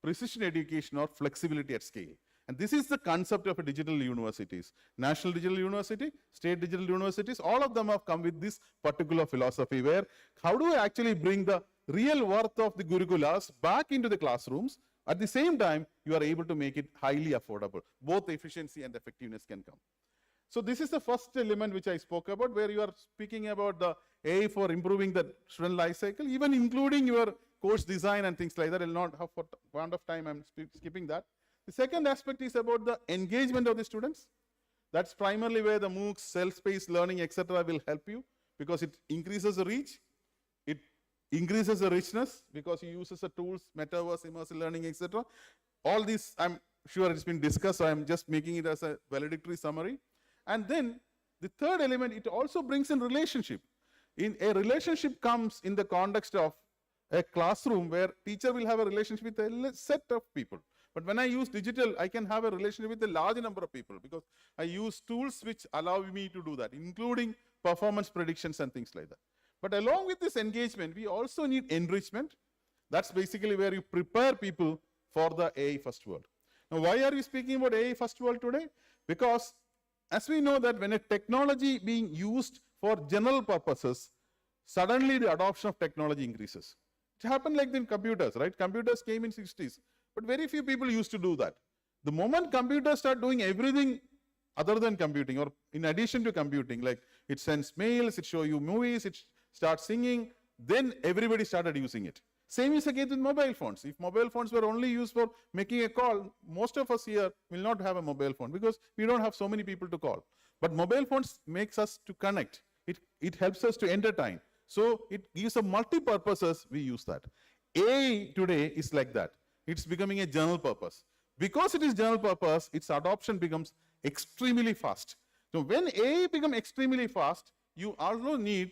precision education or flexibility at scale. And this is the concept of a digital universities. National digital university, state digital universities, all of them have come with this particular philosophy where how do I actually bring the real worth of the Gurukulas back into the classrooms. At the same time, you are able to make it highly affordable. Both efficiency and effectiveness can come. So this is the first element which I spoke about, where you are speaking about the AI for improving the student life cycle, even including your course design and things like that. I will not have, for want of time, I'm skipping that. The second aspect is about the engagement of the students. That's primarily where the MOOCs, self-paced learning, etc. will help you, because it increases the reach, it increases the richness, because you use the tools, metaverse, immersive learning, etc. All this, I'm sure it's been discussed, so I'm just making it as a valedictory summary. And then the third element, it also brings in relationship. In a relationship comes in the context of a classroom where teacher will have a relationship with a set of people. But when I use digital, I can have a relationship with a large number of people, because I use tools which allow me to do that, including performance predictions and things like that. But along with this engagement, we also need enrichment. That's basically where you prepare people for the AI first world. Now, why are we speaking about AI first world today? Because as we know that when a technology being used for general purposes, suddenly the adoption of technology increases. It happened like in computers, right? Computers came in 60s, but very few people used to do that. The moment computers start doing everything other than computing, or in addition to computing, like it sends mails, it shows you movies, it starts singing, then everybody started using it. Same is the case with mobile phones. If mobile phones were only used for making a call, most of us here will not have a mobile phone, because we don't have so many people to call. But mobile phones makes us to connect. It helps us to entertain. So it gives a multi-purposes, we use that. AI today is like that. It's becoming a general purpose. Because it is general purpose, its adoption becomes extremely fast. So when AI becomes extremely fast, you also need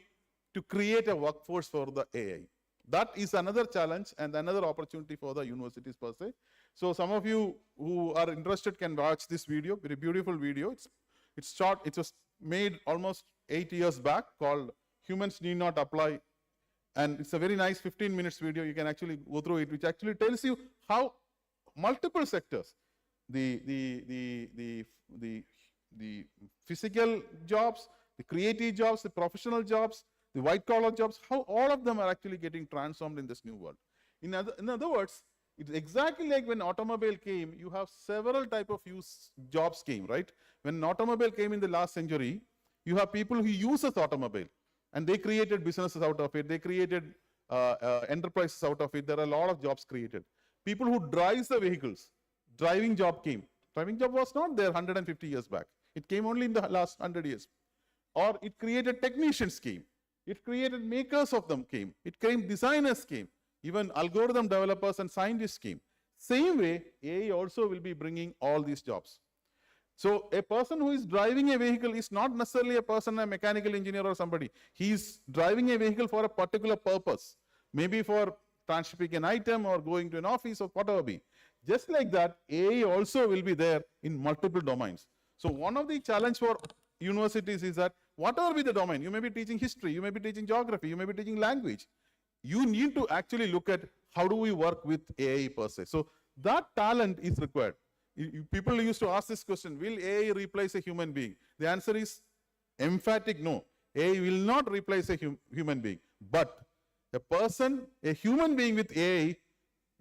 to create a workforce for the AI. That is another challenge and another opportunity for the universities per se. So some of you who are interested can watch this video, very beautiful video. It's short, it was made almost 8 years back, called Humans Need Not Apply. And it's a very nice 15 minutes video. You can actually go through it, which actually tells you how multiple sectors, the physical jobs, the creative jobs, the professional jobs, the white collar jobs, how all of them are actually getting transformed in this new world. In other words, it's exactly like when automobile came, you have several type of jobs came, right? When an automobile came in the last century, you have people who use this automobile, and they created businesses out of it. They created enterprises out of it. There are a lot of jobs created. People who drive the vehicles, driving job came. Driving job was not there 150 years back. It came only in the last 100 years. Or it created technicians came. It created makers of them came. It came designers came. Even algorithm developers and scientists came. Same way, AI also will be bringing all these jobs. So a person who is driving a vehicle is not necessarily a person, a mechanical engineer or somebody. He is driving a vehicle for a particular purpose. Maybe for transshipping an item or going to an office or whatever be. Just like that, AI also will be there in multiple domains. So one of the challenge for universities is that whatever be the domain, you may be teaching history, you may be teaching geography, you may be teaching language. You need to actually look at how do we work with AI per se. So that talent is required. People used to ask this question, will AI replace a human being? The answer is emphatic no. AI will not replace a human being. But a human being with AI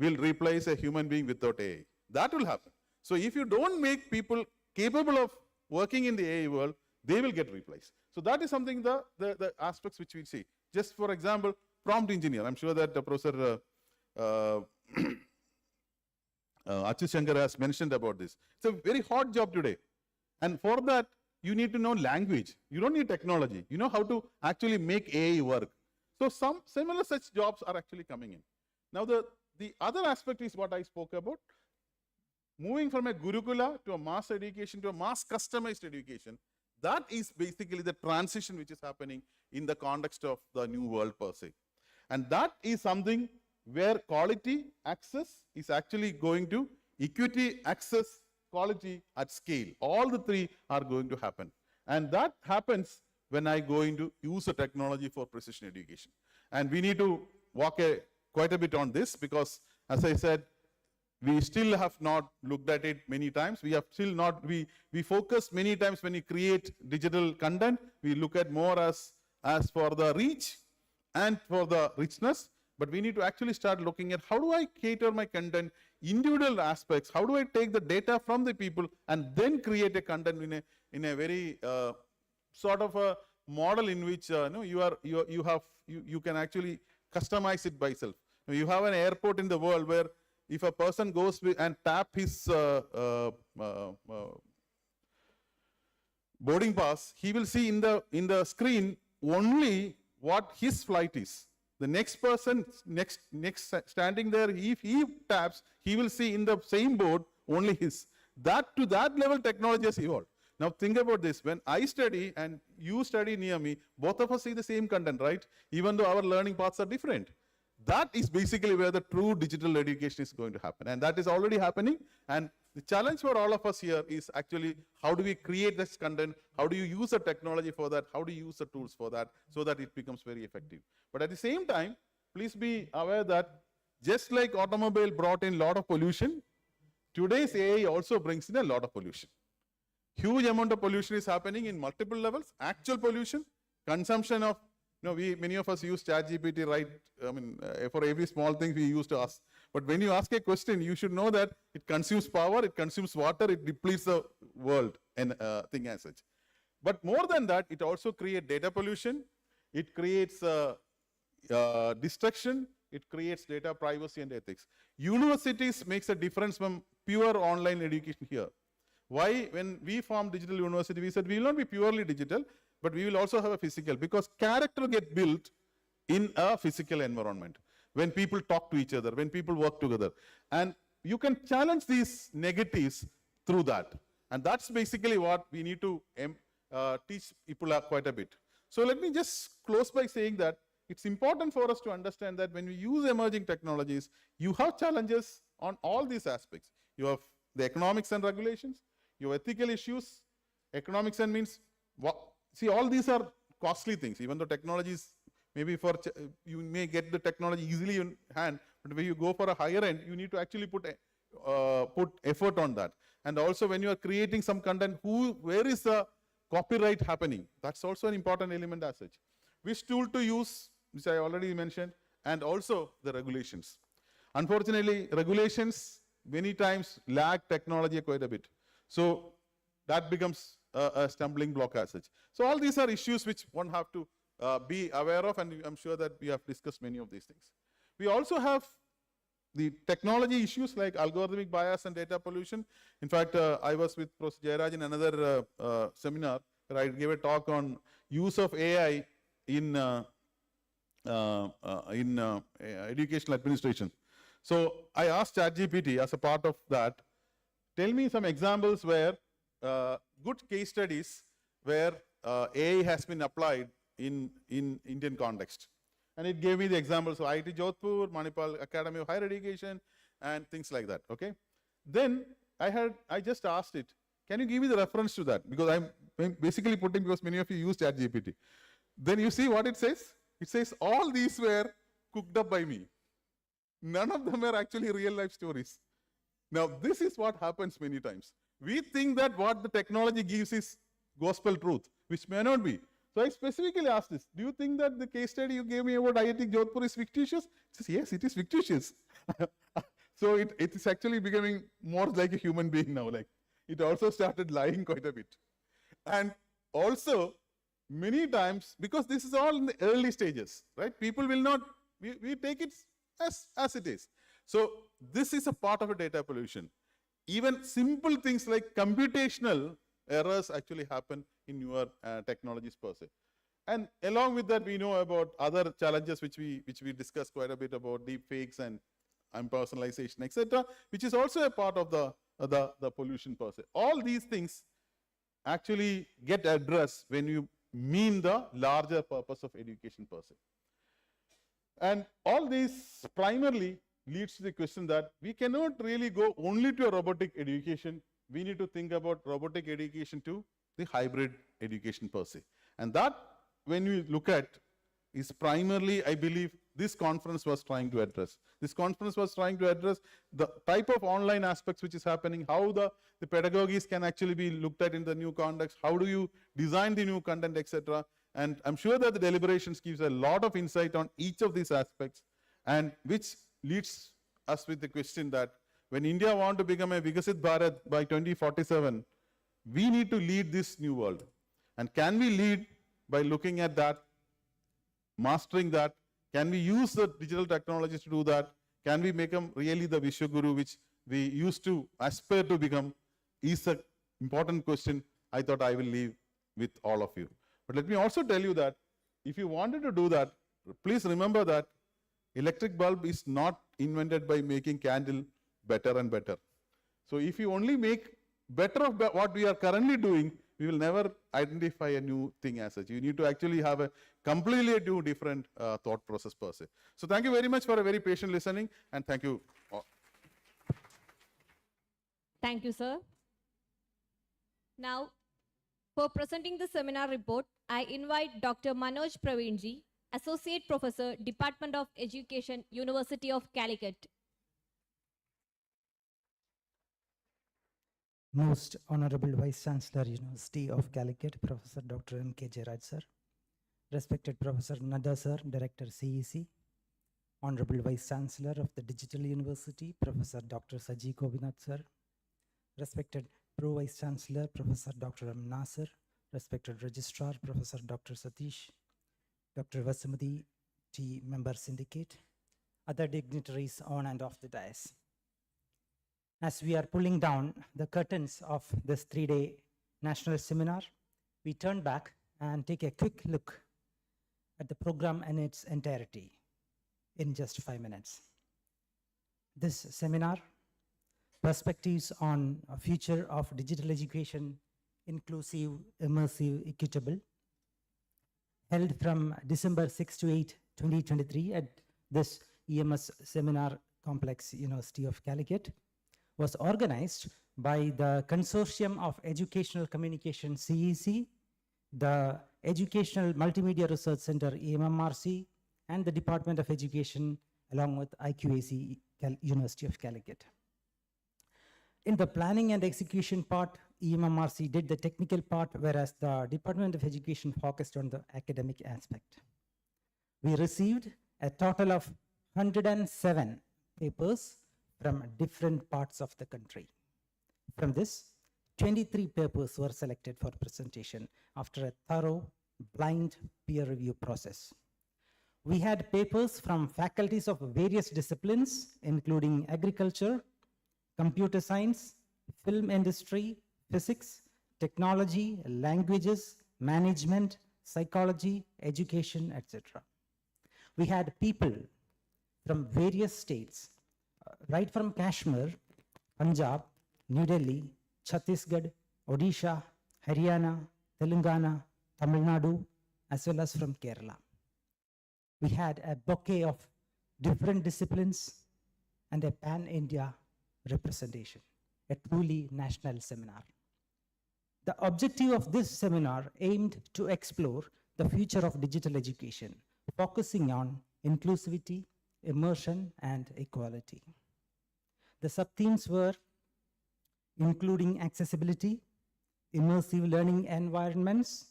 will replace a human being without AI. That will happen. So if you don't make people capable of working in the AI world, they will get replaced. So that is something, the aspects which we see. Just for example, prompt engineer. I'm sure that Professor Achyut Shankar has mentioned about this. It's a very hot job today. And for that, you need to know language. You don't need technology. You know how to actually make AI work. So some similar such jobs are actually coming in. Now the other aspect is what I spoke about. moving from a Gurukula to a mass education to a mass customized education, that is basically the transition which is happening in the context of the new world per se. And that is something where quality access is actually going to equity, access, quality at scale. All the three are going to happen. And that happens when I go into use a technology for precision education. And we need to walk quite a bit on this because, as I said, we still have not looked at it many times. We have still not, we focus many times when we create digital content, we look at more as for the reach and for the richness, but we need to actually start looking at how do I cater my content, individual aspects, how do I take the data from the people and then create a content in a very sort of a model in which you can actually customize it by self. You have an airport in the world where if a person goes and tap his boarding pass, he will see in the screen only what his flight is. The next person next standing there, if he taps, he will see in the same board only his. That to that level technology has evolved. Now think about this, when I study and you study near me, both of us see the same content, right? Even though our learning paths are different. That is basically where the true digital education is going to happen. And that is already happening. And the challenge for all of us here is actually how do we create this content? How do you use the technology for that? How do you use the tools for that so that it becomes very effective? But at the same time, please be aware that just like automobile brought in a lot of pollution, today's AI also brings in a lot of pollution. Huge amount of pollution is happening in multiple levels. Actual pollution, consumption of, many of us use ChatGPT, right? I mean, for every small thing we used to ask. But when you ask a question, you should know that it consumes power, it consumes water, it depletes the world and thing as such. But more than that, it also creates data pollution, it creates destruction, it creates data privacy and ethics. Universities makes a difference from pure online education here. Why? When we formed Digital University, we said we will not be purely digital, but we will also have a physical, because character get built in a physical environment. When people talk to each other, when people work together. And you can challenge these negatives through that. And that's basically what we need to teach people quite a bit. So let me just close by saying that it's important for us to understand that when we use emerging technologies, you have challenges on all these aspects. You have the economics and regulations, you have ethical issues. Economics and means, see, all these are costly things, even though technologies, maybe you may get the technology easily in hand, but when you go for a higher end, you need to actually put effort on that. And also when you are creating some content, where is the copyright happening? That's also an important element as such. Which tool to use, which I already mentioned, and also the regulations. Unfortunately, regulations many times lag technology quite a bit. So that becomes a stumbling block as such. So all these are issues which one have to be aware of, and I'm sure that we have discussed many of these things. We also have the technology issues like algorithmic bias and data pollution. In fact, I was with Professor Jayaraj in another seminar where I gave a talk on use of AI in educational administration. So I asked ChatGPT as a part of that, tell me some examples where good case studies where AI has been applied in Indian context. And it gave me the examples of IIT Jodhpur, Manipal Academy of Higher Education, and things like that, okay? Then I just asked it, can you give me the reference to that? Because I'm basically putting, because many of you use ChatGPT. Then you see what it says? It says all these were cooked up by me. None of them are actually real life stories. Now, this is what happens many times. We think that what the technology gives is gospel truth, which may not be. So I specifically asked this, do you think that the case study you gave me about IIT Jodhpur is fictitious? It says, yes, it is fictitious. So it is actually becoming more like a human being now. Like, it also started lying quite a bit. And also, many times, because this is all in the early stages, right? People will not, we take it as it is. So this is a part of a data pollution. Even simple things like computational errors actually happen in newer technologies per se. And along with that, we know about other challenges which we discussed quite a bit about deep fakes and impersonalization, etc., which is also a part of the the pollution per se. All these things actually get addressed when you mean the larger purpose of education per se. And all this primarily leads to the question that we cannot really go only to a robotic education. We need to think about robotic education to the hybrid education per se. And that, when you look at, is primarily, I believe, this conference was trying to address. This conference was trying to address the type of online aspects which is happening, how the pedagogies can actually be looked at in the new context, how do you design the new content, etc. And I'm sure that the deliberations gives a lot of insight on each of these aspects, and which leads us with the question that when India wants to become a Vikasit Bharat by 2047, we need to lead this new world. And can we lead by looking at that, mastering that? Can we use the digital technologies to do that? Can we become really the Vishwaguru which we used to aspire to become? Is an important question I thought I will leave with all of you. But let me also tell you that if you wanted to do that, please remember that electric bulb is not invented by making candle better and better. So if you only make better of what we are currently doing, we will never identify a new thing as such. You need to actually have a completely new different thought process per se. So thank you very much for a very patient listening, and thank you all. Thank you, sir. Now, for presenting the seminar report, I invite Dr. Manoj Praveenji, Associate Professor, Department of Education, University of Calicut. Most Honorable Vice Chancellor, University of Calicut, Professor Dr. M.K. Jairaj sir, respected Professor Nadda sir, Director CEC, Honorable Vice Chancellor of the Digital University, Professor Dr. Saji Gobinath sir, respected Pro Vice Chancellor, Professor Dr. M. Nasir, respected Registrar, Professor Dr. Satish, Dr. Vasamati T. Member Syndicate, other dignitaries on and off the dais. As we are pulling down the curtains of this 3-day national seminar, we turn back and take a quick look at the program in its entirety in just 5 minutes. This seminar, Perspectives on a Future of Digital Education, Inclusive, Immersive, Equitable, held from December 6 to 8, 2023 at this EMS Seminar Complex, University of Calicut, was organized by the Consortium of Educational Communication CEC, the Educational Multimedia Research Center EMMRC, and the Department of Education along with IQAC, University of Calicut. In the planning and execution part, EMMRC did the technical part, whereas the Department of Education focused on the academic aspect. We received a total of 107 papers from different parts of the country. From this, 23 papers were selected for presentation after a thorough blind peer review process. We had papers from faculties of various disciplines, including agriculture, computer science, film industry, physics, technology, languages, management, psychology, education, etc. We had people from various states, right from Kashmir, Punjab, New Delhi, Chhattisgarh, Odisha, Haryana, Telangana, Tamil Nadu, as well as from Kerala. We had a bouquet of different disciplines and a pan-India representation, a truly national seminar. The objective of this seminar aimed to explore the future of digital education, focusing on inclusivity, immersion, and equality. The sub-themes were including accessibility, immersive learning environments,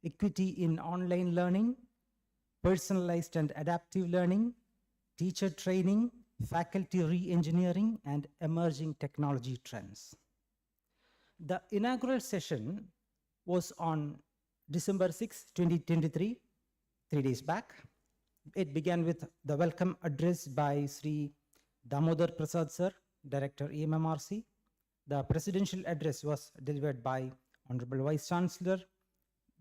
equity in online learning, personalized and adaptive learning, teacher training, faculty re-engineering, and emerging technology trends. The inaugural session was on December 6, 2023, 3 days back. It began with the welcome address by Sri Damodar Prasad sir, Director EMMRC. The presidential address was delivered by Honorable Vice Chancellor,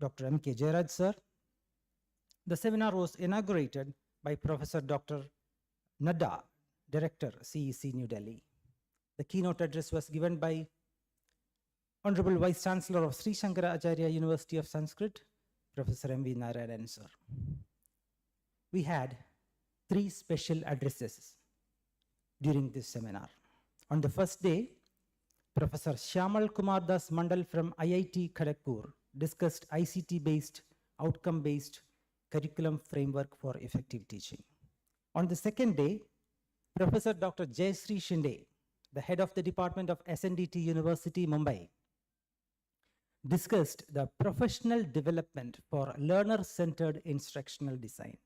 Dr. M.K. Jairaj sir. The seminar was inaugurated by Professor Dr. Nadda, Director, CEC New Delhi. The keynote address was given by Honorable Vice Chancellor of Sri Shankara Acharya University of Sanskrit, Professor M.V. Narayanan, sir. We had 3 special addresses during this seminar. On the first day, Professor Shyamal Kumar Das Mandal from IIT Kharagpur discussed ICT-based, outcome-based curriculum framework for effective teaching. On the second day, Professor Dr. Jayashree Shinde, the head of the Department of SNDT University, Mumbai, discussed the professional development for learner-centered instructional design.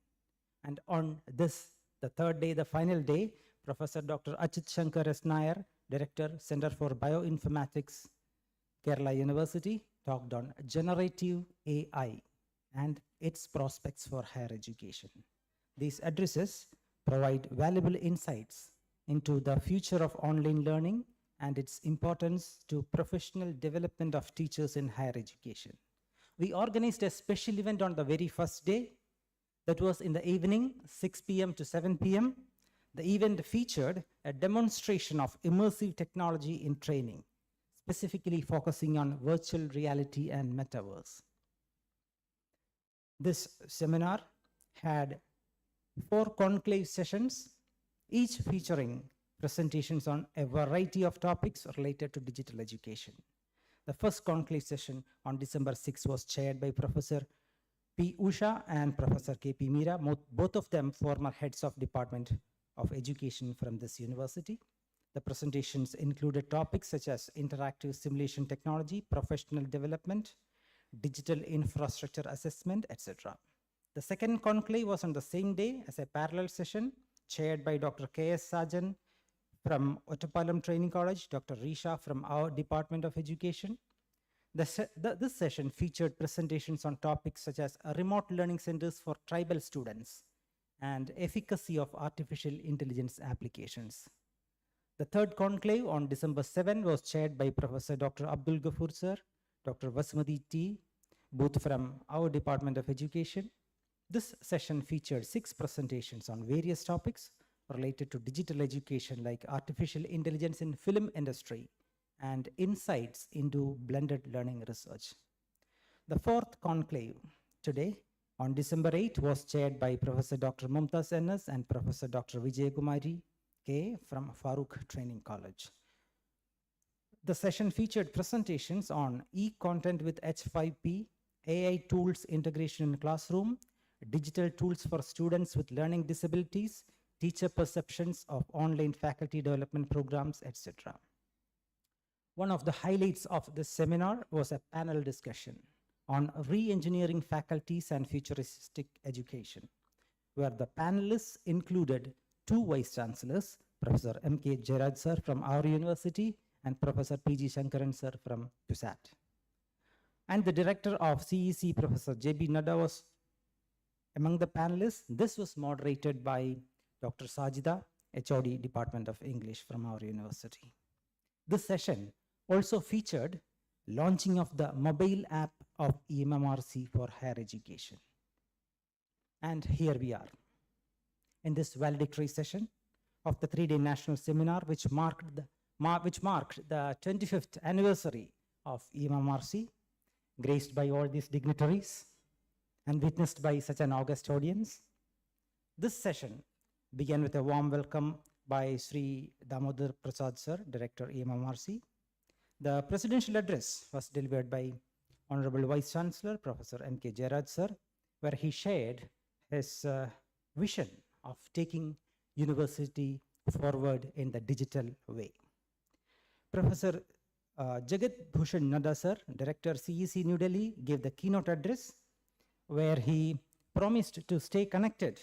And on this, the third day, the final day, Professor Dr. Achit Shankar S. Nair, Director, Center for Bioinformatics, Kerala University, talked on generative AI and its prospects for higher education. These addresses provide valuable insights into the future of online learning and its importance to professional development of teachers in higher education. We organized a special event on the very first day. That was in the evening, 6 p.m. to 7 p.m. The event featured a demonstration of immersive technology in training, specifically focusing on virtual reality and metaverse. This seminar had 4 conclave sessions, each featuring presentations on a variety of topics related to digital education. The first conclave session on December 6 was chaired by Professor P. Usha and Professor K.P. Meera, both of them former heads of Department of Education from this university. The presentations included topics such as interactive simulation technology, professional development, digital infrastructure assessment, etc. The second conclave was on the same day as a parallel session chaired by Dr. K.S. Sajan from Ottapalam Training College, Dr. Risha from our Department of Education. This session featured presentations on topics such as remote learning centers for tribal students and efficacy of artificial intelligence applications. The third conclave on December 7 was chaired by Professor Dr. Abdul Ghafoor sir, Dr. Vasmati T, both from our Department of Education. This session featured 6 presentations on various topics related to digital education like artificial intelligence in film industry and insights into blended learning research. The fourth conclave today on December 8 was chaired by Professor Dr. Mumtaz N.S. and Professor Dr. Vijay Kumari K. from Farooq Training College. The session featured presentations on e-content with H5P, AI tools integration in classroom, digital tools for students with learning disabilities, teacher perceptions of online faculty development programs, etc. One of the highlights of this seminar was a panel discussion on re-engineering faculties and futuristic education, where the panelists included 2 vice chancellors, Professor M.K. Jairaj sir from our university and Professor P.G. Shankaran sir from PUSAT. And the director of CEC, Professor J.B. Nadda, was among the panelists. This was moderated by Dr. Sajida, HOD Department of English from our university. This session also featured launching of the mobile app of EMMRC for higher education. And here we are in this valedictory session of the 3-day national seminar, which marked the 25th anniversary of EMMRC, graced by all these dignitaries and witnessed by such an august audience. This session began with a warm welcome by Sri Damodar Prasad sir, Director EMMRC. The presidential address was delivered by Honorable Vice Chancellor, Professor M.K. Jairaj sir, where he shared his vision of taking university forward in the digital way. Professor Jagat Bhushan Nadda sir, Director CEC New Delhi, gave the keynote address where he promised to stay connected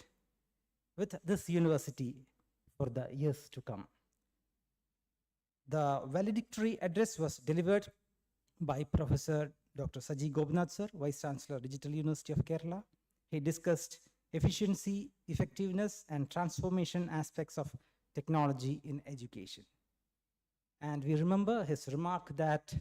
with this university for the years to come. The valedictory address was delivered by Professor Dr. Saji Gopinath sir, Vice Chancellor, Digital University of Kerala. He discussed efficiency, effectiveness, and transformation aspects of technology in education. And we remember his remark that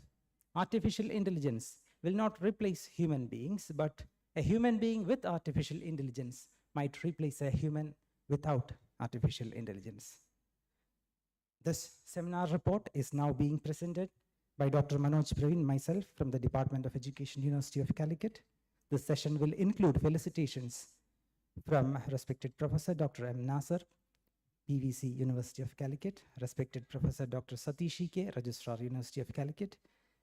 artificial intelligence will not replace human beings, but a human being with artificial intelligence might replace a human without artificial intelligence. This seminar report is now being presented by Dr. Manoj Praveen, myself from the Department of Education, University of Calicut. This session will include felicitations from respected Professor Dr. M. Nasser, PVC, University of Calicut, respected Professor Dr. Satish K, Registrar, University of Calicut,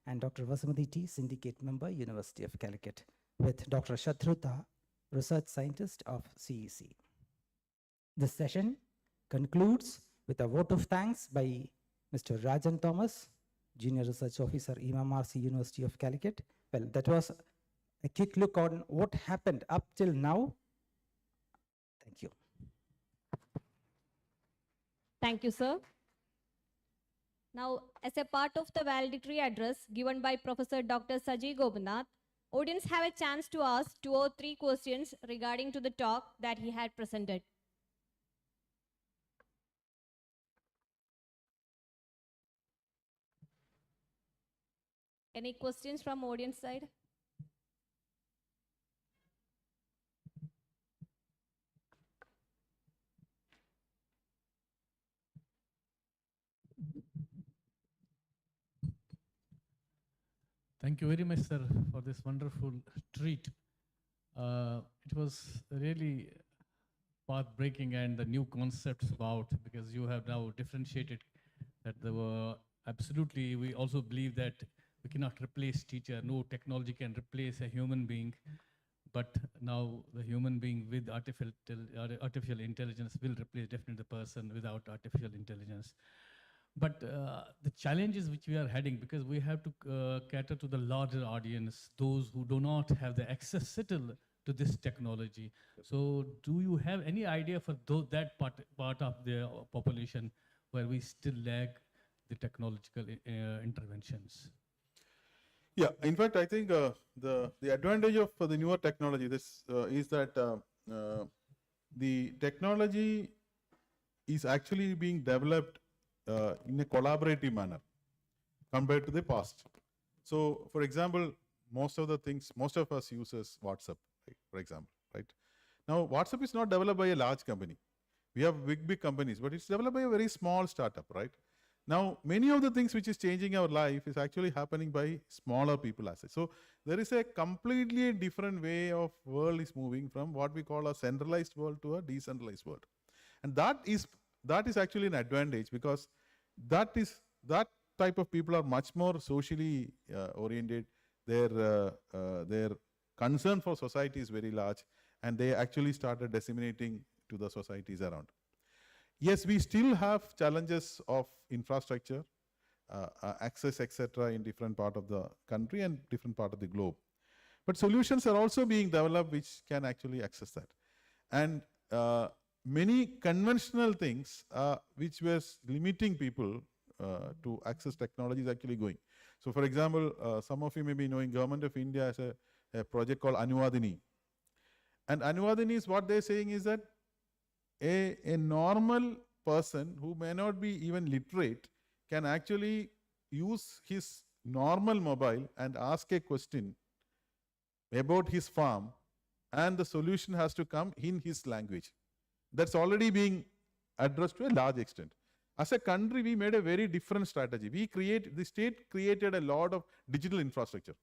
and Dr. Vasumati T, Syndicate Member, University of Calicut, with Dr. Shatruta, Research Scientist of CEC. This session concludes with a vote of thanks by Mr. Rajan Thomas, Junior Research Officer, EMRC, University of Calicut. Well, that was a quick look on what happened up till now. Thank you. Thank you, sir. Now, as a part of the valedictory address given by Professor Dr. Saji Gopinath, audience have a chance to ask 2 or 3 questions regarding to the talk that he had presented. Any questions from audience side? Thank you very much, sir, for this wonderful treat. It was really path-breaking and the new concepts about, because you have now differentiated that there were absolutely, we also believe that we cannot replace teacher. No technology can replace a human being, but now the human being with artificial intelligence will replace definitely the person without artificial intelligence. But the challenges which we are heading, because we have to cater to the larger audience, those who do not have the access still to this technology. So do you have any idea for that part of the population where we still lag the technological interventions? Yeah, in fact, I think the advantage of the newer technology is that the technology is actually being developed in a collaborative manner compared to the past. So, for example, most of us uses WhatsApp, right, for example, right? Now, WhatsApp is not developed by a large company. We have big companies, but it's developed by a very small startup, right? Now, many of the things which is changing our life is actually happening by smaller people as such. So, there is a completely different way of world is moving from what we call a centralized world to a decentralized world. And that is actually an advantage, because that type of people are much more socially oriented. Their concern for society is very large, and they actually started disseminating to the societies around. Yes, we still have challenges of infrastructure, access, etc., in different part of the country and different part of the globe. But solutions are also being developed which can actually access that. And many conventional things which was limiting people to access technology is actually going. So, for example, some of you may be knowing Government of India has a project called Anuvadini. And Anuvadini is what they're saying is that a normal person who may not be even literate can actually use his normal mobile and ask a question about his farm, and the solution has to come in his language. That's already being addressed to a large extent. As a country, we made a very different strategy. The state created a lot of digital infrastructure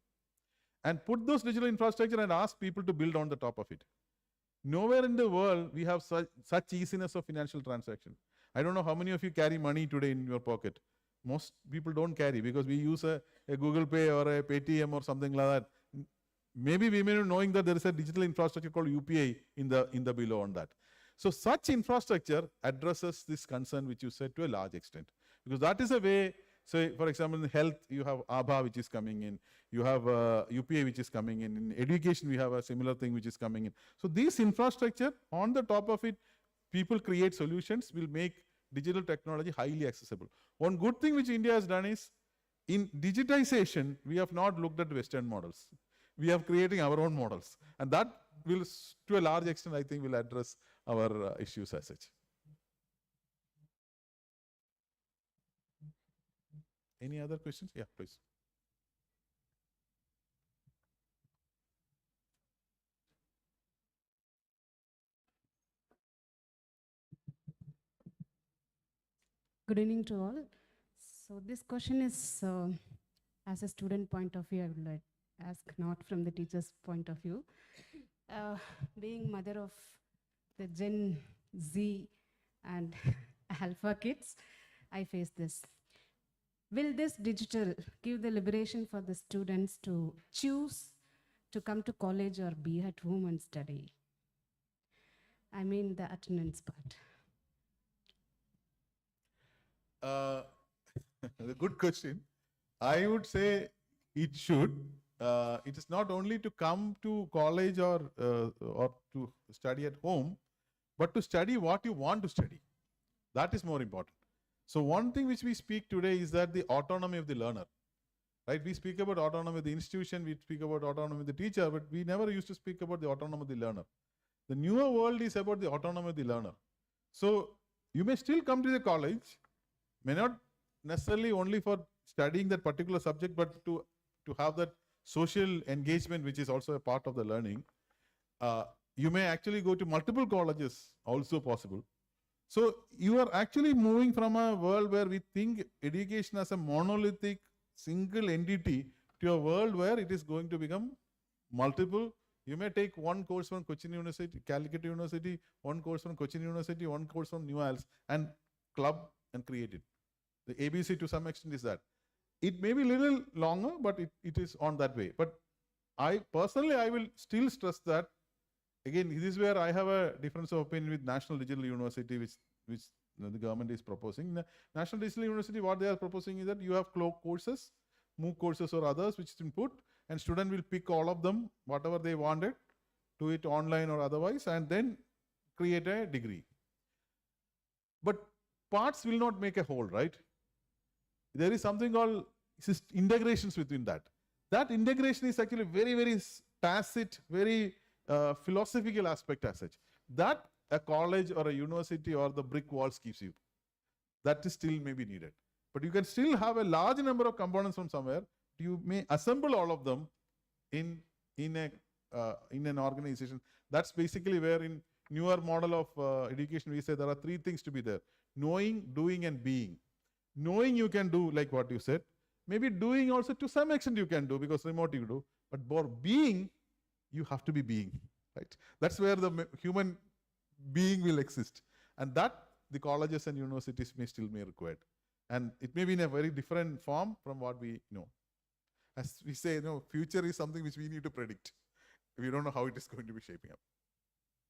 and put those digital infrastructure and asked people to build on the top of it. Nowhere in the world we have such easiness of financial transaction. I don't know how many of you carry money today in your pocket. Most people don't carry because we use a Google Pay or a Paytm or something like that. Maybe we may not knowing that there is a digital infrastructure called UPI in the below on that. So such infrastructure addresses this concern which you said to a large extent, because that is a way. So, for example, in health, you have ABHA which is coming in, you have UPI which is coming in. In education, we have a similar thing which is coming in. So, this infrastructure, on the top of it, people create solutions, will make digital technology highly accessible. One good thing which India has done is, in digitization, we have not looked at Western models. We are creating our own models. And that will, to a large extent, I think, will address our issues as such. Any other questions? Yeah, please. Good evening to all. So this question is, as a student point of view, I would like to ask, not from the teacher's point of view. Being mother of the Gen Z and Alpha kids, I face this. Will this digital give the liberation for the students to choose to come to college or be at home and study? I mean the attendance part. A good question. I would say it should. It is not only to come to college or to study at home, but to study what you want to study. That is more important. So one thing which we speak today is that the autonomy of the learner. Right? We speak about autonomy of the institution, we speak about autonomy of the teacher, but we never used to speak about the autonomy of the learner. The newer world is about the autonomy of the learner. So you may still come to the college, may not necessarily only for studying that particular subject, but to have that social engagement, which is also a part of the learning. You may actually go to multiple colleges, also possible. So you are actually moving from a world where we think education as a monolithic single entity to a world where it is going to become multiple. You may take one course from Cochin University, Calicut University, one course from Cochin University, one course from New Alps, and club and create it. The ABC to some extent is that. It may be a little longer, but it is on that way. But I personally will still stress that, again, this is where I have a difference of opinion with National Digital University, which the government is proposing. The National Digital University, what they are proposing is that you have courses, MOOC courses or others, which is input, and student will pick all of them, whatever they wanted, do it online or otherwise, and then create a degree. But parts will not make a whole, right? There is something called integrations within that. That integration is actually very, very tacit, very philosophical aspect as such. That a college or a university or the brick walls gives you. That is still maybe needed. But you can still have a large number of components from somewhere. You may assemble all of them in an organization. That's basically where in newer model of education, we say there are three things to be there: knowing, doing, and being. Knowing you can do like what you said. Maybe doing also to some extent you can do because remote you do. But for being, you have to be being, right? That's where the human being will exist. And that the colleges and universities may still be required. And it may be in a very different form from what we know. As we say, future is something which we need to predict. We don't know how it is going to be shaping up.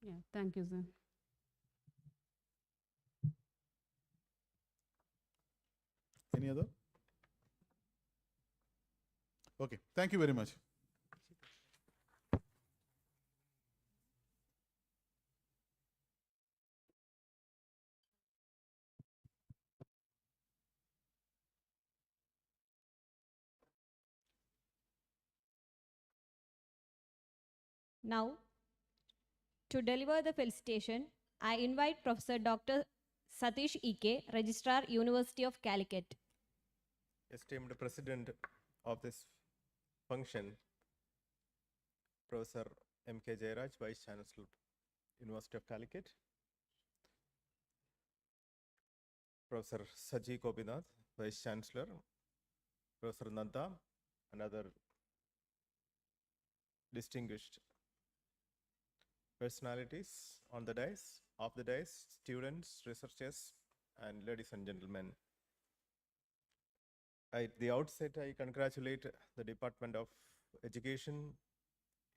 Yeah, thank you, sir. Any other? Okay, thank you very much. Now, to deliver the felicitation, I invite Professor Dr. Satish E.K., Registrar, University of Calicut. Esteemed President of this function, Professor M.K. Jairaj, Vice Chancellor, University of Calicut, Professor Saji Gopinath, Vice Chancellor, Professor Nanda, and other distinguished personalities on the dais, off the dais, students, researchers, and ladies and gentlemen. At the outset, I congratulate the Department of Education,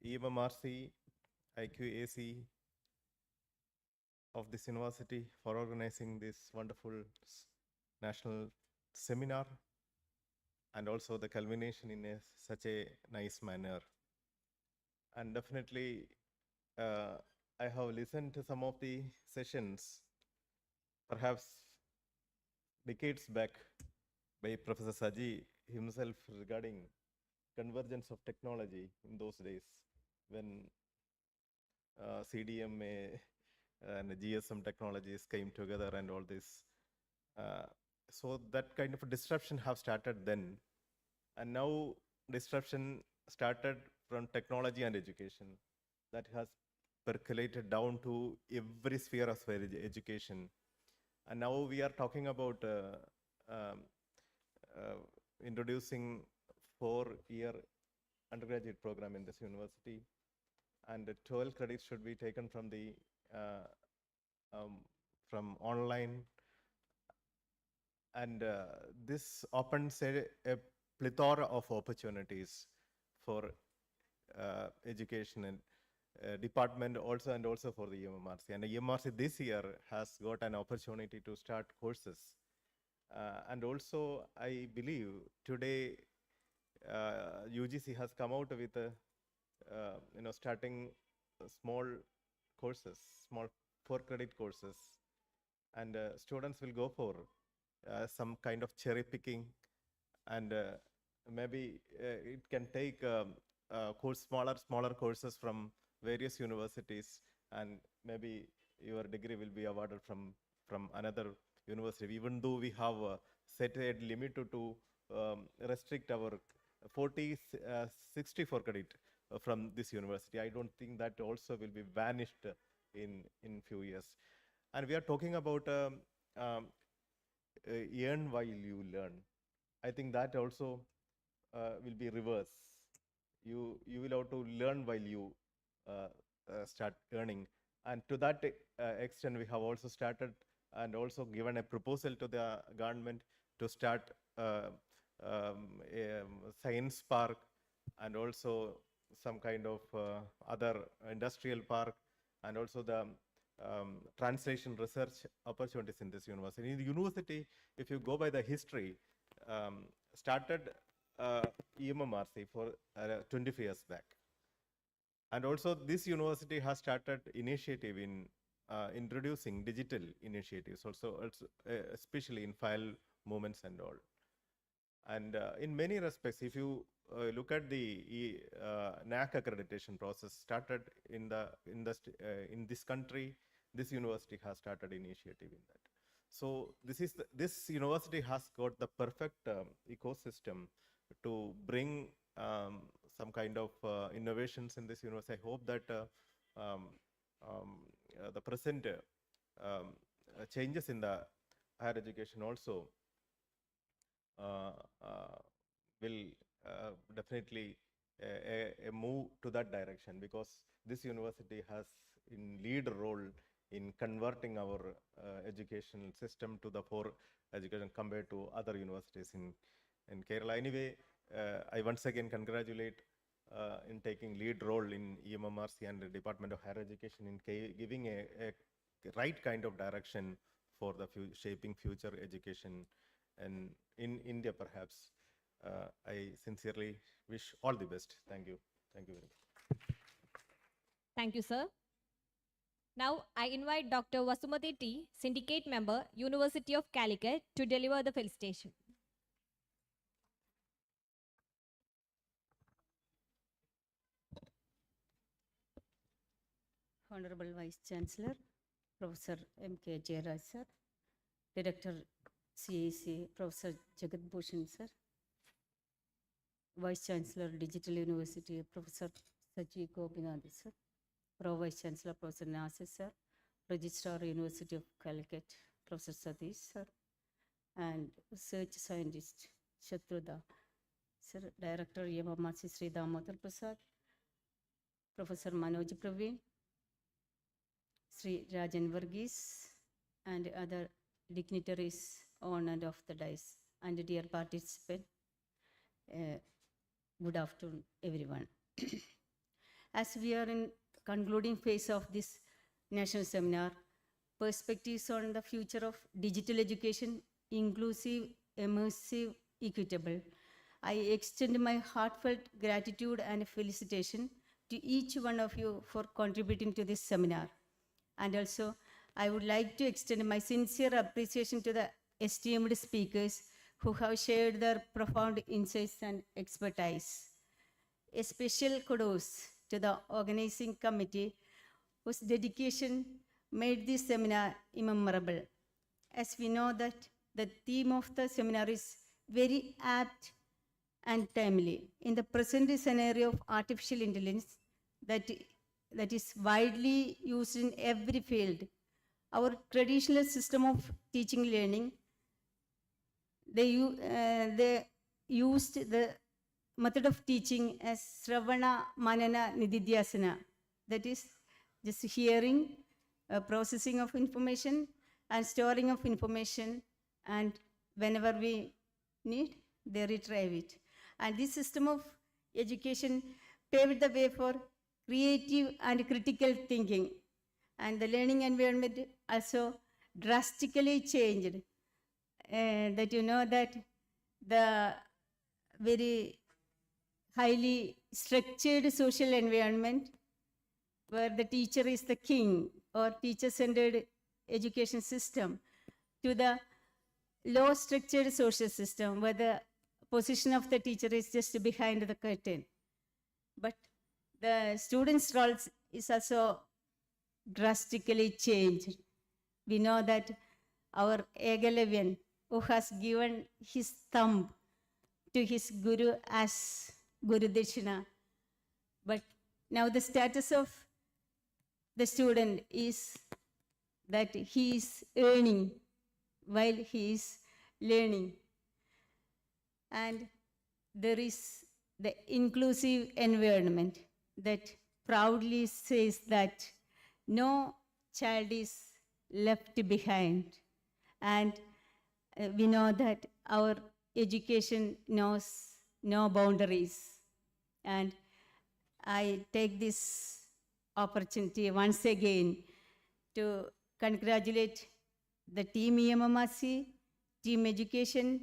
EMMRC, IQAC of this university for organizing this wonderful national seminar, and also the culmination in such a nice manner. And definitely, I have listened to some of the sessions, perhaps decades back, by Professor Saji himself regarding convergence of technology in those days when CDMA and GSM technologies came together and all this. So that kind of a disruption have started then. And now disruption started from technology and education. That has percolated down to every sphere of education. And now we are talking about introducing 4-year undergraduate program in this university, and 12 credits should be taken from the from online, and this opens a plethora of opportunities for education and department also, and also for the EMRC. And the EMRC this year has got an opportunity to start courses. And also, I believe today UGC has come out with starting small courses, small 4-credit courses, and students will go for some kind of cherry picking, and maybe it can take smaller courses from various universities, and maybe your degree will be awarded from another university, even though we have set a limit to restrict our 64 credit from this university. I don't think that also will be vanished in few years. And we are talking about earn while you learn. I think that also will be reverse. You will have to learn while you start earning. And to that extent, we have also started and also given a proposal to the government to start a science park, and also some kind of other industrial park, and also the translation research opportunities in this university. In the university, if you go by the history, started EMMRC for 25 years back. And also this university has started initiative in introducing digital initiatives, also especially in file movements and all. And in many respects, if you look at the NAC accreditation process started in this country, this university has started initiative in that. So this university has got the perfect ecosystem to bring some kind of innovations in this university. I hope that the present changes in the higher education also will definitely a move to that direction, because this university has in lead role in converting our educational system to the 4 education compared to other universities in Kerala. Anyway, I once again congratulate in taking lead role in EMMRC and the Department of Higher Education in giving a right kind of direction for the shaping future education and in India perhaps. I sincerely wish all the best. Thank you. Thank you very much. Thank you, sir. Now, I invite Dr. Vasumati T, Syndicate Member, University of Calicut, to deliver the felicitation. Honorable Vice Chancellor, Professor M.K. Jairaj sir, Director CAC, Professor Jagat Bhushan sir, Vice Chancellor, Digital University, Professor Saji Gopinath sir, Pro Vice Chancellor, Professor Nasir sir, Registrar, University of Calicut, Professor Satish sir, and Research Scientist Shatruda sir, Director EMMRC Sri Damodar Prasad, Professor Manoj Praveen, Sri Rajan Varghese, and other dignitaries on and off the dais, and dear participants, good afternoon, everyone. As we are in concluding phase of this national seminar, Perspectives on the Future of Digital Education, Inclusive, Immersive, Equitable, I extend my heartfelt gratitude and felicitation to each one of you for contributing to this seminar. And also, I would like to extend my sincere appreciation to the esteemed speakers who have shared their profound insights and expertise. A special kudos to the organizing committee whose dedication made this seminar immemorable. As we know that the theme of the seminar is very apt and timely. In the present scenario of artificial intelligence that is widely used in every field, Our traditional system of teaching learning, they used the method of teaching as Sravana, Manana, Nididhyasana. That is just hearing, processing of information, and storing of information, and whenever we need, they retrieve it. And this system of education paved the way for creative and critical thinking. And the learning environment also drastically changed. That you know that the very highly structured social environment where the teacher is the king or teacher-centered education system to the low structured social system where the position of the teacher is just behind the curtain. But the students' roles is also drastically changed. We know that our Egalavian, who has given his thumb to his guru as Guru Dashina, but now the status of the student is that he is earning while he is learning. And there is the inclusive environment that proudly says that no child is left behind. And we know that our education knows no boundaries. And I take this opportunity once again to congratulate the team EMMRC, team education,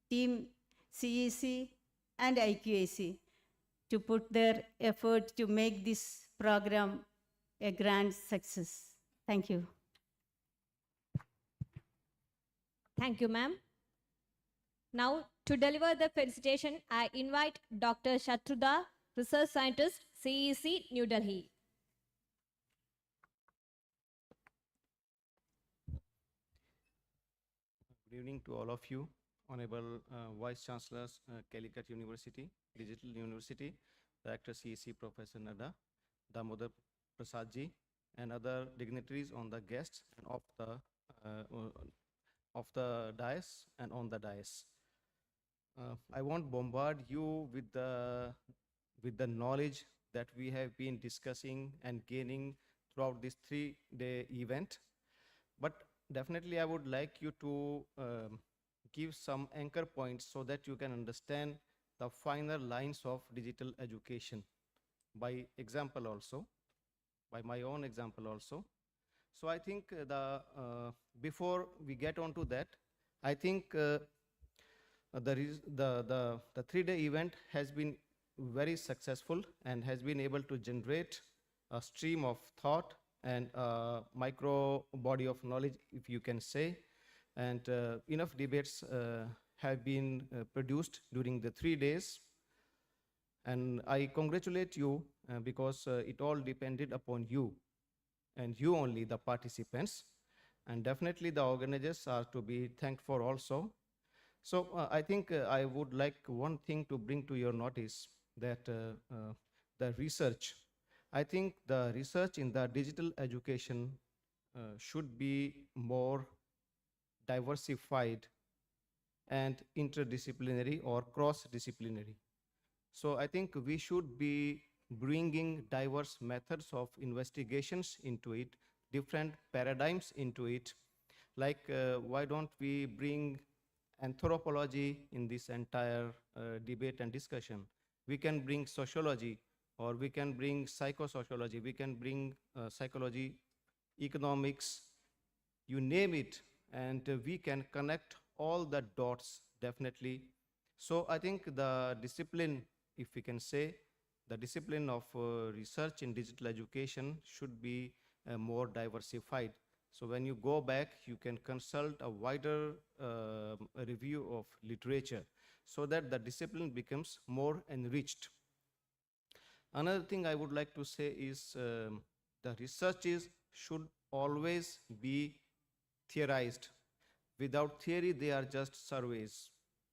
team CEC, and IQAC to put their effort to make this program a grand success. Thank you. Thank you, ma'am. Now, to deliver the felicitation, I invite Dr. Shatruda, Research Scientist, CEC, New Delhi. Good evening to all of you, Honorable Vice Chancellors, Calicut University, Digital University, Director CEC Professor Nada, Damodar Prasad ji, and other dignitaries on the guests and of the dais and on the dais. I won't bombard you with the knowledge that we have been discussing and gaining throughout this 3-day event, but definitely I would like you to give some anchor points so that you can understand the finer lines of digital education by example also, by my own example also. So I think before we get on to that, I think the 3-day event has been very successful and has been able to generate a stream of thought and micro body of knowledge, if you can say, and enough debates have been produced during the 3 days. And I congratulate you because it all depended upon you and you only, the participants, and definitely the organizers are to be thanked for also. So I think I would like one thing to bring to your notice, that the research, I think the research in the digital education should be more diversified and interdisciplinary or cross-disciplinary. So I think we should be bringing diverse methods of investigations into it, different paradigms into it. Like why don't we bring anthropology in this entire debate and discussion? We can bring sociology, or we can bring psychosociology, we can bring psychology, economics, you name it, and we can connect all the dots definitely. So I think the discipline, if we can say, the discipline of research in digital education should be more diversified. So when you go back, you can consult a wider review of literature so that the discipline becomes more enriched. Another thing I would like to say is the researches should always be theorized. Without theory, they are just surveys.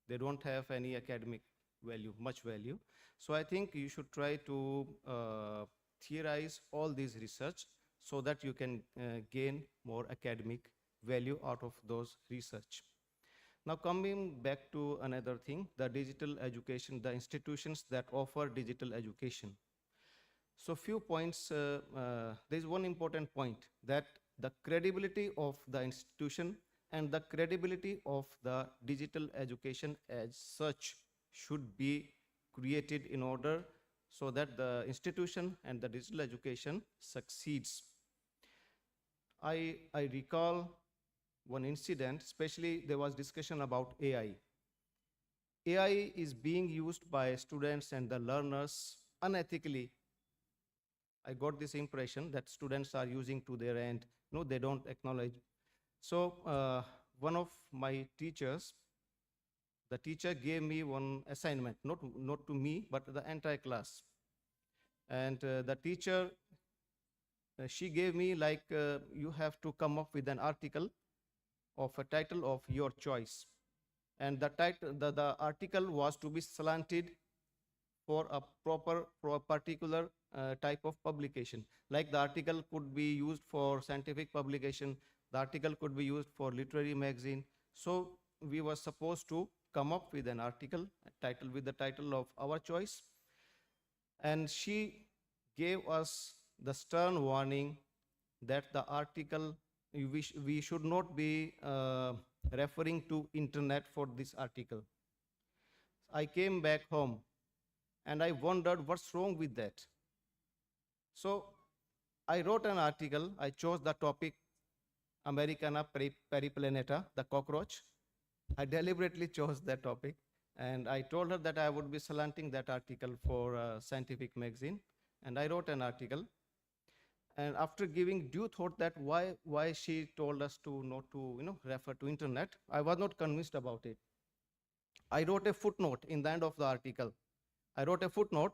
They don't have any academic value, much value. So I think you should try to theorize all these research so that you can gain more academic value out of those research. Now coming back to another thing, the digital education, the institutions that offer digital education. So few points, there is one important point, that the credibility of the institution and the credibility of the digital education as such should be created in order so that the institution and the digital education succeeds. I recall one incident, especially there was discussion about AI. AI is being used by students and the learners unethically. I got this impression that students are using to their end. No, they don't acknowledge. So one of my teachers, the teacher gave me one assignment, not to me, but the entire class. And the teacher, she gave me like, you have to come up with an article of a title of your choice. And the title, the article was to be slanted for a particular type of publication. Like the article could be used for scientific publication, the article could be used for literary magazine. So we were supposed to come up with an article, title with the title of our choice. And she gave us the stern warning that the article, we should not be referring to internet for this article. I came back home and I wondered what's wrong with that. So I wrote an article. I chose the topic Americana periplaneta, the cockroach. I deliberately chose that topic, and I told her that I would be slanting that article for a scientific magazine, and I wrote an article. And after giving due thought that why she told us to not to refer to internet, I was not convinced about it. I wrote a footnote in the end of the article. I wrote a footnote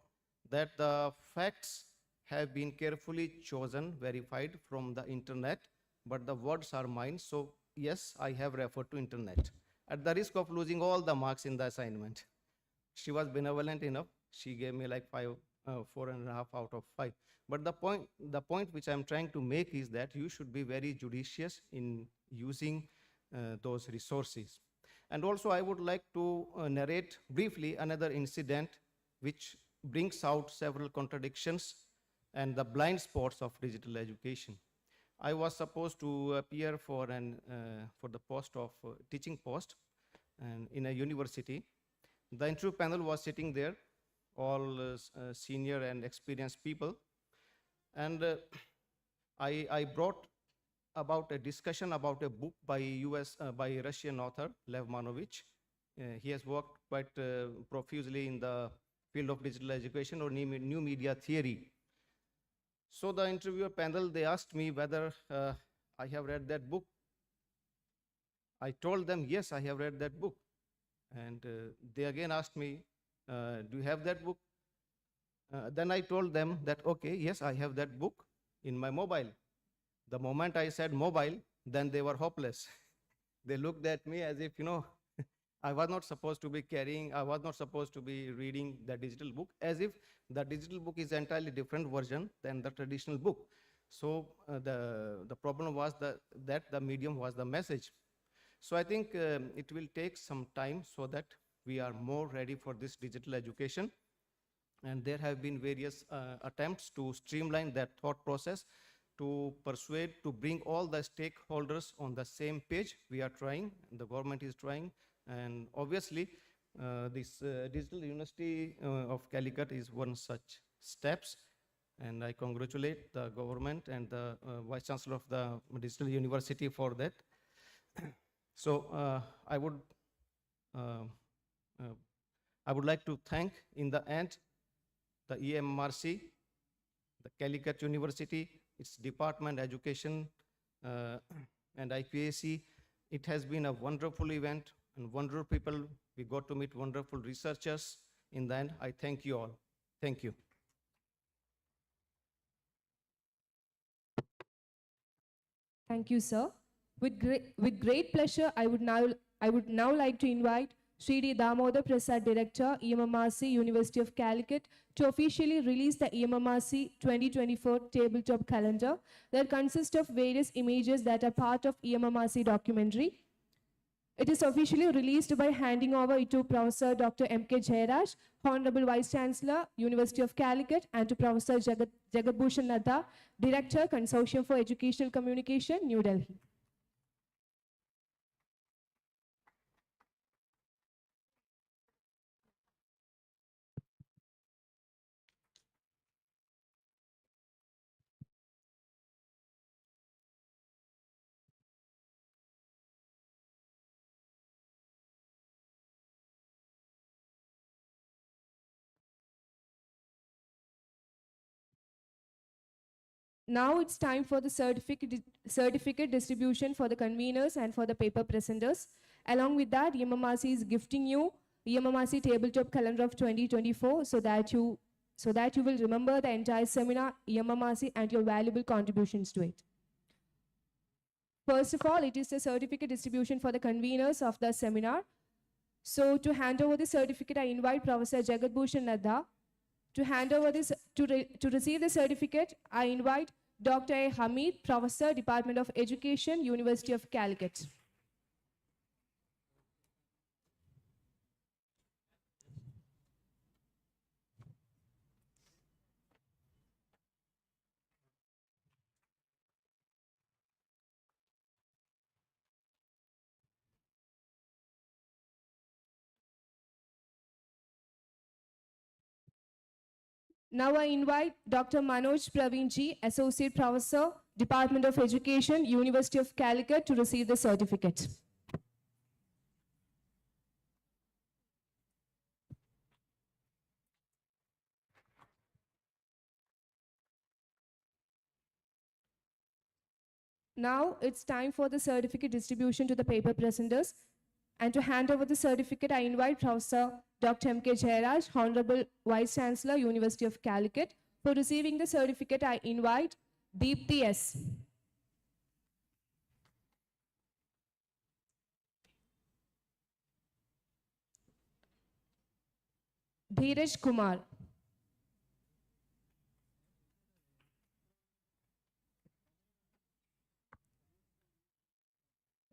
that the facts have been carefully chosen, verified from the internet, but the words are mine. So yes, I have referred to internet at the risk of losing all the marks in the assignment. She was benevolent enough. She gave me like 4.5 out of 5. But the point which I'm trying to make is that you should be very judicious in using those resources. And also I would like to narrate briefly another incident which brings out several contradictions and the blind spots of digital education. I was supposed to appear for the post of teaching post and in a university. The interview panel was sitting there, all senior and experienced people. And I brought about a discussion about a book by Russian author, Lev Manovich. He has worked quite profusely in the field of digital education or new media theory. So the interviewer panel, they asked me whether I have read that book. I told them, yes, I have read that book. And they again asked me, do you have that book? Then I told them that, okay, yes, I have that book in my mobile. The moment I said mobile, then they were hopeless. They looked at me as if, I was not supposed to be carrying, I was not supposed to be reading the digital book, as if the digital book is entirely different version than the traditional book. So the problem was that the medium was the message. So I think it will take some time so that we are more ready for this digital education. And there have been various attempts to streamline that thought process, to persuade, to bring all the stakeholders on the same page. We are trying, the government is trying, and obviously this Digital University of Calicut is one such steps, and I congratulate the government and the Vice Chancellor of the Digital University for that. So I would like to thank in the end the EMRC, the Calicut University, its department, education, and IQAC. It has been a wonderful event and wonderful people. We got to meet wonderful researchers. In the end, I thank you all. Thank you. Thank you, sir. With great pleasure, I would now like to invite Shri D. Damodar Prasad, Director, EMMRC, University of Calicut, to officially release the EMMRC 2024 tabletop calendar that consists of various images that are part of EMMRC documentary. It is officially released by handing over it to Professor Dr. M.K. Jairaj, Honorable Vice Chancellor, University of Calicut, and to Professor Jagadbhushan Nadda, Director, Consortium for Educational Communication, New Delhi. Now it's time for the certificate distribution for the conveners and for the paper presenters. Along with that, EMMRC is gifting you EMMRC Tabletop Calendar of 2024 so that you will remember the entire seminar, EMMRC, and your valuable contributions to it. First of all, it is the certificate distribution for the conveners of the seminar. So to hand over the certificate, I invite Professor Jagadbhushan Nadda. To hand over this, to receive the certificate, I invite Dr. A. Hamid, Professor, Department of Education, University of Calicut. Now I invite Dr. Manoj Praveenji, Associate Professor, Department of Education, University of Calicut, to receive the certificate. Now it's time for the certificate distribution to the paper presenters. And to hand over the certificate, I invite Professor Dr. M.K. Jairaj, Honorable Vice Chancellor, University of Calicut. For receiving the certificate, I invite Deepthi S. Dheeraj Kumar.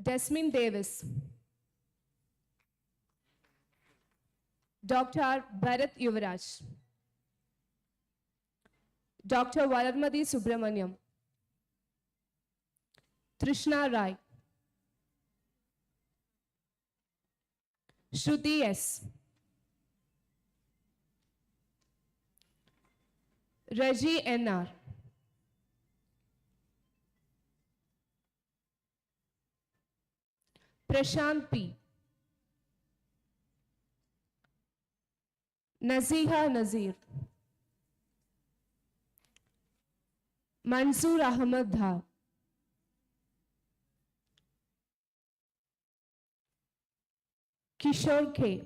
Desmond Davis. Dr. Bharat Yuvraj. Dr. Valarmadi Subramaniam. Trishna Rai. Shruti S. Raji N.R. Prashant P. Naziha Nazir. Mansoor Ahmad Dhar. Kishore K.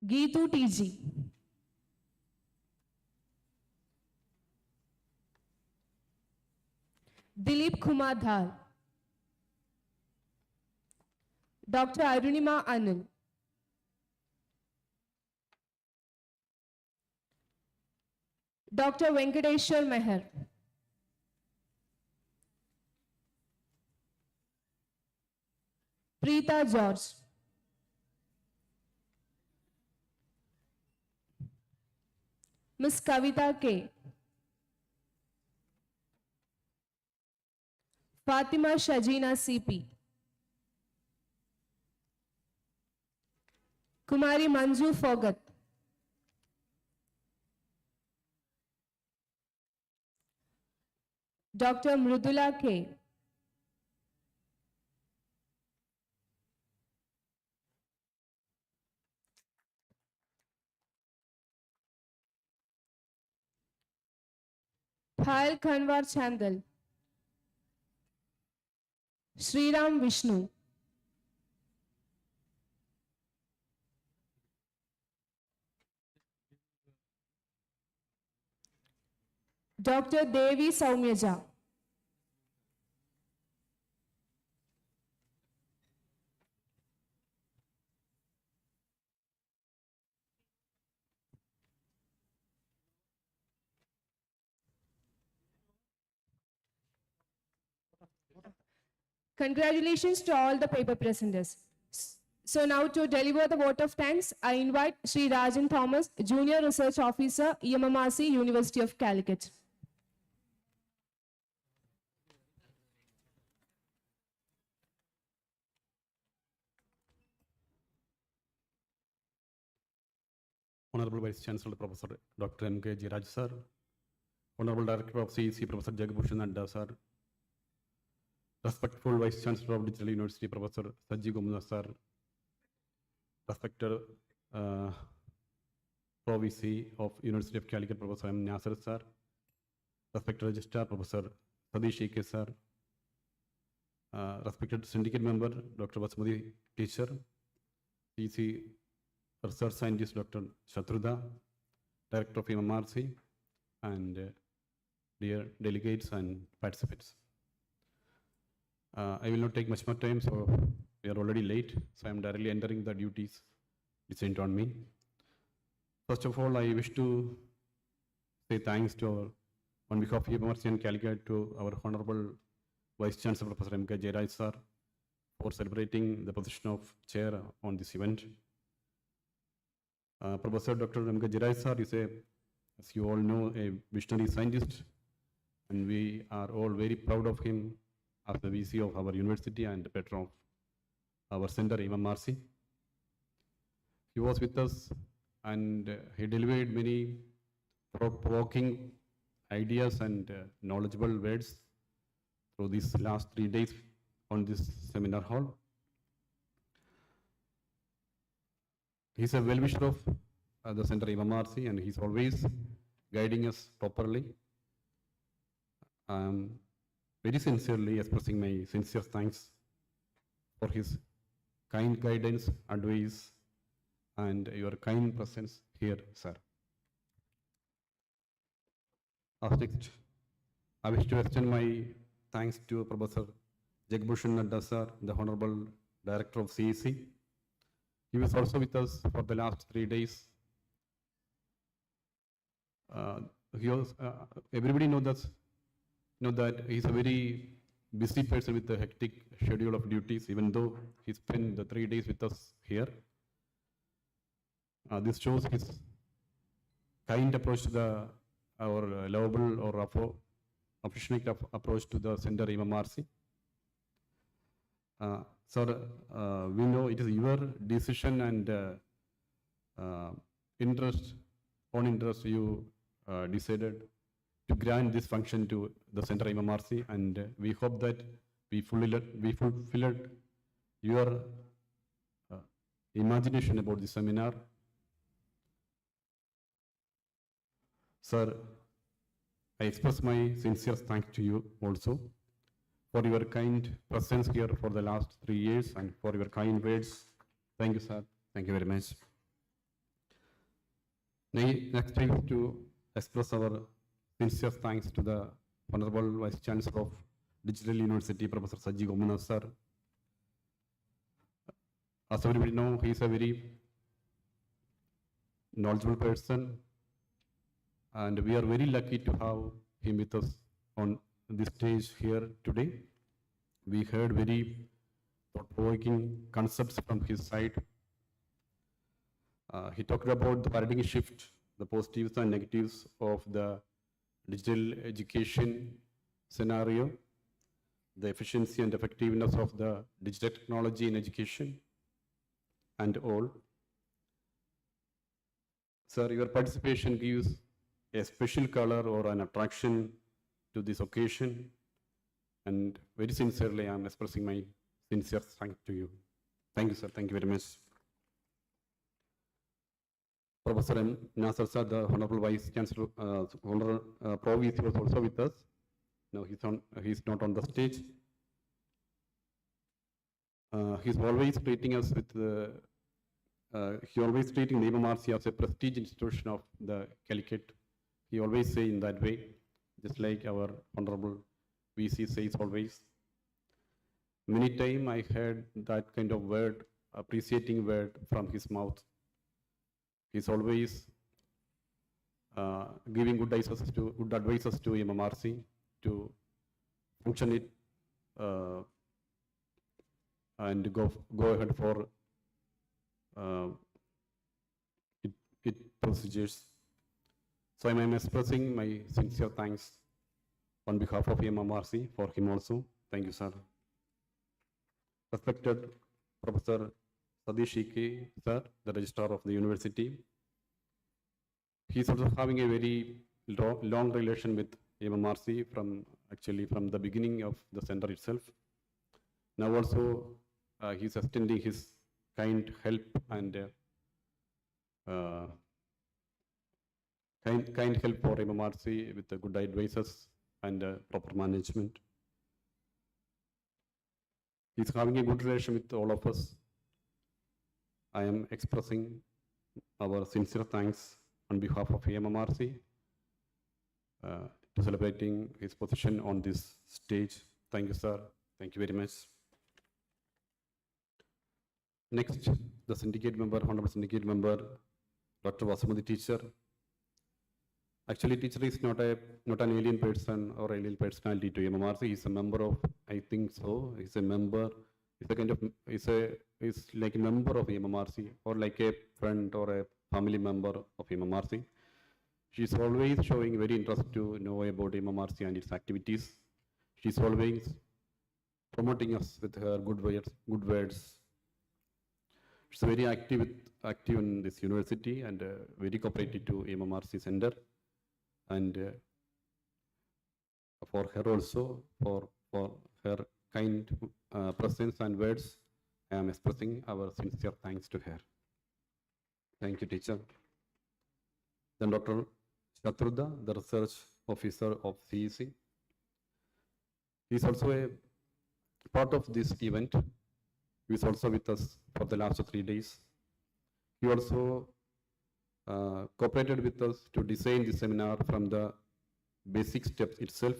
Geetu TG. Dilip Kumar Dhar. Dr. Arunima Anil. Dr. Venkateshwar Meher. Preeta George. Miss Kavita K. Fatima Shajina CP. Kumari Manju Fogat. Dr. Mrudula K. Payal Kanwar Chandal. Sriram Vishnu. Dr. Devi Saumyaja. Congratulations to all the paper presenters. So now to deliver the vote of thanks, I invite Sri Rajan Thomas, Junior Research Officer, EMMRC, University of Calicut. Honorable Vice Chancellor Professor Dr. M.K. Jiraj sir, Honorable Director of CEC Professor Jagabhushan Nadda sir, respectful Vice Chancellor of Digital University Professor Sajji Gomuna sir, respected Pro VC of University of Calicut Professor M. Nasser sir, respected Registrar Professor Sadish E.K. sir, respected Syndicate Member Dr. Basmati Teacher, CEC Research Scientist Dr. Shatruda, Director of MMRC, and dear delegates and participants. I will not take much more time, so we are already late, so I am directly entering the duties descent on me. First of all, I wish to say thanks to our, on behalf of MMRC and Calicut, to our Honorable Vice Chancellor Professor M.K. Jairaj sir for celebrating the position of chair on this event. Professor Dr. M.K. Jairaj sir is as you all know, a visionary scientist, and we are all very proud of him as the VC of our university and patron of our center, MMRC. He was with us and he delivered many provoking ideas and knowledgeable words through these last 3 days on this seminar hall. He's a well-wisher of the center MMRC, and he's always guiding us properly. I'm very sincerely expressing my sincere thanks for his kind guidance, advice, and your kind presence here, sir. As next, I wish to extend my thanks to Professor Jagabhushan Nadda sir, the Honorable Director of CEC. He was also with us for the last 3 days. Everybody knows that he's a very busy person with a hectic schedule of duties, even though he spent the 3 days with us here. This shows his kind approach to our lovable or affectionate approach to the center MMRC. Sir, we know it is your decision and interest you decided to grant this function to the center MMRC, and we hope that we fulfilled your imagination about the seminar. Sir, I express my sincere thanks to you also for your kind presence here for the last 3 years and for your kind words. Thank you, sir. Thank you very much. Next, I wish to express our sincere thanks to the Honorable Vice Chancellor of Digital University, Professor Sajji Gomuna, sir. As everybody knows, he is a very knowledgeable person, and we are very lucky to have him with us on this stage here today. We heard very thought-provoking concepts from his side. He talked about the paradigm shift, the positives and negatives of the digital education scenario, the efficiency and effectiveness of the digital technology in education, and all. Sir, your participation gives a special color or an attraction to this occasion, and very sincerely I am expressing my sincere thanks to you. Thank you, sir. Thank you very much. Professor M. Nasser sir, the Honorable Vice Chancellor, Honorable Provis was also with us. No, he's not on the stage. He's always treating us with he always treating the MMRC as a prestige institution of the Calicut. He always say in that way, just like our Honorable VC says always. Many times I heard that kind of word, appreciating word from his mouth. He's always giving good advices to MMRC to function it and go ahead for it procedures. So I'm expressing my sincere thanks on behalf of MMRC for him also. Thank you, sir. Respected Professor Sadish Ike, sir, the Registrar of the University. He's also having a very long relation with MMRC from the beginning of the center itself. Now also he's extending his kind help and kind help for MMRC with the good advices and proper management. He's having a good relation with all of us. I am expressing our sincere thanks on behalf of MMRC to celebrating his position on this stage. Thank you, sir. Thank you very much. Next, the syndicate member, Honorable Syndicate Member, Dr. Vasumati teacher. Actually, teacher is not an alien person or alien personality to MMRC. He's a member of, I think so. He's a member. He's like a member of MMRC or like a friend or a family member of MMRC. She's always showing very interest to know about MMRC and its activities. She's always promoting us with her good words. She's very active in this university and very cooperative to MMRC Center. And for her also, for her kind presence and words, I am expressing our sincere thanks to her. Thank you, teacher. Then Dr. Shatrudha, the research officer of CEC. He is also a part of this event. He is also with us for the last 3 days. He also cooperated with us to design the seminar from the basic steps itself.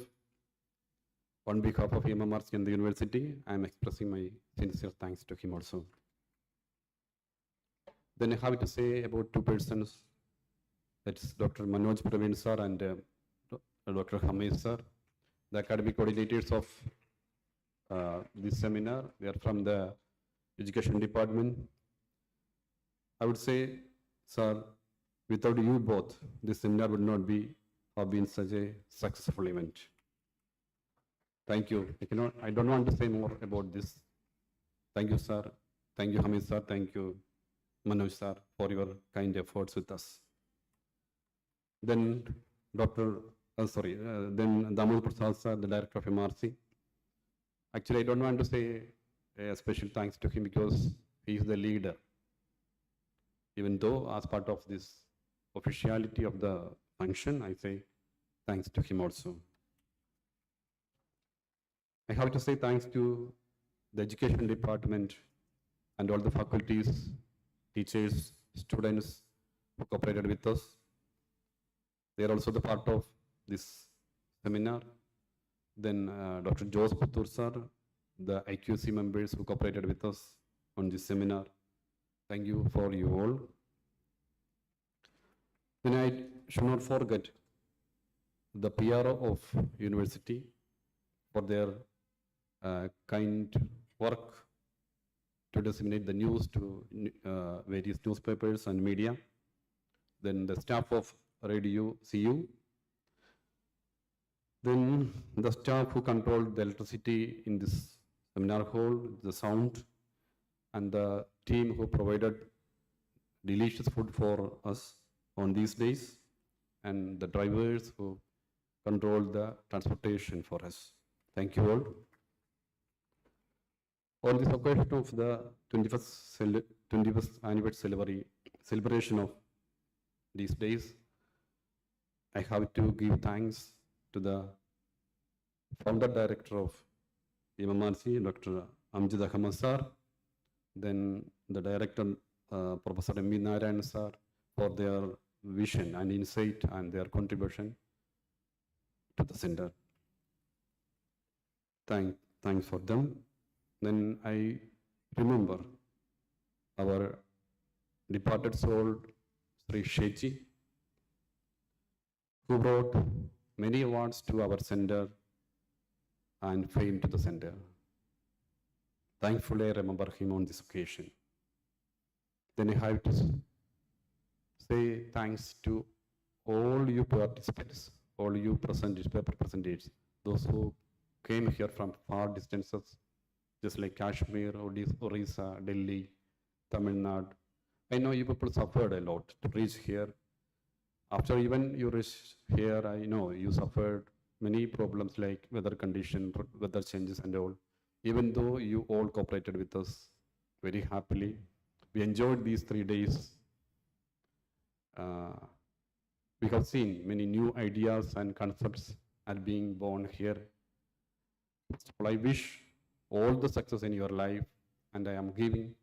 On behalf of MMRC and the university, I am expressing my sincere thanks to him also. Then I have to say about 2 persons. That's Dr. Manoj Praveen sir and Dr. Hamesh sir, the academic coordinators of this seminar. They are from the education department. I would say, sir, without you both, this seminar would not have been such a successful event. Thank you. I don't want to say more about this. Thank you, sir. Thank you, Hamid sir. Thank you, Manoj sir, for your kind efforts with us. Then then Damodar Prasad sir, the director of MRC. Actually, I don't want to say a special thanks to him because he is the leader. Even though as part of this officiality of the function, I say thanks to him also. I have to say thanks to the education department and all the faculties, teachers, students who cooperated with us. They are also the part of this seminar. Then Dr. Jose Puttur sir, the IQC members who cooperated with us on this seminar. Thank you for you all. Then I should not forget the PRO of university for their kind work to disseminate the news to various newspapers and media. Then the staff of Radio CU. Then the staff who controlled the electricity in this seminar hall, the sound, and the team who provided delicious food for us on these days, and the drivers who controlled the transportation for us. Thank you all. On this occasion of the 21st anniversary celebration of these days. I have to give thanks to the founder director of EMRC, Dr. Amjad Ahmad sir, then the director, Professor M. V. Narayan sir, for their vision and insight and their contribution to the center. Thanks for them. Then I remember our departed soul, Sri Sheji, who brought many awards to our center and fame to the center. Thankfully, I remember him on this occasion. Then I have to say thanks to all you participants, all you paper presenters, those who came here from far distances, just like Kashmir, Orissa, Delhi, Tamil Nadu. I know you people suffered a lot to reach here. After even you reach here, I know you suffered many problems like weather condition, weather changes and all. Even though you all cooperated with us very happily, we enjoyed these 3 days. We have seen many new ideas and concepts are being born here. So I wish all the success in your life, and I am giving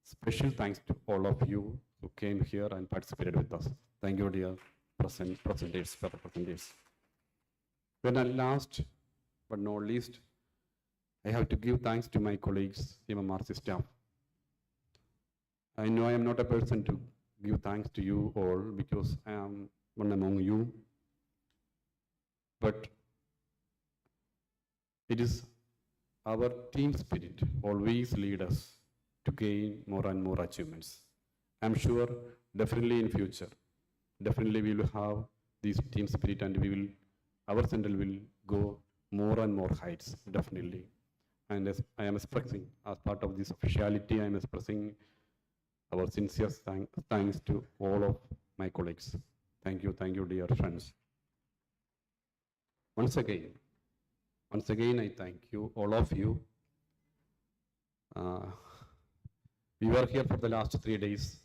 special thanks to all of you who came here and participated with us. Thank you, dear presenters, paper presenters. When at last, but not least, I have to give thanks to my colleagues, MMRC staff. I know I am not a person to give thanks to you all because I am one among you, but it is our team spirit always lead us to gain more and more achievements. I'm sure definitely in future, definitely we will have this team spirit and our center will go more and more heights, definitely. And as I am expressing, as part of this officiality, I am expressing our sincere thanks to all of my colleagues. Thank you, dear friends. Once again, I thank you, all of you. We were here for the last 3 days.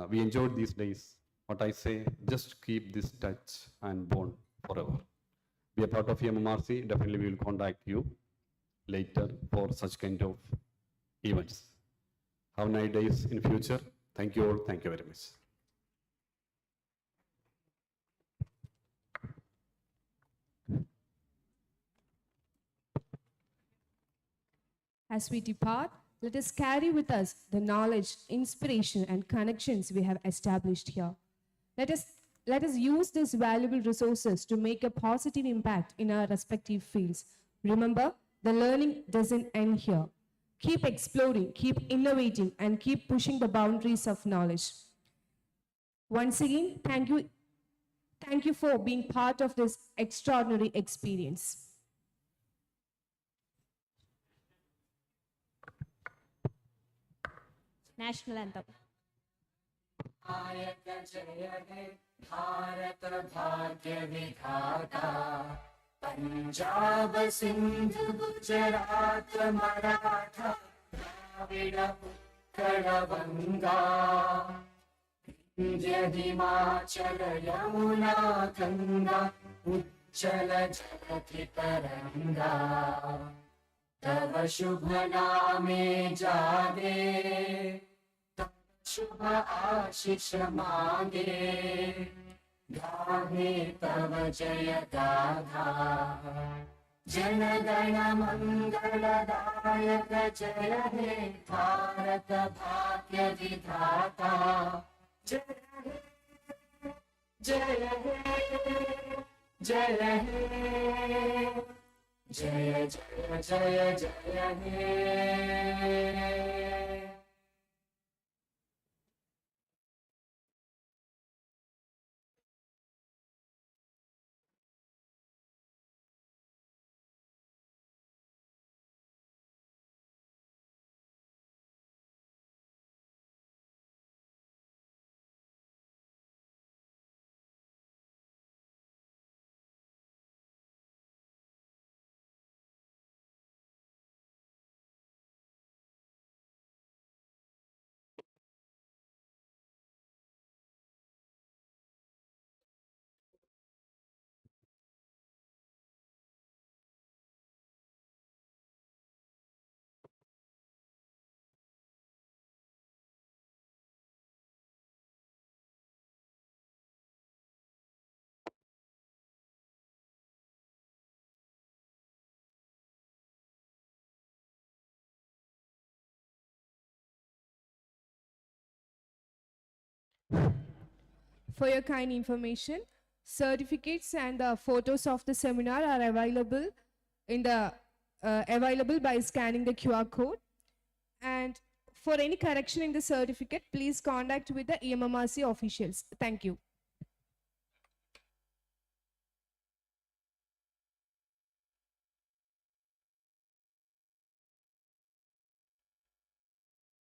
We enjoyed these days. What I say, just keep this touch and bond forever. Be a part of MMRC. Definitely we will contact you later for such kind of events. Have nice days in future. Thank you all. Thank you very much. As we depart, let us carry with us the knowledge, inspiration, and connections we have established here. Let us use these valuable resources to make a positive impact in our respective fields. Remember, the learning doesn't end here. Keep exploring, keep innovating, and keep pushing the boundaries of knowledge. Once again, thank you for being part of this extraordinary experience. National anthem. Bharat भाग्य विधाता पंजाब सिंध गुजरात मराठा द्राविड उत्कल गंगा विंध्य हिमाचल यमुना गंगा उज्जल जगति तरंगा तव शुभ नामे जागे शुभ आशीष मांगे गाहे तव जय गाथा जन गण मंगलदायक जय हे भारत भाग्य विधाता जय हे जय हे जय हे जय जय जय जय हे For your kind information, certificates and the photos of the seminar are available available by scanning the QR code. And for any correction in the certificate, please contact with the EMMRC officials. Thank you.